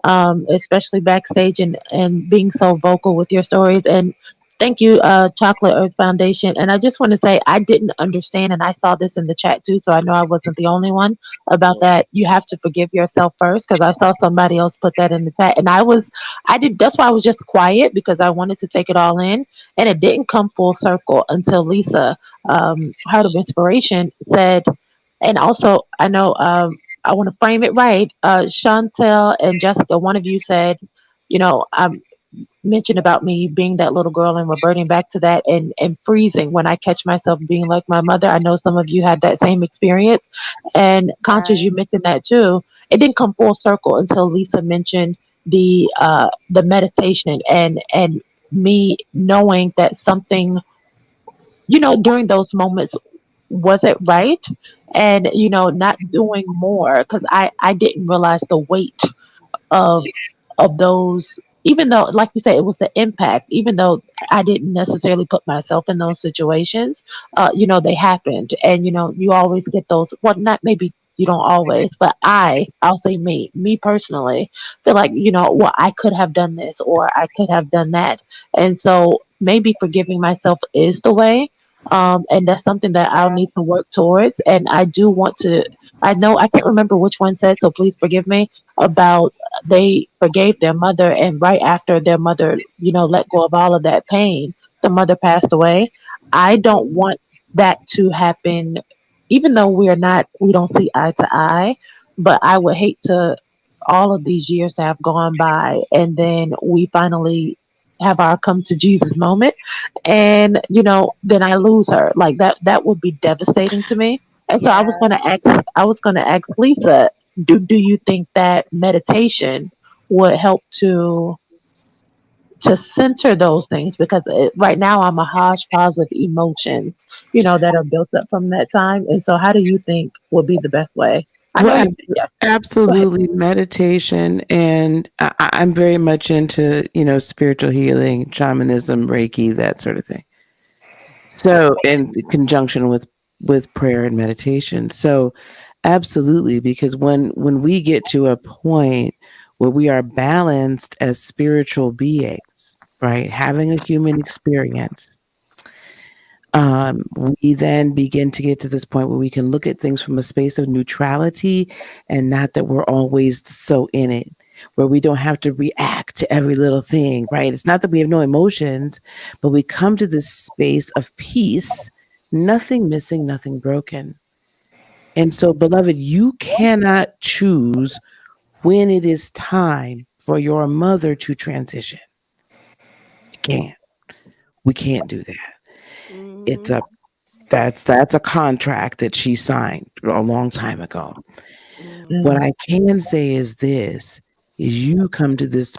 especially backstage, and being so vocal with your stories. And thank you, Chocolate Earth Foundation. And I just want to say, I didn't understand, and I saw this in the chat too, so I know I wasn't the only one about that. You have to forgive yourself first, because I saw somebody else put that in the chat, and that's why I was just quiet, because I wanted to take it all in, and it didn't come full circle until Lisa, Heart of Inspiration, said. And also, I know, I want to frame it right. Chantel and Jessica, one of you said, mentioned about me being that little girl and reverting back to that and freezing when I catch myself being like my mother. I know some of you had that same experience. And Conscious, you mentioned that too. It didn't come full circle until Lisa mentioned the meditation and me knowing that something, during those moments wasn't right, and not doing more because I didn't realize the weight of those, even though, like you said, it was the impact, even though I didn't necessarily put myself in those situations. They happened, and you always get those, well, not maybe you don't always, but I'll say me personally feel like, well, I could have done this or I could have done that. And so maybe forgiving myself is the way. And that's something that I'll need to work towards. And I do want to, I know I can't remember which one said, so please forgive me, about they forgave their mother, and right after their mother, let go of all of that pain, the mother passed away. I don't want that to happen, even though we don't see eye to eye, but I would hate to all of these years have gone by and then we finally have our come to Jesus moment, and then I lose her. Like that would be devastating to me. And so I was gonna ask Lisa, do you think that meditation would help to center those things? Because right now I'm a hodgepodge of emotions, that are built up from that time. And so how do you think would be the best way? Well, absolutely, meditation, and I'm very much into spiritual healing, shamanism, Reiki, that sort of thing. So in conjunction with prayer and meditation. So absolutely, because when we get to a point where we are balanced as spiritual beings, right, having a human experience, we then begin to get to this point where we can look at things from a space of neutrality, and not that we're always so in it, where we don't have to react to every little thing, right? It's not that we have no emotions, but we come to this space of peace, nothing missing, nothing broken. And so, beloved, you cannot choose when it is time for your mother to transition. You can't. We can't do that. It's that's a contract that she signed a long time ago. What I can say is this: is you come to this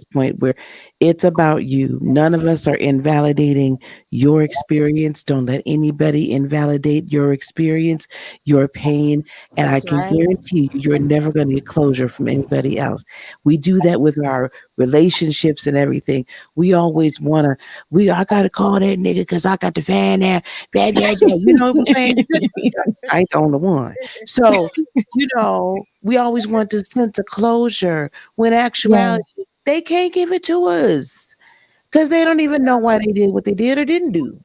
point where it's about you. None of us are invalidating your experience. Don't let anybody invalidate your experience, your pain. And I can guarantee you, you're never going to get closure from anybody else. We do that with our relationships and everything. We always want to, I got to call that nigga because I got to fan there. Blah, blah, blah. You know what I'm saying? I ain't the only one. So, we always want this sense of closure, when actuality, they can't give it to us because they don't even know why they did what they did or didn't do.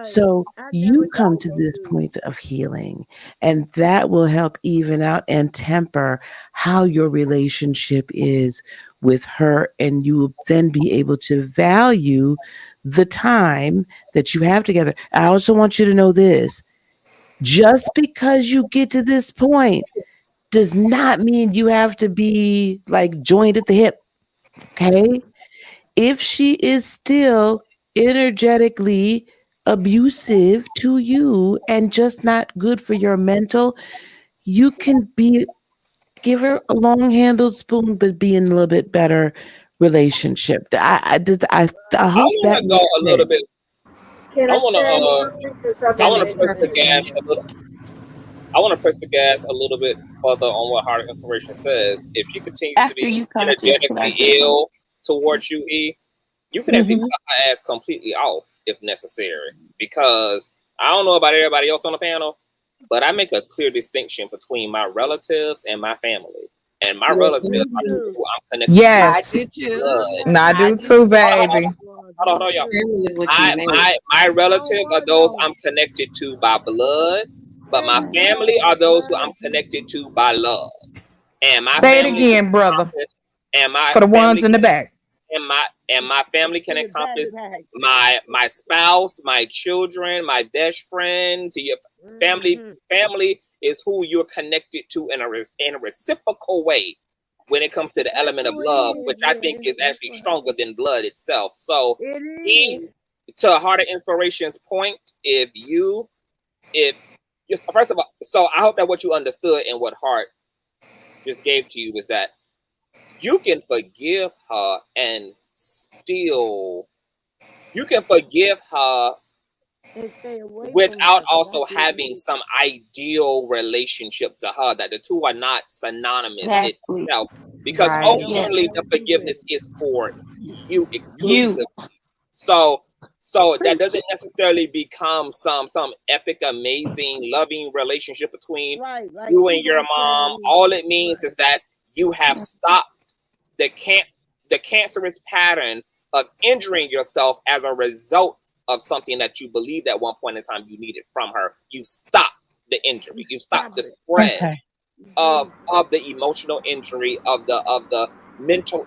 So you come to this point of healing, and that will help even out and temper how your relationship is with her, and you will then be able to value the time that you have together. I also want you to know this: just because you get to this point does not mean you have to be like joined at the hip. Okay. If she is still energetically abusive to you and just not good for your mental, you can give her a long-handled spoon, but be in a little bit better relationship. I hope that go a little bit. Can I I want to press the gas a little. I want to press the gas a little bit further on what Heart Inspiration says. If she continues to be energetically ill towards you, you can actually cut her ass completely off if necessary. Because I don't know about everybody else on the panel, but I make a clear distinction between my relatives and my family. And my relatives are people who I'm connected to. I do too. I do too, baby. Hold on, y'all. My relatives are those I'm connected to by blood, but my family are those who I'm connected to by love. And my Say it again, brother. And my for the ones in the back. And my family can encompass my spouse, my children, my best friends. Your family is who you're connected to in a reciprocal way. when it comes to the element of love, which I think is actually stronger than blood itself. So to Heart of Inspiration's point, if first of all, so I hope that what you understood and what Heart just gave to you was that you can forgive her and still, you can forgive her without also having some ideal relationship to her, that the two are not synonymous itself, because ultimately the forgiveness is for you exclusively. So that doesn't necessarily become some epic, amazing, loving relationship between you and your mom. All it means is that you have stopped the cancerous pattern of injuring yourself as a result of something that you believed at one point in time you needed from her. You stopped the injury. You stopped the spread of the emotional injury, of the mental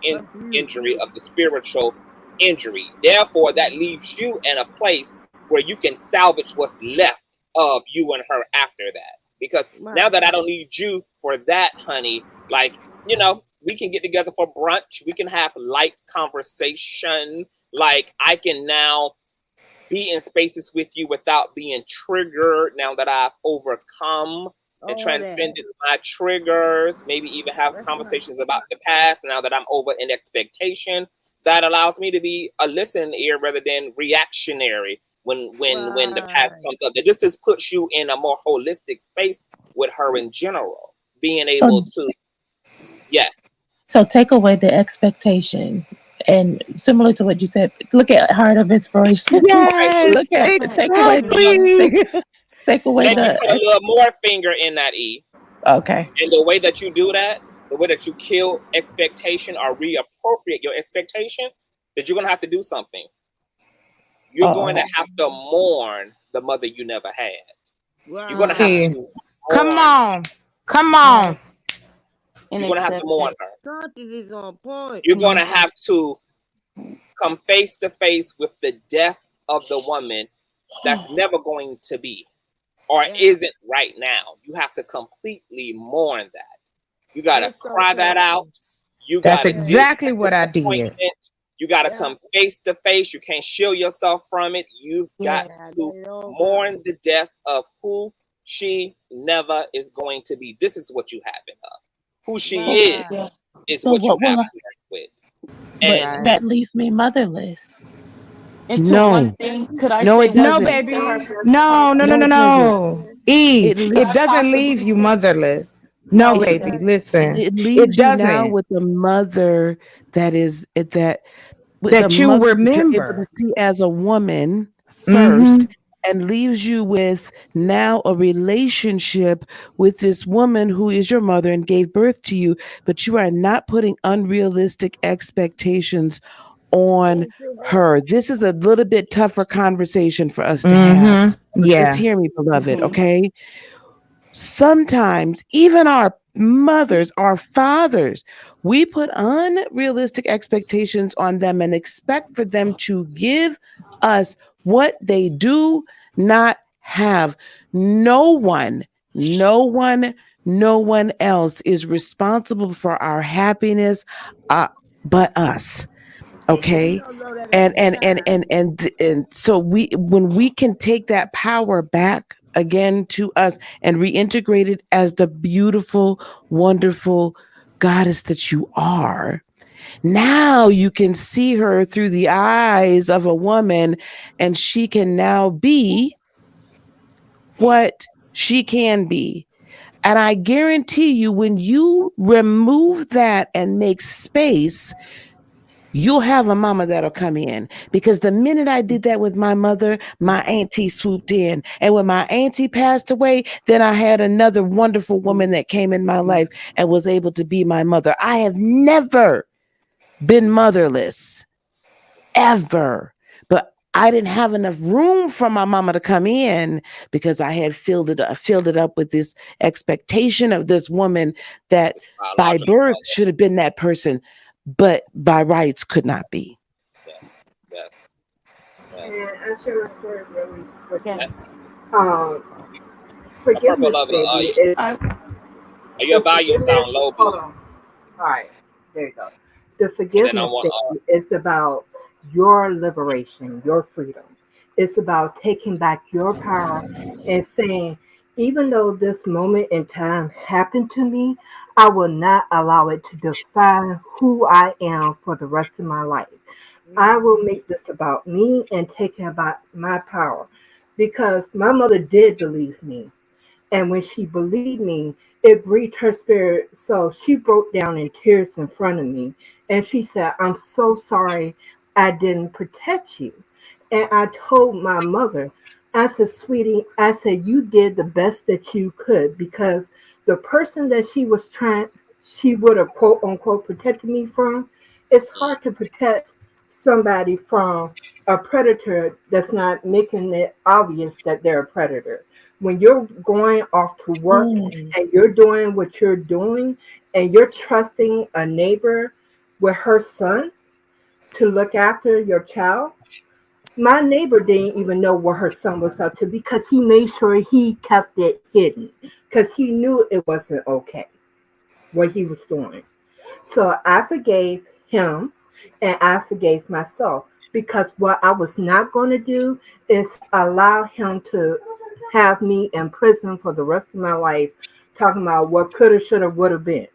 injury, of the spiritual injury. Therefore, that leaves you in a place where you can salvage what's left of you and her after that. Because now that I don't need you for that, honey, like, you know, we can get together for brunch. We can have light conversation. Like, I can now be in spaces with you without being triggered now that I've overcome and transcended my triggers. Maybe even have conversations about the past now that I'm over in expectation. That allows me to be a listening ear rather than reactionary when the past comes up. This just puts you in a more holistic space with her in general. Being able to, yes. So take away the expectation, and similar to what you said, look at Heart of Inspiration. Yes, Look at exactly. take away Let me put a little more finger in that E. Okay. And the way that you do that, the way that you kill expectation or reappropriate your expectation, is you're gonna have to do something. You're going to have to mourn the mother you never had. You're gonna have to mourn. Come on. You're gonna have to mourn her. Is on point. You're gonna have to come face to face with the death of the woman that's never going to be, or isn't right now. You have to completely mourn that. You gotta cry that out. That's exactly what I did. You gotta come face to face. You can't shield yourself from it. You've got to mourn the death of who she never is going to be. This is what you have in her. Who she is what you have with. And that leaves me motherless. No. Could I No, say it doesn't. baby. No. It doesn't leave you motherless. No, baby, listen. It leaves you now doesn't. with a mother that is that you mother that you're able remember to see as a woman first, and leaves you with now a relationship with this woman who is your mother and gave birth to you, but you are not putting unrealistic expectations on her. This is a little bit tougher conversation for us to have. Just hear me, beloved, okay? Sometimes even our mothers, our fathers, we put unrealistic expectations on them and expect for them to give us what they do not have. No one else is responsible for our happiness but us. Okay. And so when we can take that power back again to us and reintegrate it as the beautiful, wonderful goddess that you are, now you can see her through the eyes of a woman, and she can now be what she can be. And I guarantee you, when you remove that and make space, you'll have a mama that'll come in. Because the minute I did that with my mother, my auntie swooped in. And when my auntie passed away, then I had another wonderful woman that came in my life and was able to be my mother. I have never been motherless, ever. But I didn't have enough room for my mama to come in because I had filled it up with this expectation of this woman that by birth should have been that person, but by rights could not be. Yes. And I'll share my story really quickly. Forgiveness, baby, is your volume sound low, boo. All right, there you go. The And then I forgiveness want thing is about your liberation, your freedom. It's about taking back your power and saying, even though this moment in time happened to me, I will not allow it to define who I am for the rest of my life. I will make this about me and taking about my power because my mother did believe me. And when she believed me, it breathed her spirit. So she broke down in tears in front of me. And she said, I'm so sorry I didn't protect you. And I told my mother, I said, sweetie, I said, you did the best that you could because the person that she would have quote unquote protected me from, it's hard to protect somebody from a predator that's not making it obvious that they're a predator when you're going off to work Mm. and you're doing what you're doing and you're trusting a neighbor with her son to look after your child. My neighbor didn't even know what her son was up to because he made sure he kept it hidden because he knew it wasn't okay what he was doing. So I forgave him and I forgave myself because what I was not going to do is allow him to have me in prison for the rest of my life, talking about what could have, should have, would have been.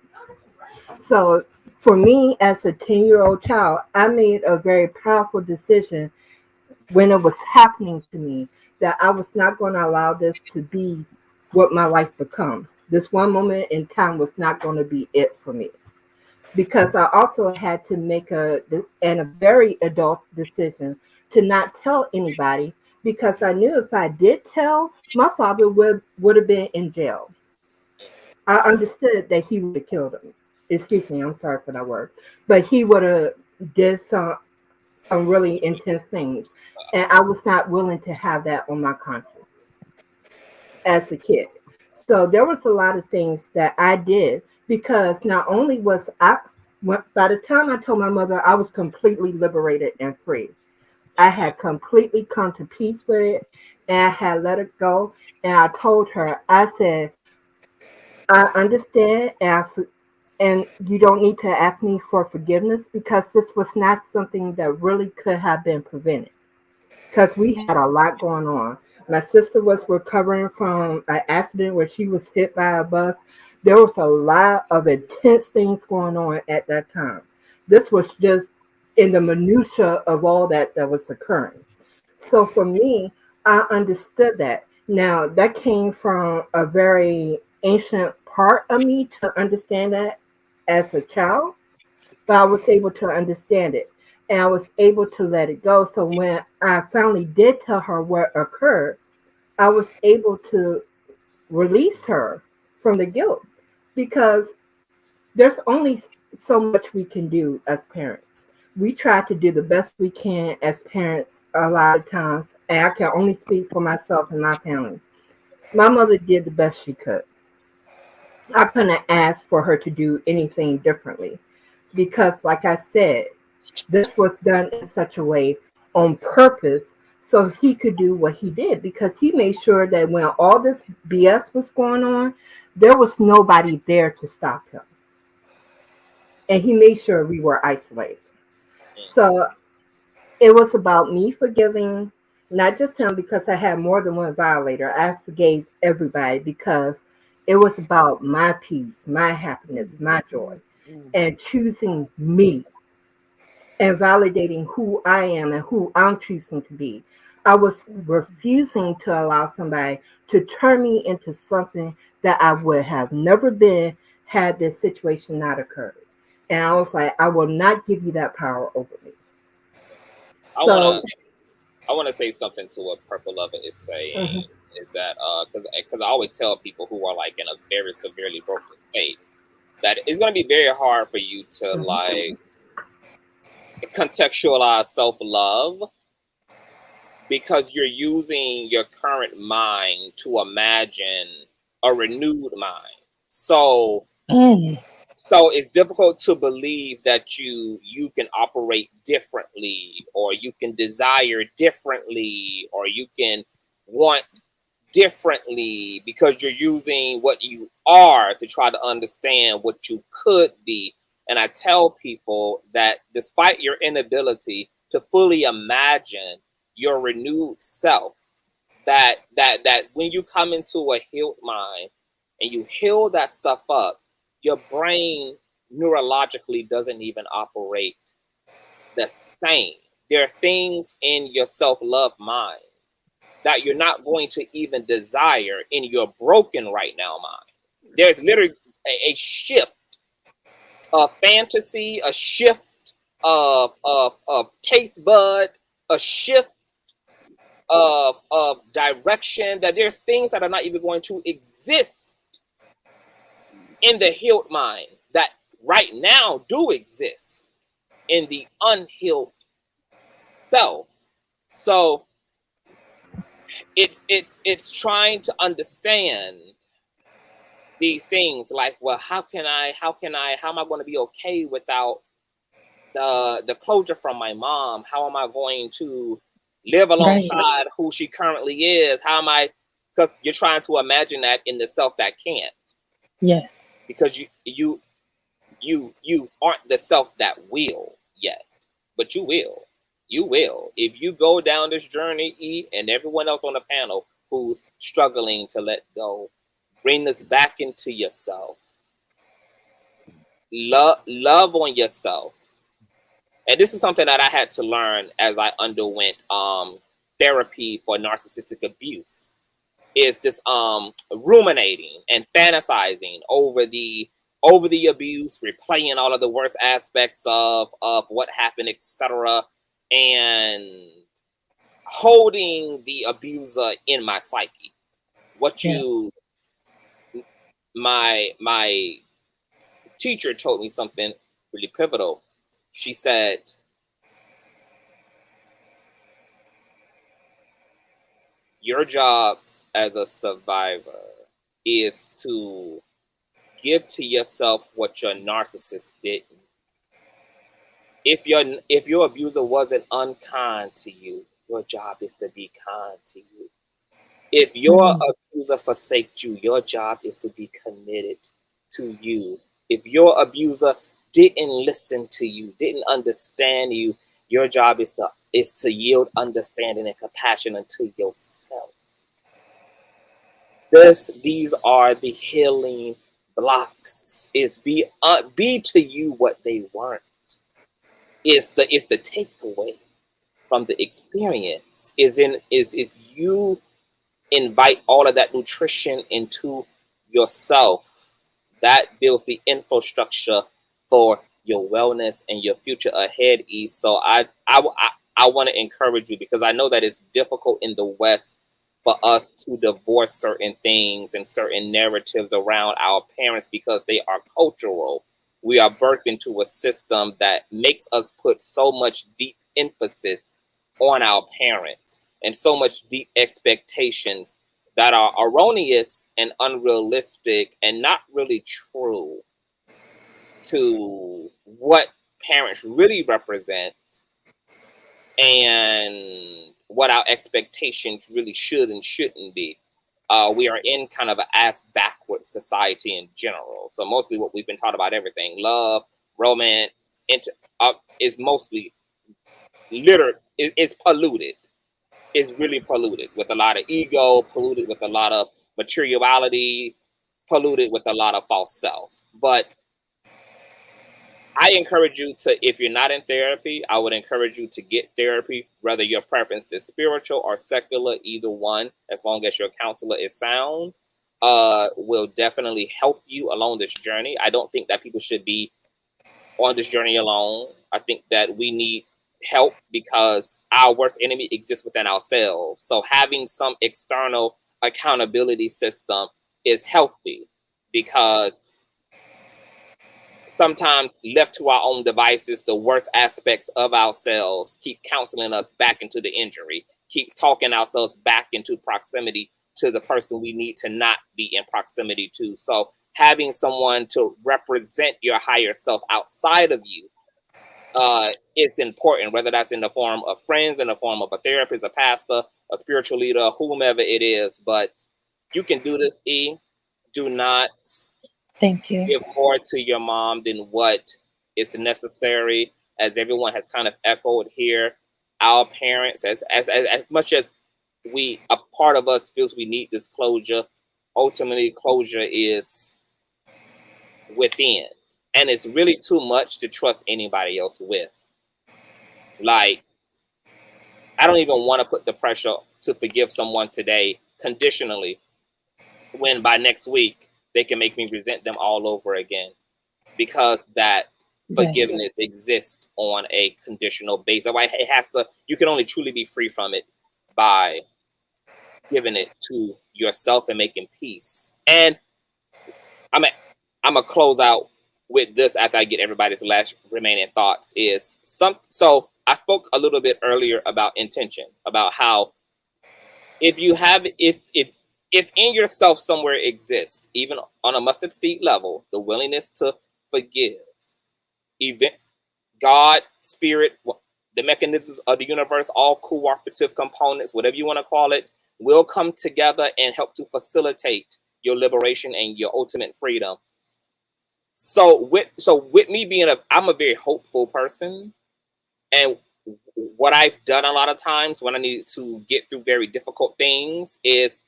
So for me, as a 10-year-old child, I made a very powerful decision when it was happening to me that I was not going to allow this to be what my life become. This one moment in time was not going to be it for me because I also had to make a very adult decision to not tell anybody because I knew if I did tell, my father would have been in jail. I understood that he would have killed him. Excuse me, I'm sorry for that word, but he would have did some really intense things, and I was not willing to have that on my conscience as a kid. So there was a lot of things that I did because not only was by the time I told my mother, I was completely liberated and free. I had completely come to peace with it and I had let it go. And I told her, I said, I understand and you don't need to ask me for forgiveness because this was not something that really could have been prevented because we had a lot going on. My sister was recovering from an accident where she was hit by a bus. There was a lot of intense things going on at that time. This was just in the minutia of all that was occurring. So for me, I understood that. Now that came from a very ancient part of me to understand that as a child, but I was able to understand it and I was able to let it go. So when I finally did tell her what occurred, I was able to release her from the guilt because there's only so much we can do as parents. We try to do the best we can as parents a lot of times, and I can only speak for myself and my family. My mother did the best she could. I couldn't ask for her to do anything differently because, like I said, this was done in such a way on purpose so he could do what he did because he made sure that when all this BS was going on, there was nobody there to stop him. And he made sure we were isolated. So it was about me forgiving not just him because I had more than one violator. I forgave everybody because it was about my peace, my happiness, my joy, and choosing me and validating who I am and who I'm choosing to be. I was refusing to allow somebody to turn me into something that I would have never been had this situation not occurred. And I was like, I will not give you that power over me. So I wanna say something to what Purple Lover is saying mhm. is that because I always tell people who are like in a very severely broken state that it's gonna be very hard for you to like contextualize self-love because you're using your current mind to imagine a renewed mind. So it's difficult to believe that you can operate differently or you can desire differently or you can want differently because you're using what you are to try to understand what you could be. And I tell people that despite your inability to fully imagine your renewed self, that when you come into a healed mind and you heal that stuff up, your brain neurologically doesn't even operate the same. There are things in your self-love mind that you're not going to even desire in your broken right now mind. There's literally a shift of fantasy, a shift of taste bud, a shift of direction, that there's things that are not even going to exist in the healed mind that right now do exist in the unhealed self. So it's trying to understand these things, like, well, how am I going to be okay without the closure from my mom? How am I going to live alongside who she currently is? How am I? Because you're trying to imagine that in the self that can't. Yes. Because you aren't the self that will yet, but you will. You will. If you go down this journey, E, and everyone else on the panel who's struggling to let go, bring this back into yourself. Love on yourself. And this is something that I had to learn as I underwent therapy for narcissistic abuse. Is this ruminating and fantasizing over the abuse, replaying all of the worst aspects of what happened, etc., and holding the abuser in my psyche. My teacher told me something really pivotal. She said, your job as a survivor is to give to yourself what your narcissist didn't. If your abuser wasn't unkind to you, your job is to be kind to you. If your abuser forsaked you, your job is to be committed to you. If your abuser didn't listen to you, didn't understand you, your job is to yield understanding and compassion unto yourself. These are the healing blocks. Is be to you what they weren't. It's the takeaway from the experience. Is you invite all of that nutrition into yourself. That builds the infrastructure for your wellness and your future ahead, E. So I want to encourage you, because I know that it's difficult in the West for us to divorce certain things and certain narratives around our parents because they are cultural. We are birthed into a system that makes us put so much deep emphasis on our parents and so much deep expectations that are erroneous and unrealistic and not really true to what parents really represent and what our expectations really should and shouldn't be. We are in kind of an ass backward society in general. So mostly what we've been taught about everything, love, romance, is mostly littered, is polluted. Is really polluted with a lot of ego, polluted with a lot of materiality, polluted with a lot of false self. But I encourage you to, if you're not in therapy, I would encourage you to get therapy, whether your preference is spiritual or secular, either one, as long as your counselor is sound, will definitely help you along this journey. I don't think that people should be on this journey alone. I think that we need help because our worst enemy exists within ourselves. So having some external accountability system is healthy, because sometimes left to our own devices, the worst aspects of ourselves keep counseling us back into the injury, keep talking ourselves back into proximity to the person we need to not be in proximity to. So having someone to represent your higher self outside of you is important, whether that's in the form of friends, in the form of a therapist, a pastor, a spiritual leader, whomever it is. But you can do this, E. Do not Thank you. give more to your mom than what It's necessary, as everyone has kind of echoed here. Our parents, as much as a part of us feels we need this closure, ultimately closure is within. And it's really too much to trust anybody else with. Like, I don't even want to put the pressure to forgive someone today conditionally, when by next week they can make me resent them all over again, because that forgiveness exists on a conditional basis. It has to. You can only truly be free from it by giving it to yourself and making peace. And I'm gonna close out with this after I get everybody's last remaining thoughts. So I spoke a little bit earlier about intention, about how if in yourself somewhere exists, even on a mustard seed level, the willingness to forgive, God, spirit, the mechanisms of the universe, all cooperative components, whatever you want to call it, will come together and help to facilitate your liberation and your ultimate freedom. So with me being I'm a very hopeful person, and what I've done a lot of times when I need to get through very difficult things is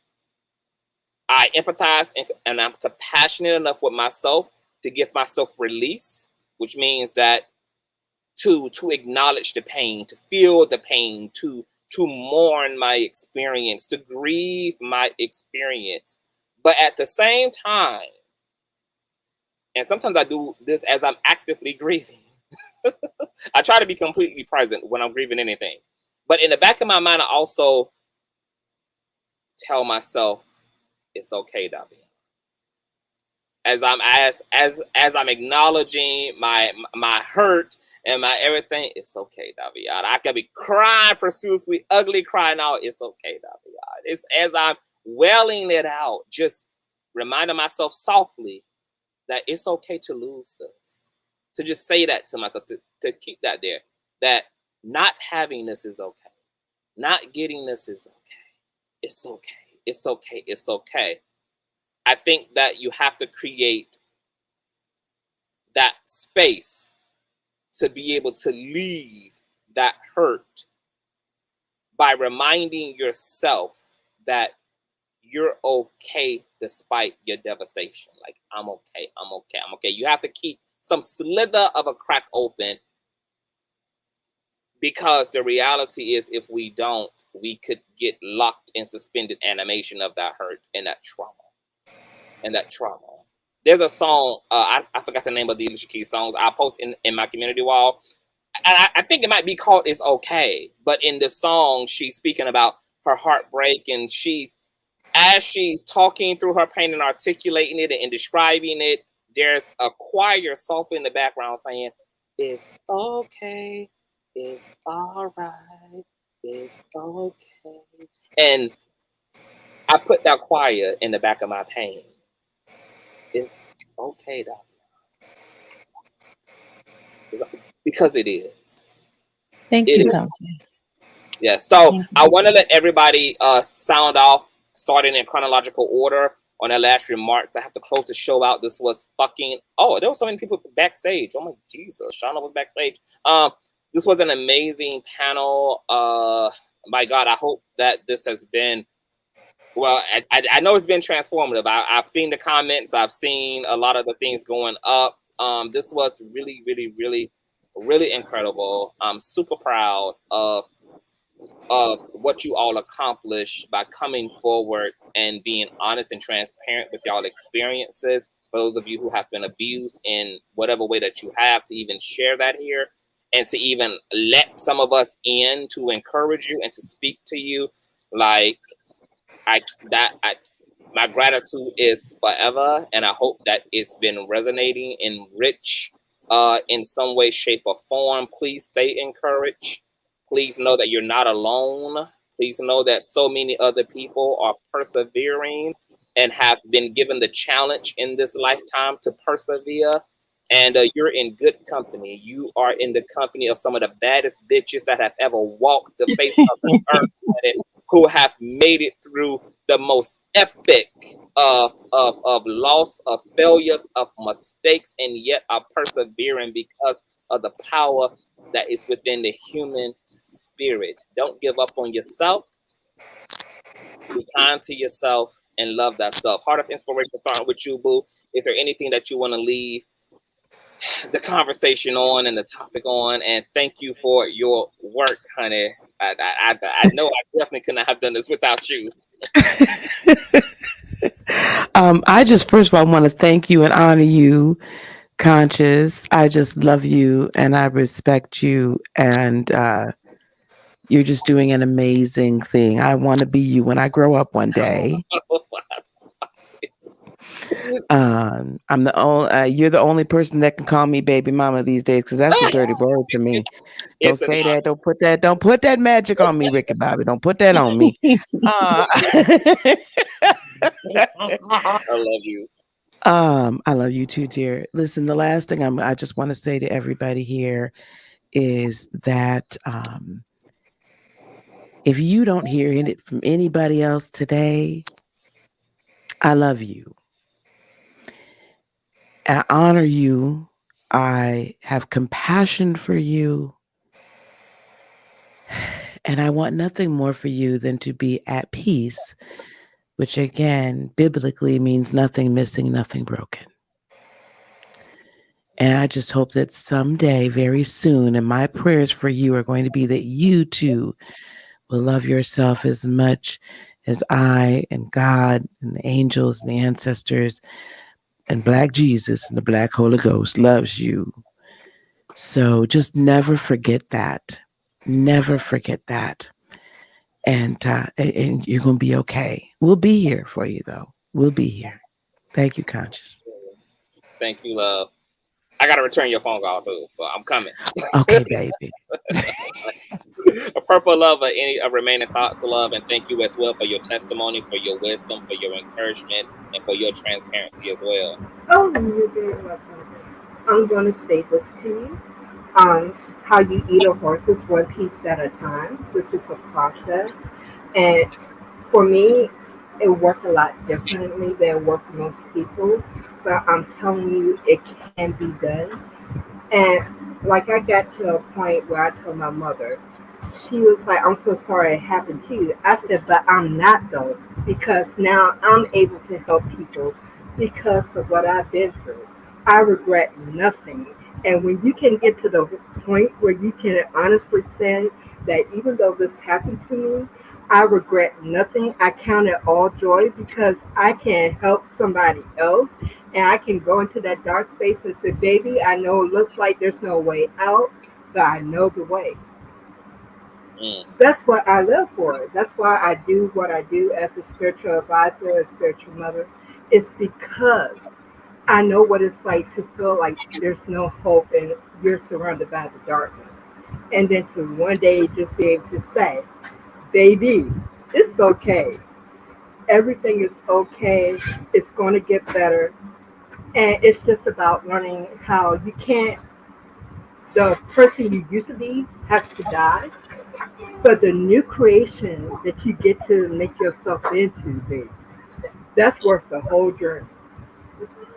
I empathize and I'm compassionate enough with myself to give myself release, which means that to acknowledge the pain, to feel the pain, to mourn my experience, to grieve my experience. But at the same time, and sometimes I do this as I'm actively grieving, I try to be completely present when I'm grieving anything. But in the back of my mind, I also tell myself it's okay, Davi. As I'm acknowledging my hurt and my everything, it's okay, Davi. I can be crying profusely, ugly crying out. It's okay, Davi. It's as I'm welling it out, just reminding myself softly that it's okay to lose this. To just say that to myself, to keep that there. That not having this is okay. Not getting this is okay. It's okay. It's okay. It's okay. I think that you have to create that space to be able to leave that hurt by reminding yourself that you're okay despite your devastation. Like, I'm okay, I'm okay, I'm okay. You have to keep some slither of a crack open, because the reality is if we don't, we could get locked in suspended animation of that hurt and that trauma. There's a song, I forgot the name of the Alicia Keys songs. I'll post in my community wall. And I think it might be called It's Okay. But in the song, she's speaking about her heartbreak, and as she's talking through her pain and articulating it and describing it, there's a choir softly in the background saying, it's okay, it's all right, it's okay. And I put that choir in the back of my pain. It's okay, Dr. Because it is. Thank you, Countess. Yeah, so I want to let everybody sound off, starting in chronological order on their last remarks. I have to close the show out. This was fucking... Oh, there were so many people backstage. Oh, my Jesus. Shauna was backstage. This was an amazing panel. My God, I hope that this has been... Well, I know it's been transformative. I've seen the comments. I've seen a lot of the things going up. This was really, really, really, really incredible. I'm super proud of what you all accomplished by coming forward and being honest and transparent with y'all experiences. For those of you who have been abused in whatever way that you have, to even share that here and to even let some of us in to encourage you and to speak to you. Like, my gratitude is forever, and I hope that it's been resonating and rich in some way, shape, or form. Please stay encouraged. Please know that you're not alone. Please know that so many other people are persevering and have been given the challenge in this lifetime to persevere. And you're in good company. You are in the company of some of the baddest bitches that have ever walked the face of the earth. who have made it through the most epic of loss, of failures, of mistakes, and yet are persevering because of the power that is within the human spirit. Don't give up on yourself. Be kind to yourself and love that self. Heart of Inspiration starting with you, Boo. Is there anything that you want to leave the conversation on and the topic on? And thank you for your work, honey. I know I definitely couldn't have done this without you. I just first of all want to thank you and honor you, Conscious. I just love you and I respect you, and you're just doing an amazing thing. I want to be you when I grow up one day. I'm the only. You're the only person that can call me baby mama these days, because that's a dirty word to me. Don't say that. Don't put that. Don't put that magic on me, Ricky Bobby. Don't put that on me. I love you. I love you too, dear. Listen, the last thing I just want to say to everybody here is that if you don't hear it from anybody else today, I love you. I honor you. I have compassion for you. And I want nothing more for you than to be at peace, which again, biblically means nothing missing, nothing broken. And I just hope that someday, very soon, and my prayers for you are going to be that you too will love yourself as much as I and God and the angels and the ancestors and Black Jesus and the Black Holy Ghost loves you. So just never forget that. Never forget that. And you're going to be okay. We'll be here for you, though. We'll be here. Thank you, Conscious. Thank you, love. I got to return your phone call, too, so I'm coming. Okay, baby. A purple love of any remaining thoughts of love, and thank you as well for your testimony, for your wisdom, for your encouragement, and for your transparency as well. Oh, you're very welcome. I'm going to say this to you. How you eat a horse is one piece at a time. This is a process. And for me, it worked a lot differently than it worked for most people. But I'm telling you, it can be done. And like I got to a point where I told my mother, she was like, I'm so sorry it happened to you. I said, but I'm not though, because now I'm able to help people because of what I've been through. I regret nothing. And when you can get to the point where you can honestly say that even though this happened to me, I regret nothing. I count it all joy because I can help somebody else, and I can go into that dark space and say, baby, I know it looks like there's no way out, but I know the way. That's what I live for. That's why I do what I do as a spiritual advisor, a spiritual mother. It's because I know what it's like to feel like there's no hope and you're surrounded by the darkness. And then to one day just be able to say, baby, it's okay. Everything is okay. It's going to get better. And it's just about learning how you can't, the person you used to be has to die. But the new creation that you get to make yourself into, baby, that's worth the whole journey.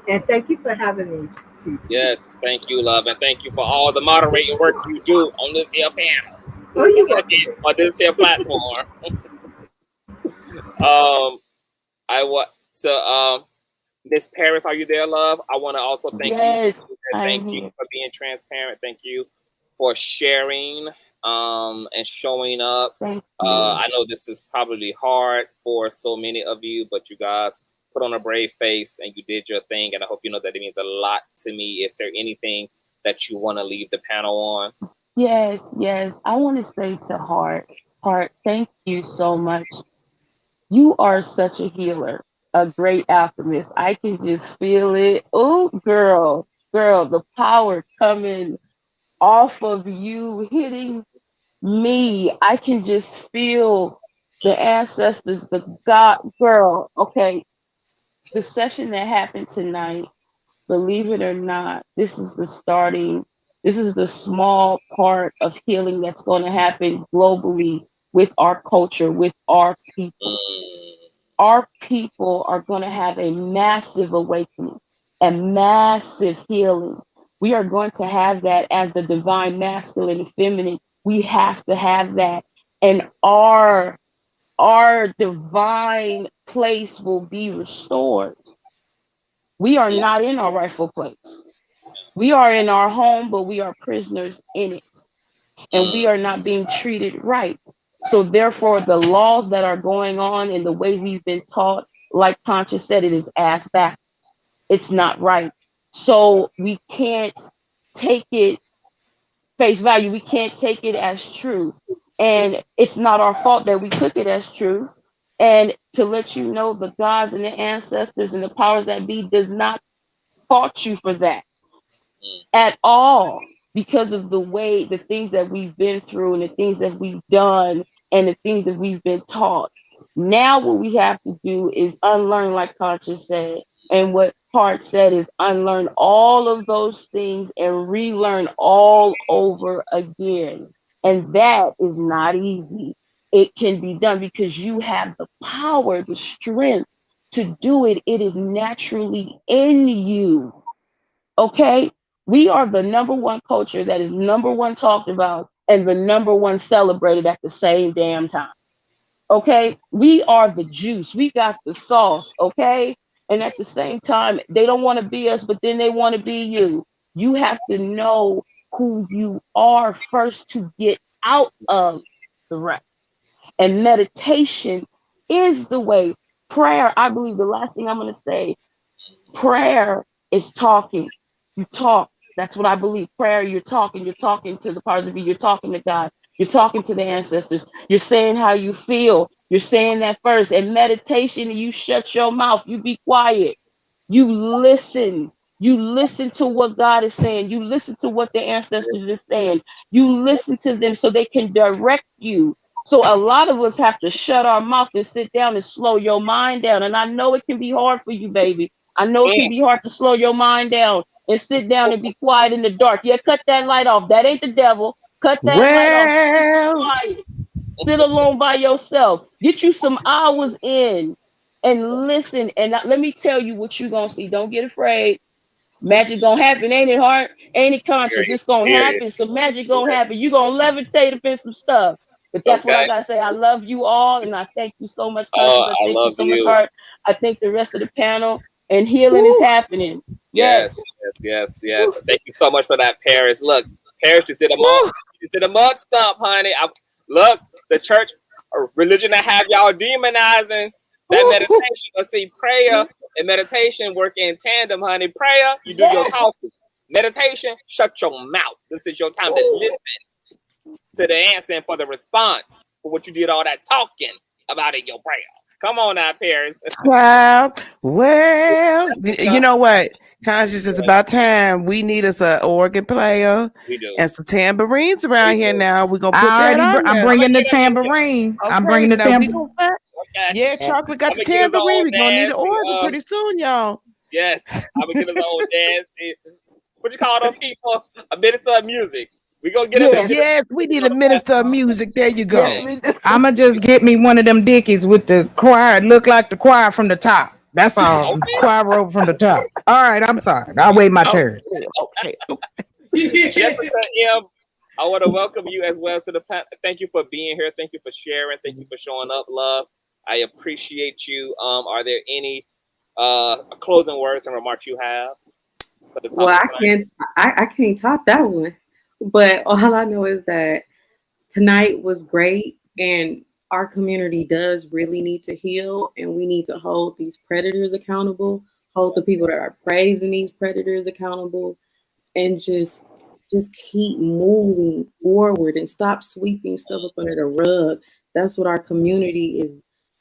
And thank you for having me, CP. Yes, thank you, love, and thank you for all the moderating work you do on this here panel. Oh, you're welcome. On this here platform. Miss Paris, are you there, love? I want to also thank you. Thank you for being transparent. Thank you for sharing and showing up. I know this is probably hard for so many of you, but you guys put on a brave face and you did your thing, and I hope you know that it means a lot to me. Is there anything that you want to leave the panel on? Yes. I want to say to Heart, thank you so much. You are such a healer, a great alchemist. I can just feel it. Oh, girl, the power coming off of you, hitting me. I can just feel the ancestors, the God, girl. Okay, the session that happened tonight, believe it or not, this is the small part of healing that's going to happen globally with our culture, with our people. Our people are going to have a massive awakening, a massive healing. We are going to have that as the divine masculine and feminine. We have to have that. And our divine place will be restored. We are not in our rightful place. We are in our home, but we are prisoners in it. And we are not being treated right. So therefore, the laws that are going on and the way we've been taught, like Conscious said, it is ass backwards. It's not right. So we can't take it face value. We can't take it as truth. And it's not our fault that we took it as truth. And to let you know, the gods and the ancestors and the powers that be does not fault you for that at all, because of the way, the things that we've been through and the things that we've done and the things that we've been taught. Now what we have to do is unlearn, like Conscious said, and what Part said is unlearn all of those things and relearn all over again. And that is not easy. It can be done because you have the power, the strength to do it. It is naturally in you. Okay? We are the number one culture that is number one talked about and the number one celebrated at the same damn time. Okay? We are the juice. We got the sauce. Okay? And at the same time, they don't want to be us, but then they want to be you. You have to know who you are first to get out of the rest. And meditation is the way. Prayer, I believe the last thing I'm going to say, prayer is talking. You talk. That's what I believe. Prayer, you're talking to the powers of you, you're talking to God, you're talking to the ancestors, you're saying how you feel, you're saying that first. And meditation, you shut your mouth, you be quiet, you listen to what God is saying, you listen to what the ancestors are saying, you listen to them so they can direct you. So a lot of us have to shut our mouth and sit down and slow your mind down. And I know it can be hard for you, baby. I know it can be hard to slow your mind down and sit down and be quiet in the dark. Yeah, cut that light off. That ain't the devil. Cut that light off. Sit quiet. Sit alone by yourself. Get you some hours in and listen. And let me tell you what you're going to see. Don't get afraid. Magic gonna happen, ain't it, Heart? Ain't it, Conscious? It's gonna happen. Some magic gonna happen. You gonna levitate up in some stuff. But that's what I gotta say. I love you all, and I thank you so much, Conscious. I thank you so much, Heart. I thank the rest of the panel, and healing is happening. Yes. Thank you so much for that, Paris. Look, Paris just did a mud stomp, honey. Look, the church or religion that have y'all demonizing that meditation. Let's see, prayer and meditation work in tandem, honey. Prayer, you do your talking. Meditation, shut your mouth. This is your time to listen to the answer and for the response for what you did all that talking about in your prayer. Come on now, Paris. Well, you know what? Conscious, it's about time. We need us an organ player and some tambourines around here now. We're going to put that on. I'm bringing the tambourine. Okay, I'm bringing the tambourine. Yeah, Chocolate got the tambourine. We're going to need an organ pretty soon, y'all. Yes, I'm going to get us old dance. What you call them people? A minister of music. We gonna get us. Yes, we need a minister of music. There you go. I'ma just get me one of them dickies with the choir. It look like the choir from the top. That's all. Okay. Choir rope from the top. All right, I'm sorry. I'll wait my turn. Okay. Jessica M., I want to welcome you as well to the panel. Thank you for being here. Thank you for sharing. Thank you for showing up, love. I appreciate you. Are there any closing words and remarks you have? Well, I can't top that one. But all I know is that tonight was great, and our community does really need to heal, and we need to hold these predators accountable, hold the people that are praising these predators accountable, and just keep moving forward and stop sweeping stuff up under the rug. That's what our community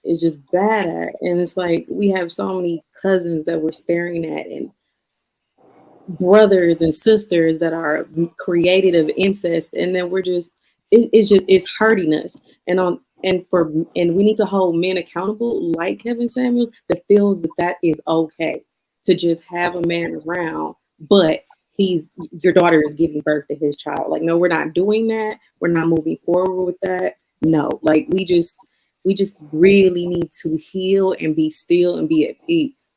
is just bad at. And it's like we have so many cousins that we're staring at, and brothers and sisters that are created of incest, and then we're just it's hurting us. And we need to hold men accountable like Kevin Samuels that feels that is okay to just have a man around, but your daughter is giving birth to his child. Like, no, we're not doing that. We're not moving forward with that. no, like we just really need to heal and be still and be at peace.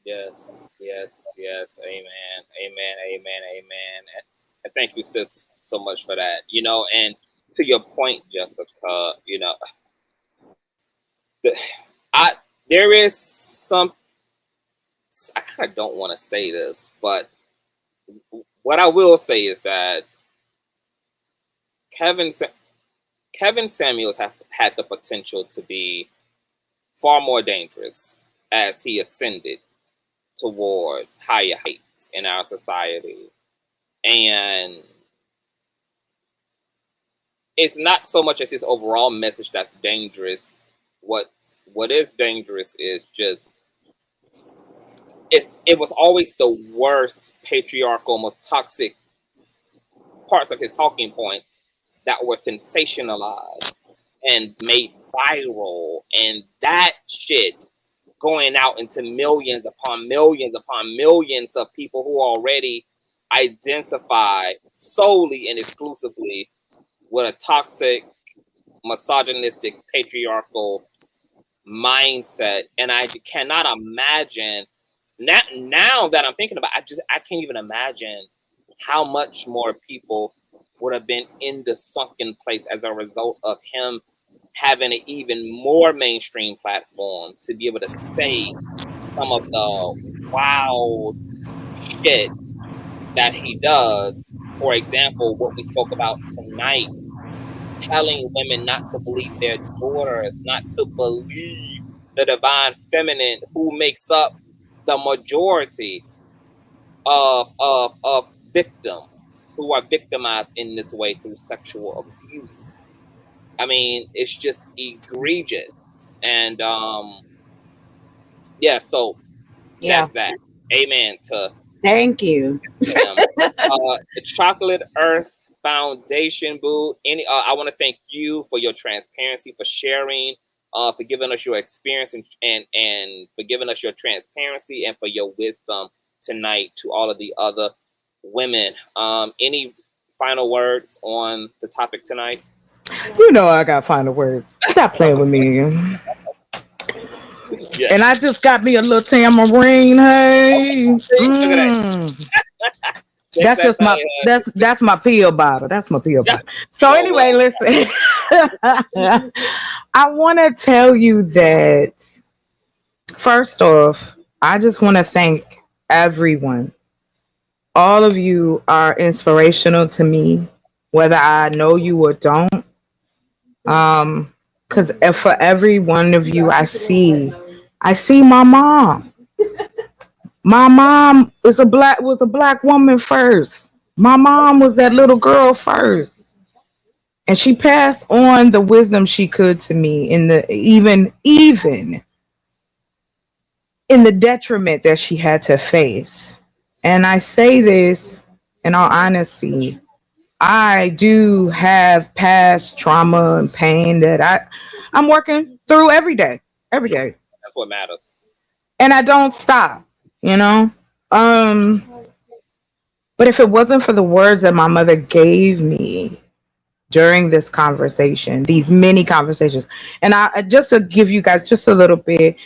Yes, yes, yes. Amen, amen, amen, amen. And thank you, sis, so much for that. You know, and to your point, Jessica, you know, the, I there is some. I kind of don't want to say this, but what I will say is that Kevin Samuels had the potential to be far more dangerous as he ascended toward higher heights in our society. And it's not so much as his overall message that's dangerous. What is dangerous is just it was always the worst patriarchal, most toxic parts of his talking points that were sensationalized and made viral, and that shit going out into millions upon millions upon millions of people who already identify solely and exclusively with a toxic, misogynistic, patriarchal mindset. And I cannot imagine now that I'm thinking about it, I can't even imagine how much more people would have been in the sunken place as a result of him having an even more mainstream platform to be able to say some of the wild shit that he does. For example, what we spoke about tonight, telling women not to believe their daughters, not to believe the divine feminine who makes up the majority of victims who are victimized in this way through sexual abuse. I mean, it's just egregious. And yeah, so Yeah. that's that. Amen to Thank you. him. The Chocolate Earth Foundation, boo. I want to thank you for your transparency, for sharing, for giving us your experience and for giving us your transparency and for your wisdom tonight to all of the other women. Any final words on the topic tonight? You know I got final words. Stop playing with me. Yeah. And I just got me a little tamarine. Hey, that's my pill bottle. That's my pill bottle. So anyway, listen. I want to tell you that first off, I just want to thank everyone. All of you are inspirational to me, whether I know you or don't. Because for every one of you I see my mom. My mom was a black woman first. My mom was that little girl first. And she passed on the wisdom she could to me in the even in the detriment that she had to face. And I say this in all honesty. I do have past trauma and pain that I'm working through every day. Every day. That's what matters. And I don't stop, you know? But if it wasn't for the words that my mother gave me during this conversation, these many conversations, and I just to give you guys just a little bit,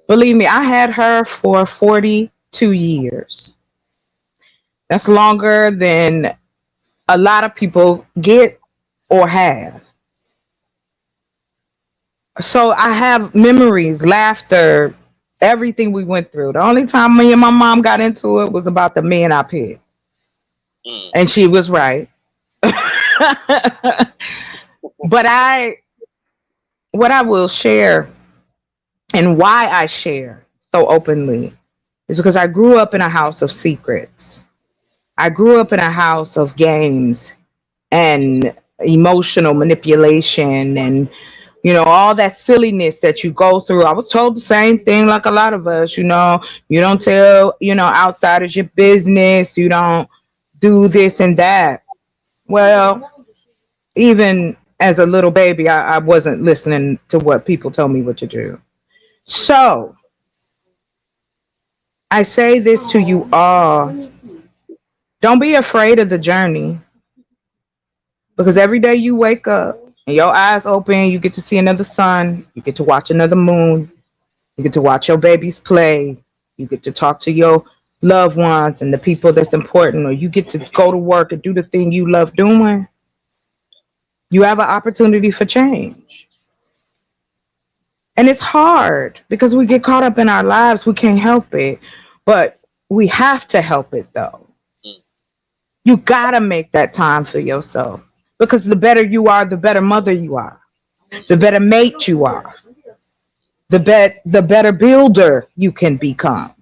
believe me, I had her for 42 years. That's longer than a lot of people get or have. So I have memories, laughter, everything we went through. The only time me and my mom got into it was about the men I picked. And she was right. But what I will share and why I share so openly is because I grew up in a house of secrets. I grew up in a house of games and emotional manipulation and, you know, all that silliness that you go through. I was told the same thing like a lot of us, you know, you don't tell, you know, outsiders your business. You don't do this and that. Well, even as a little baby, I wasn't listening to what people told me what to do. So I say this to you all. Don't be afraid of the journey, because every day you wake up, and your eyes open, you get to see another sun, you get to watch another moon, you get to watch your babies play, you get to talk to your loved ones and the people that's important, or you get to go to work and do the thing you love doing, you have an opportunity for change. And it's hard because we get caught up in our lives. We can't help it. But we have to help it though. You gotta make that time for yourself. Because the better you are, the better mother you are. The better mate you are. The better builder you can become.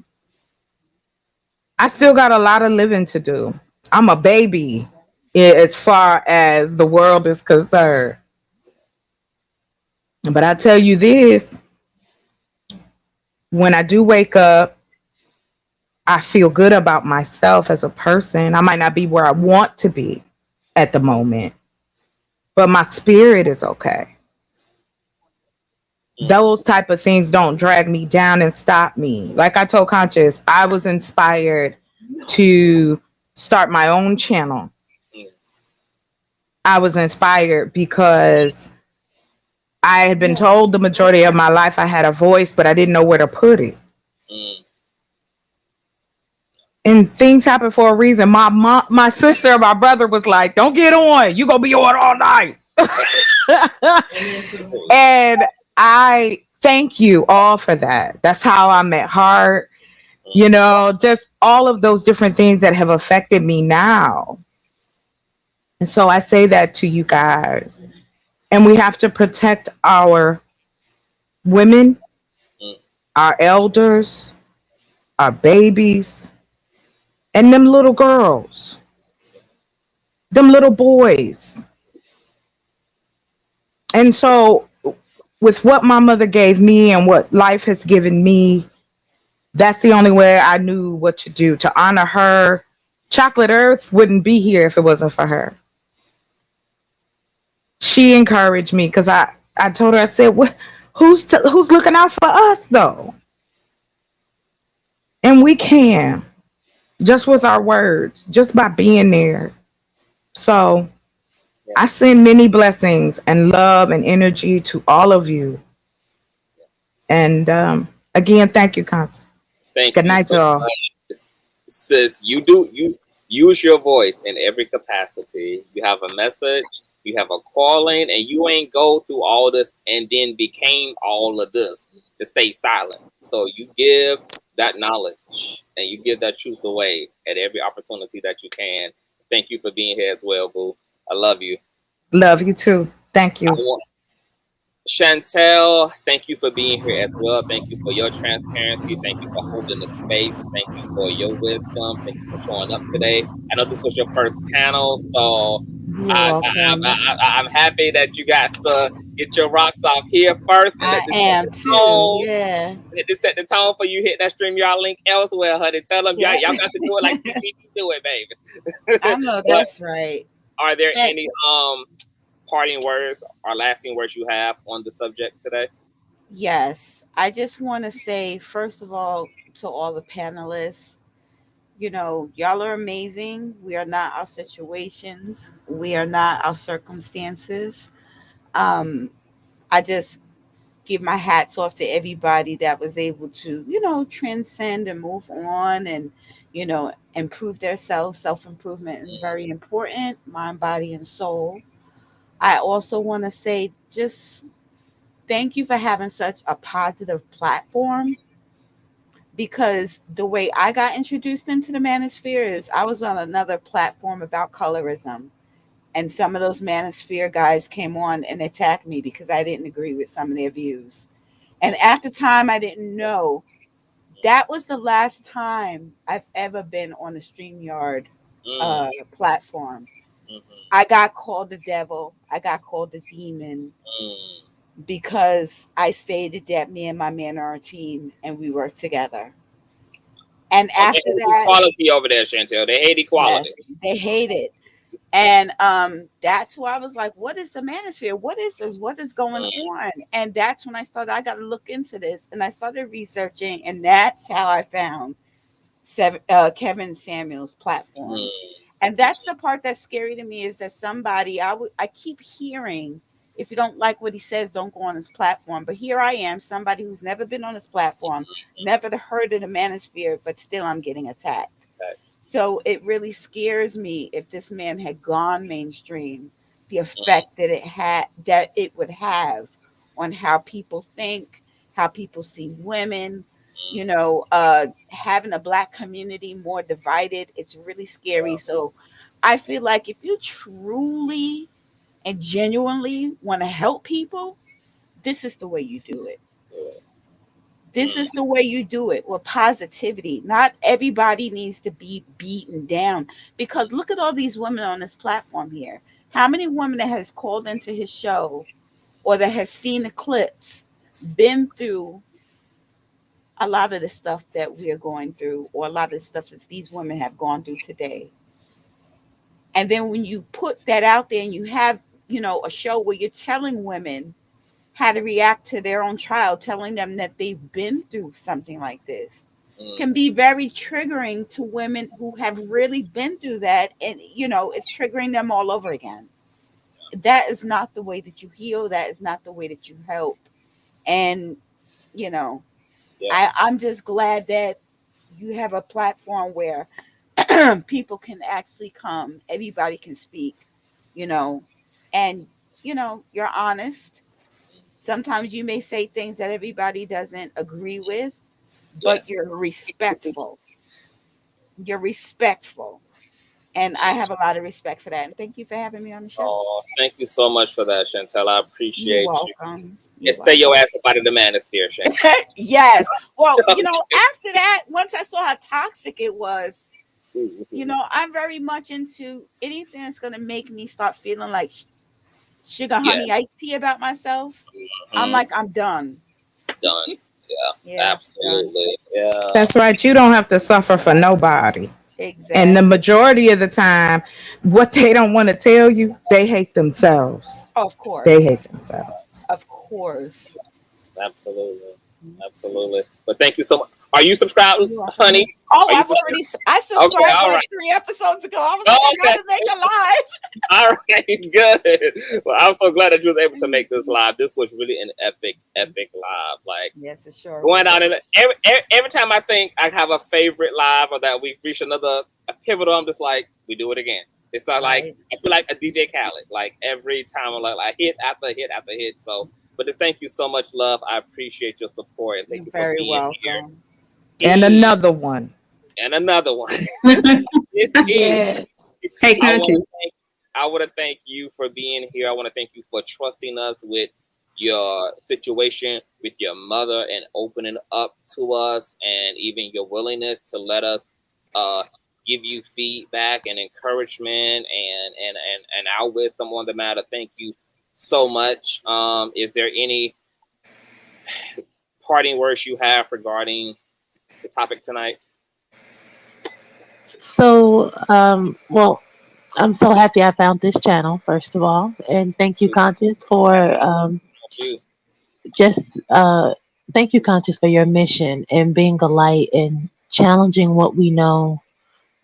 I still got a lot of living to do. I'm a baby as far as the world is concerned. But I tell you this, when I do wake up, I feel good about myself as a person. I might not be where I want to be at the moment, but my spirit is okay. Those type of things don't drag me down and stop me. Like I told Conscious, I was inspired to start my own channel. I was inspired because I had been told the majority of my life I had a voice, but I didn't know where to put it. And things happen for a reason. My mom, my sister, and my brother was like, "Don't get on. You gonna be on all night." And I thank you all for that. That's how I met Heart. You know, just all of those different things that have affected me now. And so I say that to you guys. And we have to protect our women, our elders, our babies, and them little girls, them little boys. And so, with what my mother gave me and what life has given me, that's the only way I knew what to do to honor her. Chocolate Earth wouldn't be here if it wasn't for her. She encouraged me because I told her, I said, who's looking out for us though? And we can, just with our words, just by being there. So I send many blessings and love and energy to all of you. And again, thank you, Conscious. Thank Good you night, so y'all. much, sis. You use your voice in every capacity. You have a message, you have a calling, and you ain't go through all this and then became all of this to stay silent. So you give that knowledge and you give that truth away at every opportunity that you can. Thank you for being here as well, boo. I love you. Love you too. Thank you. Chantel, thank you for being here as well. Thank you for your transparency. Thank you for holding the space. Thank you for your wisdom. Thank you for showing up today. I know this was your first panel, so You're welcome. I'm happy that you got to get your rocks off here first and I let this set am the too. tone. Yeah. Let this set the tone for you. Hit that StreamYard link elsewhere, honey. Tell them y'all got to do it like you need to do it, baby. I know that's right. Are there any parting words or lasting words you have on the subject today? Yes, I just want to say, first of all, to all the panelists, you know, y'all are amazing. We are not our situations. We are not our circumstances. I just give my hats off to everybody that was able to, you know, transcend and move on and, you know, improve their self. Self-improvement is very important, mind, body, and soul. I also want to say just thank you for having such a positive platform, because the way I got introduced into the manosphere is I was on another platform about colorism, and some of those manosphere guys came on and attacked me because I didn't agree with some of their views. And at the time, I didn't know that was the last time I've ever been on a StreamYard platform. I got called the devil. I got called the demon because I stated that me and my man are a team and we work together. And after that, equality over there, Chantel. They hate equality. Yes, they hate it. And that's why I was like, what is the manosphere? What is this? What is going on? And that's when I started, I got to look into this. And I started researching. And that's how I found Kevin Samuel's platform. And that's the part that's scary to me, is that somebody, I keep hearing If you don't like what he says, don't go on his platform. But here I am, somebody who's never been on his platform, never heard of the manosphere, but still I'm getting attacked. Okay. So it really scares me if this man had gone mainstream, the effect that it would have on how people think, how people see women, having a Black community more divided. It's really scary. So I feel like if you truly and genuinely want to help people, this is the way you do it. This is the way you do it, with positivity. Not everybody needs to be beaten down, because look at all these women on this platform here. How many women that has called into his show or that has seen the clips been through a lot of the stuff that we are going through, or a lot of the stuff that these women have gone through today? And then when you put that out there and you have, a show where you're telling women how to react to their own child, telling them that they've been through something like this, can be very triggering to women who have really been through that. And, it's triggering them all over again. That is not the way that you heal. That is not the way that you help. And, I'm just glad that you have a platform where people can actually come, everybody can speak, and, you're honest. Sometimes you may say things that everybody doesn't agree with, but you're respectful. You're respectful. And I have a lot of respect for that. And thank you for having me on the show. Oh, thank you so much for that, Chantel. I appreciate You're welcome. you. And stay your ass up out of the manosphere, Chantel. Yes. Well, after that, once I saw how toxic it was, I'm very much into anything that's going to make me start feeling like sugar honey iced tea about myself. I'm like, I'm done. Done. Yeah, absolutely. Yeah. That's right. You don't have to suffer for nobody. Exactly. And the majority of the time, what they don't want to tell you, they hate themselves. Of course. They hate themselves. Of course. Absolutely. Absolutely. But thank you so much. Are you subscribed, honey? Oh, I subscribed like 3 episodes ago. I was like, I gotta make a live. All right, good. Well, I'm so glad that you was able to make this live. This was really an epic live. Like, yes, it sure. Going out and every time I think I have a favorite live or that we've reached a pivotal, I'm just like, we do it again. It's not like I feel like a DJ Khaled. Like every time I'm like hit after hit after hit. So, but just thank you so much, love. I appreciate your support and thank you for being welcome. Here. And another one. And another one. Yeah. Hey, I want to thank you for being here. I want to thank you for trusting us with your situation with your mother and opening up to us, and even your willingness to let us give you feedback and encouragement and our wisdom on the matter. Thank you so much. Is there any parting words you have regarding the topic tonight? So, well, I'm so happy I found this channel, first of all. And thank you, Conscious, for thank you, Conscious, for your mission and being a light and challenging what we know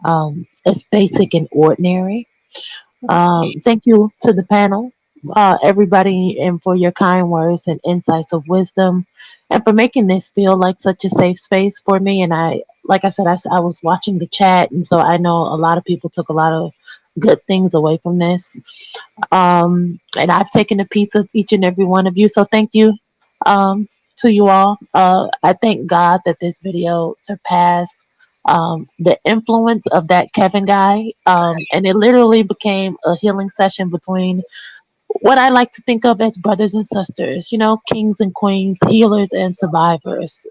as basic and ordinary. Thank you to the panel, everybody, and for your kind words and insights of wisdom, and for making this feel like such a safe space for me. And like I said, I was watching the chat, and so I know a lot of people took a lot of good things away from this. And I've taken a piece of each and every one of you. So thank you to you all. I thank God that this video surpassed the influence of that Kevin guy. And it literally became a healing session between what I like to think of as brothers and sisters, kings and queens, healers and survivors.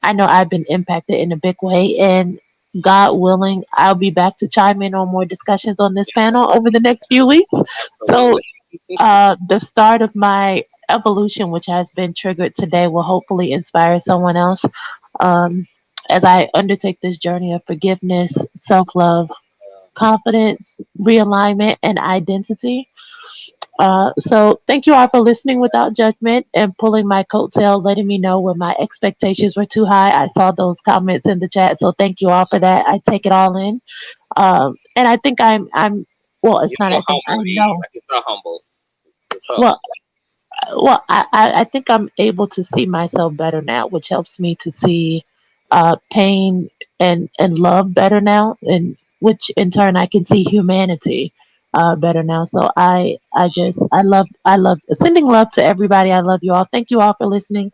I know I've been impacted in a big way, and God willing, I'll be back to chime in on more discussions on this panel over the next few weeks. So the start of my evolution, which has been triggered today, will hopefully inspire someone else as I undertake this journey of forgiveness, self-love, confidence, realignment, and identity. So thank you all for listening without judgment and pulling my coattail, letting me know when my expectations were too high. I saw those comments in the chat, so thank you all for that. I take it all in. And I think I'm well, it's not I think, I know. You're so humble. Well, I think I'm able to see myself better now, which helps me to see pain and love better now, and which in turn I can see humanity better now. So I love sending love to everybody. I love you all. Thank you all for listening,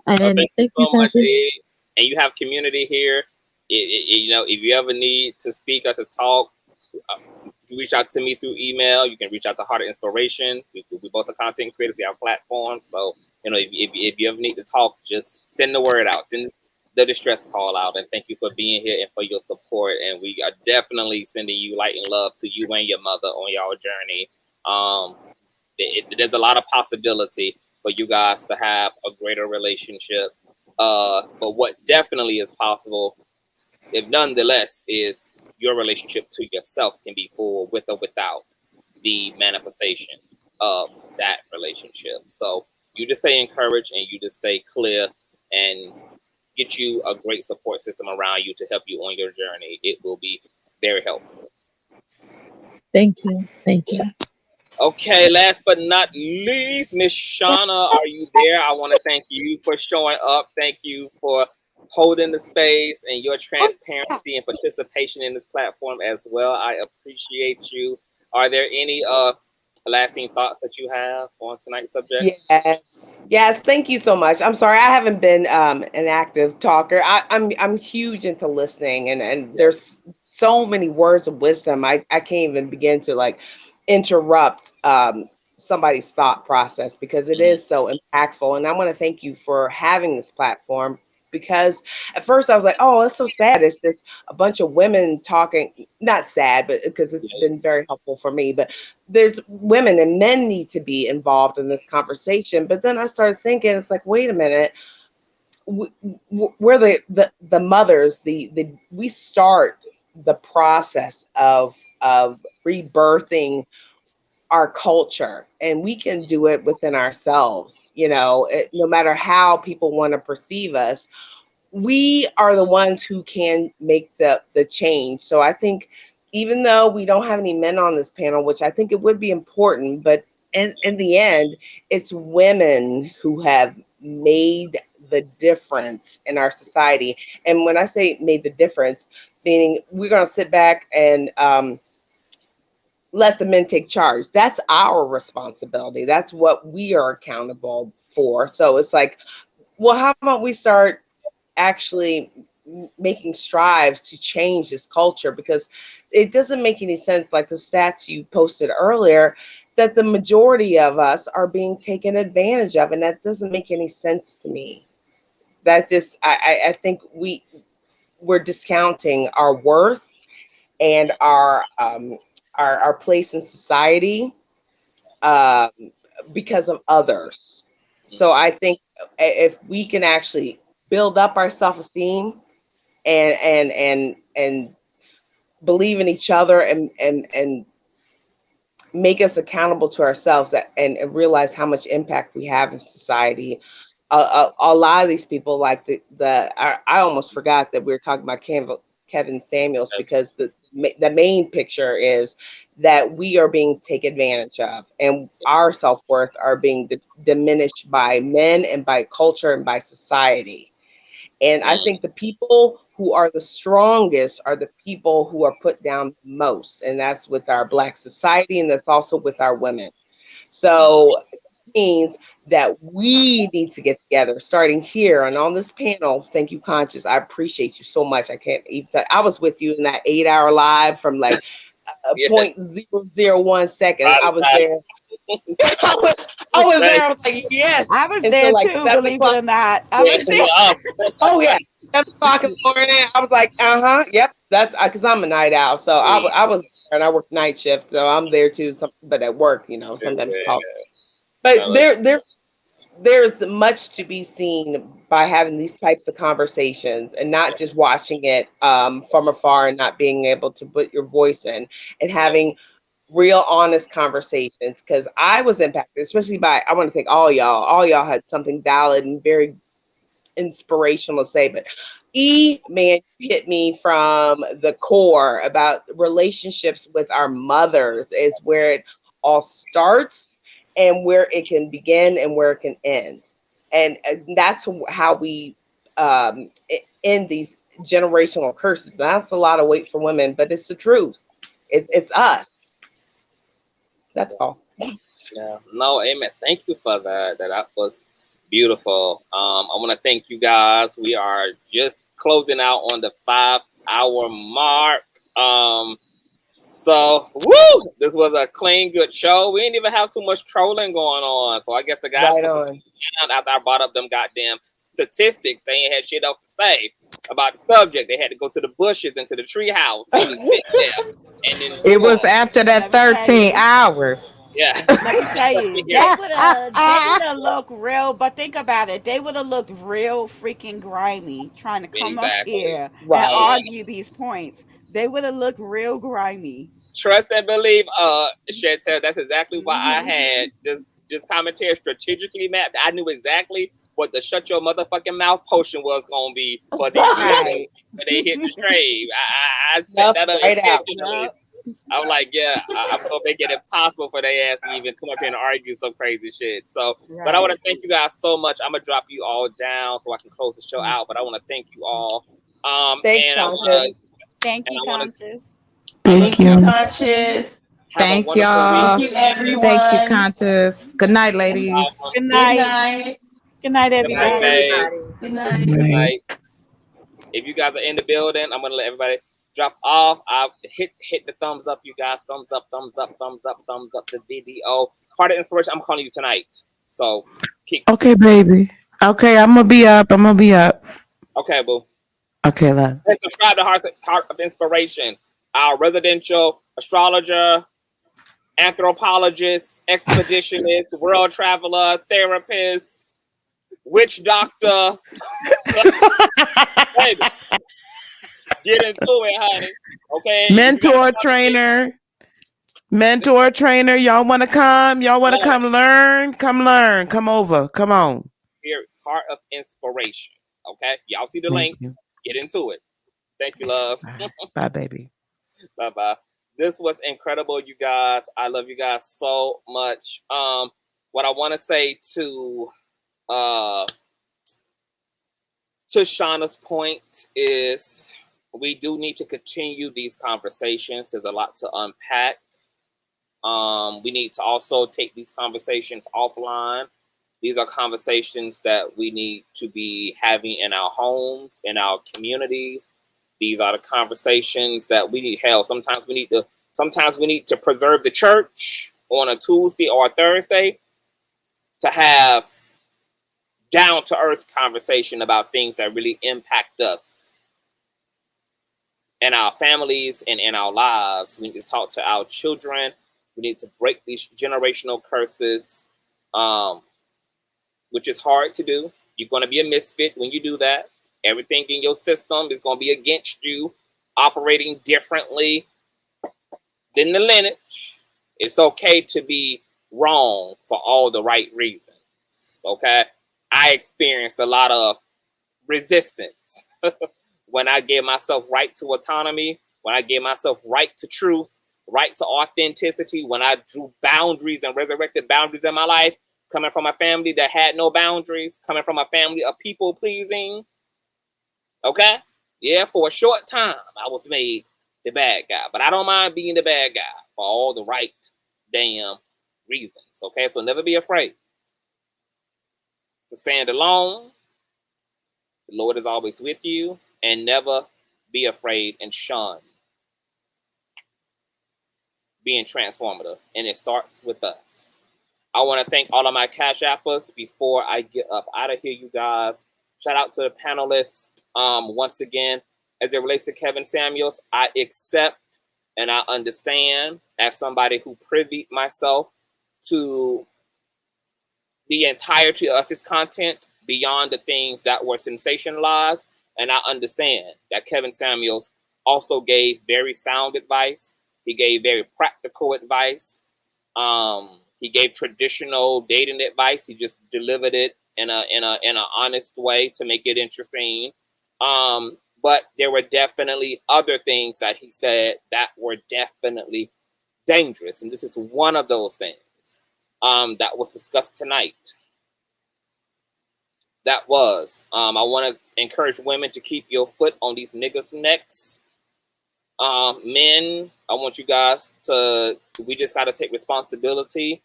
Oh, and thank you thank you, so much, Conscious. Ed. And you have community here. You know, if you ever need to speak or to talk, you reach out to me through email. You can reach out to Heart of Inspiration. We both are content creators. We have platforms. So, you know, if you ever need to talk, just send the word out. Send the distress call out. And thank you for being here and for your support. And we are definitely sending you light and love to you and your mother on your journey. There's a lot of possibility for you guys to have a greater relationship. But what definitely is possible, if nonetheless, is your relationship to yourself can be full with or without the manifestation of that relationship. So you just stay encouraged and you just stay clear and get you a great support system around you to help you on your journey. It will be very helpful. Thank you. Thank you. Okay, last but not least, Miss Shauna, are you there? I want to thank you for showing up. Thank you for holding the space and your transparency and participation in this platform as well. I appreciate you. Are there any lasting thoughts that you have on tonight's subject? Yes, thank you so much. I'm sorry I haven't been an active talker. I'm huge into listening, and there's so many words of wisdom. I can't even begin to like interrupt somebody's thought process because it is so impactful. And I want to thank you for having this platform, because at first I was like, oh, that's so sad. It's just a bunch of women talking. Not sad, but because it's been very helpful for me. But there's women and men need to be involved in this conversation. But then I started thinking, it's like, wait a minute. We're the mothers. We start the process of rebirthing our culture, and we can do it within ourselves. No matter how people want to perceive us, we are the ones who can make the change. So I think, even though we don't have any men on this panel, which I think it would be important, but in the end, it's women who have made the difference in our society. And when I say made the difference, meaning we're going to sit back and let the men take charge. That's our responsibility. That's what we are accountable for. So it's like, well, how about we start actually making strides to change this culture? Because it doesn't make any sense, like the stats you posted earlier, that the majority of us are being taken advantage of, and that doesn't make any sense to me. That just, I think we're discounting our worth and our place in society because of others. So I think if we can actually build up our self-esteem and believe in each other and make us accountable to ourselves, and realize how much impact we have in society. A lot of these people, like I almost forgot that we were talking about Kevin Samuels, because the main picture is that we are being taken advantage of, and our self-worth are being diminished by men and by culture and by society. And I think the people who are the strongest are the people who are put down most. And that's with our Black society, and that's also with our women. So it means that we need to get together, starting here and on this panel. Thank you, Conscious. I appreciate you so much. I can't even say, I was with you in that 8-hour live from like 0.001 seconds. I was there. I was there. I was like, yes. I was And there so, like, too, 7 believe o'clock. it or not. I was there. Oh yeah, 7 o'clock in the morning. I was like, yep. That's because I'm a night owl. So I was there, and I work night shift, so I'm there too. But at work, sometimes call. But there's much to be seen by having these types of conversations, and not just watching it from afar and not being able to put your voice in, and having real honest conversations. Because I was impacted, especially by, I want to thank all y'all. All y'all had something valid and very inspirational to say. But man, you hit me from the core about relationships with our mothers is where it all starts. and where it can begin and where it can end. And that's how we end these generational curses. That's a lot of weight for women, but it's the truth. It's us. That's all. Yeah. No, amen. Thank you for that. That was beautiful. I want to thank you guys. We are just closing out on the 5-hour mark. So, woo! This was a clean, good show. We didn't even have too much trolling going on. So I guess the guys after I brought up them goddamn statistics, they ain't had shit else to say about the subject. They had to go to the bushes and to the tree house and sit there. And then It was after that 13 hours. Yeah. Let me tell you, they would have looked real, but think about it. They would have looked real freaking grimy trying to come up here and argue these points. They would have looked real grimy. Trust and believe, Chantel, that's exactly why I had this commentary strategically mapped. I knew exactly what the shut your motherfucking mouth potion was gonna be for these when they hit the trade. I set that up intentionally. I'm like, yeah, I'm gonna make it impossible for their ass to even come up here and argue some crazy shit. So, but I want to thank you guys so much. I'm gonna drop you all down so I can close the show out. But I want to thank you all. Thanks, Conscious. Thank you, Conscious. Thank you, Conscious. Thank y'all. Thank you, everyone. Thank you, Conscious. Good night, ladies. Good night. Good night, everybody. Good night. Good night. If you guys are in the building, I'm gonna let everybody drop off. I've hit the thumbs up, you guys. Thumbs up, thumbs up, thumbs up, thumbs up to video. Part of inspiration, I'm calling you tonight. So keep. Okay, baby. Okay, I'm gonna be up. Okay, boo. Okay, love. And subscribe to Heart of Inspiration, our residential astrologer, anthropologist, expeditionist, world traveler, therapist, witch doctor. Baby, get into it, honey. Okay. Mentor trainer. Y'all want to come? Y'all want to come learn? Come learn. Come over. Come on. Here, Heart of Inspiration. Okay. Y'all see the link. Get into it. Thank you, love. Bye, baby. Bye. This was incredible, you guys. I love you guys so much. What I want to say to Shauna's point is we do need to continue these conversations. There's a lot to unpack. We need to also take these conversations offline. These are conversations that we need to be having in our homes, in our communities. These are the conversations that we need. Hell, sometimes we need to preserve the church on a Tuesday or a Thursday to have down-to-earth conversation about things that really impact us and our families and in our lives. We need to talk to our children. We need to break these generational curses, which is hard to do. You're going to be a misfit when you do that. Everything in your system is going to be against you, operating differently than the lineage. It's okay to be wrong for all the right reasons. Okay? I experienced a lot of resistance when I gave myself right to autonomy, when I gave myself right to truth, right to authenticity, when I drew boundaries and resurrected boundaries in my life, coming from a family that had no boundaries, coming from a family of people pleasing. Okay? Yeah, for a short time, I was made the bad guy, but I don't mind being the bad guy for all the right damn reasons. Okay? So never be afraid to stand alone. The Lord is always with you, and never be afraid and shun being transformative. And it starts with us. I want to thank all of my Cash Appers before I get up out of here, you guys. Shout out to the panelists. Once again, as it relates to Kevin Samuels, I accept and I understand as somebody who privied myself to the entirety of his content beyond the things that were sensationalized. And I understand that Kevin Samuels also gave very sound advice. He gave very practical advice. He gave traditional dating advice. He just delivered it in an honest way to make it interesting. But there were definitely other things that he said that were definitely dangerous. And this is one of those things. that was discussed tonight. That was, I want to encourage women to keep your foot on these niggas' necks. Men, I want you guys to, we just got to take responsibility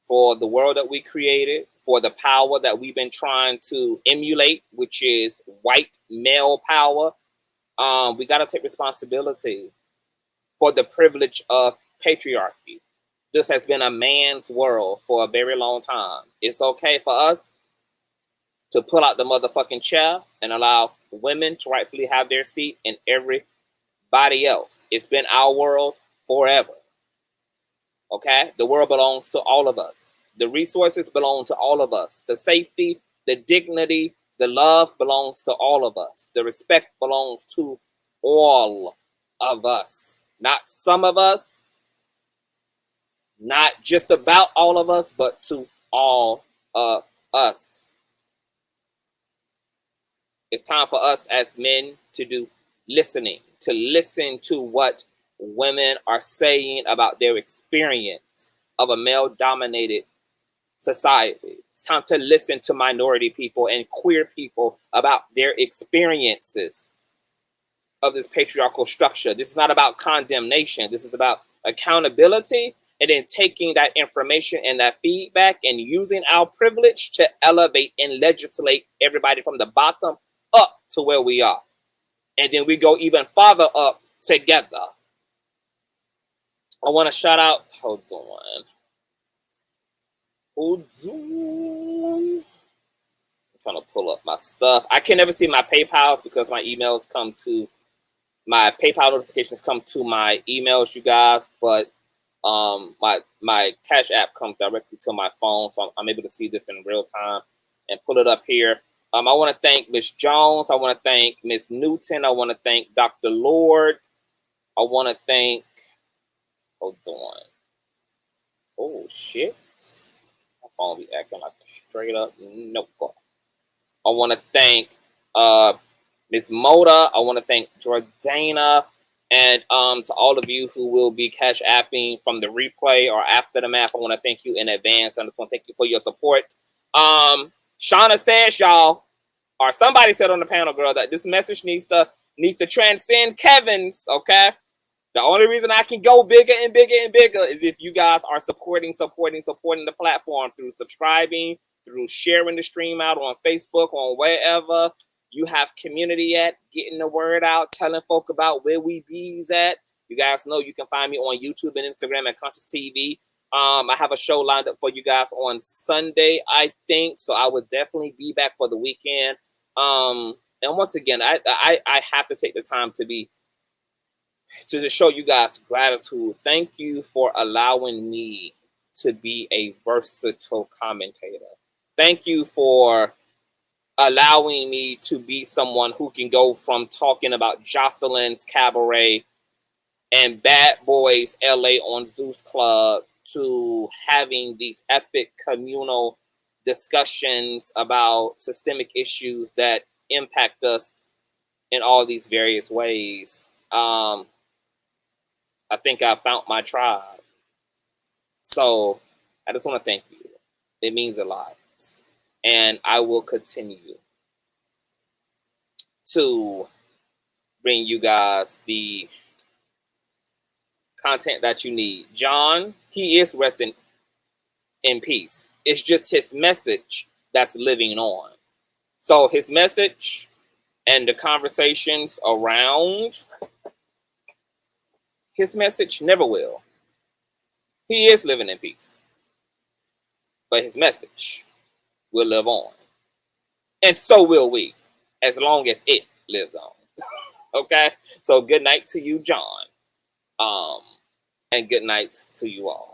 for the world that we created, for the power that we've been trying to emulate, which is white male power. We got to take responsibility for the privilege of patriarchy. This has been a man's world for a very long time. It's okay for us to pull out the motherfucking chair and allow women to rightfully have their seat and everybody else. It's been our world forever. Okay? The world belongs to all of us. The resources belong to all of us. The safety, the dignity, the love belongs to all of us. The respect belongs to all of us. Not some of us, not just about all of us, but to all of us. It's time for us as men to do listening, to listen to what women are saying about their experience of a male-dominated society. It's time to listen to minority people and queer people about their experiences of this patriarchal structure. This is not about condemnation. This is about accountability, and then taking that information and that feedback and using our privilege to elevate and legislate everybody from the bottom up to where we are. And then we go even farther up together. I want to shout out, hold on. I'm trying to pull up my stuff. I can never see my PayPals because my emails come to, my PayPal notifications come to my emails, you guys, but my Cash App comes directly to my phone, so I'm able to see this in real time and pull it up here. I want to thank Miss Jones. I want to thank Miss Newton. I want to thank Dr. Lord. I want to thank, hold on. Oh, shit. My phone be acting like a straight up notebook. I want to thank Miss Moda. I want to thank Jordana. And to all of you who will be cash apping from the replay or after the map, I want to thank you in advance. I just want to thank you for your support. Shauna says, y'all, or somebody said on the panel, girl, that this message needs to transcend Kevin's, okay? The only reason I can go bigger and bigger and bigger is if you guys are supporting the platform through subscribing, through sharing the stream out on Facebook, on wherever you have community at, getting the word out, telling folk about where we bees at. You guys know you can find me on YouTube and Instagram at Consciouztv. I have a show lined up for you guys on Sunday, I think, so I would definitely be back for the weekend. And once again, I have to take the time to show you guys gratitude. Thank you for allowing me to be a versatile commentator. Thank you for allowing me to be someone who can go from talking about Jocelyn's Cabaret and Bad Boys LA on Zeus Club to having these epic communal discussions about systemic issues that impact us in all these various ways. I think I found my tribe. So I just want to thank you. It means a lot. And I will continue to bring you guys the content that you need. John, he is resting in peace. It's just his message that's living on. So his message and the conversations around his message never will. He is living in peace. But his message will live on. And so will we, as long as it lives on. Okay? So good night to you, John. And good night to you all.